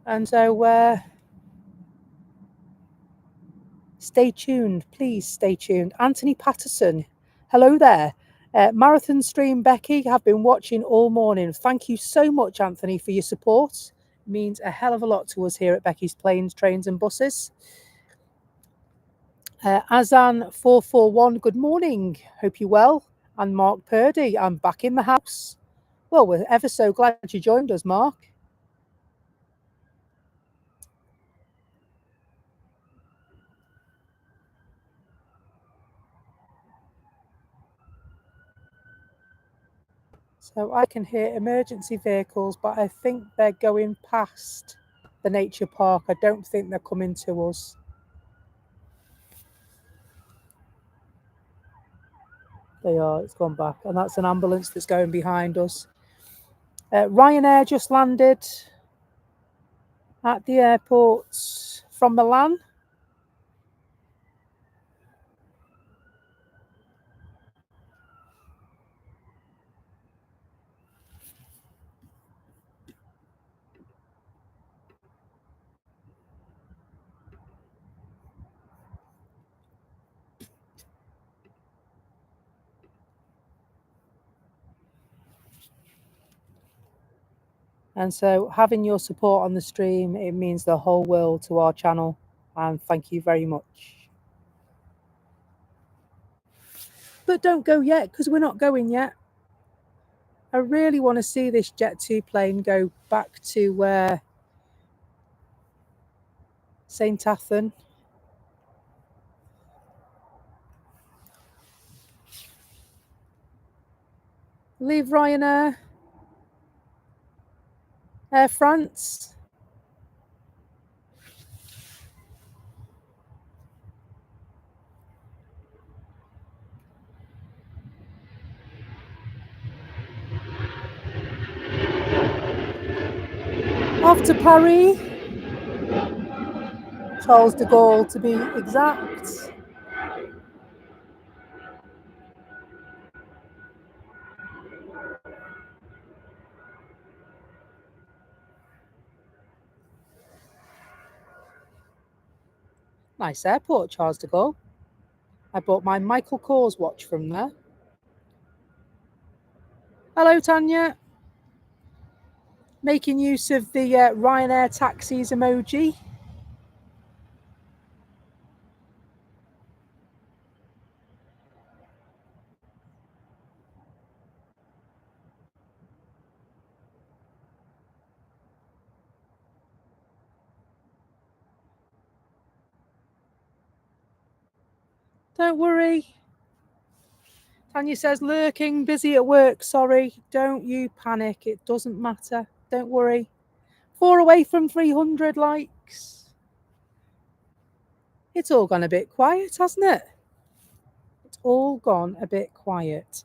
A: And so Stay tuned, please stay tuned. Anthony Patterson, hello there. Marathon Stream Becky, have been watching all morning. Thank you so much, Anthony, for your support. It means a hell of a lot to us here at Becky's Planes, Trains and Buses. Azan441, good morning. Hope you're well. And Mark Purdy, I'm back in the house. Well, we're ever so glad you joined us, Mark. So I can hear emergency vehicles, but I think they're going past the nature park. I don't think they're coming to us. They are, it's gone back. And that's an ambulance that's going behind us. Ryanair just landed at the airport from Milan. And so having your support on the stream, it means the whole world to our channel. And thank you very much. But don't go yet, because we're not going yet. I really want to see this Jet2 plane go back to St. Athan. Leave Ryanair. Air France. Off to Paris. Charles de Gaulle to be exact. Nice airport, Charles de Gaulle. I bought my Michael Kors watch from there. Hello, Tanya. Making use of the Ryanair taxis emoji. Don't worry. Tanya says, lurking, busy at work, sorry. Don't you panic, it doesn't matter. Don't worry. 4 away from 300 likes. It's all gone a bit quiet, hasn't it? It's all gone a bit quiet.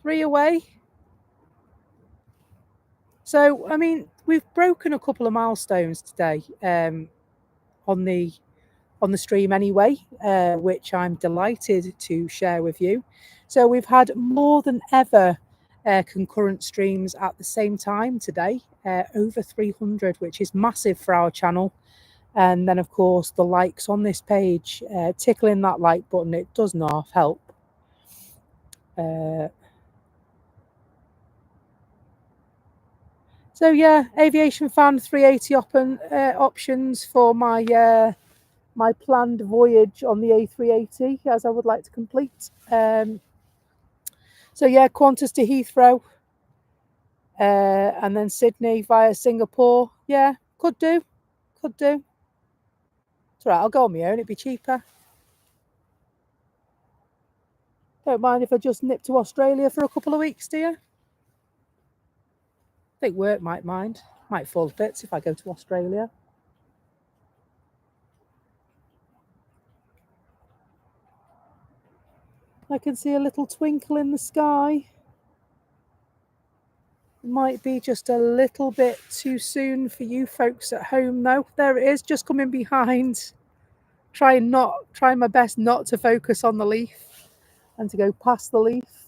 A: 3 away. So, I mean, we've broken a couple of milestones today on the stream anyway, which I'm delighted to share with you. So we've had more than ever concurrent streams at the same time today, over 300, which is massive for our channel. And then, of course, the likes on this page, tickling that like button, it does not help. So yeah, Aviation Fan 380 options for my my planned voyage on the A380, as I would like to complete. So yeah, Qantas to Heathrow, and then Sydney via Singapore. Yeah, could do. It's all right, I'll go on my own, it'd be cheaper. Don't mind if I just nip to Australia for a couple of weeks, do you? I think work might mind. Might fall to bits if I go to Australia. I can see a little twinkle in the sky. Might be just a little bit too soon for you folks at home, though. There it is, just coming behind. Trying my best not to focus on the leaf and to go past the leaf.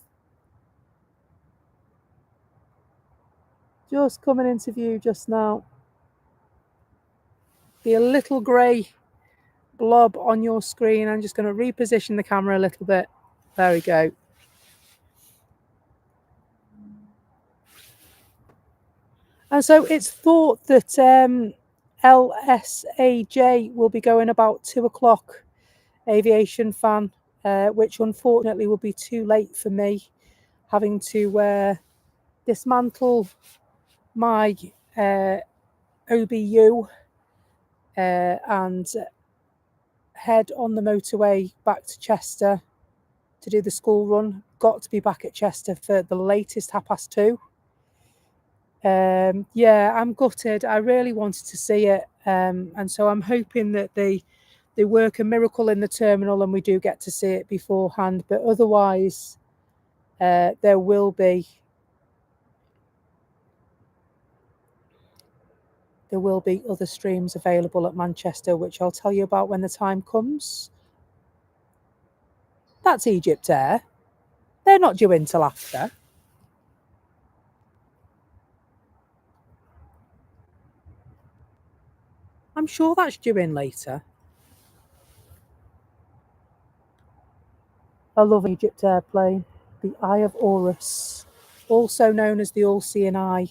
A: Just coming into view just now. be a little grey blob on your screen. I'm just going to reposition the camera a little bit. There we go. And so it's thought that LSAJ will be going about 2 o'clock, Aviation fan, which unfortunately will be too late for me, having to dismantle my OBU and head on the motorway back to Chester to do the school run. Got to be back at Chester for the latest 2:30. Yeah, I'm gutted. I really wanted to see it, and so I'm hoping that they work a miracle in the terminal and we do get to see it beforehand. But otherwise, there will be other streams available at Manchester, which I'll tell you about when the time comes. That's Egypt Air. They're not due in till after. I'm sure that's due in later. I love Egypt airplane. The Eye of Horus, also known as the All-Seeing Eye,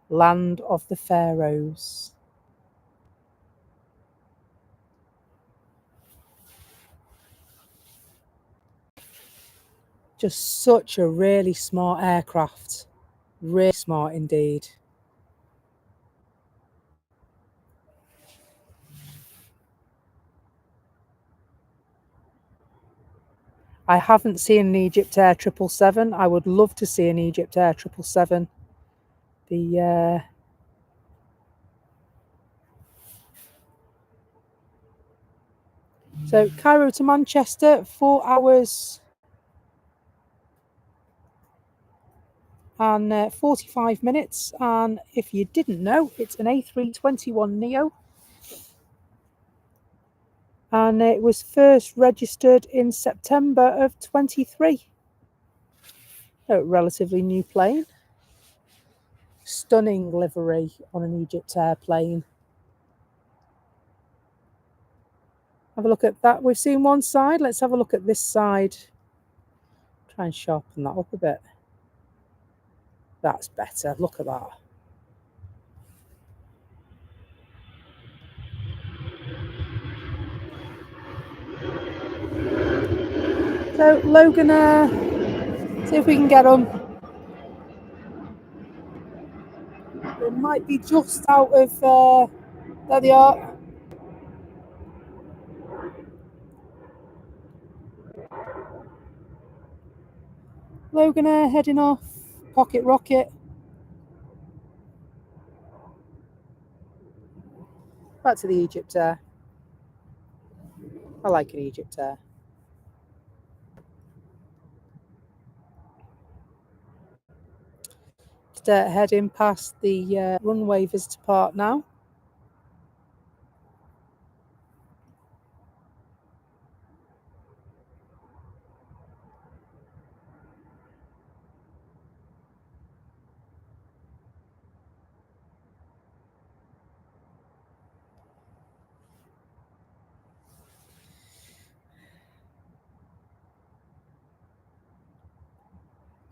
A: land of the pharaohs. Just such a really smart aircraft. Really smart indeed. I haven't seen an Egypt Air 777. I would love to see an Egypt Air 777. So Cairo to Manchester, 4 hours and 45 minutes. And if you didn't know, it's an A321neo. And it was first registered in September of 23. A relatively new plane. Stunning livery on an Egypt airplane. Have a look at that. We've seen one side. Let's have a look at this side. Try and sharpen that up a bit. That's better. Look at that. So Logan, see if we can get them. It might be just out of there they are. Logan heading off. Pocket rocket. Back to the Egypt Air. I like an Egypt Air. Just heading past the runway visitor park now.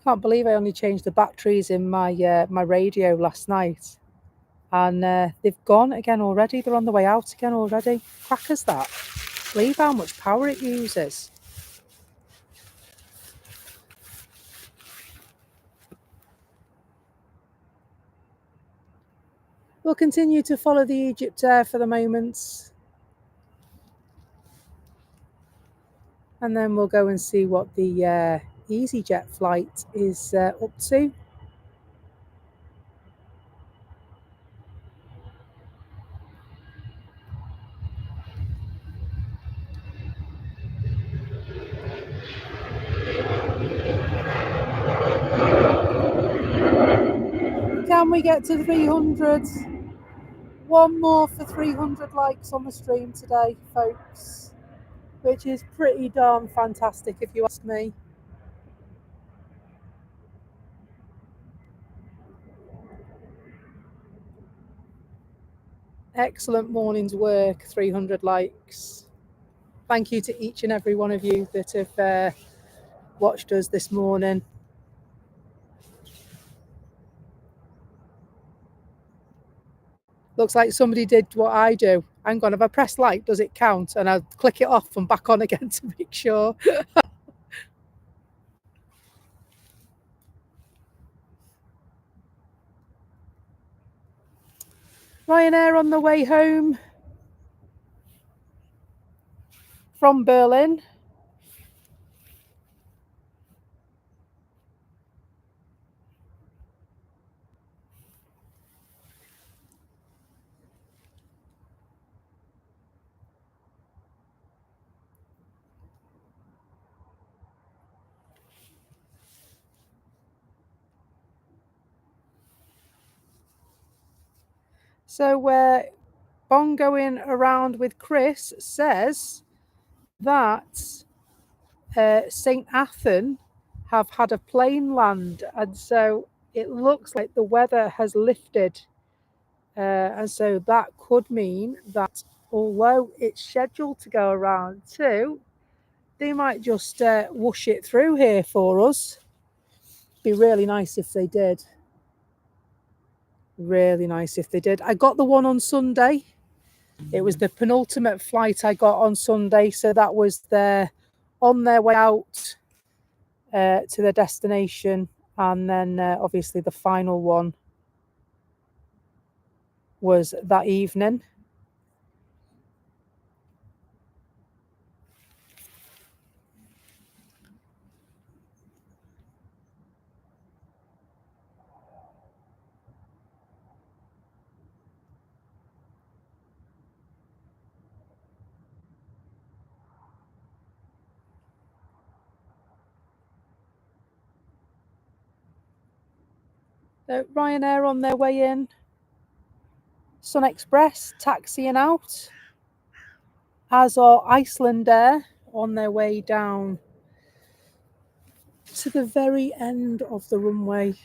A: Can't believe I only changed the batteries in my my radio last night, and they've gone again already. They're on the way out again already. Crackers that. Believe how much power it uses. We'll continue to follow the Egypt Air for the moment, and then we'll go and see what the EasyJet flight is up to. Can we get to 300? One more for 300 likes on the stream today, folks, which is pretty darn fantastic if you ask me. Excellent morning's work, 300 likes. Thank you to each and every one of you that have watched us this morning. Looks like somebody did what I do. Hang on, if I press like, does it count? And I'll click it off and back on again to make sure. Ryanair on the way home from Berlin. So Bongoing Around with Chris says that St. Athan have had a plane land, and so it looks like the weather has lifted. And so that could mean that although it's scheduled to go around 2, they might just whoosh it through here for us. Be really nice if they did. Really nice if they did. I got the one on Sunday. It was the penultimate flight I got on Sunday. So that was on their way out to their destination. And then obviously the final one was that evening. Ryanair on their way in. Sun Express taxiing out, as are Iceland Air on their way down to the very end of the runway.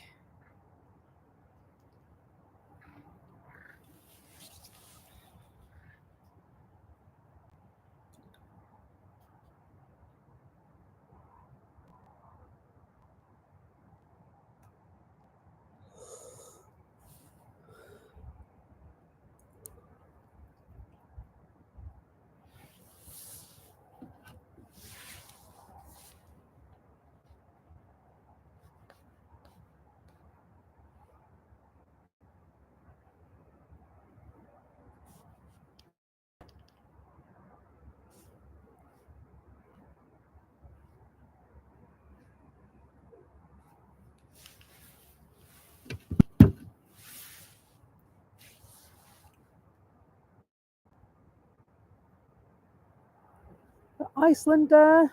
A: Iceland Air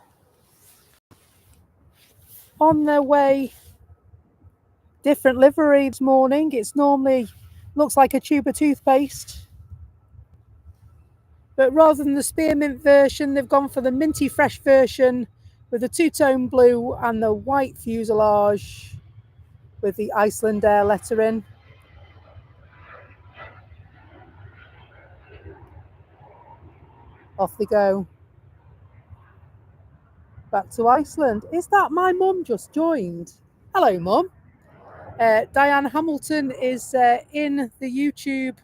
A: on their way. Different livery this morning. It's normally looks like a tube of toothpaste. But rather than the spearmint version, they've gone for the minty fresh version with the two-tone blue and the white fuselage with the Iceland Air lettering. Off they go. Back to Iceland. Is that my mum just joined? Hello, Mum. Diane Hamilton is in the YouTube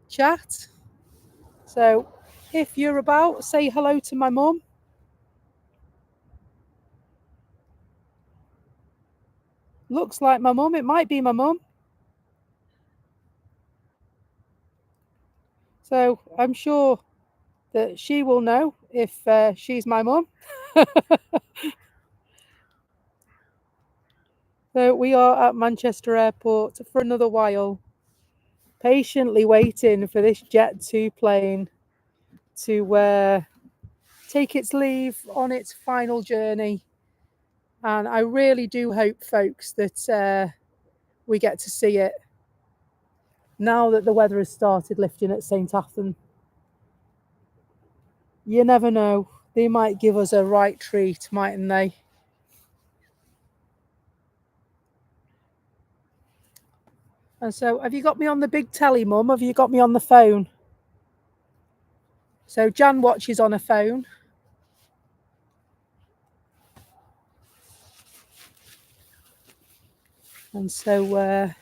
A: chat. So if you're about, say hello to my mum. Looks like my mum. It might be my mum. So I'm sure that she will know if she's my mum. So we are at Manchester Airport for another while, patiently waiting for this Jet 2 plane to take its leave on its final journey. And I really do hope, folks, that we get to see it now that the weather has started lifting at St. Athan. You never know. They might give us a right treat, mightn't they? And so, have you got me on the big telly, Mum? Have you got me on the phone? So Jan watches on a phone. And so I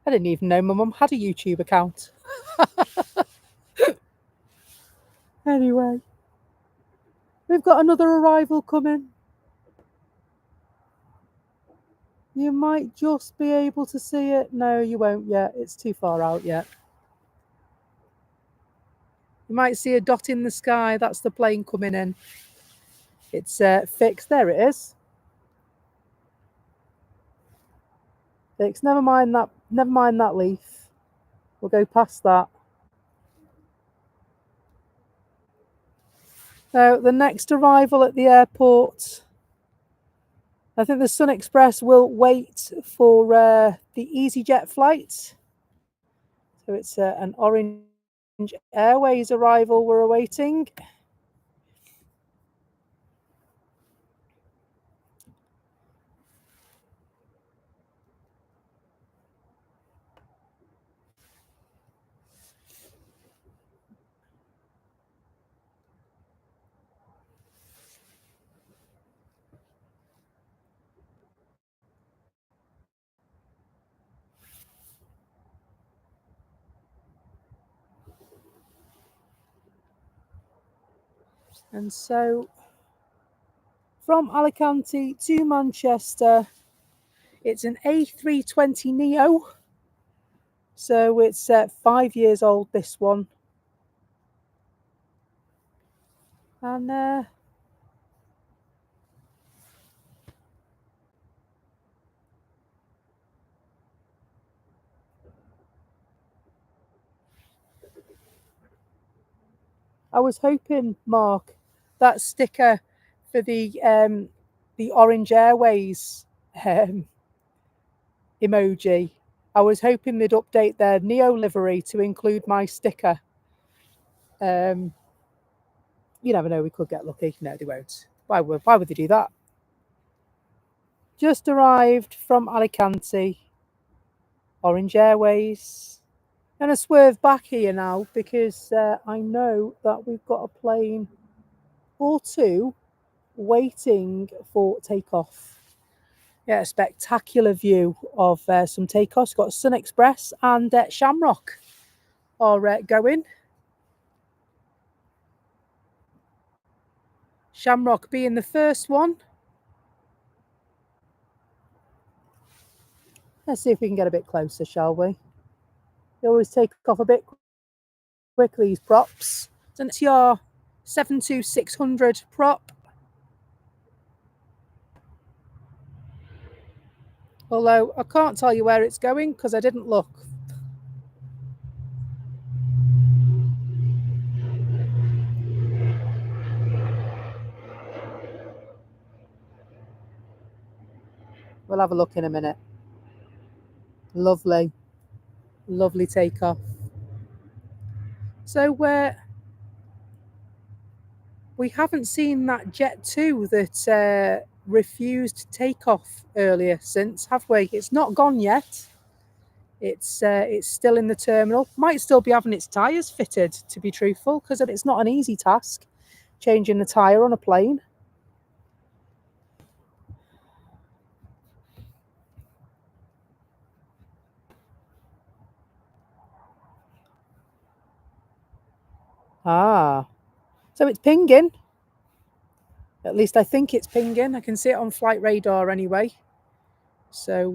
A: didn't even know my mum had a YouTube account. Anyway, we've got another arrival coming. You might just be able to see it. No, you won't yet. It's too far out yet. You might see a dot in the sky. That's the plane coming in. It's fixed. There it is. Fixed. Never mind that. Never mind that leaf. We'll go past that. So the next arrival at the airport, I think the Sun Express will wait for the EasyJet flight. So it's an Orange Airways arrival we're awaiting. And so from Alicante to Manchester, it's an A320 Neo. So it's 5 years old, this one. And I was hoping, Mark, that sticker for the Orange Airways emoji, I was hoping they'd update their Neo livery to include my sticker. You never know, we could get lucky. No, they won't. Why would they do that? Just arrived from Alicante, Orange Airways. I'm going to swerve back here now because I know that we've got a plane or two waiting for takeoff. Yeah, a spectacular view of some takeoffs. Got Sun Express and Shamrock are going. Shamrock being the first one. Let's see if we can get a bit closer, shall we? They always take off a bit quickly, these props. It's an TR 72600 prop. Although I can't tell you where it's going because I didn't look. We'll have a look in a minute. Lovely. Lovely takeoff. So we haven't seen that Jet 2 that refused takeoff earlier since, have we? It's not gone yet. It's still in the terminal. Might still be having its tyres fitted, to be truthful, because it's not an easy task changing the tyre on a plane. Ah, so it's pinging. At least I think it's pinging. I can see it on flight radar anyway. So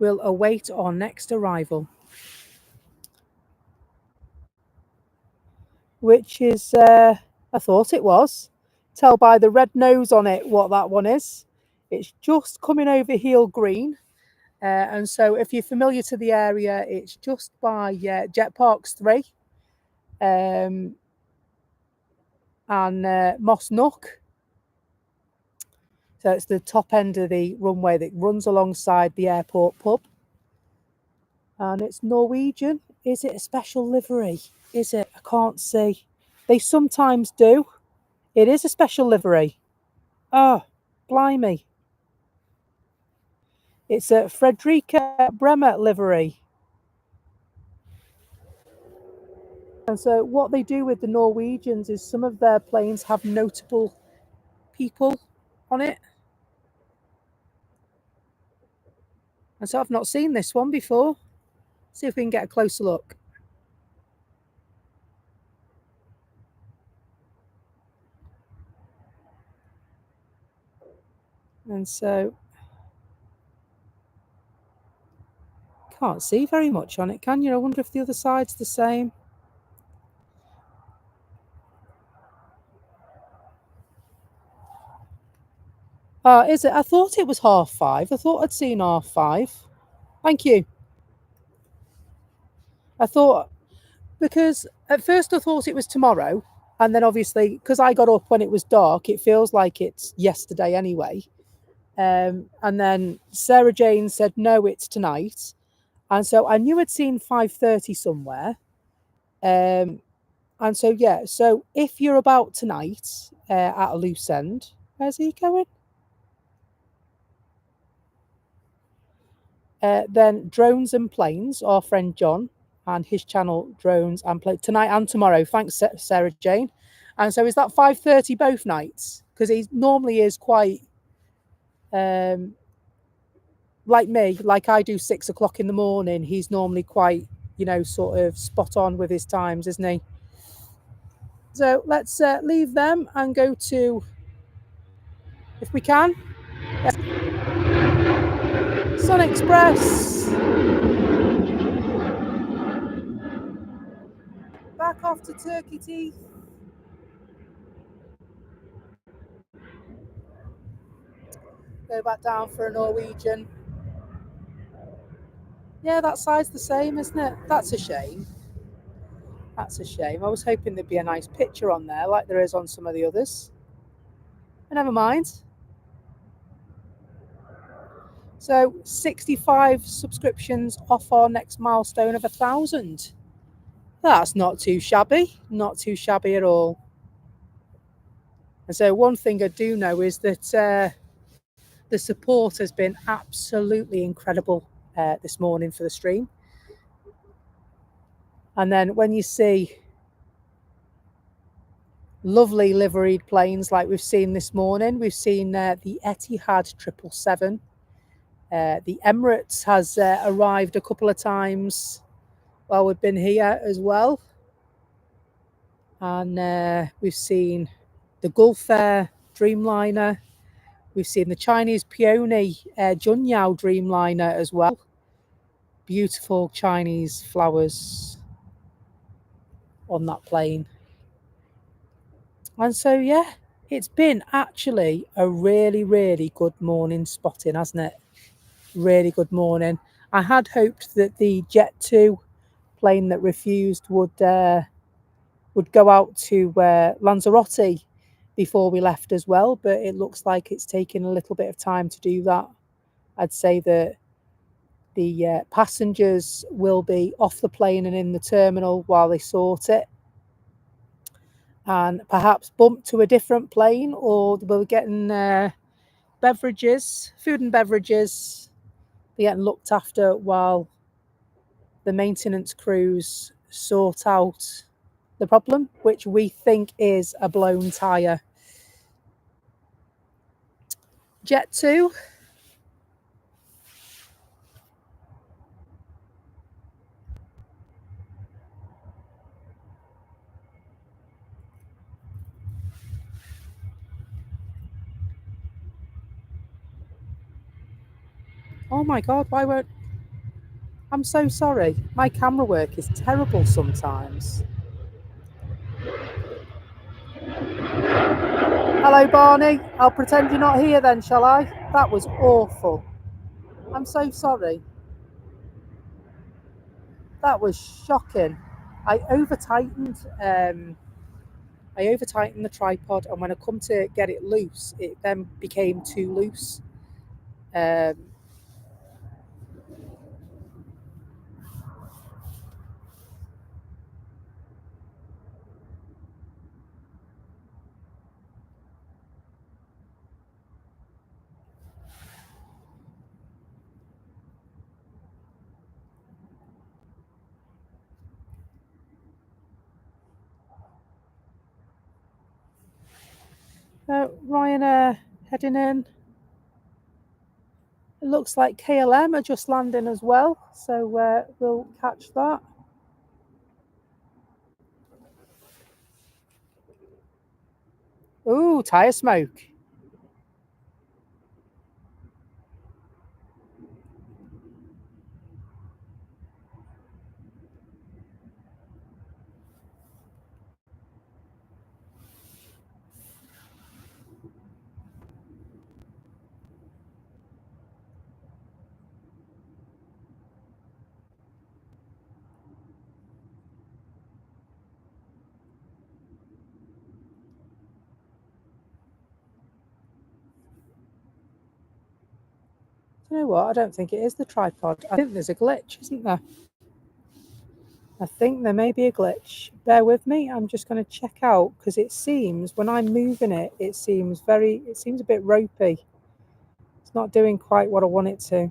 A: we'll await our next arrival, which is, I thought it was. Tell by the red nose on it what that one is. It's just coming over Heel Green. And so if you're familiar to the area, it's just by Jet Parks 3 and Moss Nook. So it's the top end of the runway that runs alongside the airport pub. And it's Norwegian. Is it a special livery? is it? I can't see. They sometimes do. It is a special livery. Oh, blimey. It's a Fredrika Bremer livery. And so what they do with the Norwegians is some of their planes have notable people on it. And so I've not seen this one before. See if we can get a closer look. And so can't see very much on it, can you? I wonder if the other side's the same. Is it? I thought it was 5:30. I thought I'd seen 5:30. Thank you. I thought, because at first I thought it was tomorrow. And then obviously, because I got up when it was dark, it feels like it's yesterday anyway. And then Sarah Jane said, no, it's tonight. And so I knew I'd seen 5:30 somewhere. And so, yeah, so if you're about tonight at a loose end, where's he going? Then Drones and Planes, our friend John, and his channel Drones and Planes, tonight and tomorrow. Thanks, Sarah Jane. And so is that 5:30 both nights? Because he normally is quite, like me, like I do 6 o'clock in the morning. He's normally quite, sort of spot on with his times, isn't he? So let's leave them and go to, if we can, Sun Express. Back off to Turkey Teeth. Go back down for a Norwegian. Yeah, that side's the same, isn't it? That's a shame. That's a shame. I was hoping there'd be a nice picture on there like there is on some of the others. But never mind. So 65 subscriptions off our next milestone of 1,000. That's not too shabby. Not too shabby at all. And so one thing I do know is that the support has been absolutely incredible this morning for the stream. And then when you see lovely liveried planes like we've seen this morning, we've seen the Etihad 777. The Emirates has arrived a couple of times while we've been here as well. And we've seen the Gulf Air Dreamliner. We've seen the Chinese Peony Junyao Dreamliner as well. Beautiful Chinese flowers on that plane. And so, yeah, it's been actually a really, really good morning spotting, hasn't it? Really good morning. I had hoped that the Jet 2 plane that refused would go out to Lanzarote before we left as well, but it looks like it's taken a little bit of time to do that. I'd say that the passengers will be off the plane and in the terminal while they sort it, and perhaps bump to a different plane, or we'll be getting beverages, food and beverages, be getting looked after while the maintenance crews sort out the problem, which we think is a blown tyre. Jet 2. Oh my God, why won't... I'm so sorry. My camera work is terrible sometimes. Hello, Barney. I'll pretend you're not here then, shall I? That was awful. I'm so sorry. That was shocking. I over-tightened the tripod, and when I come to get it loose, it then became too loose. Ryanair heading in. It looks like KLM are just landing as well, so we'll catch that. Ooh, tyre smoke. You know what? I don't think it is the tripod. I think there's a glitch, isn't there? I think there may be a glitch. Bear with me. I'm just going to check out because it seems when I'm moving it, it seems a bit ropey. It's not doing quite what I want it to.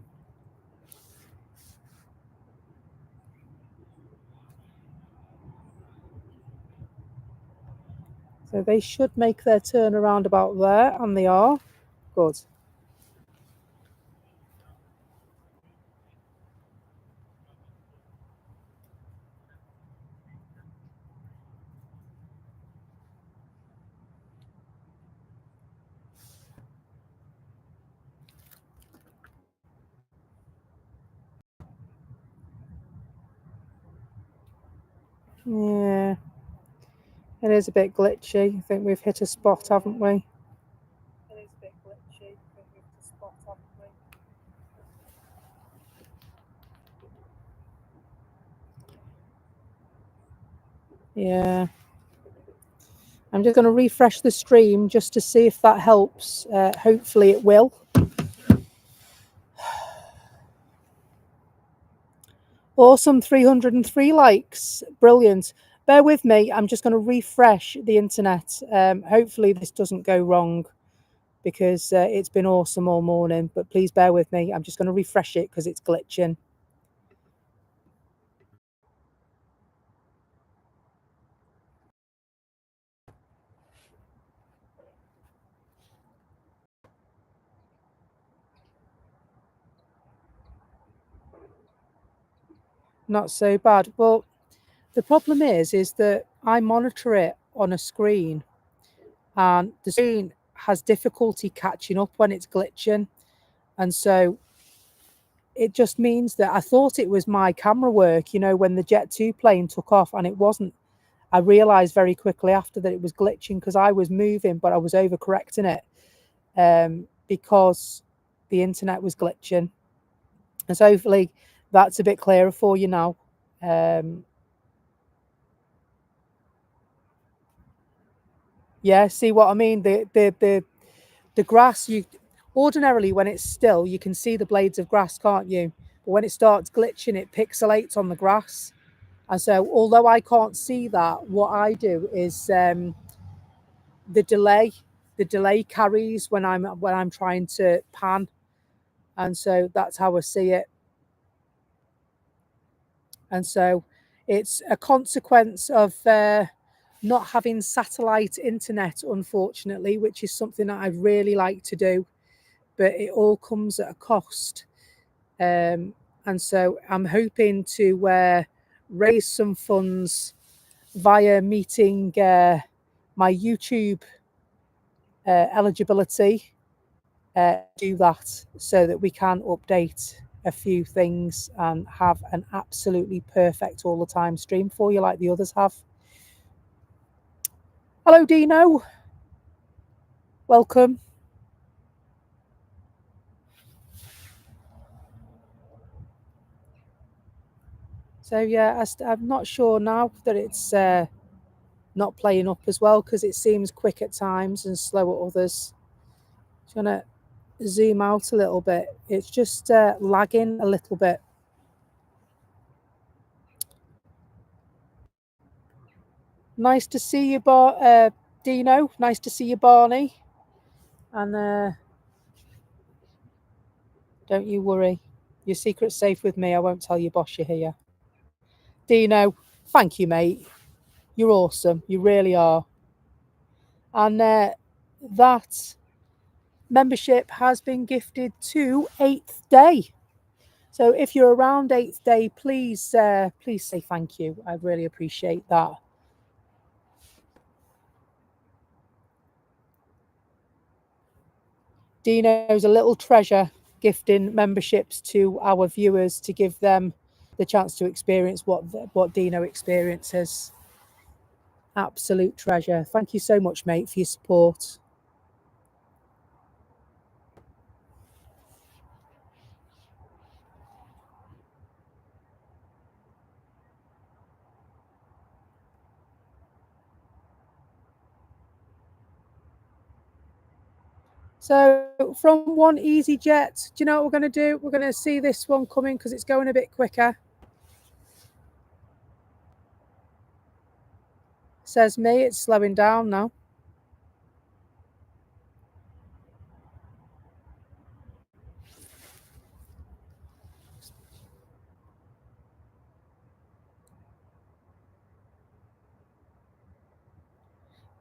A: So they should make their turn around about there, and they are. Good. Yeah. It is a bit glitchy. I think we've hit a spot, haven't we? It is a bit glitchy. I think we've hit a spot, haven't we? Yeah. I'm just going to refresh the stream just to see if that helps. Hopefully it will. Awesome, 303 likes. Brilliant. Bear with me. I'm just going to refresh the internet. Hopefully this doesn't go wrong because it's been awesome all morning. But please bear with me. I'm just going to refresh it because it's glitching. Not so bad. Well, the problem is that I monitor it on a screen and the screen has difficulty catching up when it's glitching. And so it just means that I thought it was my camera work, you know, when the Jet 2 plane took off, and it wasn't. I realized very quickly after that it was glitching because I was moving, but I was overcorrecting it because the internet was glitching. And so hopefully that's a bit clearer for you now. Yeah, see what I mean? The grass, you ordinarily when it's still, you can see the blades of grass, can't you? But when it starts glitching, it pixelates on the grass. And so although I can't see that, what I do is the delay carries when I'm trying to pan. And so that's how I see it. And so it's a consequence of not having satellite internet, unfortunately, which is something that I'd really like to do, but it all comes at a cost. And so I'm hoping to raise some funds via meeting my YouTube eligibility, do that so that we can update a few things and have an absolutely perfect all the time stream for you like the others have. Hello, Dino. Welcome. So yeah, I'm not sure now that it's not playing up as well because it seems quick at times and slow at others. Just gonna zoom out a little bit. It's just lagging a little bit. Nice to see you, Dino. Nice to see you, Barney. And don't you worry. Your secret's safe with me. I won't tell your boss you're here. Dino, thank you, mate. You're awesome. You really are. And that membership has been gifted to 8th day. So if you're around 8th day, please say thank you. I really appreciate that. Dino's a little treasure, gifting memberships to our viewers to give them the chance to experience what Dino experiences. Absolute treasure. Thank you so much, mate, for your support. So from one EasyJet, do you know what we're going to do? We're going to see this one coming because it's going a bit quicker. Says me, it's slowing down now.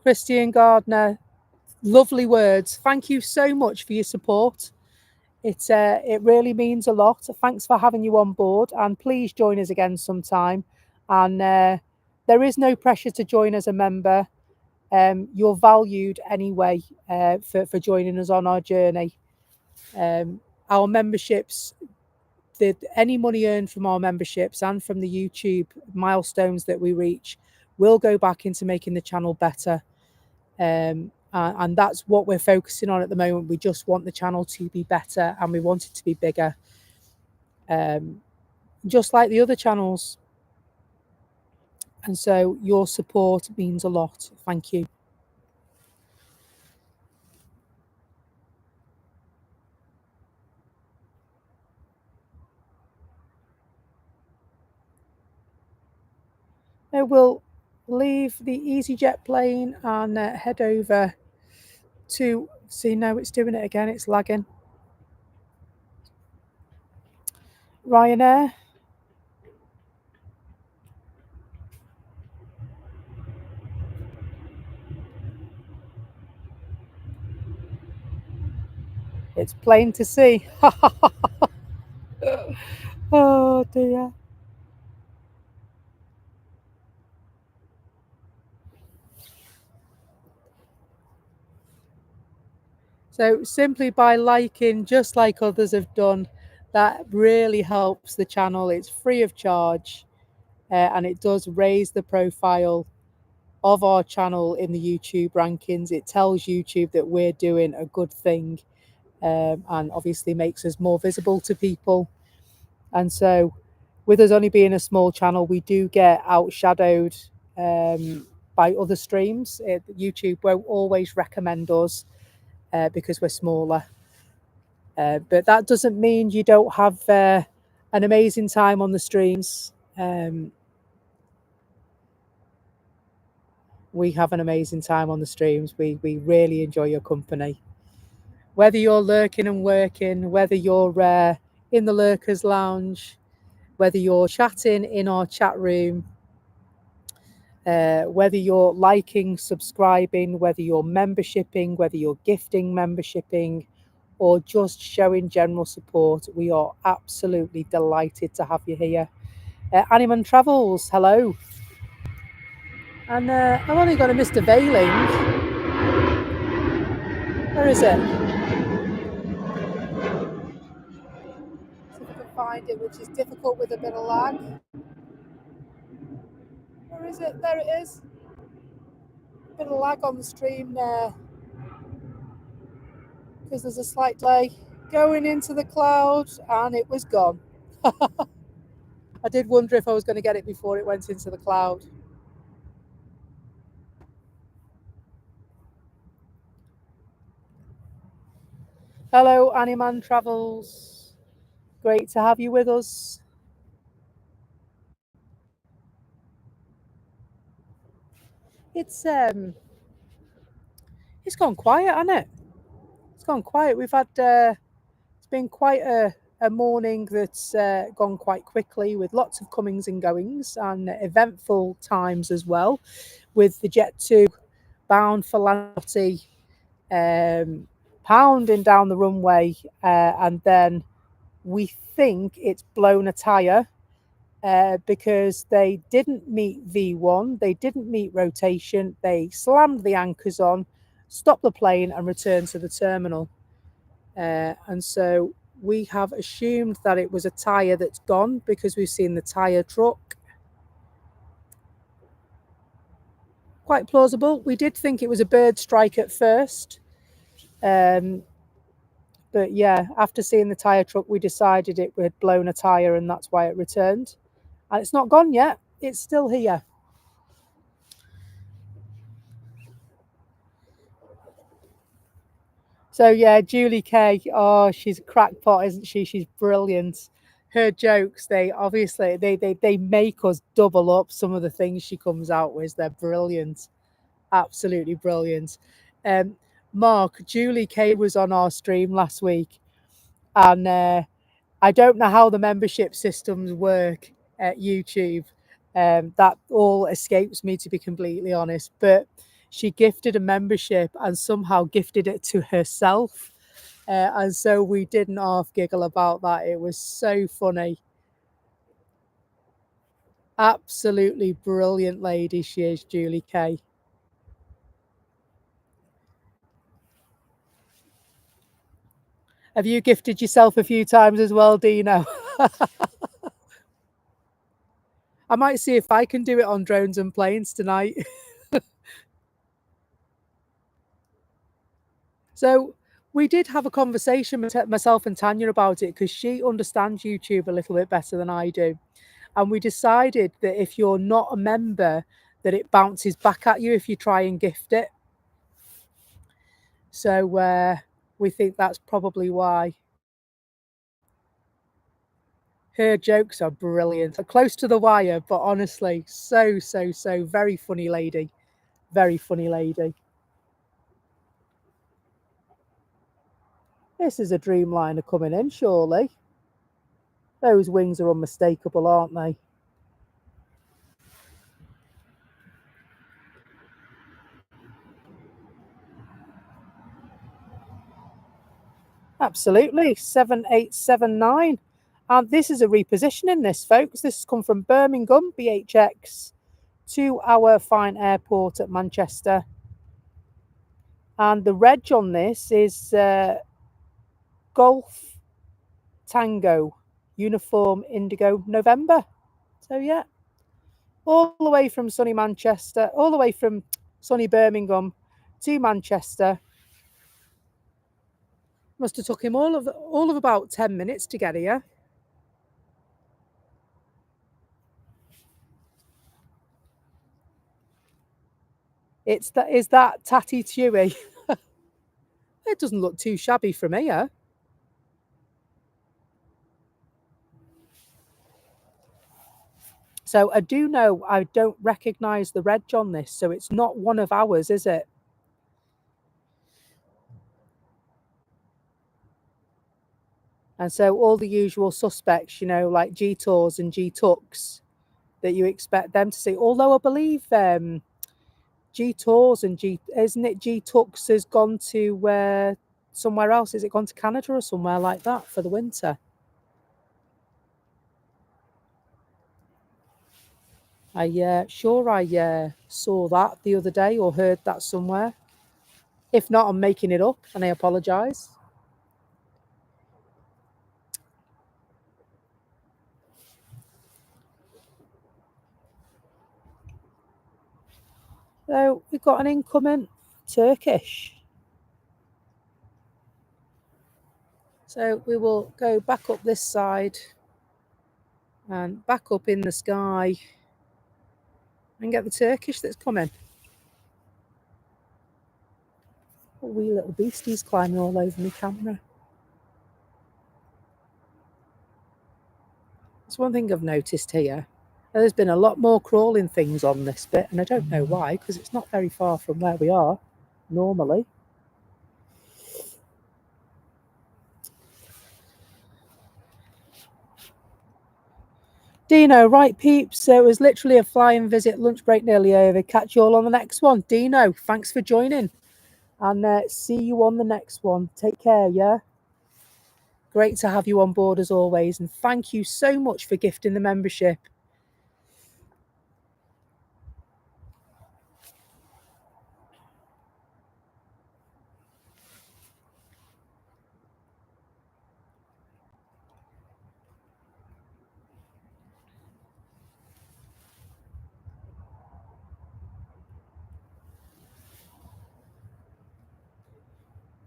A: Christian Gardner, lovely words. Thank you so much for your support. It really means a lot. Thanks for having you on board, and please join us again sometime. And there is no pressure to join as a member. You're valued anyway for joining us on our journey. Our memberships, any money earned from our memberships and from the YouTube milestones that we reach will go back into making the channel better. And that's what we're focusing on at the moment. We just want the channel to be better, and we want it to be bigger, just like the other channels. And so your support means a lot. Thank you. Now we'll leave the EasyJet plane and head over to see. Now it's doing it again. It's lagging. Ryanair. It's plain to see. Oh dear. So simply by liking, just like others have done, that really helps the channel. It's free of charge, and it does raise the profile of our channel in the YouTube rankings. It tells YouTube that we're doing a good thing, and obviously makes us more visible to people. And so with us only being a small channel, we do get outshadowed by other streams. YouTube won't always recommend us because we're smaller. But that doesn't mean you don't have an amazing time on the streams. We have an amazing time on the streams. We really enjoy your company. Whether you're lurking and working, whether you're in the Lurkers Lounge, whether you're chatting in our chat room, whether you're liking, subscribing, whether you're membershiping, whether you're gifting membershiping, or just showing general support, we are absolutely delighted to have you here. Animan Travels, hello. And I've only got a Mr. Veiling. Where is it? See if I can find it, which is difficult with a bit of lag. Where is it? There it is. A bit of lag on the stream there because there's a slight delay going into the cloud, and it was gone. I did wonder if I was going to get it before it went into the cloud. Hello, Animan Travels. Great to have you with us. It's gone quiet, hasn't it? It's gone quiet. We've had it's been quite a morning that's gone quite quickly, with lots of comings and goings and eventful times as well, with the Jet 2 bound for Lanzarote pounding down the runway, and then we think it's blown a tyre because they didn't meet V1, they didn't meet rotation, they slammed the anchors on, stopped the plane and returned to the terminal. And so we have assumed that it was a tyre that's gone because we've seen the tyre truck. Quite plausible. We did think it was a bird strike at first. But yeah, after seeing the tyre truck, we decided it had blown a tyre and that's why it returned. And it's not gone yet. It's still here. So yeah, Julie Kay, oh, she's a crackpot, isn't she? She's brilliant. Her jokes, they obviously they make us double up some of the things she comes out with. They're brilliant. Absolutely brilliant. Mark, Julie Kay was on our stream last week, and I don't know how the membership systems work at YouTube. That all escapes me, to be completely honest. But she gifted a membership and somehow gifted it to herself. And so we didn't half giggle about that. It was so funny. Absolutely brilliant lady she is, Julie Kay. Have you gifted yourself a few times as well, Dino? I might see if I can do it on drones and planes tonight. So we did have a conversation, myself and Tanya, about it because she understands YouTube a little bit better than I do. And we decided that if you're not a member, that it bounces back at you if you try and gift it. So we think that's probably why. Her jokes are brilliant. Close to the wire, but honestly, so very funny lady. Very funny lady. This is a Dreamliner coming in, surely. Those wings are unmistakable, aren't they? Absolutely. 7879. And this is a repositioning, this, folks. This has come from Birmingham, BHX, to our fine airport at Manchester. And the reg on this is Golf Tango Uniform Indigo November. So yeah, all the way from sunny Manchester, all the way from sunny Birmingham to Manchester. Must have took him all of about 10 minutes to get here. Is that Tatty Tui? It doesn't look too shabby from here. So I do know I don't recognise the reg on this, so it's not one of ours, is it? And so all the usual suspects, like G-Tours and G-Tux, that you expect them to see. Although I believe G-Tours and isn't it G-Tux has gone to somewhere else? Is it gone to Canada or somewhere like that for the winter? I saw that the other day or heard that somewhere. If not, I'm making it up and I apologise. So we've got an incoming Turkish. So we will go back up this side and back up in the sky and get the Turkish that's coming. Oh, wee little beasties climbing all over my camera. That's one thing I've noticed here. There's been a lot more crawling things on this bit, and I don't know why, because it's not very far from where we are normally. Dino, right, peeps. So it was literally a flying visit, lunch break nearly over. Catch you all on the next one. Dino, thanks for joining. and see you on the next one. Take care, yeah? Great to have you on board as always, and thank you so much for gifting the membership.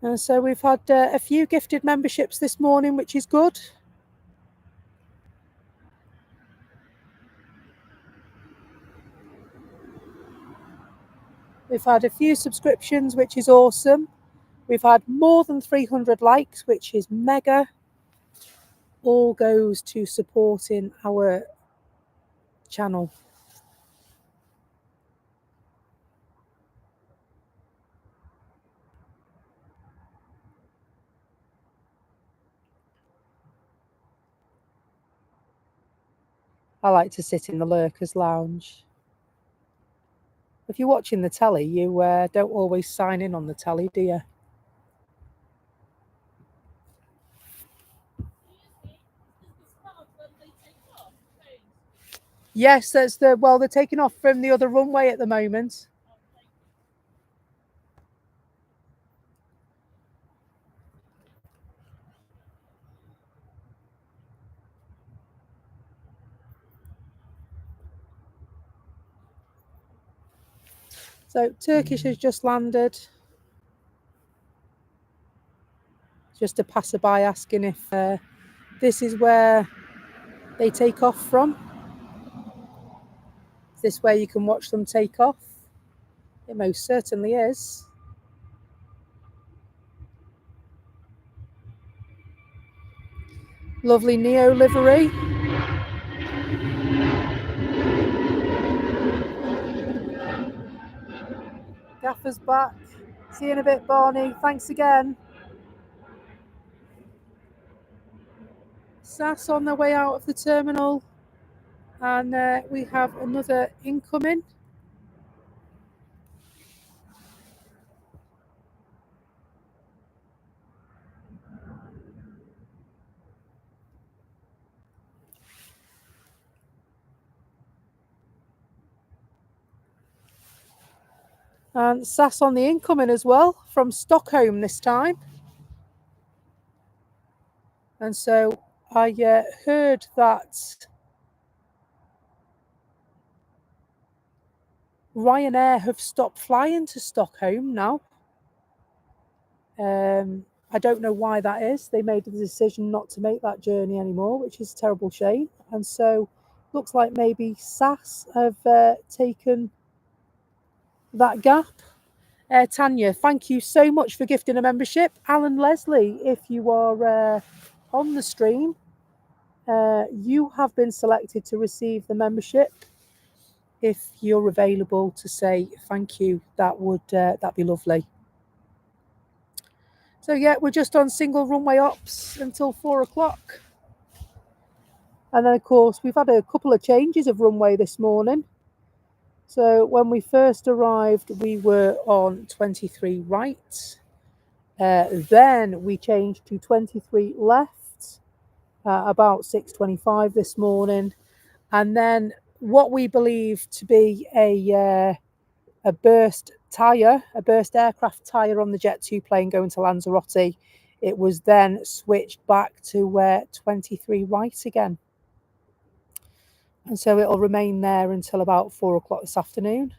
A: And so we've had a few gifted memberships this morning, which is good. We've had a few subscriptions, which is awesome. We've had more than 300 likes, which is mega. All goes to supporting our channel. I like to sit in the Lurkers Lounge. If you're watching the telly, you don't always sign in on the telly, do you? Yes, that's they're taking off from the other runway at the moment. So Turkish has just landed. Just a passerby asking if this is where they take off from. Is this where you can watch them take off? It most certainly is. Lovely Neo livery. Gaffer's back. See you in a bit, Barney. Thanks again. SAS on their way out of the terminal. And we have another incoming. And SAS on the incoming as well, from Stockholm this time. And so I heard that Ryanair have stopped flying to Stockholm now. I don't know why that is. They made the decision not to make that journey anymore, which is a terrible shame. And so looks like maybe SAS have taken that gap. Tanya, thank you so much for gifting a membership. Alan Leslie, if you are on the stream, you have been selected to receive the membership. If you're available to say thank you, that'd be lovely. So yeah, we're just on single runway ops until 4 o'clock. And then of course we've had a couple of changes of runway this morning. So when we first arrived, we were on 23 right. Then we changed to 23 left about 6:25 this morning. And then what we believe to be a burst aircraft tyre on the Jet 2 plane going to Lanzarote, it was then switched back to 23 right again. And so it'll remain there until about 4 o'clock this afternoon.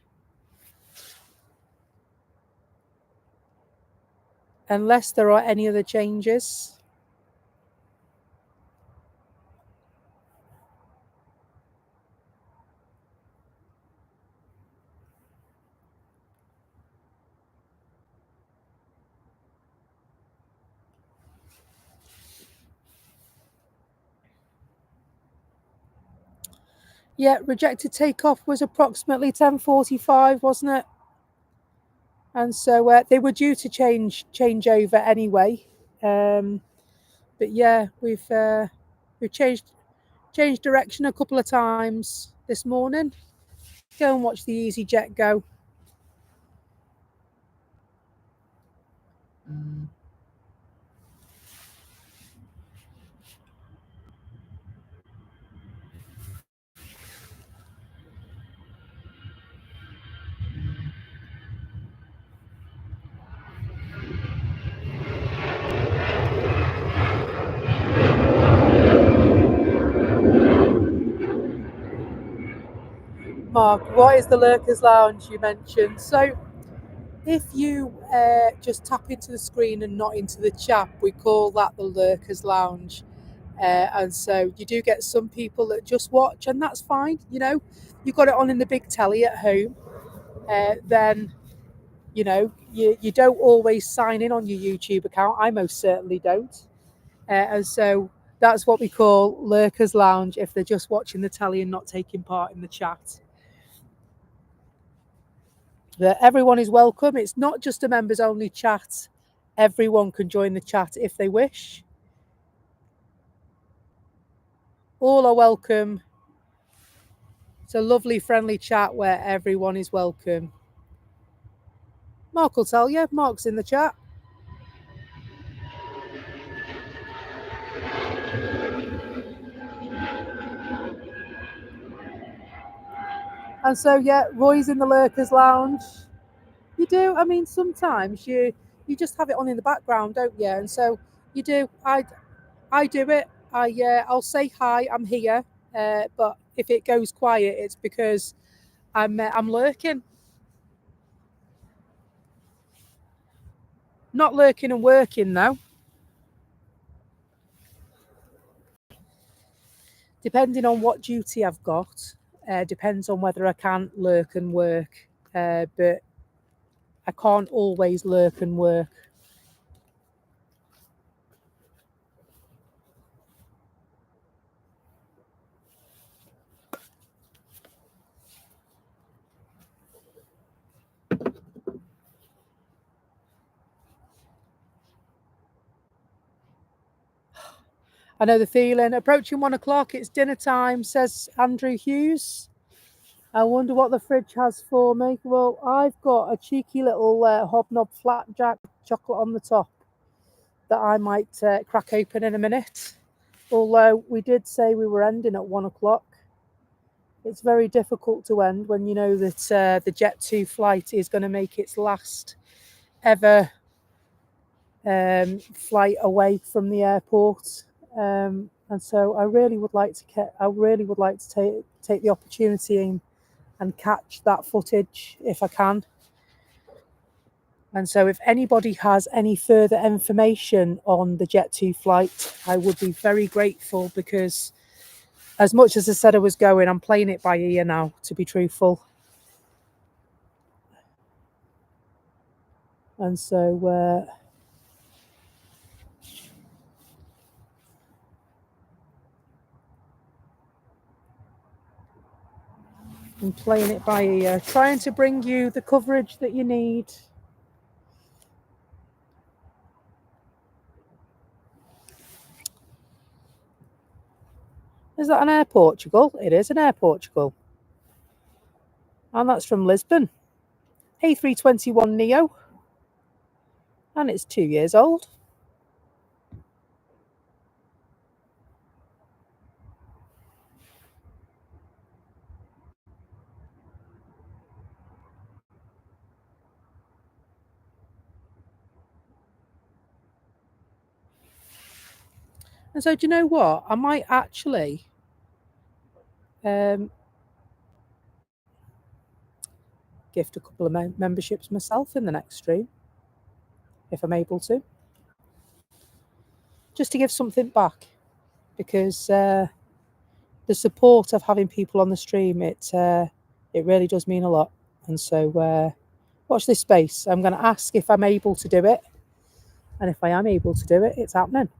A: Unless there are any other changes. Yeah, rejected takeoff was approximately 10:45, wasn't it? And so they were due to change over anyway. But yeah, we've changed direction a couple of times this morning. Go and watch the EasyJet go. Mark, what is the Lurkers Lounge you mentioned? So if you just tap into the screen and not into the chat, we call that the Lurkers Lounge. And so you do get some people that just watch, and that's fine. You know, you've got it on in the big telly at home. Then, you know, you don't always sign in on your YouTube account. I most certainly don't. And so that's what we call Lurkers Lounge if they're just watching the telly and not taking part in the chat. That everyone is welcome. It's not just a members only chat. Everyone can join the chat if they wish. All are welcome. It's a lovely, friendly chat where everyone is welcome. Mark will tell you. Mark's in the chat. And so, yeah, Roy's in the Lurkers Lounge. You do. I mean, sometimes you just have it on in the background, don't you? And so you do. I do it. I'll say hi. I'm here. But if it goes quiet, it's because I'm lurking. Not lurking and working though. Depending on what duty I've got, depends on whether I can lurk and work. But I can't always lurk and work. I know the feeling. Approaching 1 o'clock, it's dinner time, says Andrew Hughes. I wonder what the fridge has for me. Well, I've got a cheeky little hobnob flapjack chocolate on the top that I might crack open in a minute. Although we did say we were ending at 1 o'clock. It's very difficult to end when you know that the Jet2 flight is going to make its last ever flight away from the airport. And so I really would like to take the opportunity and catch that footage if I can. And so if anybody has any further information on the Jet2 flight, I would be very grateful, because as much as I said I was going, I'm playing it by ear now, to be truthful. And so I'm playing it by ear, trying to bring you the coverage that you need. Is that an Air Portugal? It is an Air Portugal. And that's from Lisbon. A321 Neo. And it's 2 years old. And so, do you know what? I might actually gift a couple of memberships myself in the next stream, if I'm able to. Just to give something back, because the support of having people on the stream, it really does mean a lot. And so watch this space. I'm going to ask if I'm able to do it. And if I am able to do it, it's happening.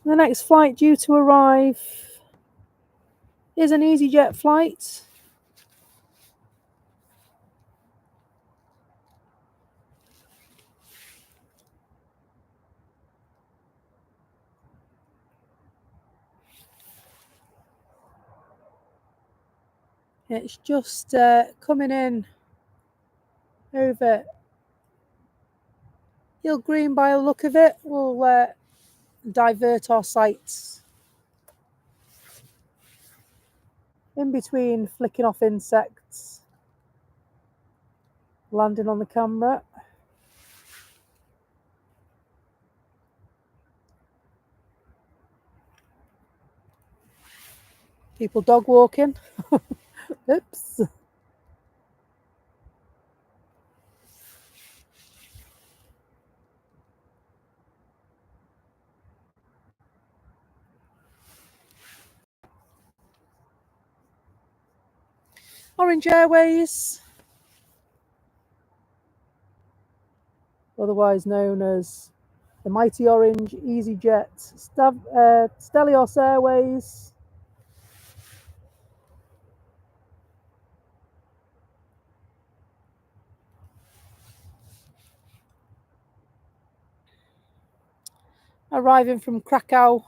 A: The next flight due to arrive is an EasyJet flight. It's just coming in over Hill Green by the look of it. We'll divert our sights in between flicking off insects, landing on the camera. People dog walking. Oops. Orange Airways, otherwise known as the Mighty Orange, EasyJet, Stelios Airways, arriving from Krakow.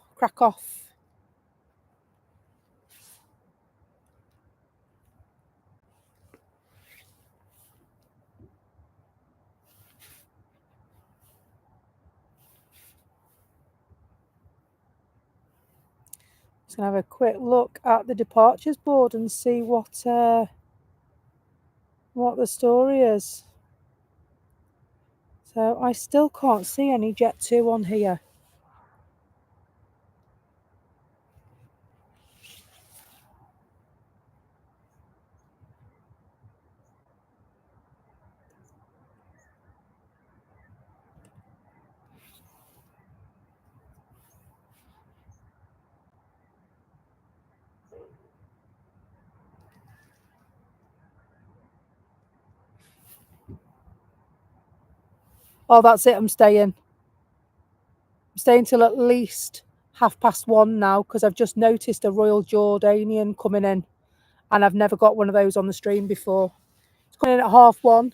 A: Just going to have a quick look at the departures board and see what the story is. So I still can't see any Jet 2 on here. Oh, that's it. I'm staying. I'm staying till at least 1:30 now because I've just noticed a Royal Jordanian coming in, and I've never got one of those on the stream before. It's coming in at 1:30.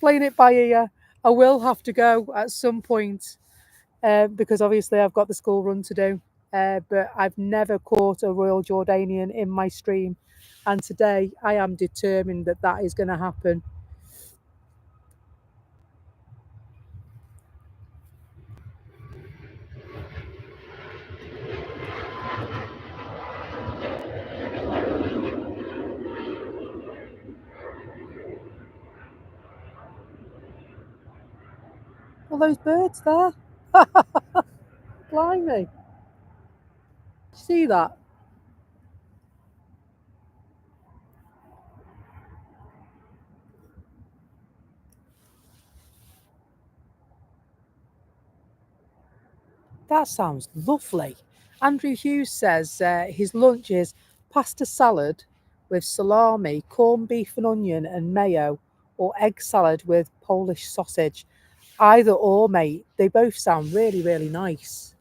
A: Playing it by ear. I will have to go at some point because obviously I've got the school run to do. But I've never caught a Royal Jordanian in my stream, and today I am determined that that is going to happen. All those birds there. Blimey. See that? That sounds lovely. Andrew Hughes says his lunch is pasta salad with salami, corned beef and onion and mayo, or egg salad with Polish sausage. Either or, mate. They both sound really, really nice.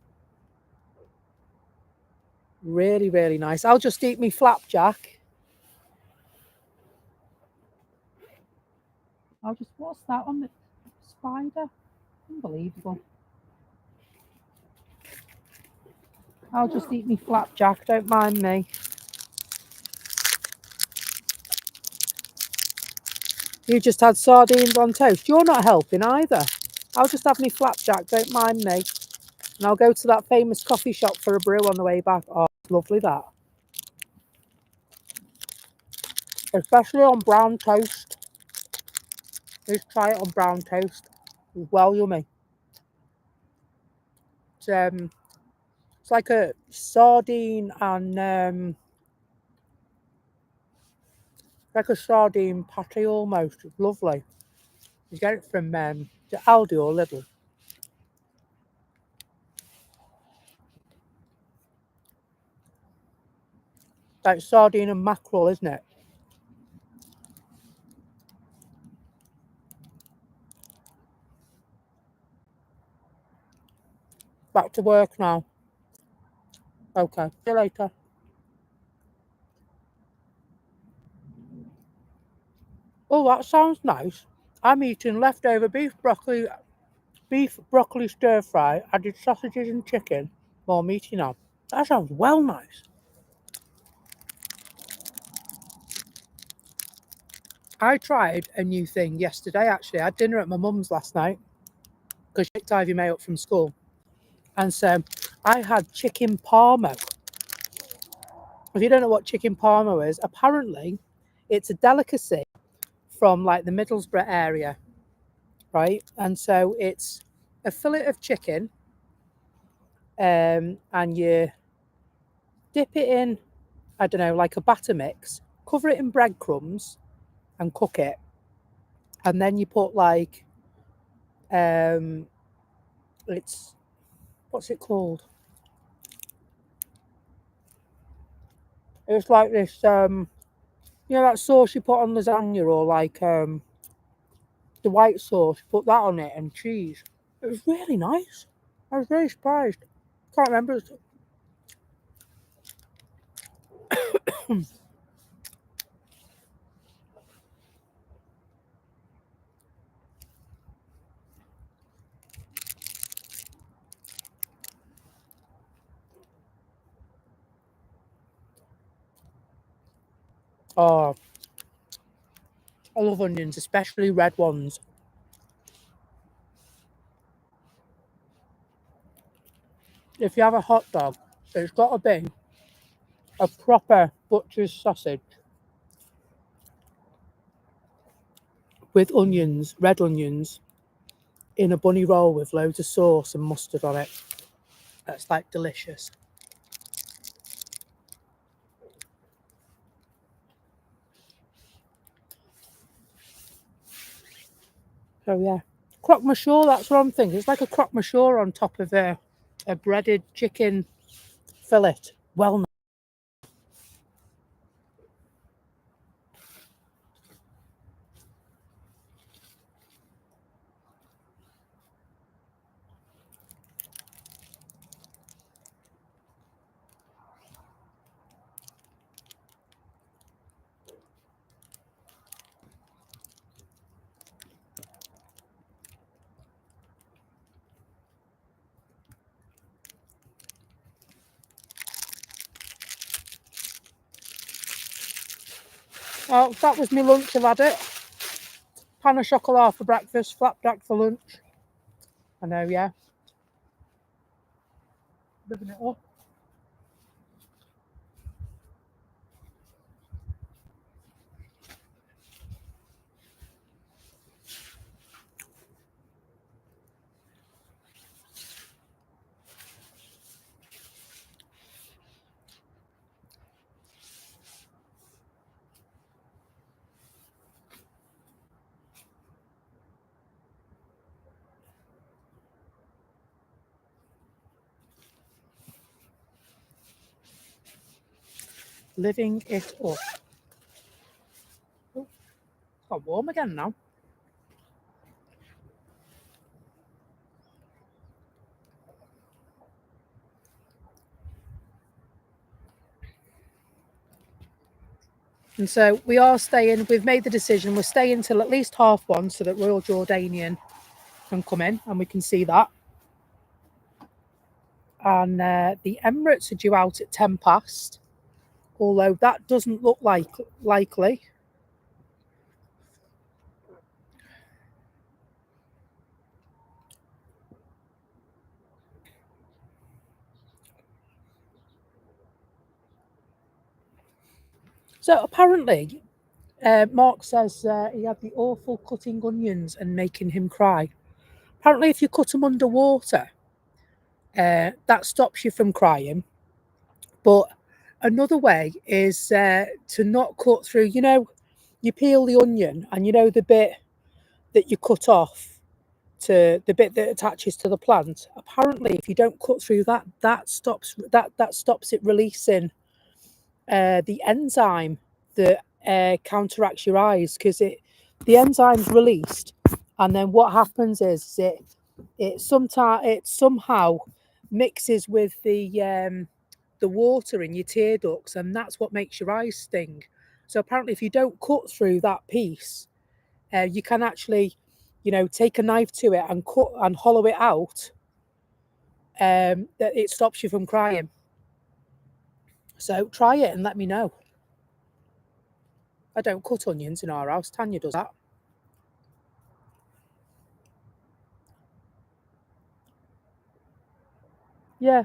A: Really, really nice. I'll just eat me flapjack. What's that on the spider? Unbelievable. I'll just eat me flapjack, don't mind me. You just had sardines on toast. You're not helping either. I'll just have me flapjack, don't mind me. And I'll go to that famous coffee shop for a brew on the way back. Oh, it's lovely that. Especially on brown toast. Let's try it on brown toast. It's well yummy. It's like a sardine and like a sardine patty almost. It's lovely. You get it from Aldi or Lidl. Like sardine and mackerel, isn't it? Back to work now. Okay, see you later. Oh, that sounds nice. I'm eating leftover beef broccoli stir fry, added sausages and chicken, more meaty now. That sounds well nice. I tried a new thing yesterday, actually. I had dinner at my mum's last night because she picked Ivy May up from school. And so I had chicken parmo. If you don't know what chicken parmo is, apparently it's a delicacy from like the Middlesbrough area, right? And so it's a fillet of chicken, and you dip it in, I don't know, like a batter mix, cover it in breadcrumbs and cook it. And then you put like, it's, what's it called? It's like this, you know, that sauce you put on lasagna, or like the white sauce, put that on it and cheese. It was really nice. I was very surprised. Can't remember. Oh, I love onions, especially red ones. If you have a hot dog, it's got to be a proper butcher's sausage with onions, red onions, in a bunny roll with loads of sauce and mustard on it. That's like delicious. So yeah, croque monsieur, that's what I'm thinking. It's like a croque monsieur on top of a breaded chicken fillet. Well, oh, that was my lunch. I've had it. Pan of chocolat for breakfast, flapjack for lunch. I know, yeah. Living it up. Living it up. Oh, it's got warm again now. And so we are staying, we've made the decision, we're staying till at least 1:30 so that Royal Jordanian can come in and we can see that. And the Emirates are due out at 10 past, although that doesn't look likely. So apparently, Mark says he had the awful cutting onions and making him cry. Apparently, if you cut them underwater, that stops you from crying. But another way is to not cut through. You know, you peel the onion, and you know the bit that you cut off to the bit that attaches to the plant. Apparently, if you don't cut through that, that stops it releasing the enzyme that counteracts your eyes, because the enzyme's released, and then what happens is it somehow mixes with the water in your tear ducts, and that's what makes your eyes sting. So apparently, if you don't cut through that piece, you can actually, you know, take a knife to it and cut and hollow it out. That it stops you from crying. So try it and let me know. I don't cut onions in our house. Tanya does that. Yeah.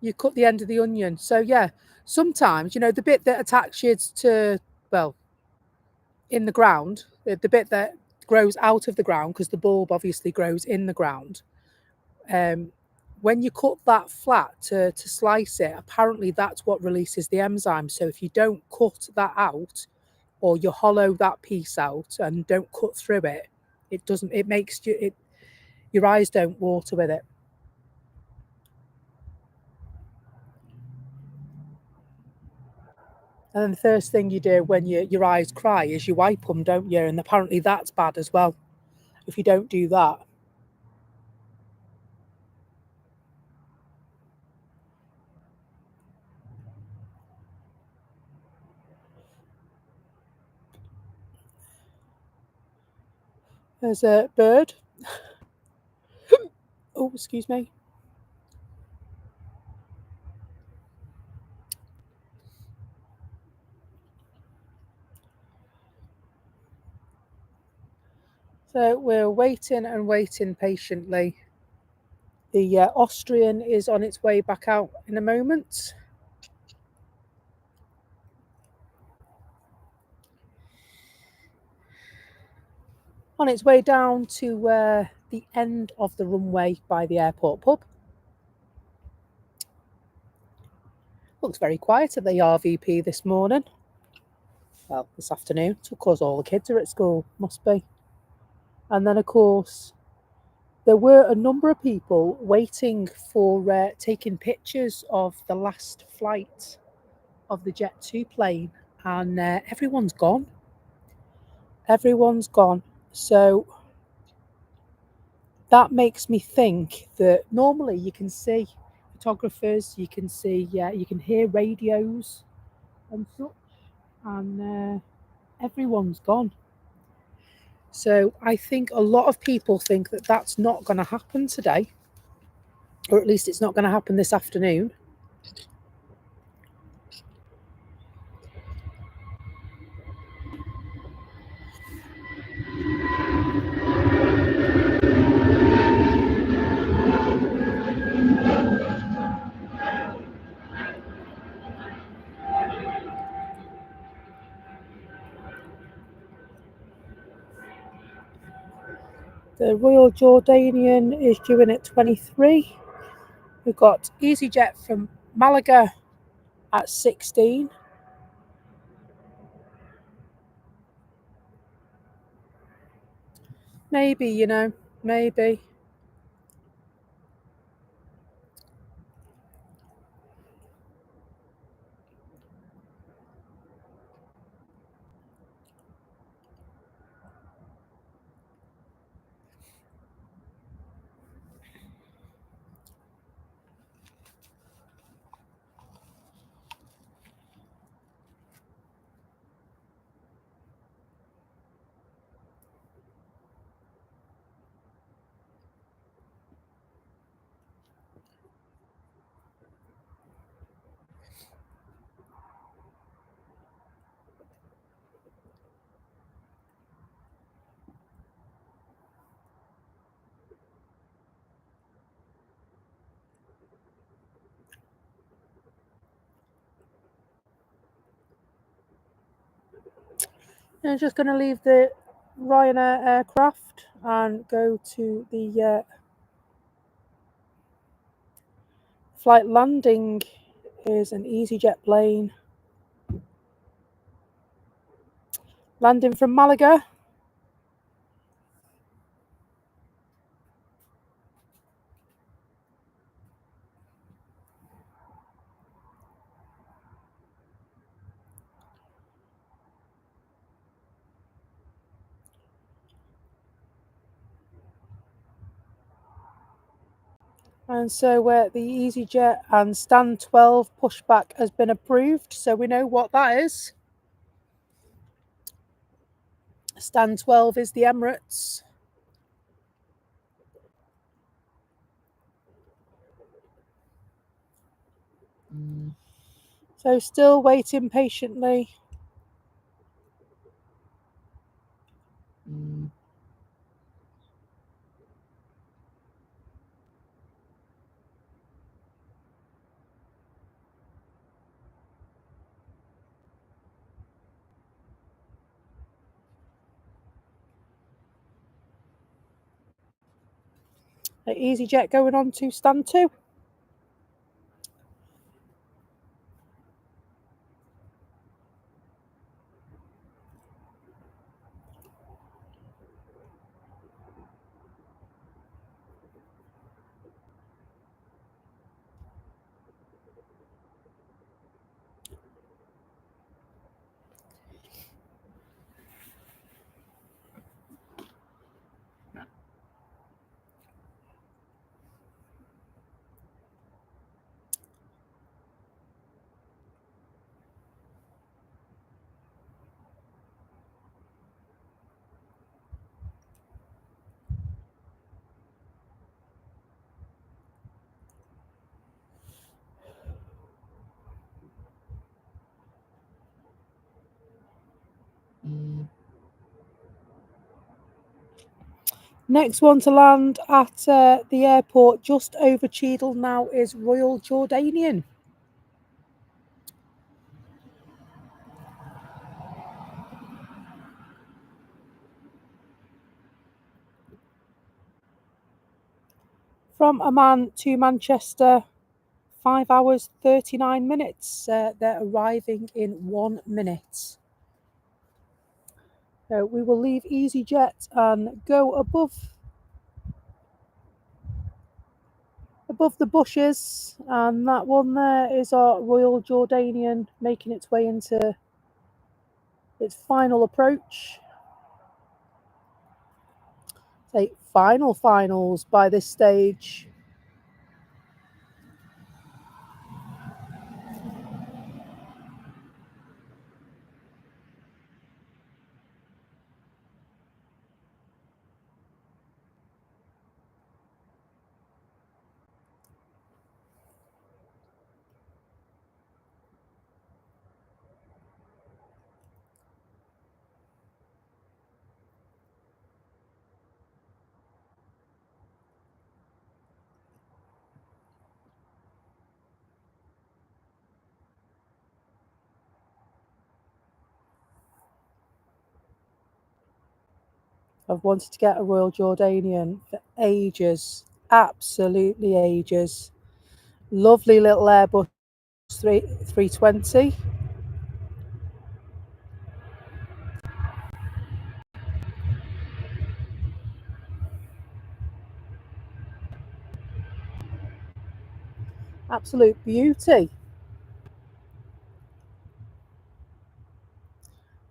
A: You cut the end of the onion. So yeah, sometimes, you know, the bit that attaches to, well, in the ground, the bit that grows out of the ground, because the bulb obviously grows in the ground. When you cut that flat to slice it, apparently that's what releases the enzyme. So if you don't cut that out, or you hollow that piece out and don't cut through it, it doesn't. It makes your eyes don't water with it. And then the first thing you do when your eyes cry is you wipe them, don't you? And apparently that's bad as well if you don't do that. There's a bird. Oh, excuse me. So we're waiting and waiting patiently. The Austrian is on its way back out in a moment. On its way down to the end of the runway by the airport pub. Looks very quiet at the RVP this morning. Well, this afternoon, because all the kids are at school, must be. And then, of course, there were a number of people waiting for taking pictures of the last flight of the Jet 2 plane, and everyone's gone. Everyone's gone. So that makes me think that normally you can see photographers, you can see, you can hear radios and such, and everyone's gone. So I think a lot of people think that that's not going to happen today, or at least it's not going to happen this afternoon. The Royal Jordanian is due in at 23. We've got EasyJet from Malaga at 16. Maybe, you know, maybe. I'm just going to leave the Ryanair aircraft and go to the flight landing is an EasyJet plane. Landing from Malaga. And so the EasyJet and stand 12 pushback has been approved. So we know what that is. Stand 12 is the Emirates. So still waiting patiently. EasyJet going on to stand 2. Next one to land at the airport just over Cheadle now is Royal Jordanian. From Amman to Manchester, 5 hours 39 minutes. They're arriving in 1 minute. So we will leave EasyJet and go above the bushes, and that one there is our Royal Jordanian making its way into its final approach. Say finals by this stage. I've wanted to get a Royal Jordanian for ages, absolutely ages. Lovely little Airbus 320. Absolute beauty.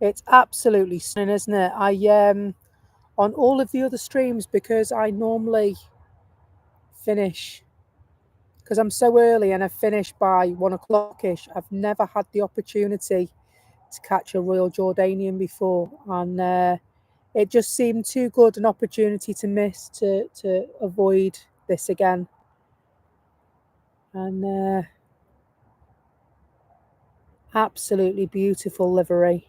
A: It's absolutely stunning, isn't it? On all of the other streams, because I normally finish, because I'm so early and I finish by 1 o'clock-ish, I've never had the opportunity to catch a Royal Jordanian before, and it just seemed too good an opportunity to miss to avoid this again. And absolutely beautiful livery.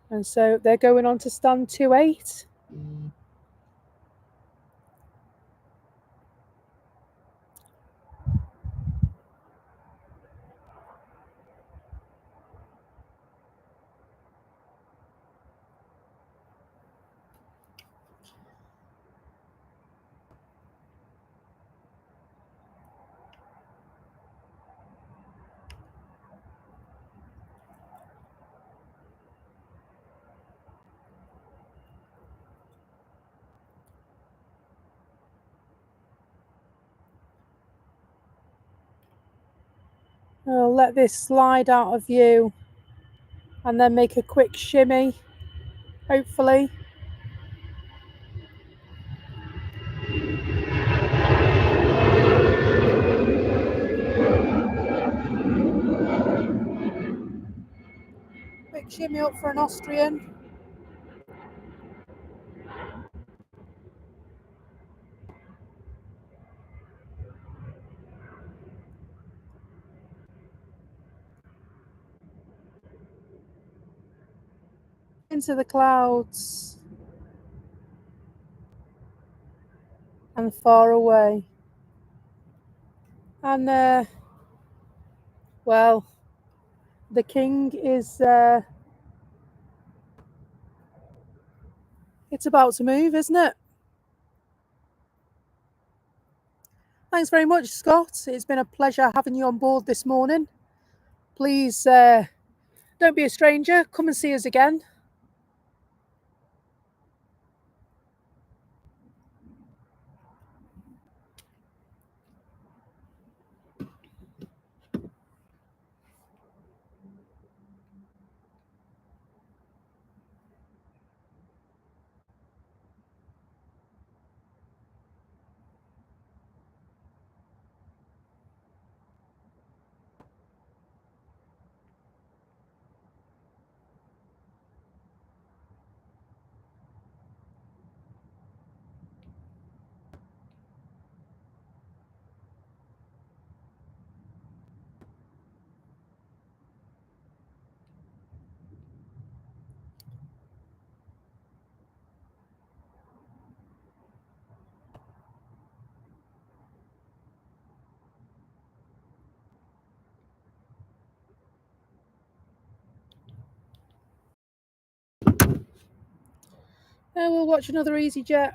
A: And so they're going on to stand 2-8. I'll let this slide out of view and then make a quick shimmy, hopefully. Quick shimmy up for an Austrian. into the clouds and far away. And well, the king is it's about to move, isn't it? Thanks very much, Scott. It's been a pleasure having you on board this morning. Please don't be a stranger. Come and see us again. We'll watch another EasyJet.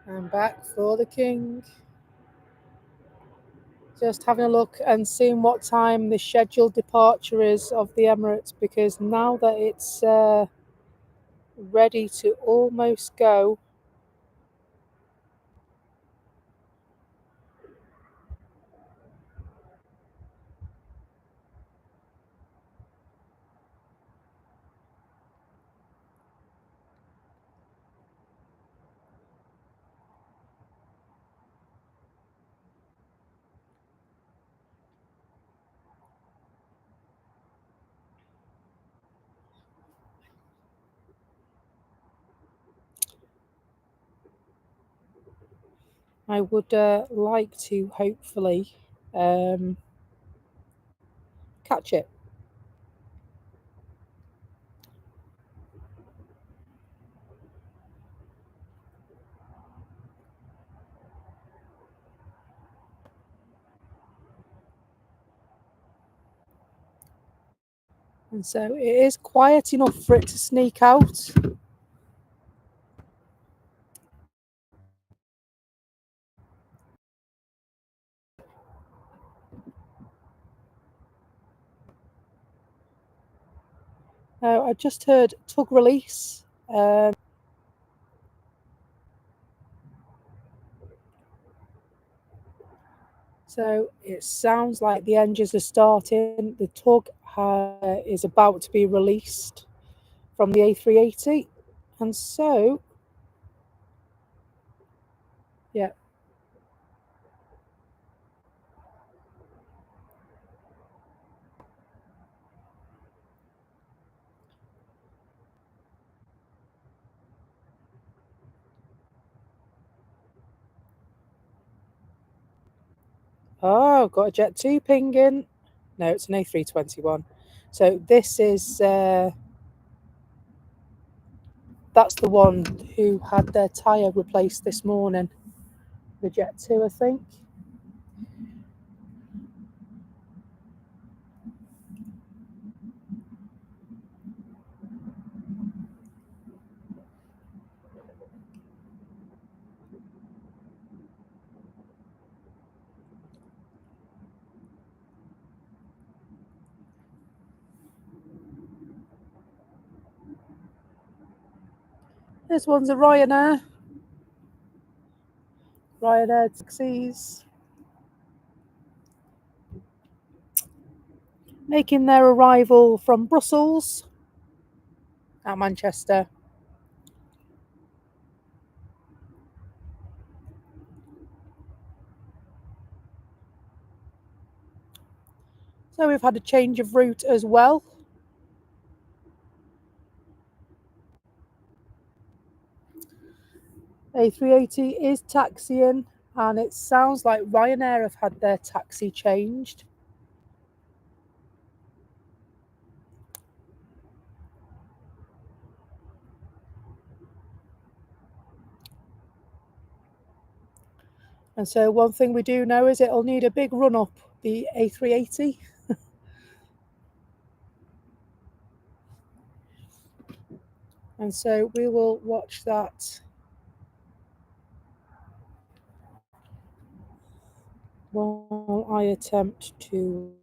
A: And back for the king. Just having a look and seeing what time the scheduled departure is of the Emirates, because now that it's ready to almost go. I would like to hopefully catch it. And so it is quiet enough for it to sneak out. I just heard tug release. So it sounds like the engines are starting. The tug is about to be released from the A380. And so, yeah. Oh, got a Jet 2 pinging. No, it's an A321. So this is, that's the one who had their tyre replaced this morning. The Jet 2, I think. This one's a Ryanair. Ryanair taxis. Making their arrival from Brussels at Manchester. So we've had a change of route as well. A380 is taxiing, and it sounds like Ryanair have had their taxi changed. And so one thing we do know is it'll need a big run up, the A380. And so we will watch that while I attempt to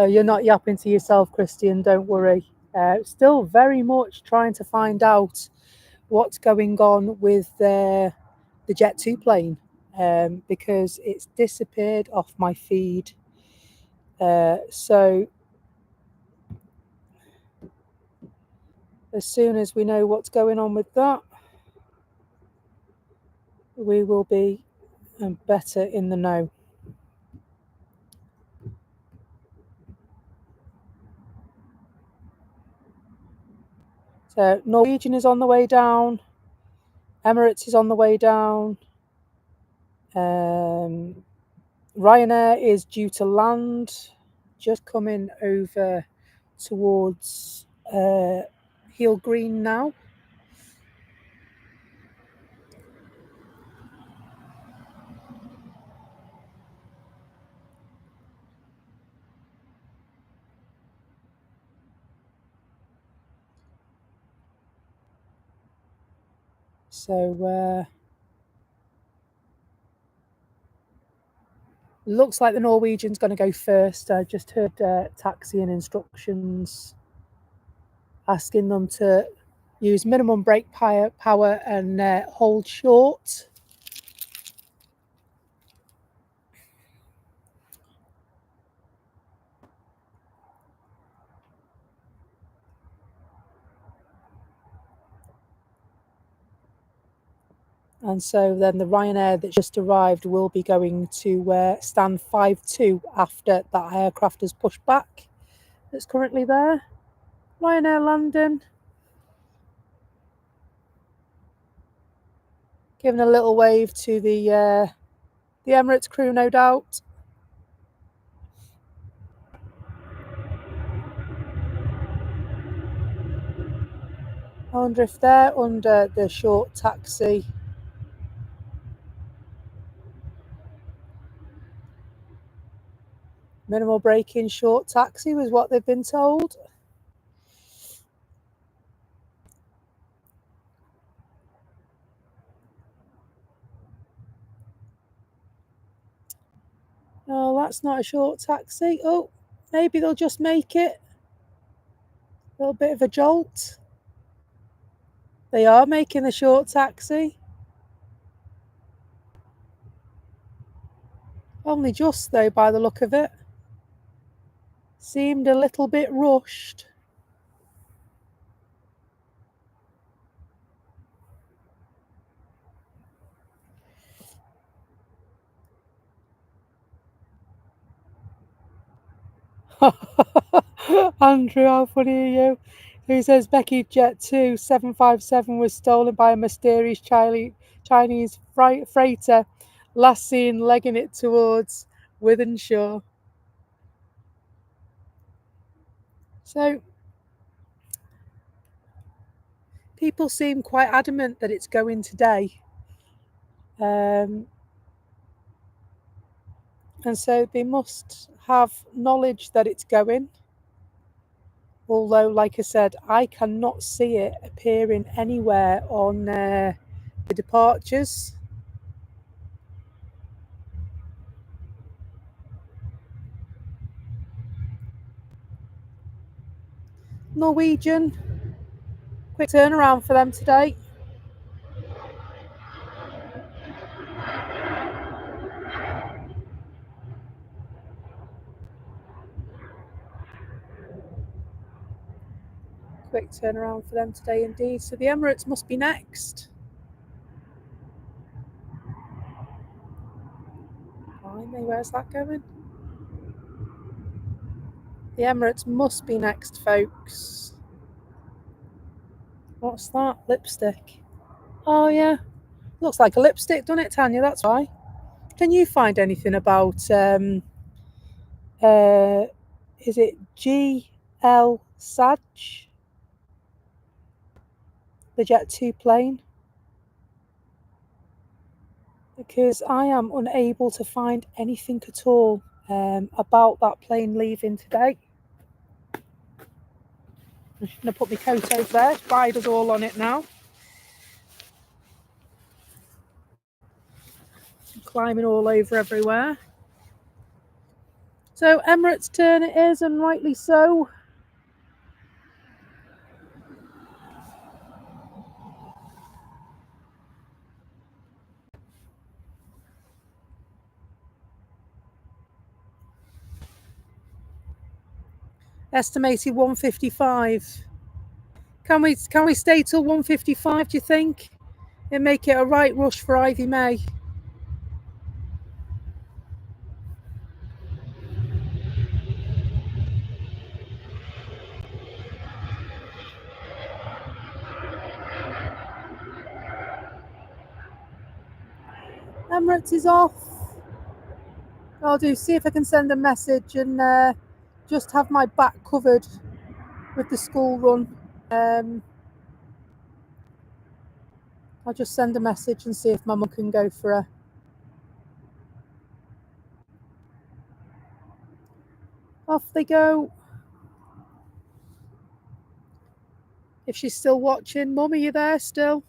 A: you're not yapping to yourself, Christian, don't worry. Still very much trying to find out what's going on with the Jet 2 plane, because it's disappeared off my feed. So as soon as we know what's going on with that, we will be better in the know. So Norwegian is on the way down. Emirates is on the way down. Ryanair is due to land, just coming over towards Heel Green now. So looks like the Norwegian's going to go first. I just heard taxiing instructions asking them to use minimum brake power and hold short. And so then the Ryanair that just arrived will be going to stand 5-2 after that aircraft has pushed back. That's currently there. Ryanair landing. Giving a little wave to the Emirates crew, no doubt. I wonder if they're under the short taxi. Minimal braking, short taxi was what they've been told. Oh, that's not a short taxi. Oh, maybe they'll just make it. A little bit of a jolt. They are making the short taxi. Only just, though, by the look of it. Seemed a little bit rushed. Andrew, how funny are you? Who says Becky Jet 2 757 was stolen by a mysterious Chinese freighter, last seen legging it towards Wythenshawe. So, people seem quite adamant that it's going today. And so they must have knowledge that it's going. Although, like I said, I cannot see it appearing anywhere on the departures. Norwegian, quick turnaround for them today. Quick turnaround for them today indeed. So the Emirates must be next. Blimey, where's that going? The Emirates must be next, folks. What's that? Lipstick. Oh yeah, looks like a lipstick, doesn't it, Tanya? That's why. Can you find anything about is it GL Saj, the Jet 2 plane? Because I am unable to find anything at all about that plane leaving today. I'm just going to put my coat over there. Spiders all on it now. I'm climbing all over everywhere. So Emirates' turn it is, and rightly so. Estimated 155. Can we stay till 155? Do you think, and make it a right rush for Ivy May? Emirates is off. I'll see if I can send a message and just have my back covered with the school run. I'll just send a message and see if Mama can go for her. Off they go. If she's still watching, Mum, are you there still?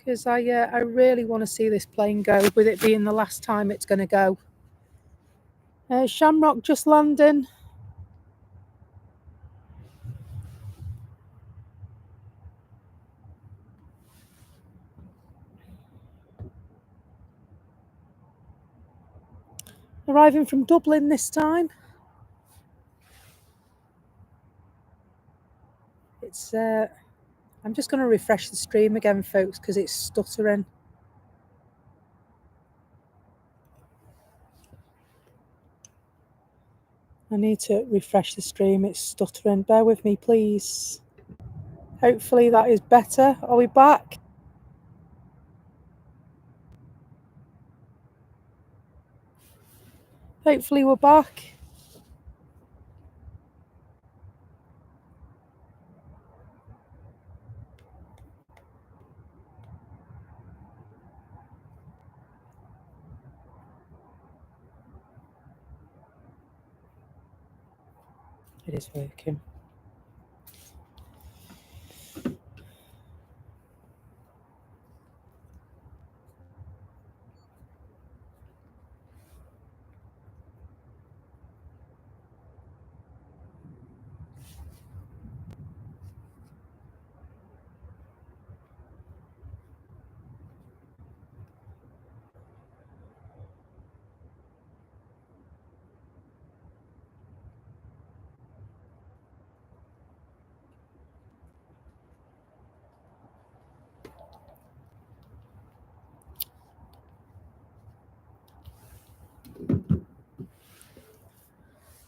A: Because I really want to see this plane go, with it being the last time it's going to go. Shamrock just landing. Arriving from Dublin this time. It's I'm just going to refresh the stream again, folks, because it's stuttering. I need to refresh the stream. It's stuttering. Bear with me, please. Hopefully that is better. Are we back? Hopefully we're back. It is working.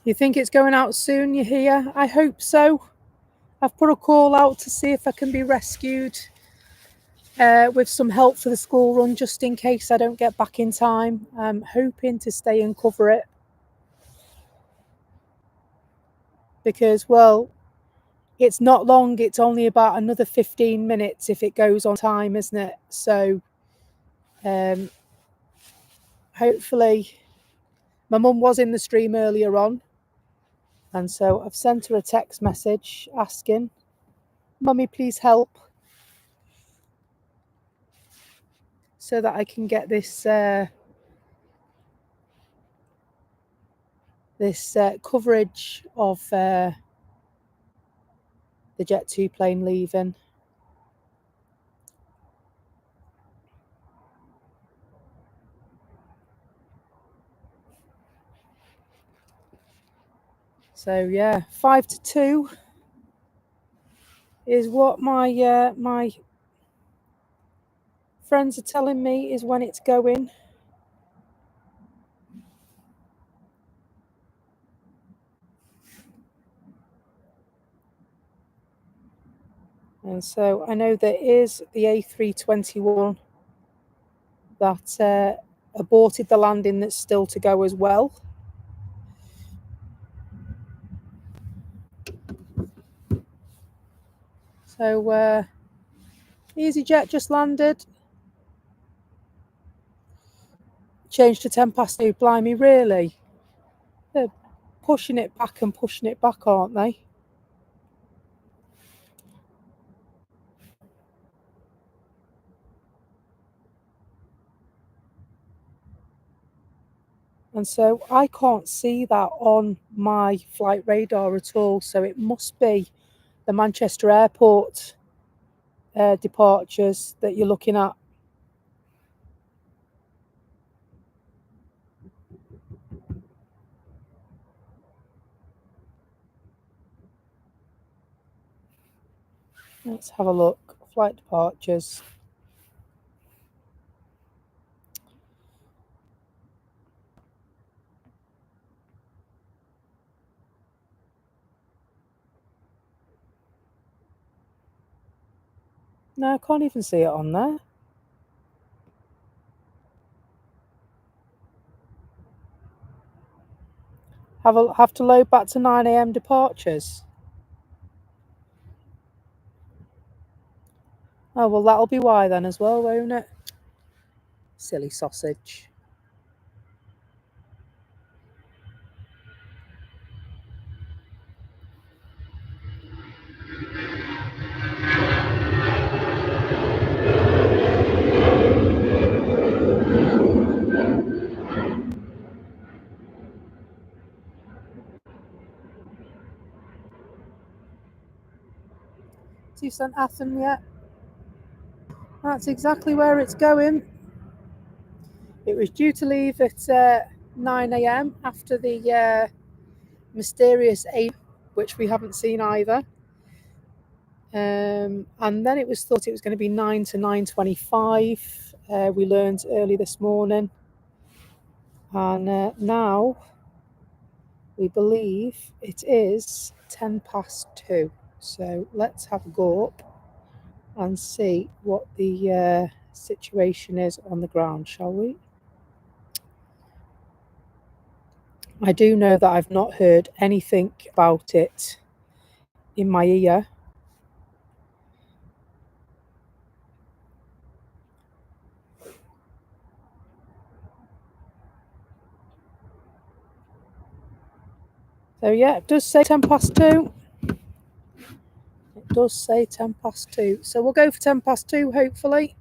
A: You think it's going out soon, you hear? I hope so. I've put a call out to see if I can be rescued with some help for the school run, just in case I don't get back in time. I'm hoping to stay and cover it. Because, well, it's not long. It's only about another 15 minutes if it goes on time, isn't it? So, hopefully, my mum was in the stream earlier on. And so I've sent her a text message asking, Mummy, please help. So that I can get this coverage of the Jet 2 plane leaving. So yeah, 5 to 2 is what my my friends are telling me is when it's going. And so I know there is the A321 that aborted the landing that's still to go as well. So EasyJet just landed. Changed to 10 past 2. Blimey, really? They're pushing it back and pushing it back, aren't they? And so I can't see that on my flight radar at all. So it must be the Manchester Airport departures that you're looking at. Let's have a look. Flight departures. No, I can't even see it on there. Have to load back to 9 a.m. departures. Oh, well, that'll be why then as well, won't it? Silly sausage. You sent Athens yet? That's exactly where it's going. It was due to leave at 9 a.m. after the mysterious 8, which we haven't seen either. And then it was thought it was going to be 9 to 9:25. We learned early this morning. And now we believe it is 10 past 2. So let's have a go up and see what the situation is on the ground, shall we? I do know that I've not heard anything about it in my ear. So yeah, it does say 10 past 2. It does say 10 past 2. So we'll go for 10 past 2, hopefully.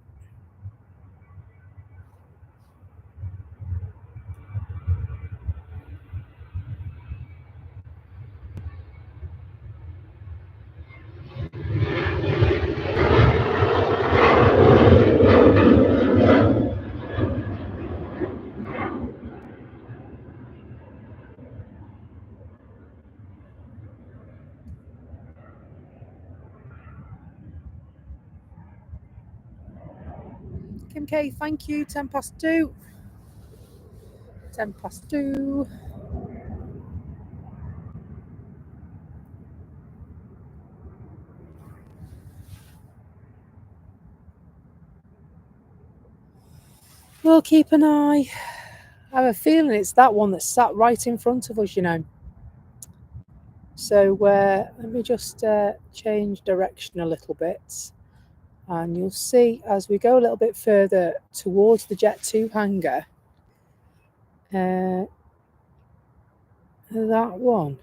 A: Kim K, thank you. 10 past 2. 10 past 2. We'll keep an eye. I have a feeling it's that one that sat right in front of us, you know. So let me just change direction a little bit. And you'll see as we go a little bit further towards the Jet 2 hangar, that one,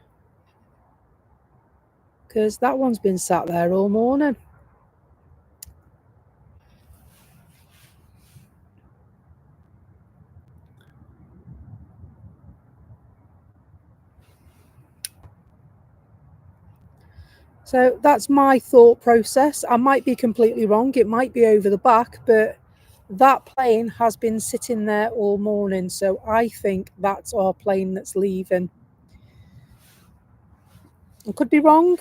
A: because that one's been sat there all morning. So that's my thought process. I might be completely wrong. It might be over the back, but that plane has been sitting there all morning. So I think that's our plane that's leaving. I could be wrong.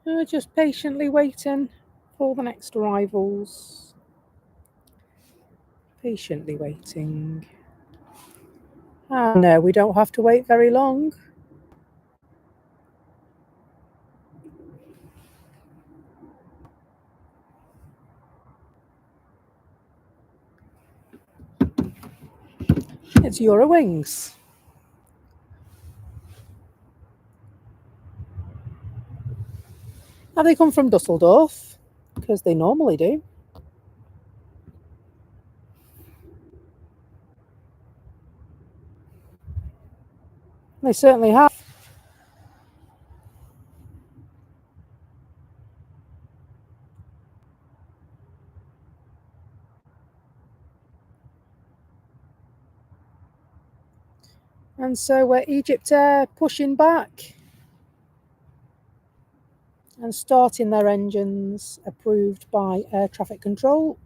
A: We're just patiently waiting for the next arrivals. Patiently waiting. Oh no, we don't have to wait very long. It's Eurowings. Have they come from Dusseldorf? Because they normally do. They certainly have. And so we're Egypt Air pushing back and starting their engines, approved by air traffic control.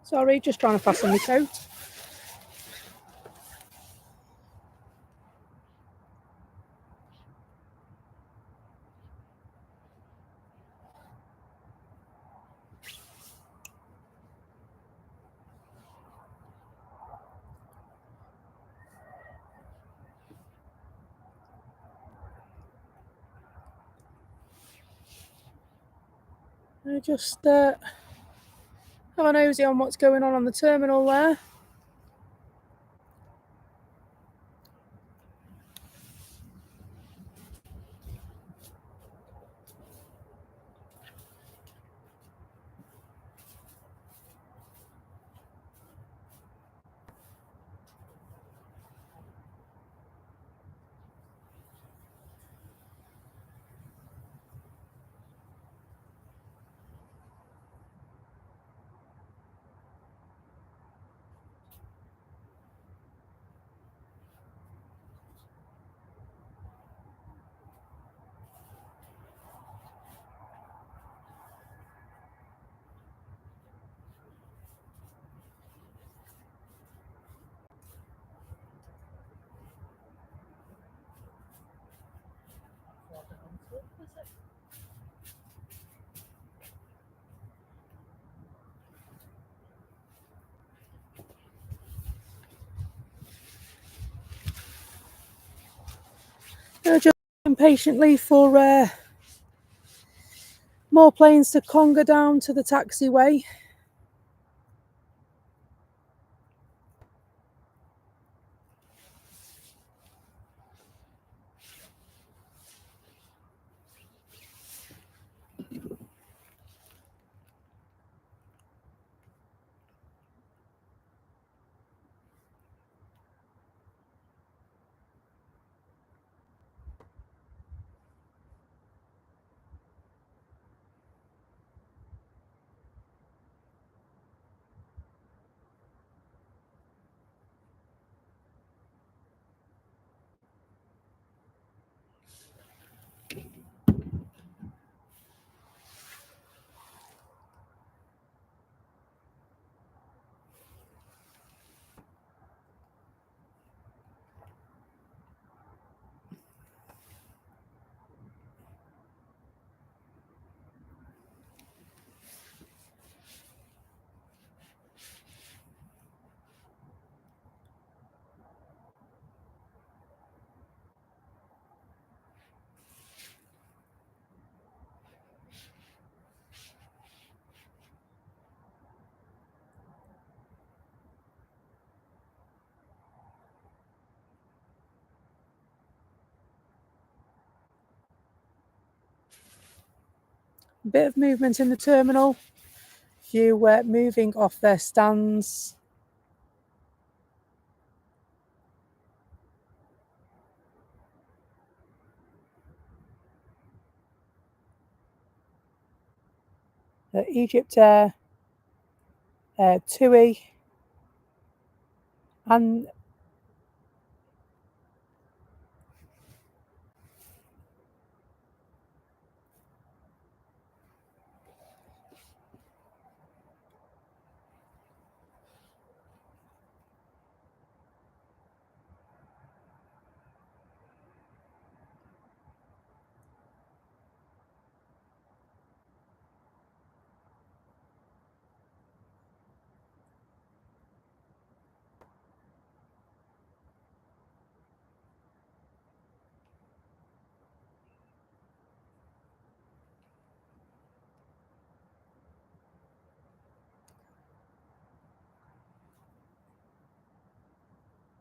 A: Sorry, just trying to fasten my coat. I just have a nosy on what's going on the terminal there. Just impatiently for more planes to conga down to the taxiway. A bit of movement in the terminal. A few moving off their stands. Egypt Air, TUI, and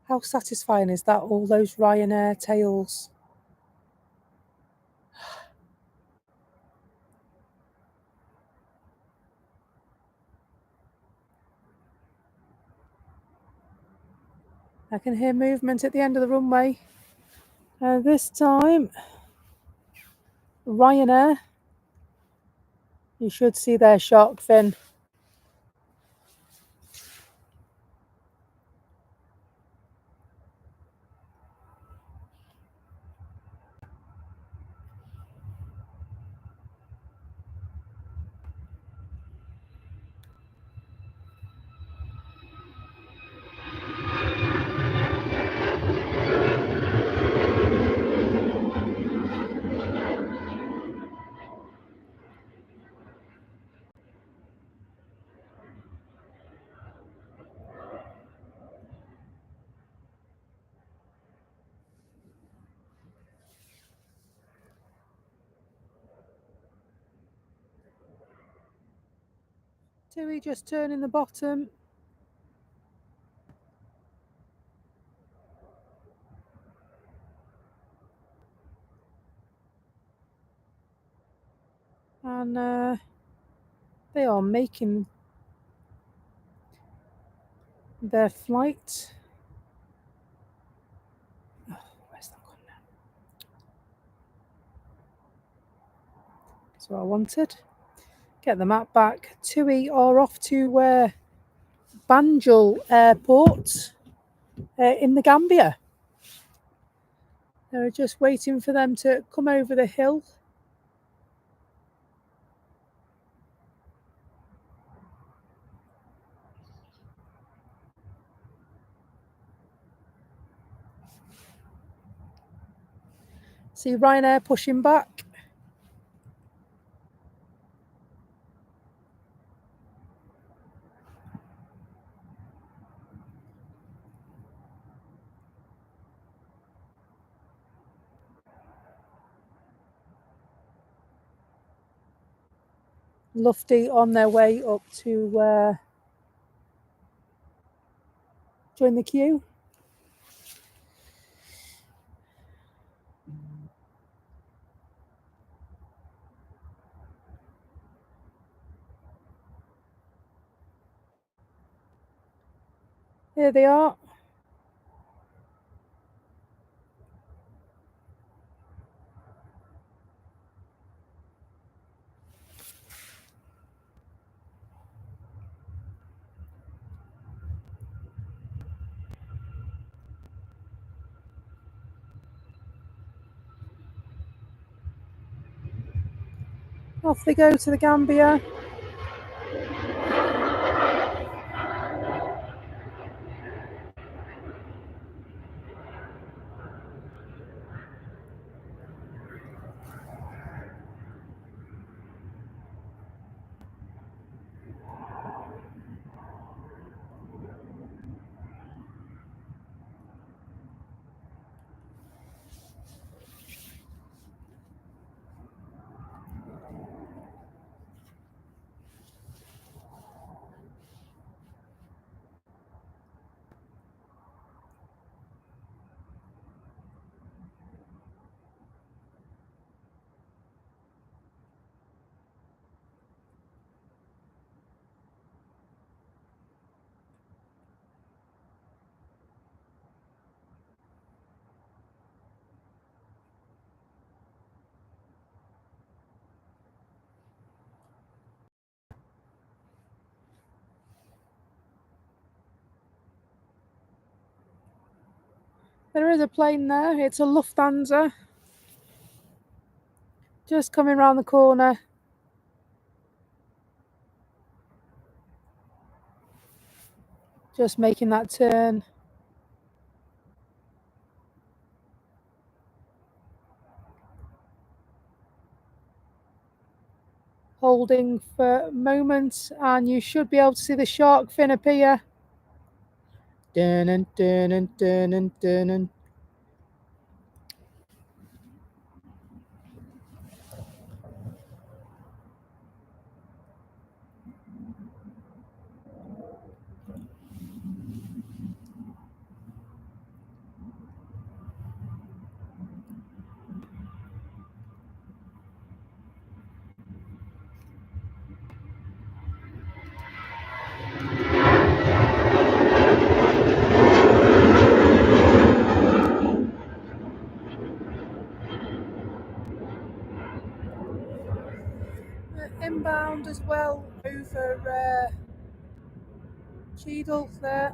A: how satisfying is that? All those Ryanair tails. I can hear movement at the end of the runway. This time, Ryanair. You should see their shark fin. TUI just turning the bottom. And they are making their flight. Oh, where's that gone now? That's what I wanted. Get the map back. TUI are off to Banjul Airport in the Gambia. They're just waiting for them to come over the hill. See Ryanair pushing back. Lufty on their way up to join the queue. Here they are. Off they go to the Gambia. There is a plane there. It's a Lufthansa. Just coming round the corner. Just making that turn. Holding for a moment, and you should be able to see the shark fin appear. Dun, dun, dun, dun, dun. Inbound as well over Cheadle there.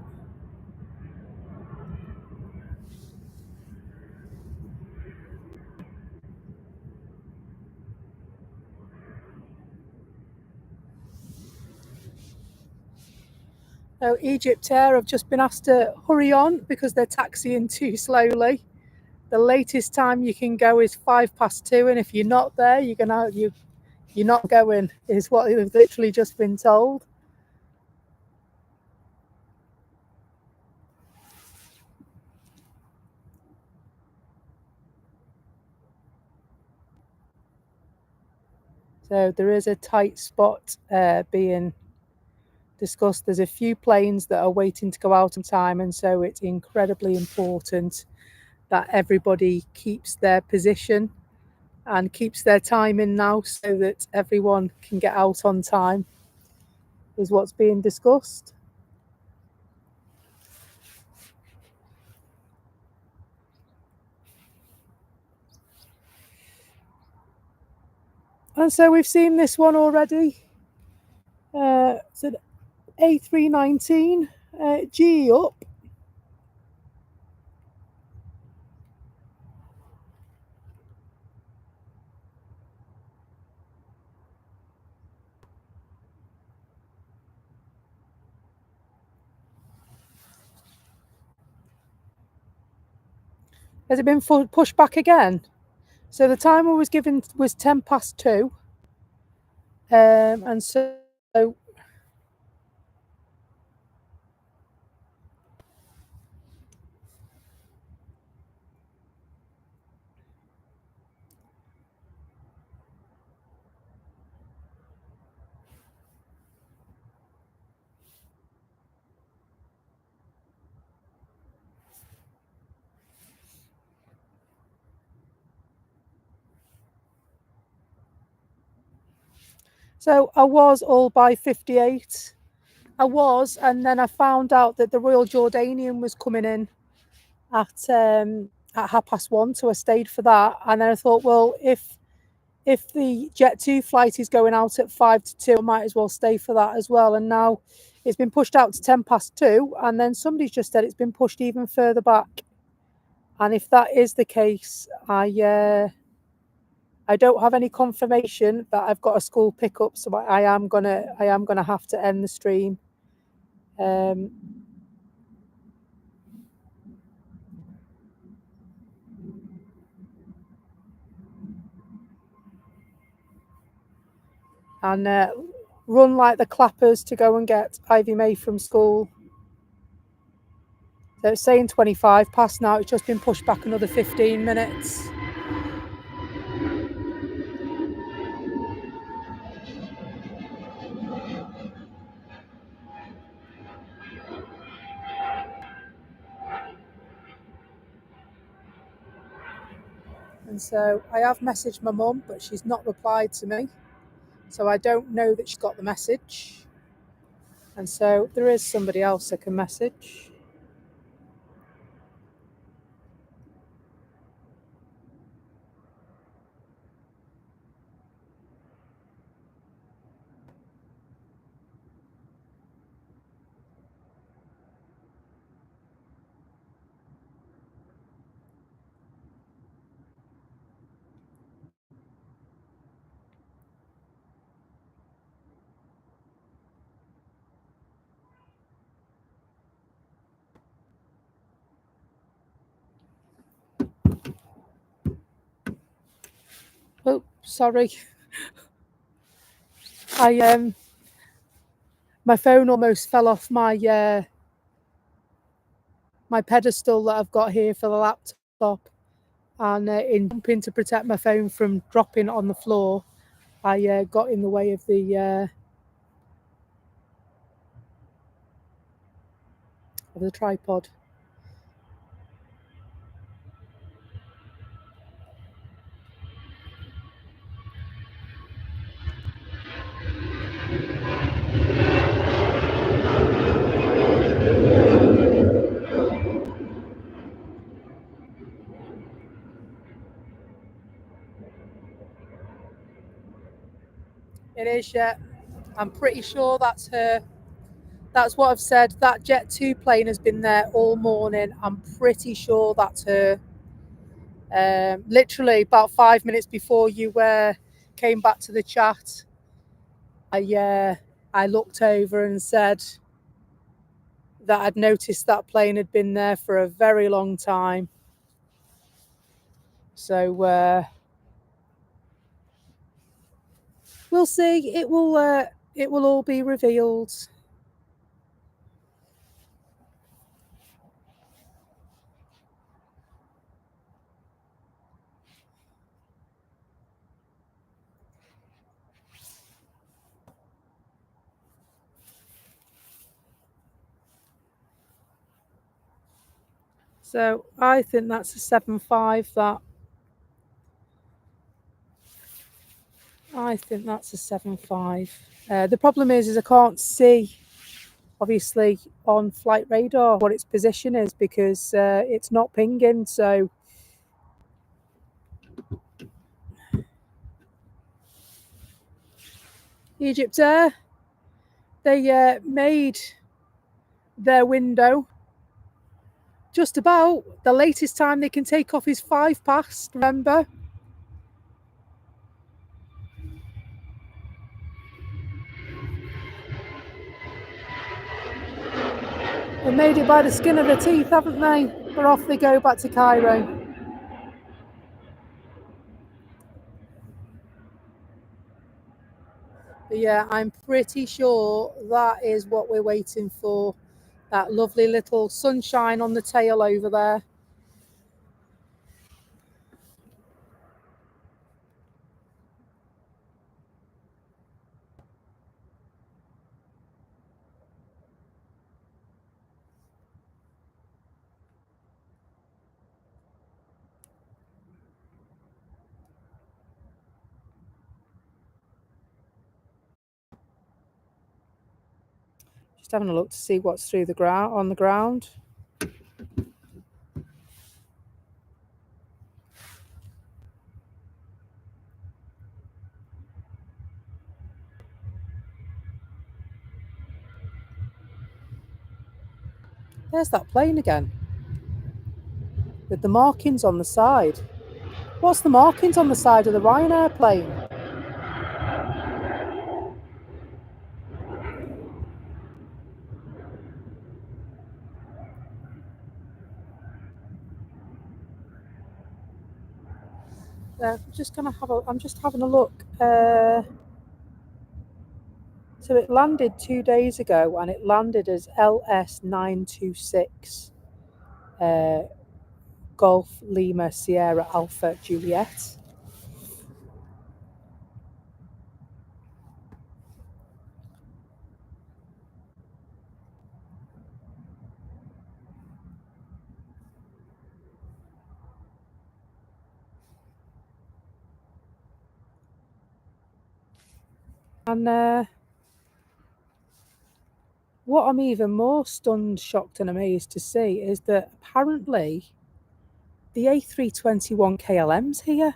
A: So Egypt Air have just been asked to hurry on because they're taxiing too slowly. The latest time you can go is 2:05, and if you're not there, you're not going, is what they've literally just been told. So there is a tight spot being discussed, there's a few planes that are waiting to go out on time, and so it's incredibly important that everybody keeps their position and keeps their time in now so that everyone can get out on time, is what's being discussed. And so we've seen this one already. It's an A319 G up. Has it been pushed back again? So the timer was given was 2:10, and so I was all by 58. I was, and then I found out that the Royal Jordanian was coming in at 1:30, so I stayed for that. And then I thought, well, if the Jet2 flight is going out at 1:55, I might as well stay for that as well. And now it's been pushed out to 2:10, and then somebody's just said it's been pushed even further back. And if that is the case, I don't have any confirmation that I've got a school pickup, so I am gonna have to end the stream. And run like the clappers to go and get Ivy May from school. So it's saying 25 past now. It's just been pushed back another 15 minutes. And so I have messaged my mum, but she's not replied to me. So I don't know that she got the message. And so there is somebody else I can message. Oh, sorry. My phone almost fell off my my pedestal that I've got here for the laptop, and in jumping to protect my phone from dropping on the floor, I got in the way of the tripod. It is, yeah. I'm pretty sure that's her. That's what I've said. That Jet2 plane has been there all morning. I'm pretty sure that's her. Literally about 5 minutes before you came back to the chat, I looked over and said that I'd noticed that plane had been there for a very long time. So we'll see. It will all be revealed. So I think that's a 7.5. That I think that's a 7.5. The problem is I can't see, obviously, on flight radar what its position is because it's not pinging. So Egypt Air, they made their window just about. The latest time they can take off is 5 past, remember? They made it by the skin of their teeth, haven't they? But off they go back to Cairo. But yeah, I'm pretty sure that is what we're waiting for. That lovely little sunshine on the tail over there. Just having a look to see what's through the ground on the ground. There's that plane again, with the markings on the side. What's the markings on the side of the Ryanair plane? I'm just having a look. So it landed 2 days ago, and it landed as LS926, Golf Lima Sierra Alpha Juliet. And what I'm even more stunned, shocked, and amazed to see is that apparently the A321 KLM's here,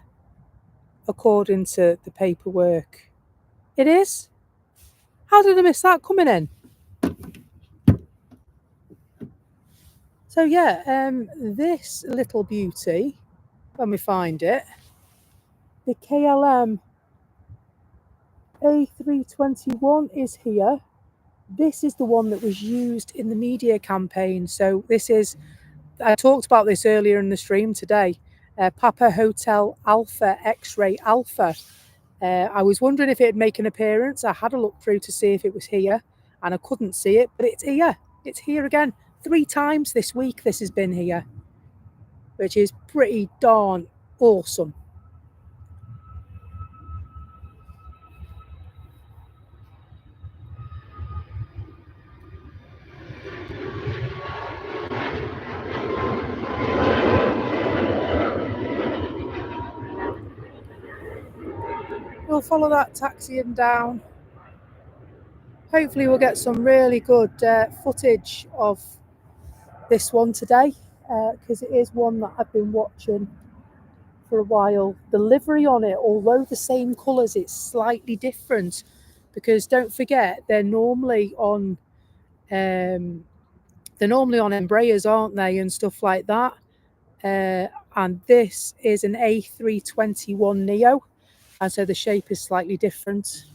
A: according to the paperwork. It is? How did I miss that coming in? So yeah, this little beauty, when we find it, the KLM A321 is here. This is the one that was used in the media campaign. So this is, I talked about this earlier in the stream today, Papa Hotel Alpha X-Ray Alpha. I was wondering if it'd make an appearance. I had a look through to see if it was here, and I couldn't see it, but it's here. It's here again. 3 times this week this has been here, which is pretty darn awesome. We'll follow that taxiing down. Hopefully we'll get some really good footage of this one today, because it is one that I've been watching for a while. The livery on it, although the same colours, it's slightly different, because don't forget they're normally on Embraers, aren't they, and stuff like that. And this is an A321 Neo, and so the shape is slightly different.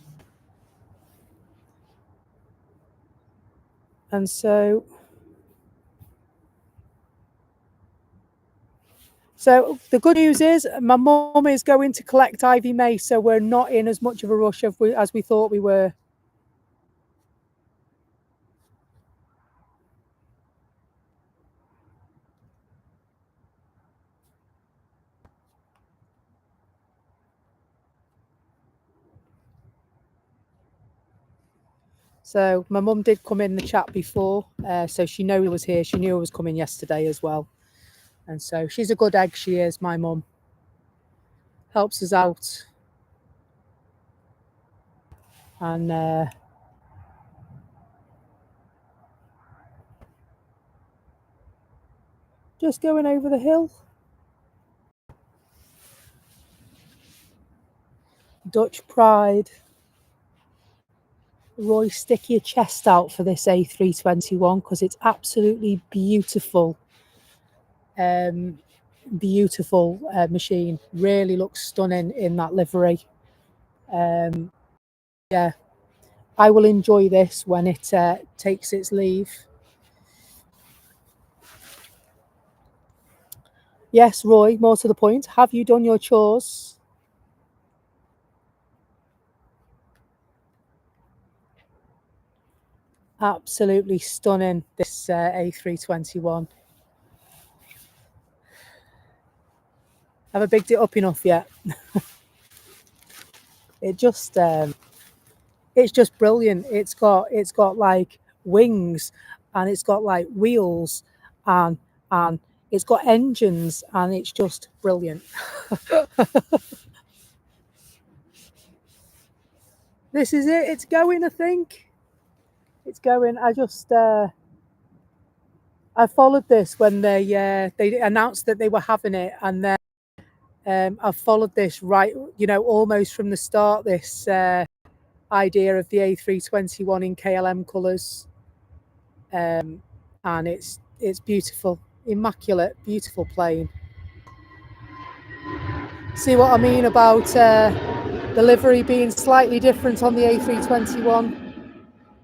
A: And so the good news is my mum is going to collect Ivy May, so we're not in as much of a rush as we thought we were. So my mum did come in the chat before, so she knew he was here. She knew I was coming yesterday as well. And so she's a good egg, she is, my mum. Helps us out. And just going over the hill. Dutch Pride. Roy, stick your chest out for this A321 because it's absolutely beautiful. Beautiful machine. Really looks stunning in that livery. Yeah, I will enjoy this when it takes its leave. Yes, Roy, more to the point. Have you done your chores? Absolutely stunning, this A321. Have I bigged it up enough yet? It's just brilliant. It's got like wings, and it's got like wheels, and it's got engines, and it's just brilliant. This is it. It's going, I think. It's going. I followed this when they announced that they were having it, and then I've followed this right, almost from the start. This idea of the A321 in KLM colours, and it's beautiful, immaculate, beautiful plane. See what I mean about the livery being slightly different on the A321?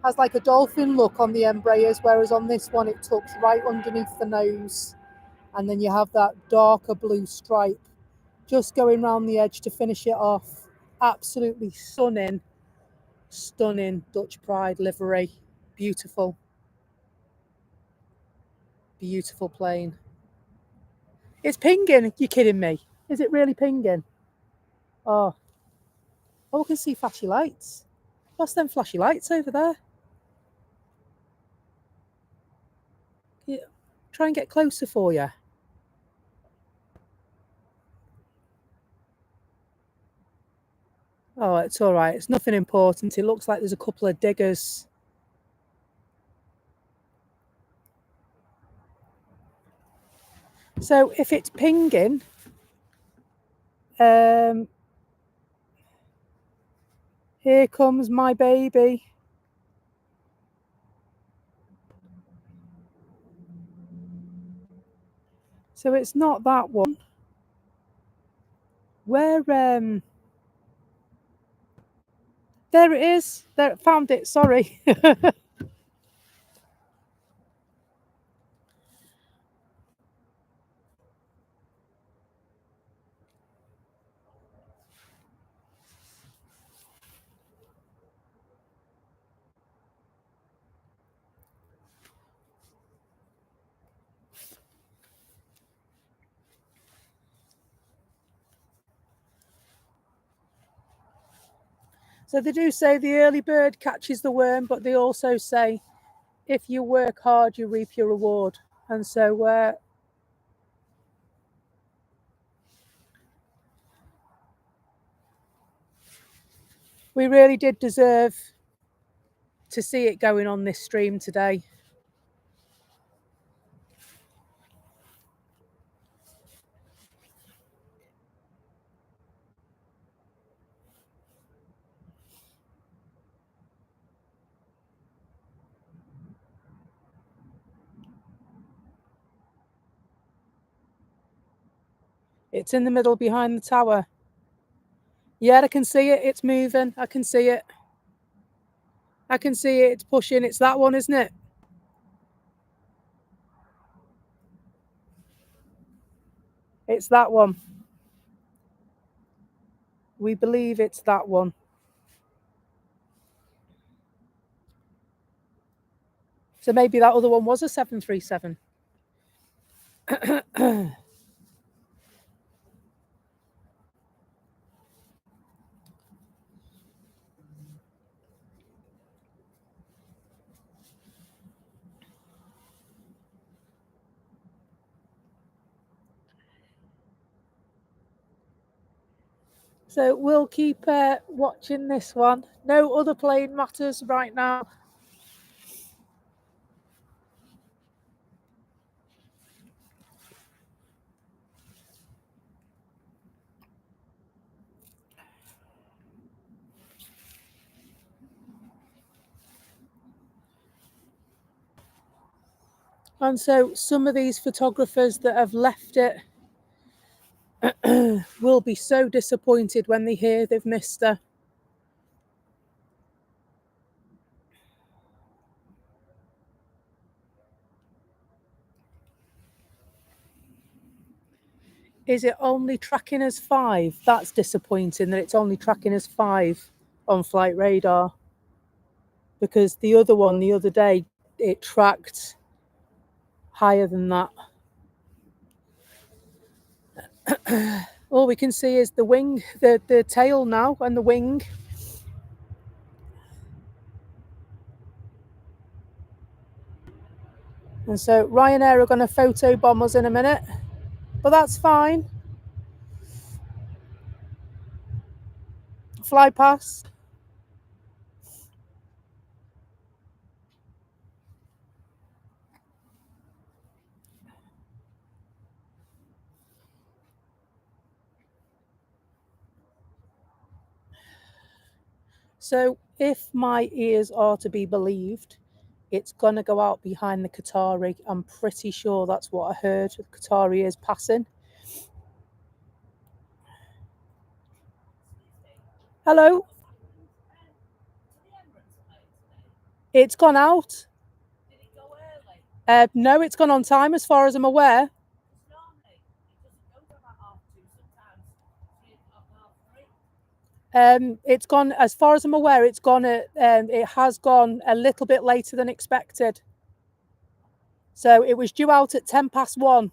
A: Has like a dolphin look on the Embraers, whereas on this one it tucks right underneath the nose, and then you have that darker blue stripe just going round the edge to finish it off. Absolutely stunning Dutch Pride livery. Beautiful plane. It's pinging. You're kidding me. Is it really pinging? Oh, we can see flashy lights. What's them flashy lights over there? Yeah. Try and get closer for you. Oh, it's all right. It's nothing important. It looks like there's a couple of diggers. So if it's pinging, here comes my baby. So it's not that one. Where there it is. There, found it. Sorry. So they do say the early bird catches the worm, but they also say if you work hard, you reap your reward. And so we really did deserve to see it going on this stream today. It's in the middle behind the tower. Yeah, I can see it. It's moving. I can see it. I can see it. It's pushing. It's that one, isn't it? It's that one. We believe it's that one. So maybe that other one was a 737. So we'll keep watching this one. No other plane matters right now. And so some of these photographers that have left it will be so disappointed when they hear they've missed her. Is it only tracking as 5? That's disappointing that it's only tracking as 5 on flight radar. Because the other one, the other day, it tracked higher than that. All we can see is the wing, the tail now, and the wing. And so Ryanair are going to photobomb us in a minute, but that's fine. Fly past. So if my ears are to be believed, it's going to go out behind the Qatari. I'm pretty sure that's what I heard. The Qatari is passing. Hello? It's gone out. Did it go early? No, it's gone on time as far as I'm aware. It's gone, as far as I'm aware, it's gone it has gone a little bit later than expected. So it was due out at 1:10.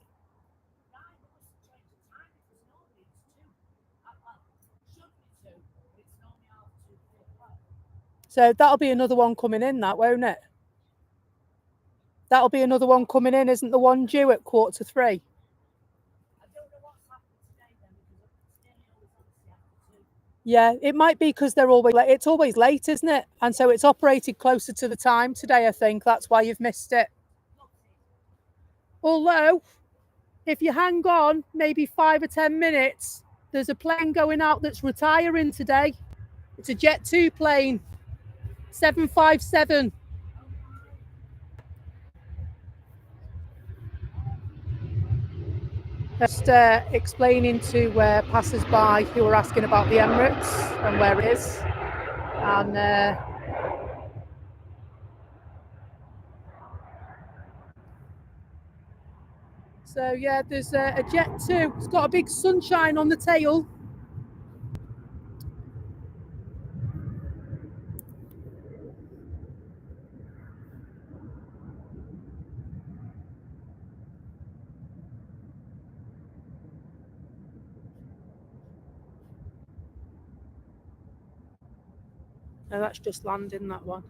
A: So that'll be another one coming in, that, won't it? That'll be another one coming in, isn't the one due at 2:45? Yeah, it might be because they're always late. It's always late, isn't it? And so it's operated closer to the time today, I think. That's why you've missed it. Although, if you hang on maybe 5 or 10 minutes, there's a plane going out that's retiring today. It's a Jet 2 plane, 757. Just explaining to passers-by who are asking about the Emirates and where it is. And so, yeah, there's a Jet 2. It's got a big sunshine on the tail. No, that's just landing, that one.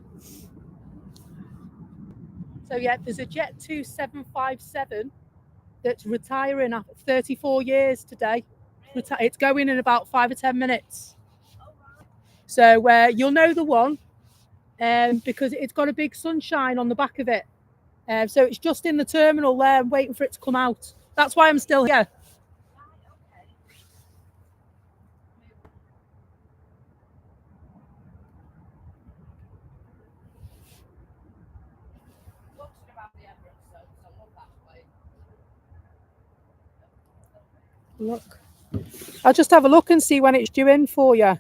A: So, yeah, there's a Jet 2 757 that's retiring after 34 years today. It's going in about 5 or 10 minutes. So you'll know the one because it's got a big sunshine on the back of it. So it's just in the terminal there, waiting for it to come out. That's why I'm still here. Look, I'll just have a look and see when it's due in for you.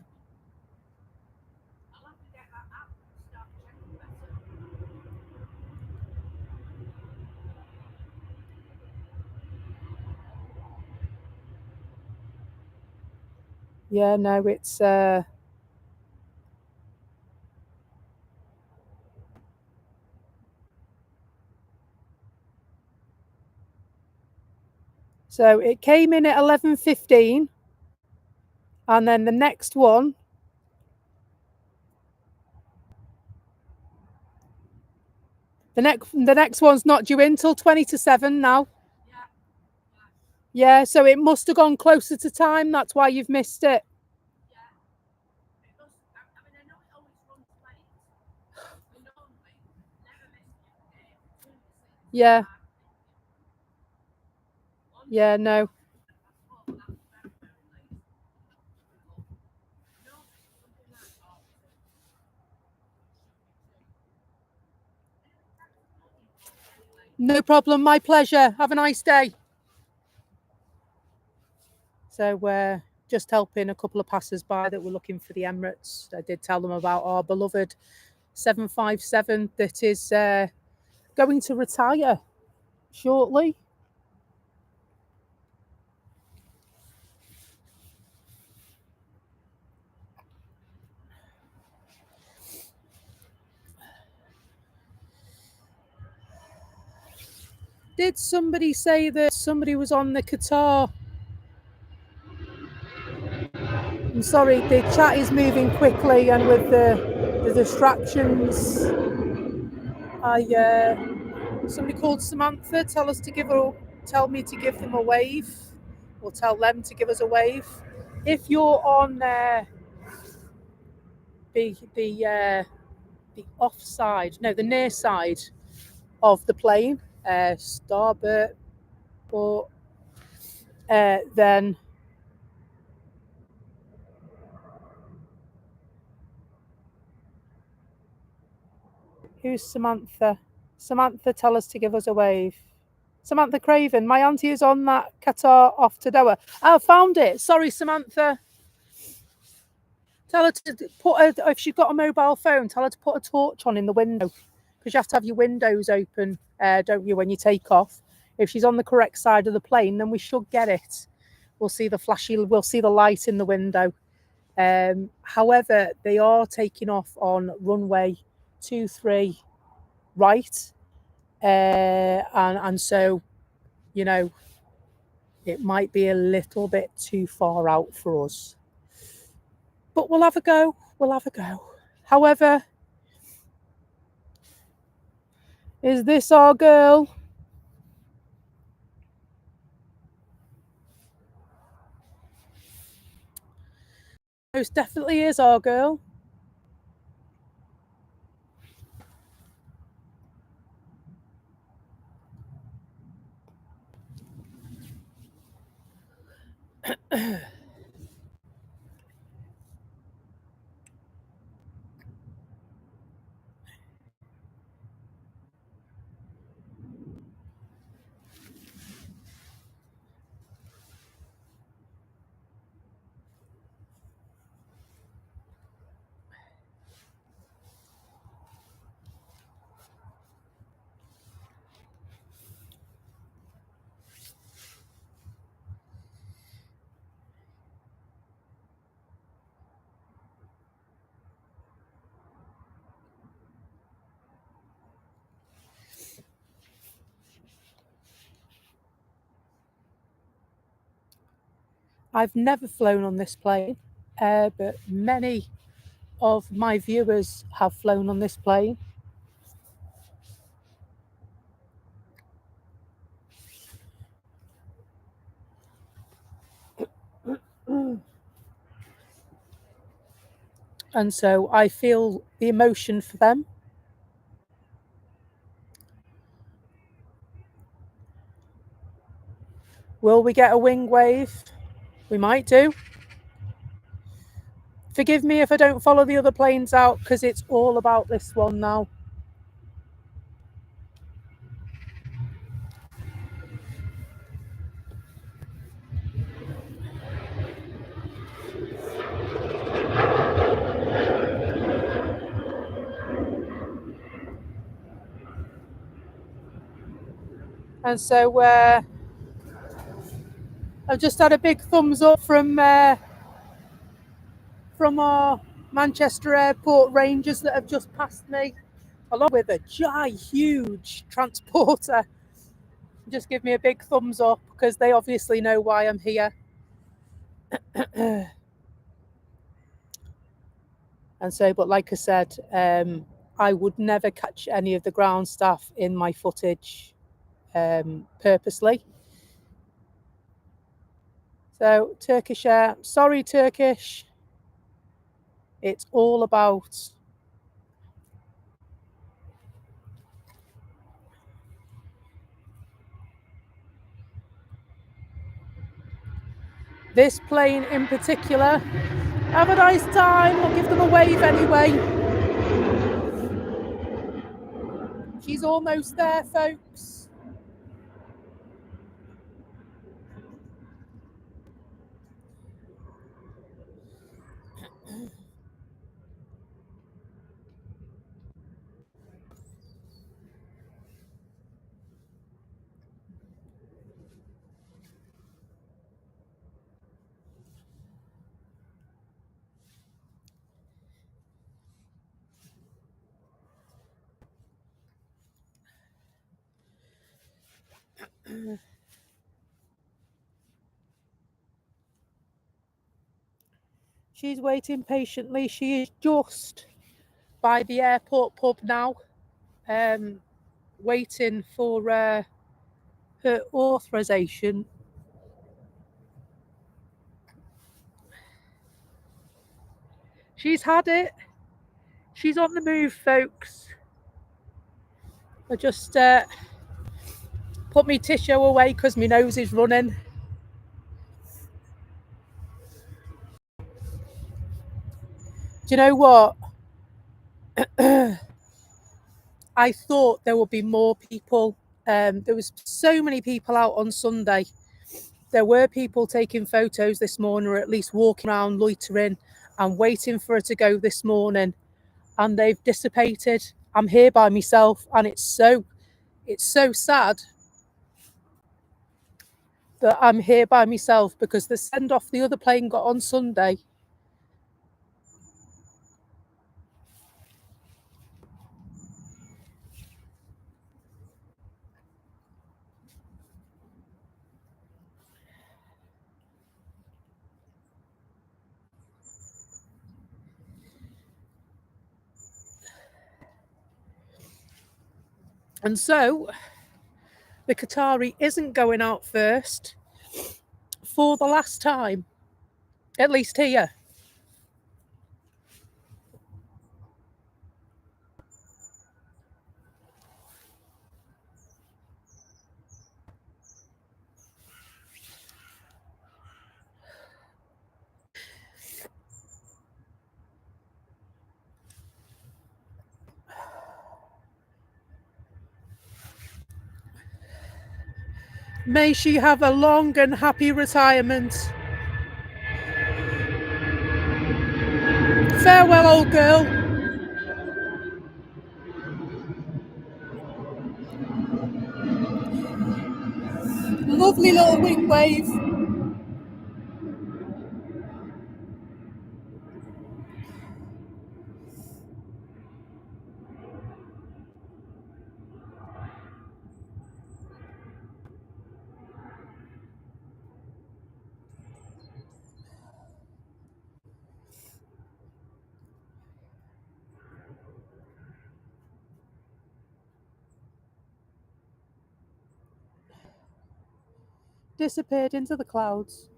A: Yeah, no, it's so it came in at 11:15, and then the next one. The next one's not due in till 7:20 now. Yeah, so it must have gone closer to time. That's why you've missed it. Yeah. Yeah, no. No problem. My pleasure. Have a nice day. So we're just helping a couple of passers-by that were looking for the Emirates. I did tell them about our beloved 757 that is going to retire shortly. Did somebody say that somebody was on the Qatar? I'm sorry, the chat is moving quickly, and with the distractions, somebody called Samantha tell me to give them a wave, or tell them to give us a wave. If you're on the offside, no, the near side of the plane, starboard, or then who's Samantha? Samantha, tell us to give us a wave. Samantha Craven, my auntie is on that Qatar off to Doha. I found it. Sorry, Samantha. Tell her to if she's got a mobile phone, tell her to put a torch on in the window, because you have to have your windows open, don't you, when you take off. If she's on the correct side of the plane, then we should get it. We'll see the light in the window. However, they are taking off on runway 23 right, and so, you know, it might be a little bit too far out for us. But we'll have a go. However, is this our girl? Most definitely is our girl. I've never flown on this plane, but many of my viewers have flown on this plane. And so I feel the emotion for them. Will we get a wing wave? We might do. Forgive me if I don't follow the other planes out, because it's all about this one now. And so I've just had a big thumbs up from our Manchester Airport Rangers that have just passed me, along with a huge transporter. Just give me a big thumbs up, because they obviously know why I'm here. And so, but like I said, I would never catch any of the ground staff in my footage purposely. So Turkish Air, sorry Turkish, it's all about This plane in particular. Have a nice time. I'll give them a wave anyway. She's almost there, folks. She's waiting patiently. She is just by the airport pub now, waiting for her authorization. She's had it. She's on the move, folks. I just put my tissue away because my nose is running. Do you know what? I thought there would be more people. There was so many people out on Sunday. There were people taking photos this morning, or at least walking around loitering and waiting for her to go this morning, and they've dissipated. I'm here by myself, and it's so sad that I'm here by myself because the send off the other plane got on Sunday. And so the Qatari isn't going out first for the last time, at least here. May she have a long and happy retirement. Farewell, old girl. Lovely little wing wave. Disappeared into the clouds.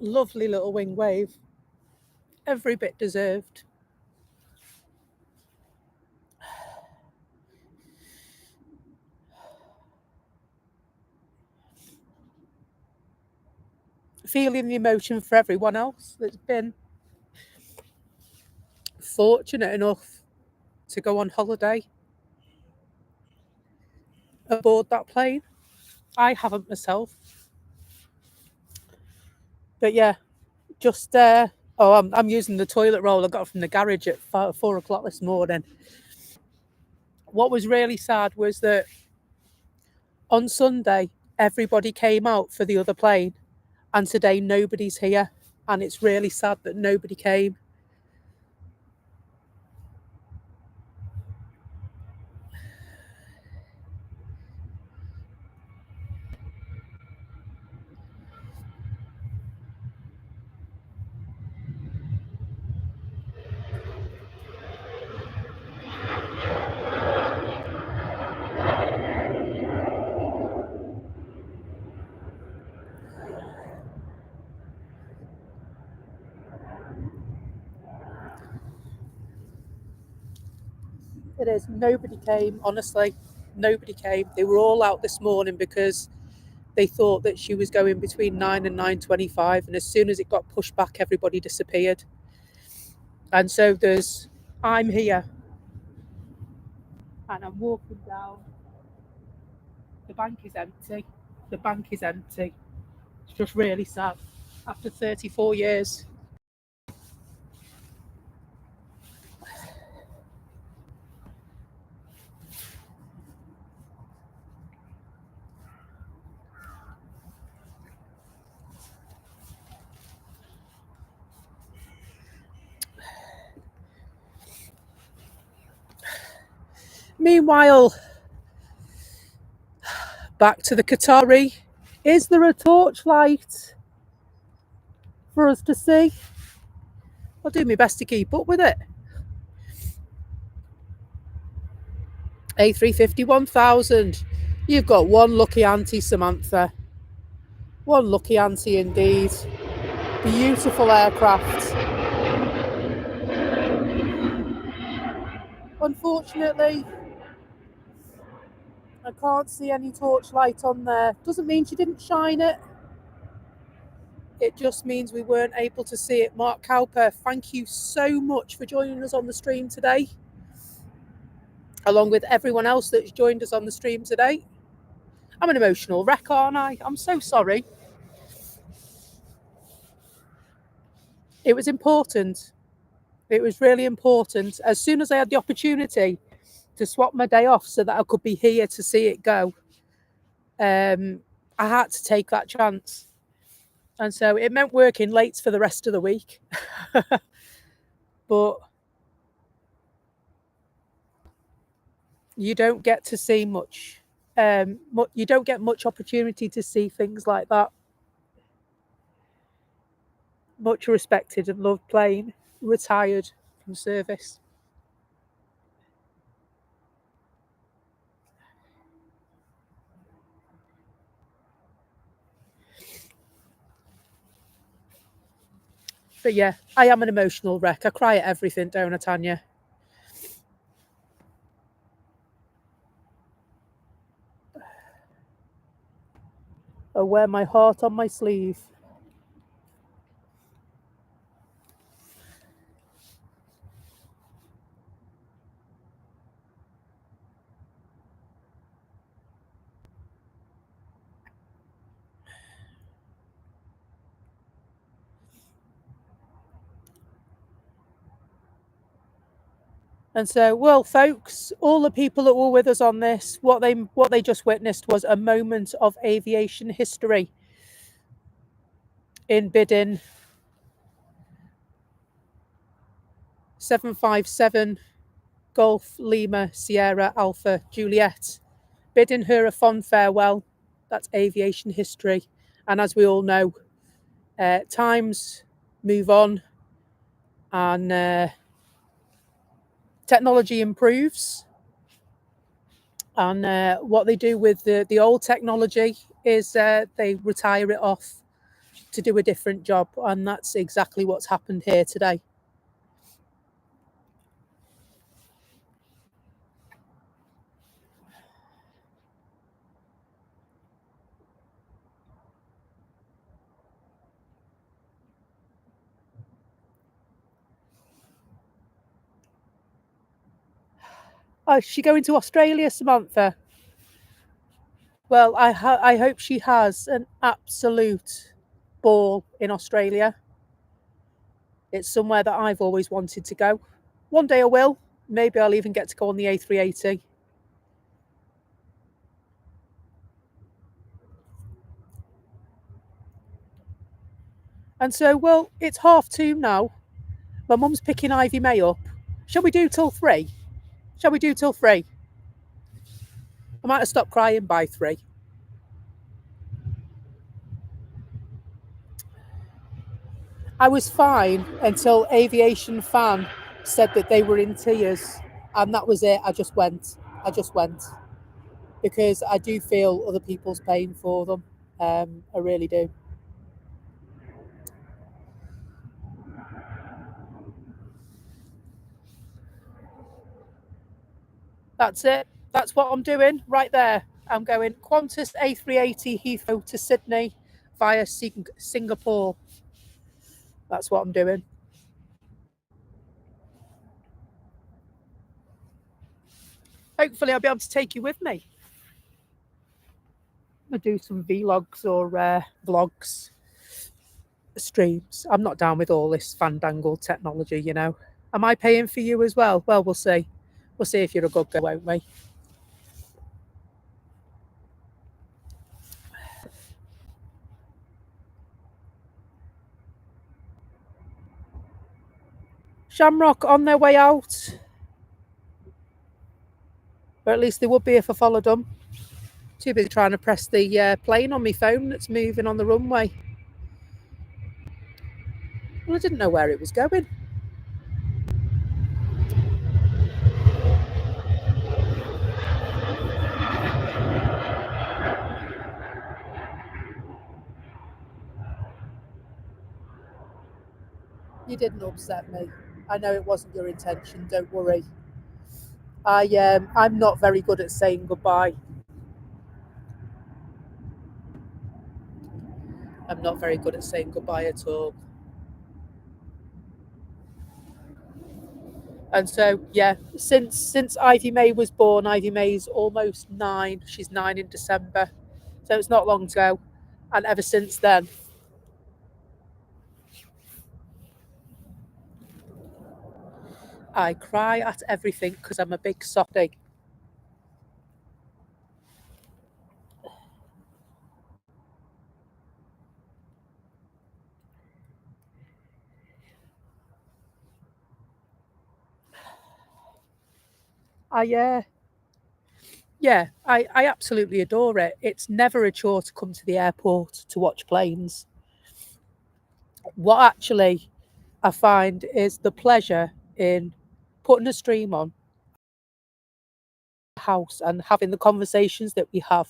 A: Lovely little wing wave. Every bit deserved. Feeling the emotion for everyone else that's been fortunate enough to go on holiday aboard that plane. I haven't myself. But yeah, just I'm using the toilet roll I got from the garage at 4 o'clock this morning. What was really sad was that on Sunday, everybody came out for the other plane, and today nobody's here. And it's really sad that nobody came. It is. Nobody came, honestly. Nobody came. They were all out this morning because they thought that she was going between 9 and 9:25, and as soon as it got pushed back, everybody disappeared. And so I'm here, and I'm walking down. The bank is empty. The bank is empty. It's just really sad. After 34 years. Meanwhile, back to the Qatari. Is there a torchlight for us to see? I'll do my best to keep up with it. A350 1000. You've got one lucky auntie, Samantha. One lucky auntie indeed. Beautiful aircraft. Unfortunately, I can't see any torchlight on there. Doesn't mean she didn't shine it. It just means we weren't able to see it. Mark Cowper, thank you so much for joining us on the stream today, along with everyone else that's joined us on the stream today. I'm an emotional wreck, aren't I? I'm so sorry. It was important. It was really important. As soon as I had the opportunity to swap my day off so that I could be here to see it go, I had to take that chance. And so it meant working late for the rest of the week. But you don't get to see much. You don't get much opportunity to see things like that. Much respected and loved plane, retired from service. But yeah, I am an emotional wreck. I cry at everything, don't I, Tanya? I wear my heart on my sleeve. And so, well, folks, all the people that were with us on this, what they just witnessed was a moment of aviation history in bidding 757 Golf Lima Sierra Alpha Juliet, bidding her a fond farewell. That's aviation history. And as we all know, times move on and technology improves. And what they do with the old technology is they retire it off to do a different job. And that's exactly what's happened here today. Oh, is she going to Australia, Samantha? Well, I hope she has an absolute ball in Australia. It's somewhere that I've always wanted to go. One day I will. Maybe I'll even get to go on the A380. And so, well, it's 2:30 now. My mum's picking Ivy May up. Shall we do till 3? Shall we do till 3? I might have stopped crying by 3. I was fine until Aviation Fan said that they were in tears. And that was it. I just went. Because I do feel other people's pain for them. I really do. That's it. That's what I'm doing right there. I'm going Qantas A380 Heathrow to Sydney via Singapore. That's what I'm doing. Hopefully I'll be able to take you with me. I'll do some vlogs or vlogs, streams. I'm not down with all this fandangled technology, you know. Am I paying for you as well? Well, we'll see. We'll see if you're a good girl, won't we? Shamrock on their way out. Or at least they would be if I followed them. Too busy trying to press the plane on my phone that's moving on the runway. Well, I didn't know where it was going. You didn't upset me. I know it wasn't your intention. Don't worry. I'm not very good at saying goodbye. I'm not very good at saying goodbye at all. And so, yeah, since Ivy May was born, Ivy May's almost 9. She's 9 in December, so it's not long to go. And ever since then, I cry at everything because I'm a big softie. I absolutely adore it. It's never a chore to come to the airport to watch planes. What actually I find is the pleasure in putting a stream on the house and having the conversations that we have.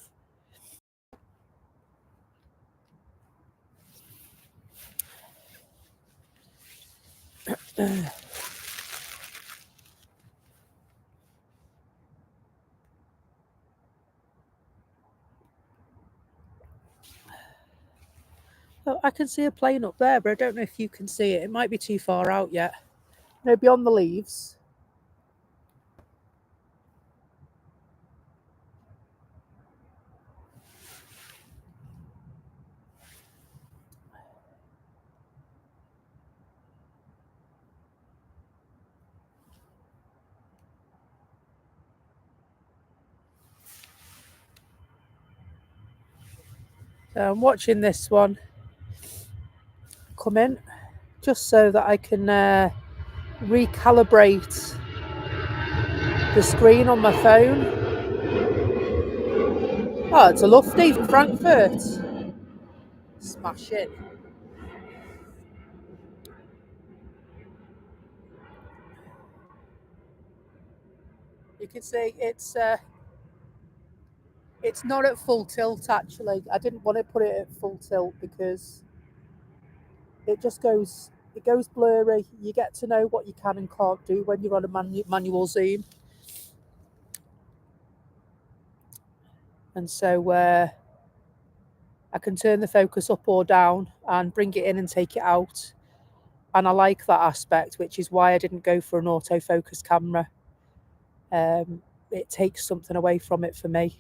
A: Oh, I can see a plane up there, but I don't know if you can see it. It might be too far out yet. No, beyond the leaves. So I'm watching this one come in just so that I can recalibrate the screen on my phone. Oh, it's a lofty from Frankfurt. Smash it. You can see it's not at full tilt actually. I didn't want to put it at full tilt because it just goes blurry. You get to know what you can and can't do when you're on a manual zoom. And so I can turn the focus up or down and bring it in and take it out. And I like that aspect, which is why I didn't go for an autofocus camera. It takes something away from it for me.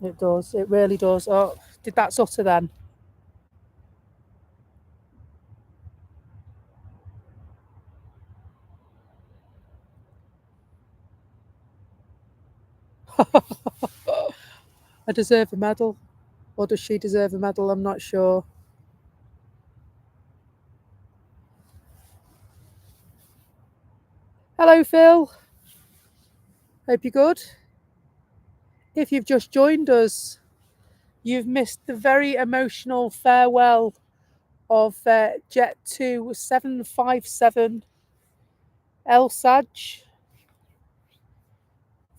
A: It does. It really does. Oh, did that stutter then? I deserve a medal. Or does she deserve a medal? I'm not sure. Hello, Phil. Hope you're good. If you've just joined us, you've missed the very emotional farewell of Jet 2 757 El Saj.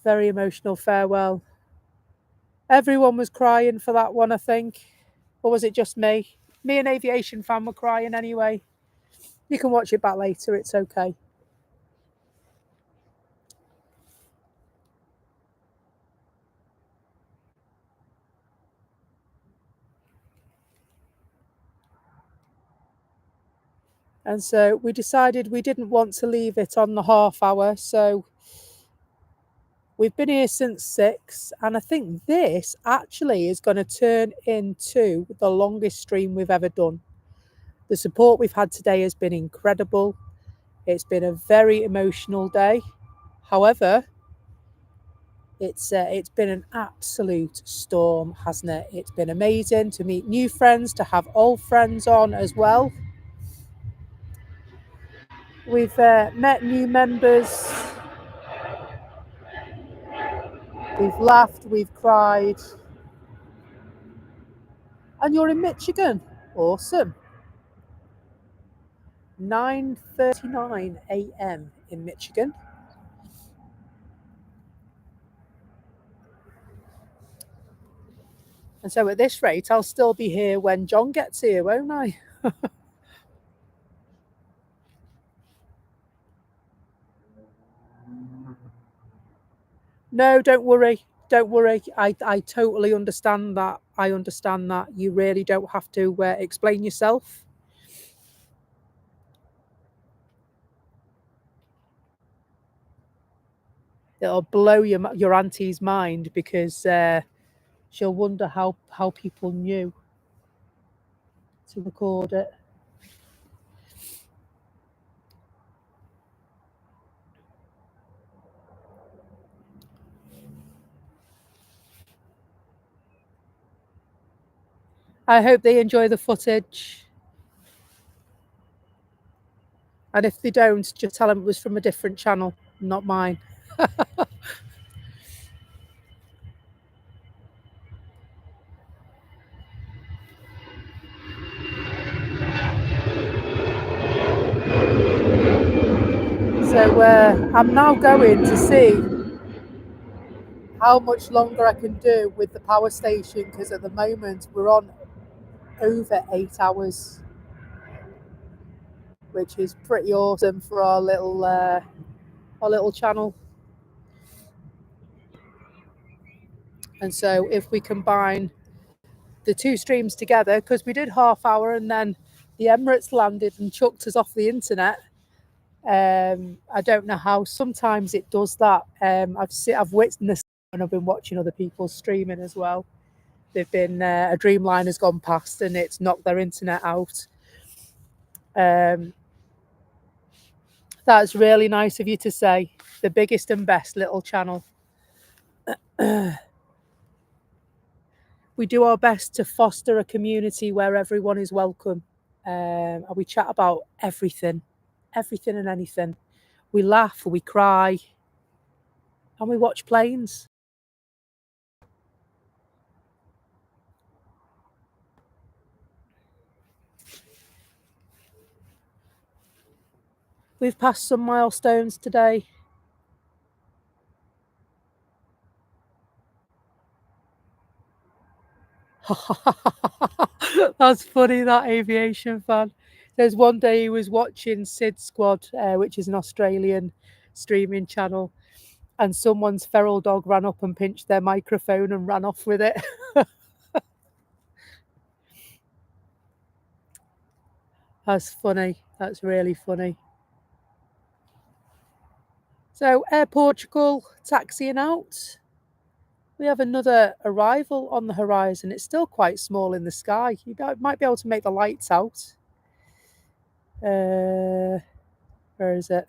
A: Very emotional farewell. Everyone was crying for that one, I think. Or was it just me? Me and Aviation fan were crying anyway. You can watch it back later, it's okay. And so we decided we didn't want to leave it on the half hour. So we've been here since 6. And I think this actually is going to turn into the longest stream we've ever done. The support we've had today has been incredible. It's been a very emotional day. However, it's been an absolute storm, hasn't it? It's been amazing to meet new friends, to have old friends on as well. We've met new members. We've laughed, we've cried. And you're in Michigan. Awesome. 9:39 a.m. in Michigan. And so at this rate, I'll still be here when John gets here, won't I? No, don't worry. Don't worry. I totally understand that. I understand that. You really don't have to explain yourself. It'll blow your auntie's mind because she'll wonder how people knew to record it. I hope they enjoy the footage. And if they don't, just tell them it was from a different channel, not mine. So I'm now going to see how much longer I can do with the power station, because at the moment we're on over 8 hours, which is pretty awesome for our little channel. And so if we combine the two streams together, because we did half hour and then the Emirates landed and chucked us off the internet. I don't know how. Sometimes it does that. I've witnessed when I've been watching other people streaming as well. They've been a Dreamline has gone past and it's knocked their internet out. That's really nice of you to say. The biggest and best little channel. We do our best to foster a community where everyone is welcome. And we chat about everything and anything. We laugh, we cry, and we watch planes. We've passed some milestones today. That's funny, that Aviation fan. There's one day he was watching Sid Squad, which is an Australian streaming channel, and someone's feral dog ran up and pinched their microphone and ran off with it. That's funny. That's really funny. So Air Portugal taxiing out. We have another arrival on the horizon. It's still quite small in the sky. You might be able to make the lights out. Where is it?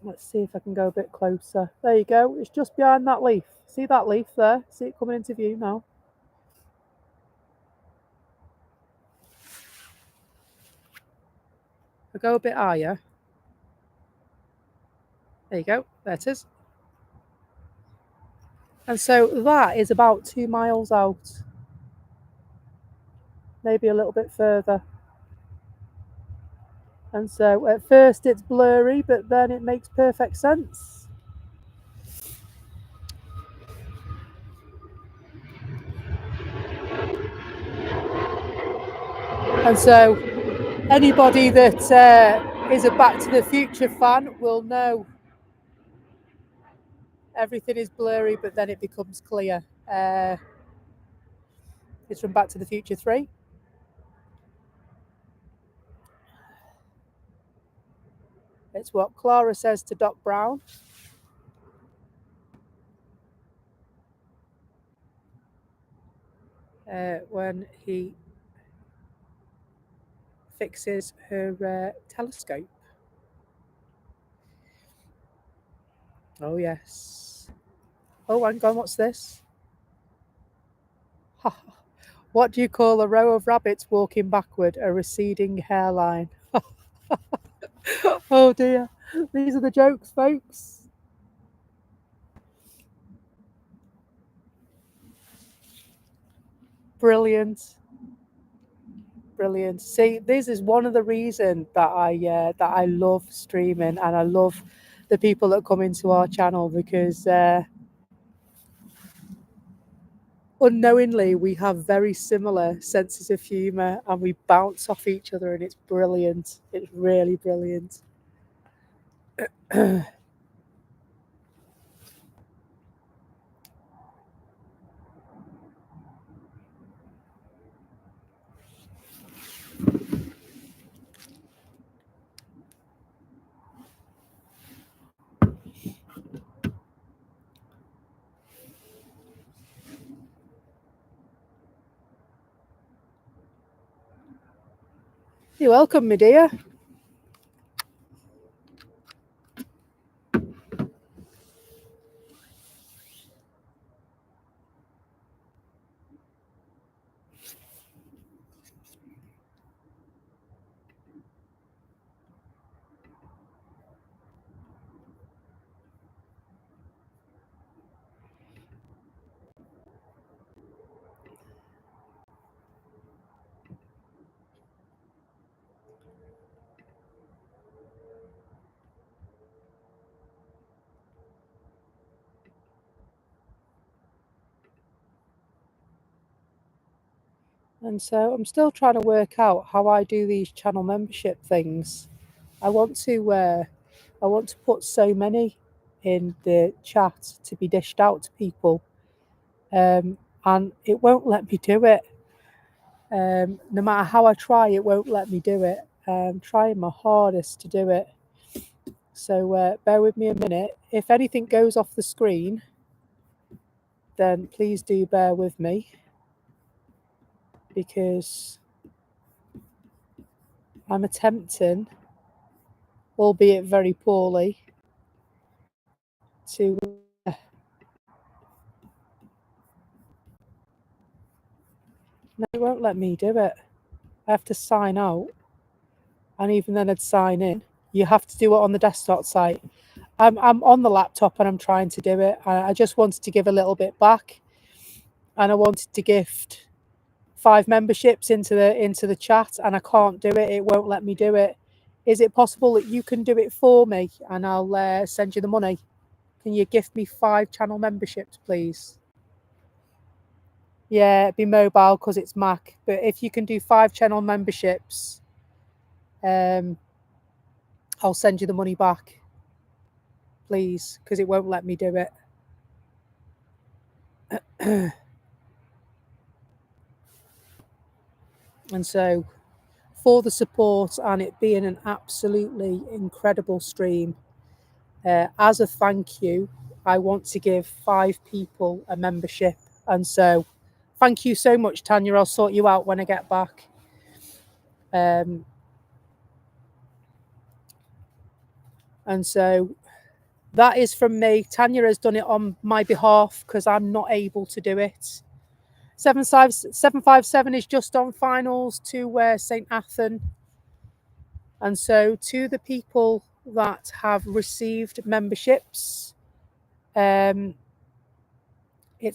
A: Let's see if I can go a bit closer. There you go. It's just behind that leaf. See that leaf there? See it coming into view now? I'll go a bit higher. There you go. There it is. And so that is about 2 miles out. Maybe a little bit further. And so at first it's blurry, but then it makes perfect sense. And so anybody that is a Back to the Future fan will know everything is blurry, but then it becomes clear. It's from Back to the Future 3. It's what Clara says to Doc Brown. When he fixes her telescope. Oh, yes. Oh, hang on, what's this? What do you call a row of rabbits walking backward? A receding hairline. Oh, dear. These are the jokes, folks. Brilliant. Brilliant. See, this is one of the reasons that I love streaming, and I love the people that come into our channel, because unknowingly we have very similar senses of humour and we bounce off each other, and it's brilliant. It's really brilliant. You're welcome, my dear. And so I'm still trying to work out how I do these channel membership things. I want to put so many in the chat to be dished out to people, and it won't let me do it. No matter how I try, it won't let me do it. I'm trying my hardest to do it. So bear with me a minute. If anything goes off the screen, then please do bear with me, because I'm attempting, albeit very poorly, to... No, it won't let me do it. I have to sign out, and even then I'd sign in. You have to do it on the desktop site. I'm on the laptop and I'm trying to do it. I just wanted to give a little bit back, and I wanted to gift 5 memberships into the chat, and I can't do it. It won't let me do it. Is it possible that you can do it for me, and I'll send you the money? Can you gift me 5 channel memberships, please? Yeah, it'd be mobile because it's Mac. But if you can do 5 channel memberships, I'll send you the money back, please, because it won't let me do it. And so, for the support and it being an absolutely incredible stream, as a thank you, I want to give 5 people a membership. And so, thank you so much, Tanya. I'll sort you out when I get back. And so that is from me. Tanya has done it on my behalf because I'm not able to do it. 757 is just on finals to St. Athan. And so to the people that have received memberships, it's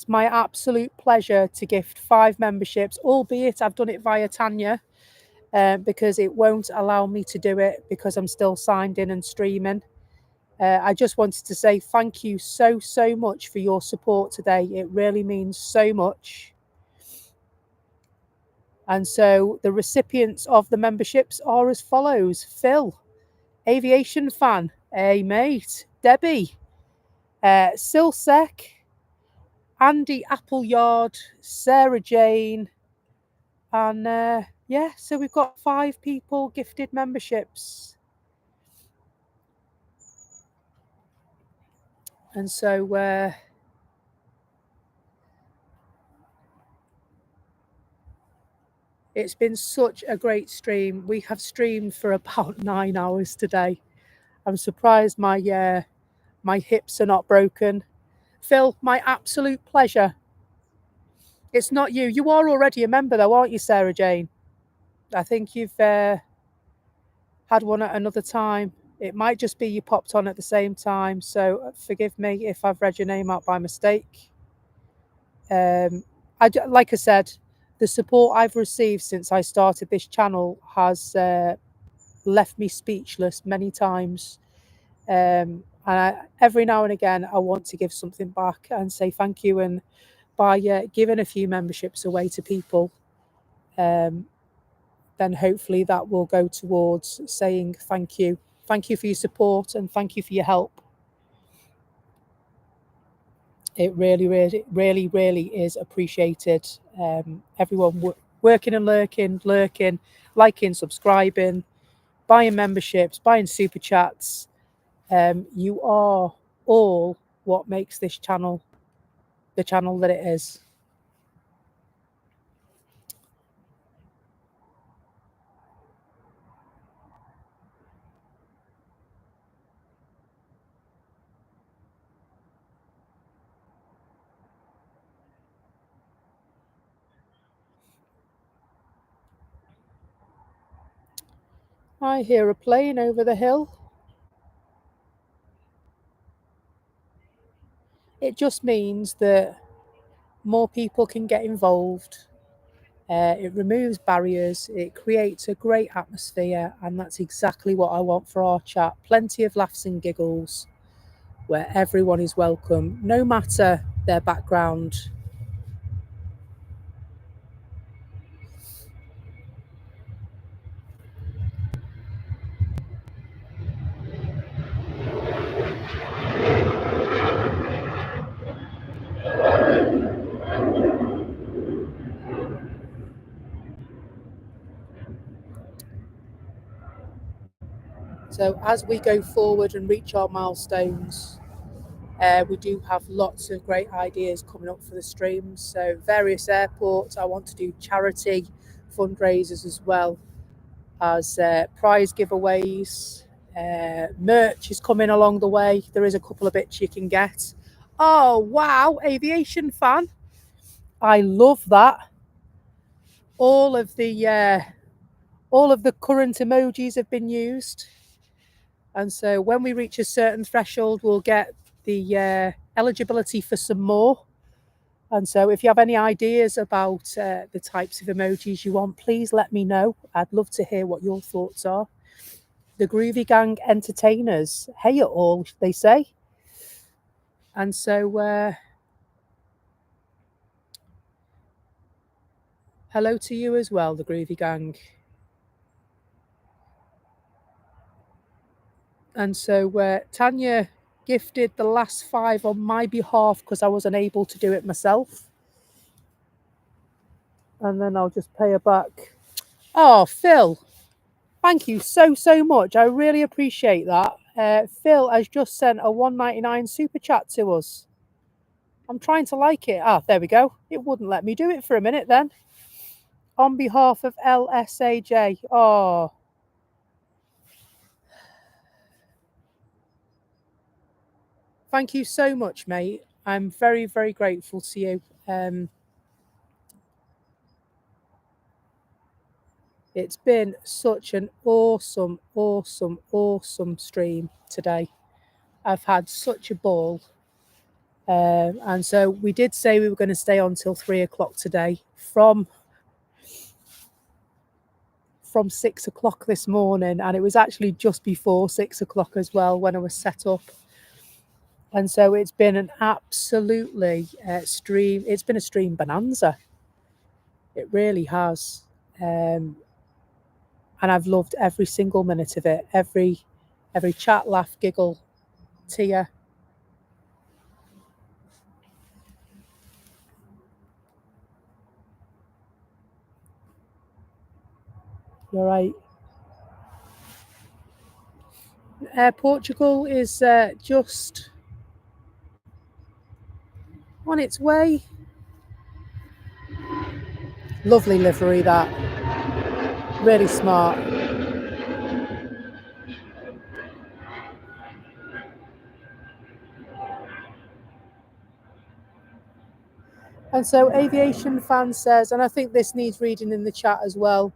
A: my absolute pleasure to gift 5 memberships, albeit I've done it via Tanya, because it won't allow me to do it because I'm still signed in and streaming. I just wanted to say thank you so much for your support today. It really means so much. And so the recipients of the memberships are as follows: Phil, Aviation Fan, a mate, Debbie, Silsec, Andy Appleyard, Sarah Jane, and yeah, so we've got 5 people gifted memberships. And so it's been such a great stream. We have streamed for about 9 hours today. I'm surprised my my hips are not broken. Phil, my absolute pleasure. It's not you. You are already a member though, aren't you, Sarah Jane? I think you've had one at another time. It might just be you popped on at the same time. So forgive me if I've read your name out by mistake. Like I said, the support I've received since I started this channel has left me speechless many times. And every now and again, I want to give something back and say thank you. And by giving a few memberships away to people, then hopefully that will go towards saying thank you. Thank you for your support and thank you for your help. It really, really, really, really is appreciated. Everyone working and lurking, liking, subscribing, buying memberships, buying super chats. You are all what makes this channel the channel that it is. I hear a plane over the hill. It just means that more people can get involved. It removes barriers, it creates a great atmosphere, and that's exactly what I want for our chat. Plenty of laughs and giggles where everyone is welcome, no matter their background. So as we go forward and reach our milestones, we do have lots of great ideas coming up for the streams. So various airports, I want to do charity fundraisers as well as prize giveaways. Merch is coming along the way. There is a couple of bits you can get. Oh wow, Aviation Fan, I love that. All of the current emojis have been used, and so when we reach a certain threshold, we'll get the eligibility for some more. And so if you have any ideas about the types of emojis you want, please let me know. I'd love to hear what your thoughts are. The Groovy Gang entertainers, hey at all, they say. And so hello to you as well, the Groovy Gang. And so Tanya gifted the last 5 on my behalf because I was unable to do it myself. And then I'll just pay her back. Oh, Phil, thank you so much. I really appreciate that. Phil has just sent a $1.99 super chat to us. I'm trying to like it. Ah, there we go. It wouldn't let me do it for a minute then. On behalf of LSAJ. Oh. Thank you so much, mate. I'm very, very grateful to you. It's been such an awesome stream today. I've had such a ball. And so we did say we were going to stay on till 3 o'clock today from 6 o'clock this morning. And it was actually just before 6 o'clock as well when I was set up. And so it's been an absolutely stream. It's been a stream bonanza. It really has. and I've loved every single minute of it. Every chat, laugh, giggle, tear. You're right. Portugal is just on its way. Lovely livery, that. Really smart. And so Aviation Fan says, and I think this needs reading in the chat as well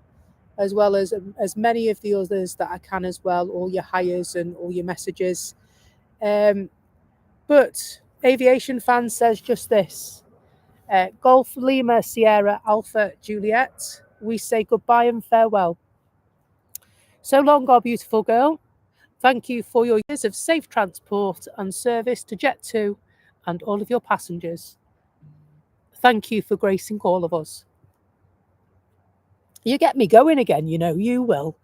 A: as many of the others that I can as well, all your hires and all your messages. But Aviation Fan says just this. Golf Lima Sierra Alpha Juliet, we say goodbye and farewell. So long, our beautiful girl. Thank you for your years of safe transport and service to Jet2 and all of your passengers. Thank you for gracing all of us. You get me going again, you know, you will.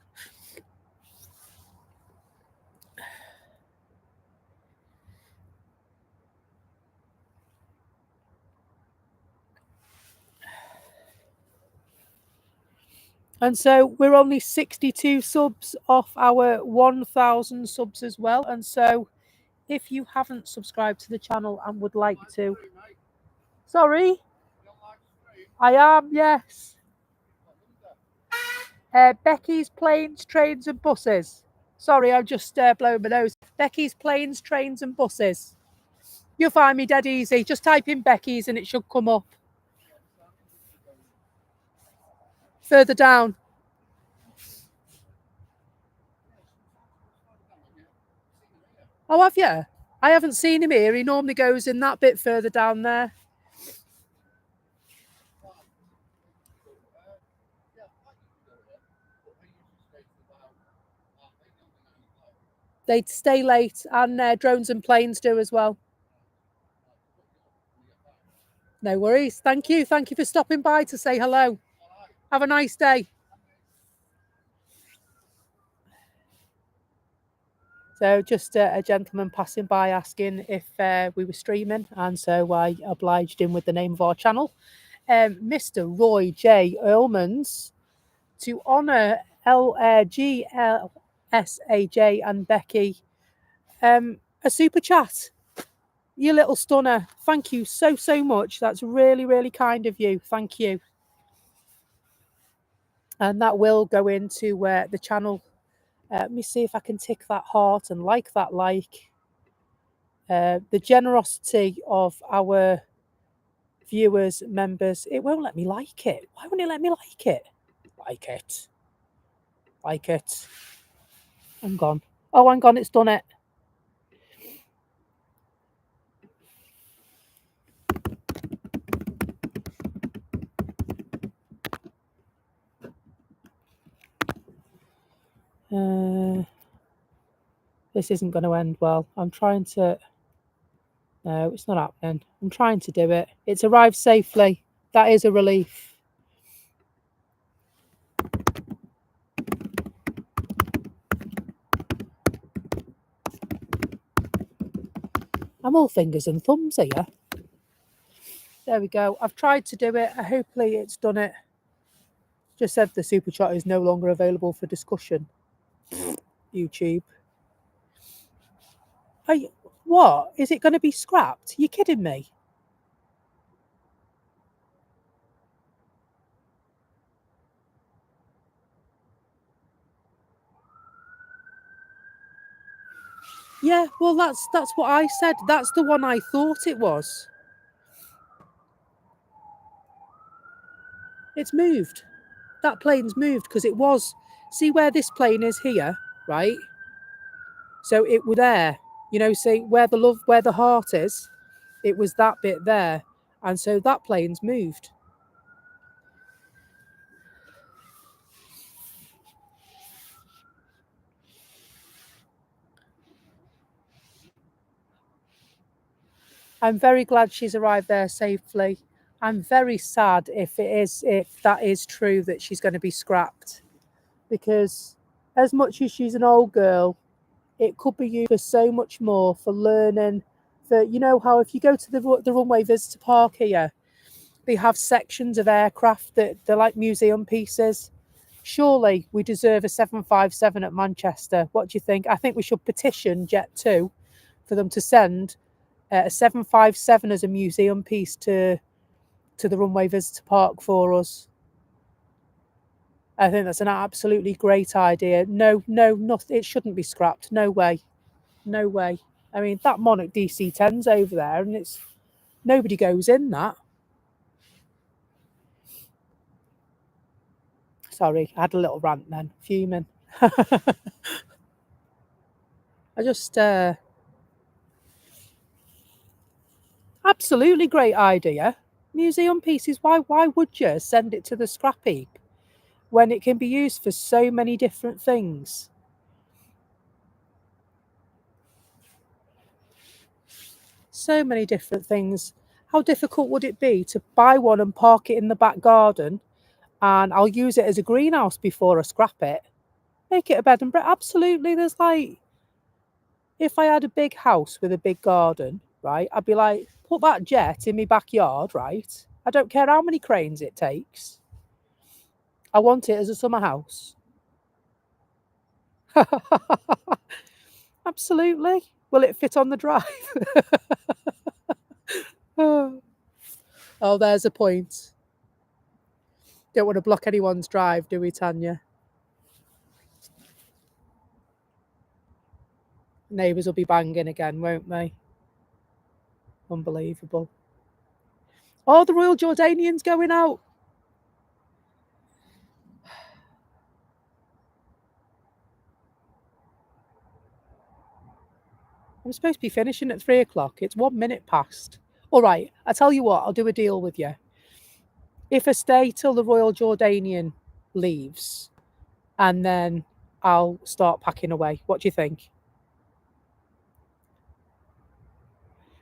A: And so we're only 62 subs off our 1,000 subs as well. And so if you haven't subscribed to the channel and would like to... Sorry? I am, yes. Becky's Planes, Trains and Buses. Sorry, I'm just blowing my nose. Becky's Planes, Trains and Buses. You'll find me dead easy. Just type in Becky's and it should come up. Further down. Oh, have you? I haven't seen him here. He normally goes in that bit further down there. They stay late, and drones and planes do as well. No worries. Thank you. Thank you for stopping by to say hello. Have a nice day. So just a gentleman passing by asking if we were streaming, and so I obliged him with the name of our channel. Mr. Roy J. Earlmans, to honour LGLSAJ and Becky, a super chat. You little stunner. Thank you so much. That's really, really kind of you. Thank you. And that will go into the channel. Let me see if I can tick that heart and like that like. The generosity of our viewers, members. It won't let me like it. Why won't it let me like it? Like it. Like it. Hang on. Oh, hang on. It's done it. This isn't going to end well. I'm trying to... No, it's not happening. I'm trying to do it. It's arrived safely. That is a relief. I'm all fingers and thumbs here. There we go. I've tried to do it. Hopefully it's done it. Just said the super chat is no longer available for discussion. YouTube. What? Is it going to be scrapped? You kidding me? Yeah, well, that's what I said. That's the one I thought it was. It's moved. That plane's moved because it was... See where this plane is here, right? So it was there. You know, see where the heart is? It was that bit there. And so that plane's moved. I'm very glad she's arrived there safely. I'm very sad if that is true that she's going to be scrapped, because as much as she's an old girl, it could be used for so much more, for learning. For, you know how if you go to the Runway Visitor Park here, they have sections of aircraft that they're like museum pieces. Surely we deserve a 757 at Manchester. What do you think? I think we should petition Jet2 for them to send a 757 as a museum piece to the Runway Visitor Park for us. I think that's an absolutely great idea. No, nothing. It shouldn't be scrapped. No way. No way. I mean, that Monarch DC-10's over there, and it's nobody goes in that. Sorry, I had a little rant then. Fuming. I just absolutely great idea. Museum pieces. Why would you send it to the scrap heap when it can be used for so many different things? So many different things. How difficult would it be to buy one and park it in the back garden, and I'll use it as a greenhouse before I scrap it? Make it a bed and breakfast. Absolutely. There's like, if I had a big house with a big garden, right, I'd be like, put that jet in my backyard, right? I don't care how many cranes it takes. I want it as a summer house. Absolutely. Will it fit on the drive? Oh, there's a point. Don't want to block anyone's drive, do we, Tanya? Neighbours will be banging again, won't they? Unbelievable. Oh, the Royal Jordanian's going out. I'm supposed to be finishing at 3 o'clock. It's 1 minute past. All right, I tell you what, I'll do a deal with you. If I stay till the Royal Jordanian leaves, and then I'll start packing away. What do you think?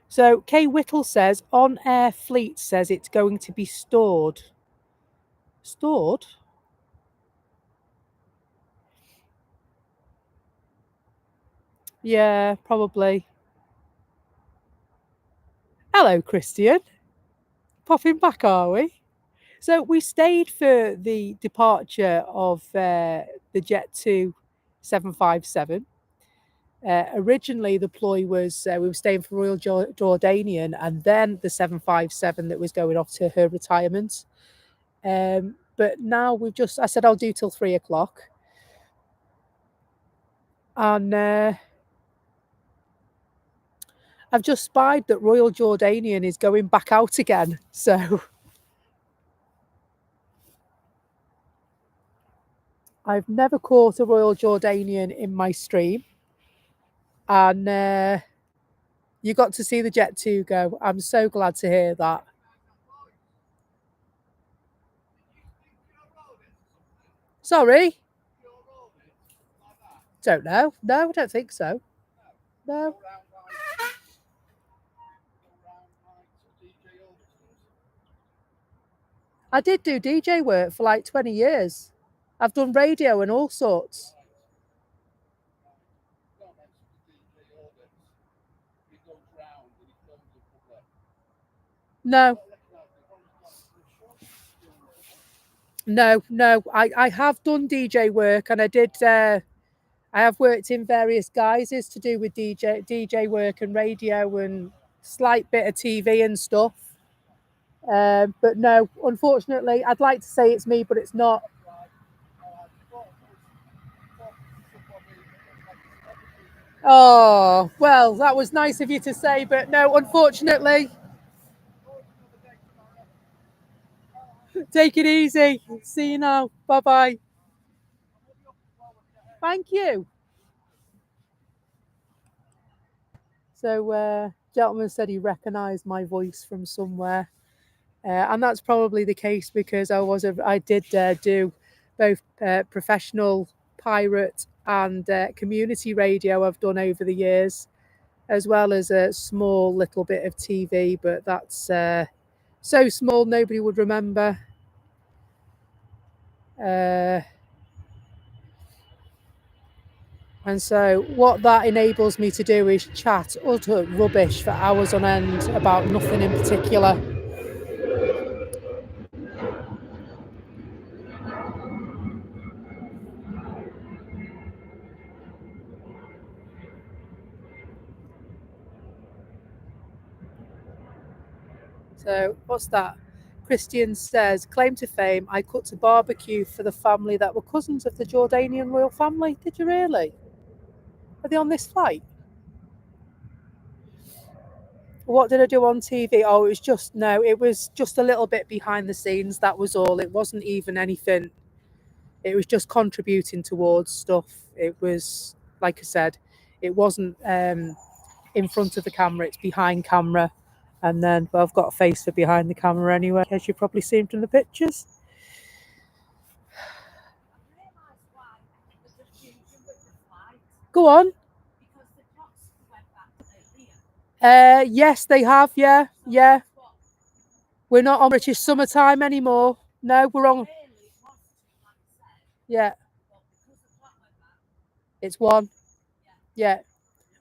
A: So Kay Whittle says, On Air Fleet says it's going to be stored. Stored? Yeah, probably. Hello, Christian. Popping back, are we? So we stayed for the departure of the Jet2 757. Originally, the ploy was we were staying for Royal Jordanian, and then the 757 that was going off to her retirement. But now I said I'll do till 3 o'clock. And I've just spied that Royal Jordanian is going back out again. So I've never caught a Royal Jordanian in my stream. And you got to see the Jet2 go. I'm so glad to hear that. Sorry? Don't know. No, I don't think so. No. I did do DJ work for like 20 years. I've done radio and all sorts. No. No. I have done DJ work, and I did. I have worked in various guises to do with DJ work and radio and slight bit of TV and stuff. But no, unfortunately, I'd like to say it's me, but it's not. Oh, well, that was nice of you to say, but no, unfortunately. Take it easy. See you now. Bye-bye. Thank you. So, gentleman said he recognised my voice from somewhere. And that's probably the case because I did do both professional pirate and community radio I've done over the years, as well as a small little bit of TV. But that's So small, nobody would remember. And so what that enables me to do is chat utter rubbish for hours on end about nothing in particular. So what's that? Christian says, claim to fame, I cooked a barbecue for the family that were cousins of the Jordanian royal family. Did you really? Are they on this flight? What did I do on TV? Oh, it was just a little bit behind the scenes. That was all. It wasn't even anything. It was just contributing towards stuff. It was, like I said, it wasn't in front of the camera. It's behind camera. And then, well, I've got a face for behind the camera anyway, as you've probably seen from the pictures. Go on. Yes, they have. Yeah. We're not on British summertime anymore. No, we're on. Yeah. It's one. Yeah.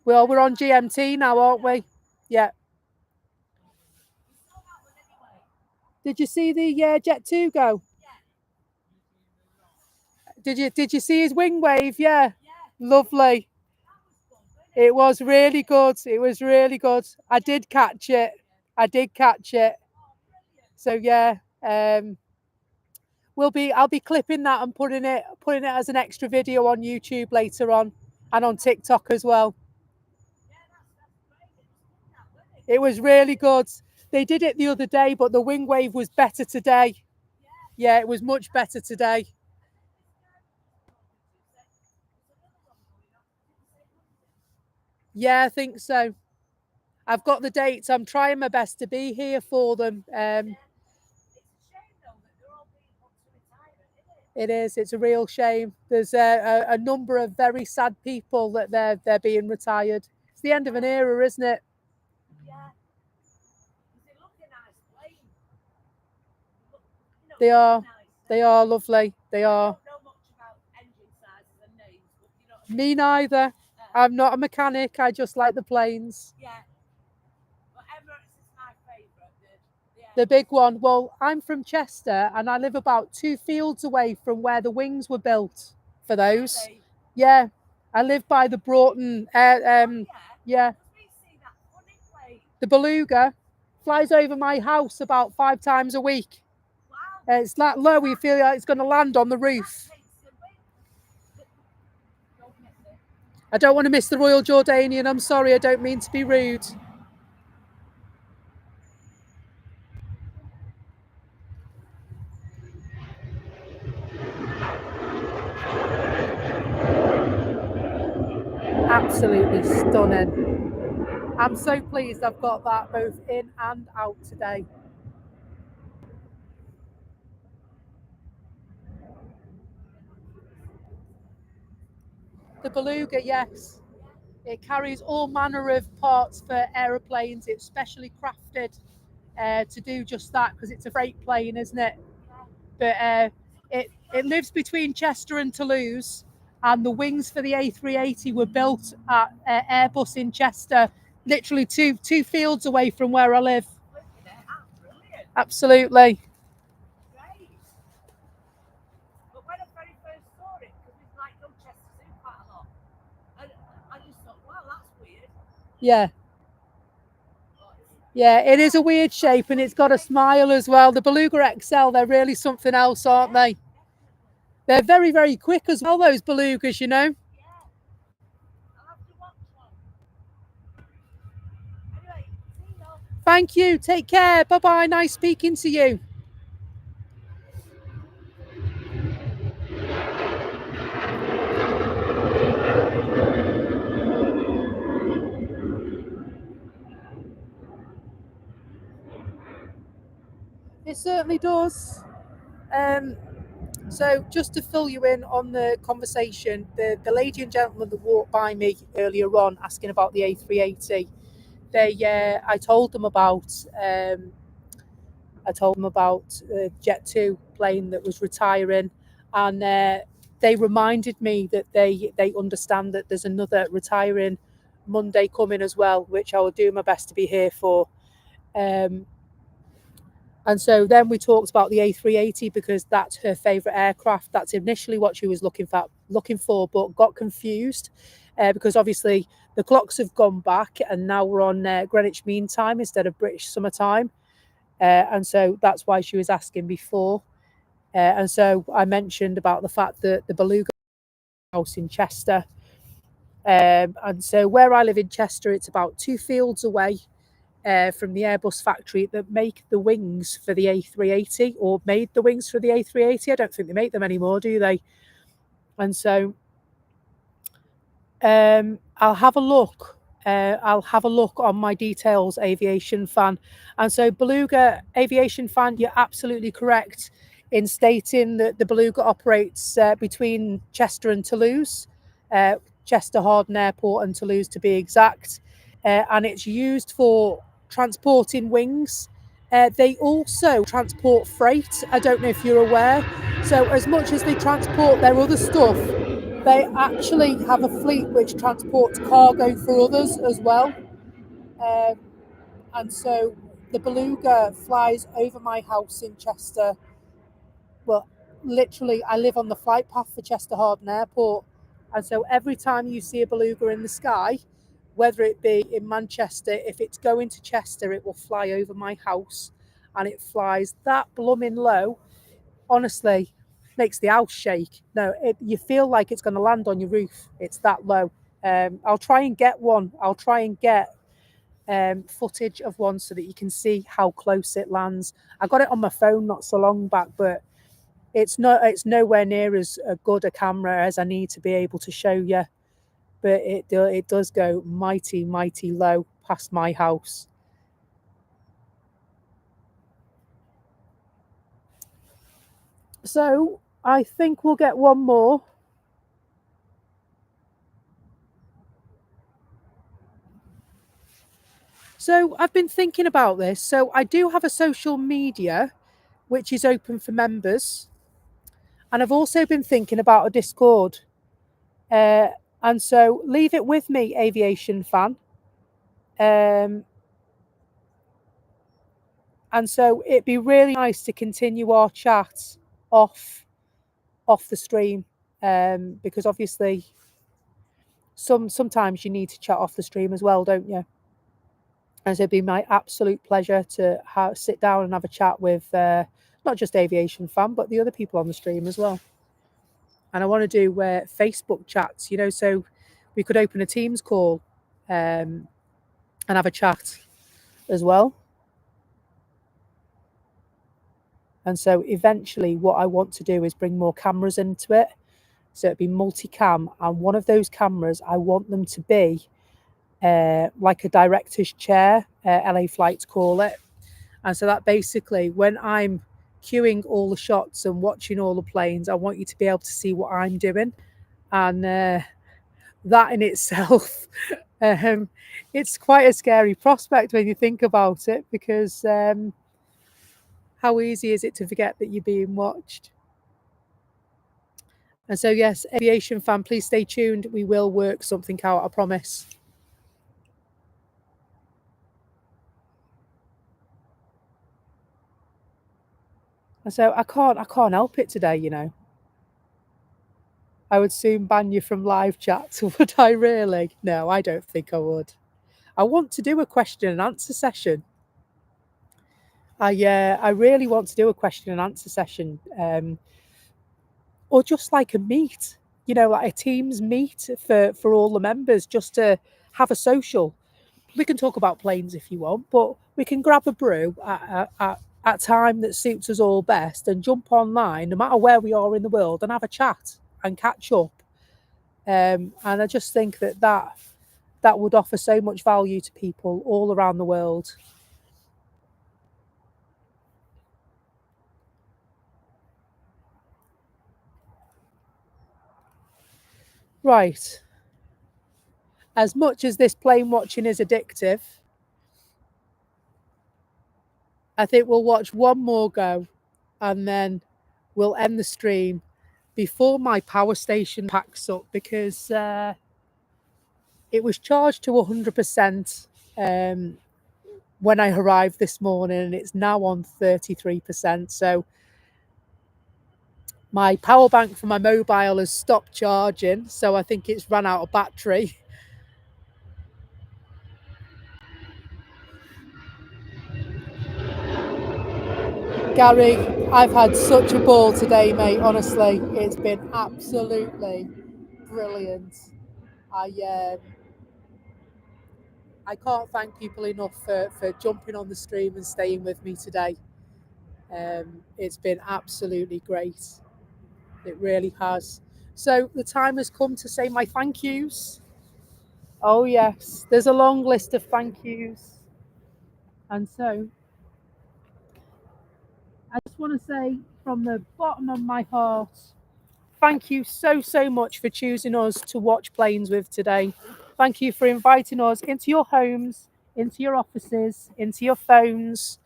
A: Well, we're on GMT now, aren't we? Yeah. Did you see the Jet 2 go? Did you see his wing wave? Yeah. Lovely. It was really good. It was really good. I did catch it. So yeah, I'll be clipping that and putting it as an extra video on YouTube later on and on TikTok as well. It was really good. They did it the other day, but the wing wave was better today. Yeah, it was much better today. Yeah, I think so. I've got the dates. I'm trying my best to be here for them. It is. It's a real shame. There's a number of very sad people that they're being retired. It's the end of an era, isn't it? They are. They are lovely. They are. Me neither. I'm not a mechanic. I just like the planes. Yeah. But Emirates is my favourite. The big one. Well, I'm from Chester and I live about 2 fields away from where the wings were built for those. Really? Yeah. I live by the Broughton. Yeah. The Beluga flies over my house about 5 times a week. Wow. It's that low, you feel like it's going to land on the roof. I don't want to miss the Royal Jordanian. I'm sorry, I don't mean to be rude. Absolutely stunning. I'm so pleased I've got that both in and out today. The Beluga, yes. It carries all manner of parts for aeroplanes. It's specially crafted to do just that because it's a freight plane, isn't it? But it lives between Chester and Toulouse, and the wings for the A380 were built at Airbus in Chester, literally two fields away from where I live. Absolutely. But when I very first saw it, because it's like no Chester Zoo quite a lot, and I just thought, wow, that's weird. Yeah. Yeah, it is a weird shape and it's got a smile as well. The Beluga XL, they're really something else, aren't they? They're very, very quick as well, those Belugas, you know. Yeah. I'll have to watch one. Anyway, see you. Thank you. Take care. Bye-bye. Nice speaking to you. It certainly does. So just to fill you in on the conversation, the lady and gentleman that walked by me earlier on asking about the A380, I told them about I told them about a Jet 2 plane that was retiring, and they reminded me that they understand that there's another retiring Monday coming as well, which I will do my best to be here for. Um, and so then we talked about the A380 because that's her favourite aircraft. That's initially what she was looking for, but got confused because obviously the clocks have gone back and now we're on Greenwich Mean Time instead of British Summer Time. And so that's why she was asking before. And so I mentioned about the fact that the Beluga house in Chester. And so where I live in Chester, it's about 2 fields away from the Airbus factory that make the wings for the A380, or made the wings for the A380. I don't think they make them anymore, do they? And so I'll have a look. I'll have a look on my details, Aviation Fan. And so, Beluga Aviation Fan, you're absolutely correct in stating that the Beluga operates between Chester and Toulouse, Chester Harden Airport and Toulouse to be exact. And it's used for transporting wings. They also transport freight. I don't know if you're aware. So, as much as they transport their other stuff, they actually have a fleet which transports cargo for others as well. Um, and so the Beluga flies over my house in Chester. Well, literally, I live on the flight path for Chester Harden Airport. And so every time you see a Beluga in the sky, whether it be in Manchester, if it's going to Chester, it will fly over my house. And it flies that blooming low. Honestly, makes the house shake. No, you feel like it's going to land on your roof. It's that low. I'll try and get one. I'll try and get footage of one so that you can see how close it lands. I got it on my phone not so long back, but it's nowhere near as good a camera as I need to be able to show you. But it does go mighty, mighty low past my house. So I think we'll get one more. So I've been thinking about this. So I do have a social media which is open for members, and I've also been thinking about a Discord. And so leave it with me, Aviation Fan. And so it'd be really nice to continue our chat off the stream, because obviously sometimes you need to chat off the stream as well, don't you? And so it'd be my absolute pleasure to sit down and have a chat with not just Aviation Fan, but the other people on the stream as well. And I want to do Facebook chats, so we could open a Teams call and have a chat as well. And so eventually what I want to do is bring more cameras into it. So it'd be multicam, and one of those cameras, I want them to be like a director's chair, LA Flights call it. And so that basically, when I'm queuing all the shots and watching all the planes, I want you to be able to see what I'm doing. And that in itself, it's quite a scary prospect when you think about it, because how easy is it to forget that you're being watched? And so, yes, Aviation Fan, please stay tuned. We will work something out, I promise. And so I can't help it today. I would soon ban you from live chats. Would I really? No, I don't think I would. I want to do a question and answer session. I really want to do a question and answer session, or just like a meet, like a Teams meet for all the members, just to have a social. We can talk about planes if you want, but we can grab a brew at time that suits us all best and jump online, no matter where we are in the world, and have a chat and catch up. And I just think that would offer so much value to people all around the world. Right. As much as this plane watching is addictive, I think we'll watch one more go and then we'll end the stream before my power station packs up, because it was charged to 100% when I arrived this morning, and it's now on 33%. So my power bank for my mobile has stopped charging, so I think it's run out of battery. Gary, I've had such a ball today, mate. Honestly, it's been absolutely brilliant. I can't thank people enough for jumping on the stream and staying with me today. It's been absolutely great. It really has. So the time has come to say my thank yous. Oh yes, there's a long list of thank yous. And so I just want to say from the bottom of my heart, thank you so much for choosing us to watch planes with today. Thank you for inviting us into your homes, into your offices, into your phones.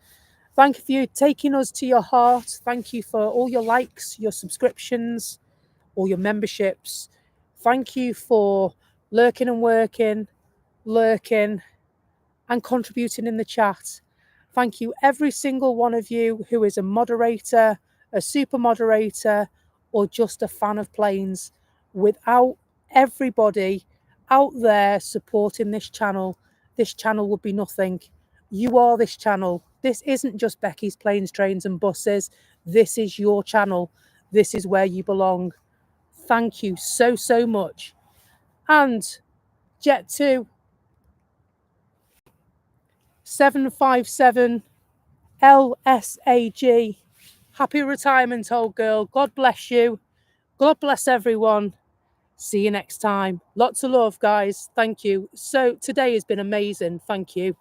A: Thank you for taking us to your heart. Thank you for all your likes, your subscriptions, all your memberships. Thank you for lurking and working, lurking and contributing in the chat. Thank you, every single one of you who is a moderator, a super moderator, or just a fan of planes. Without everybody out there supporting this channel would be nothing. You are this channel. This isn't just Becky's Planes, Trains and Buses. This is your channel. This is where you belong. Thank you so much. And Jet 2 757 LSAG. Happy retirement, old girl. God bless you. God bless everyone. See you next time. Lots of love, guys. Thank you. So today has been amazing. Thank you.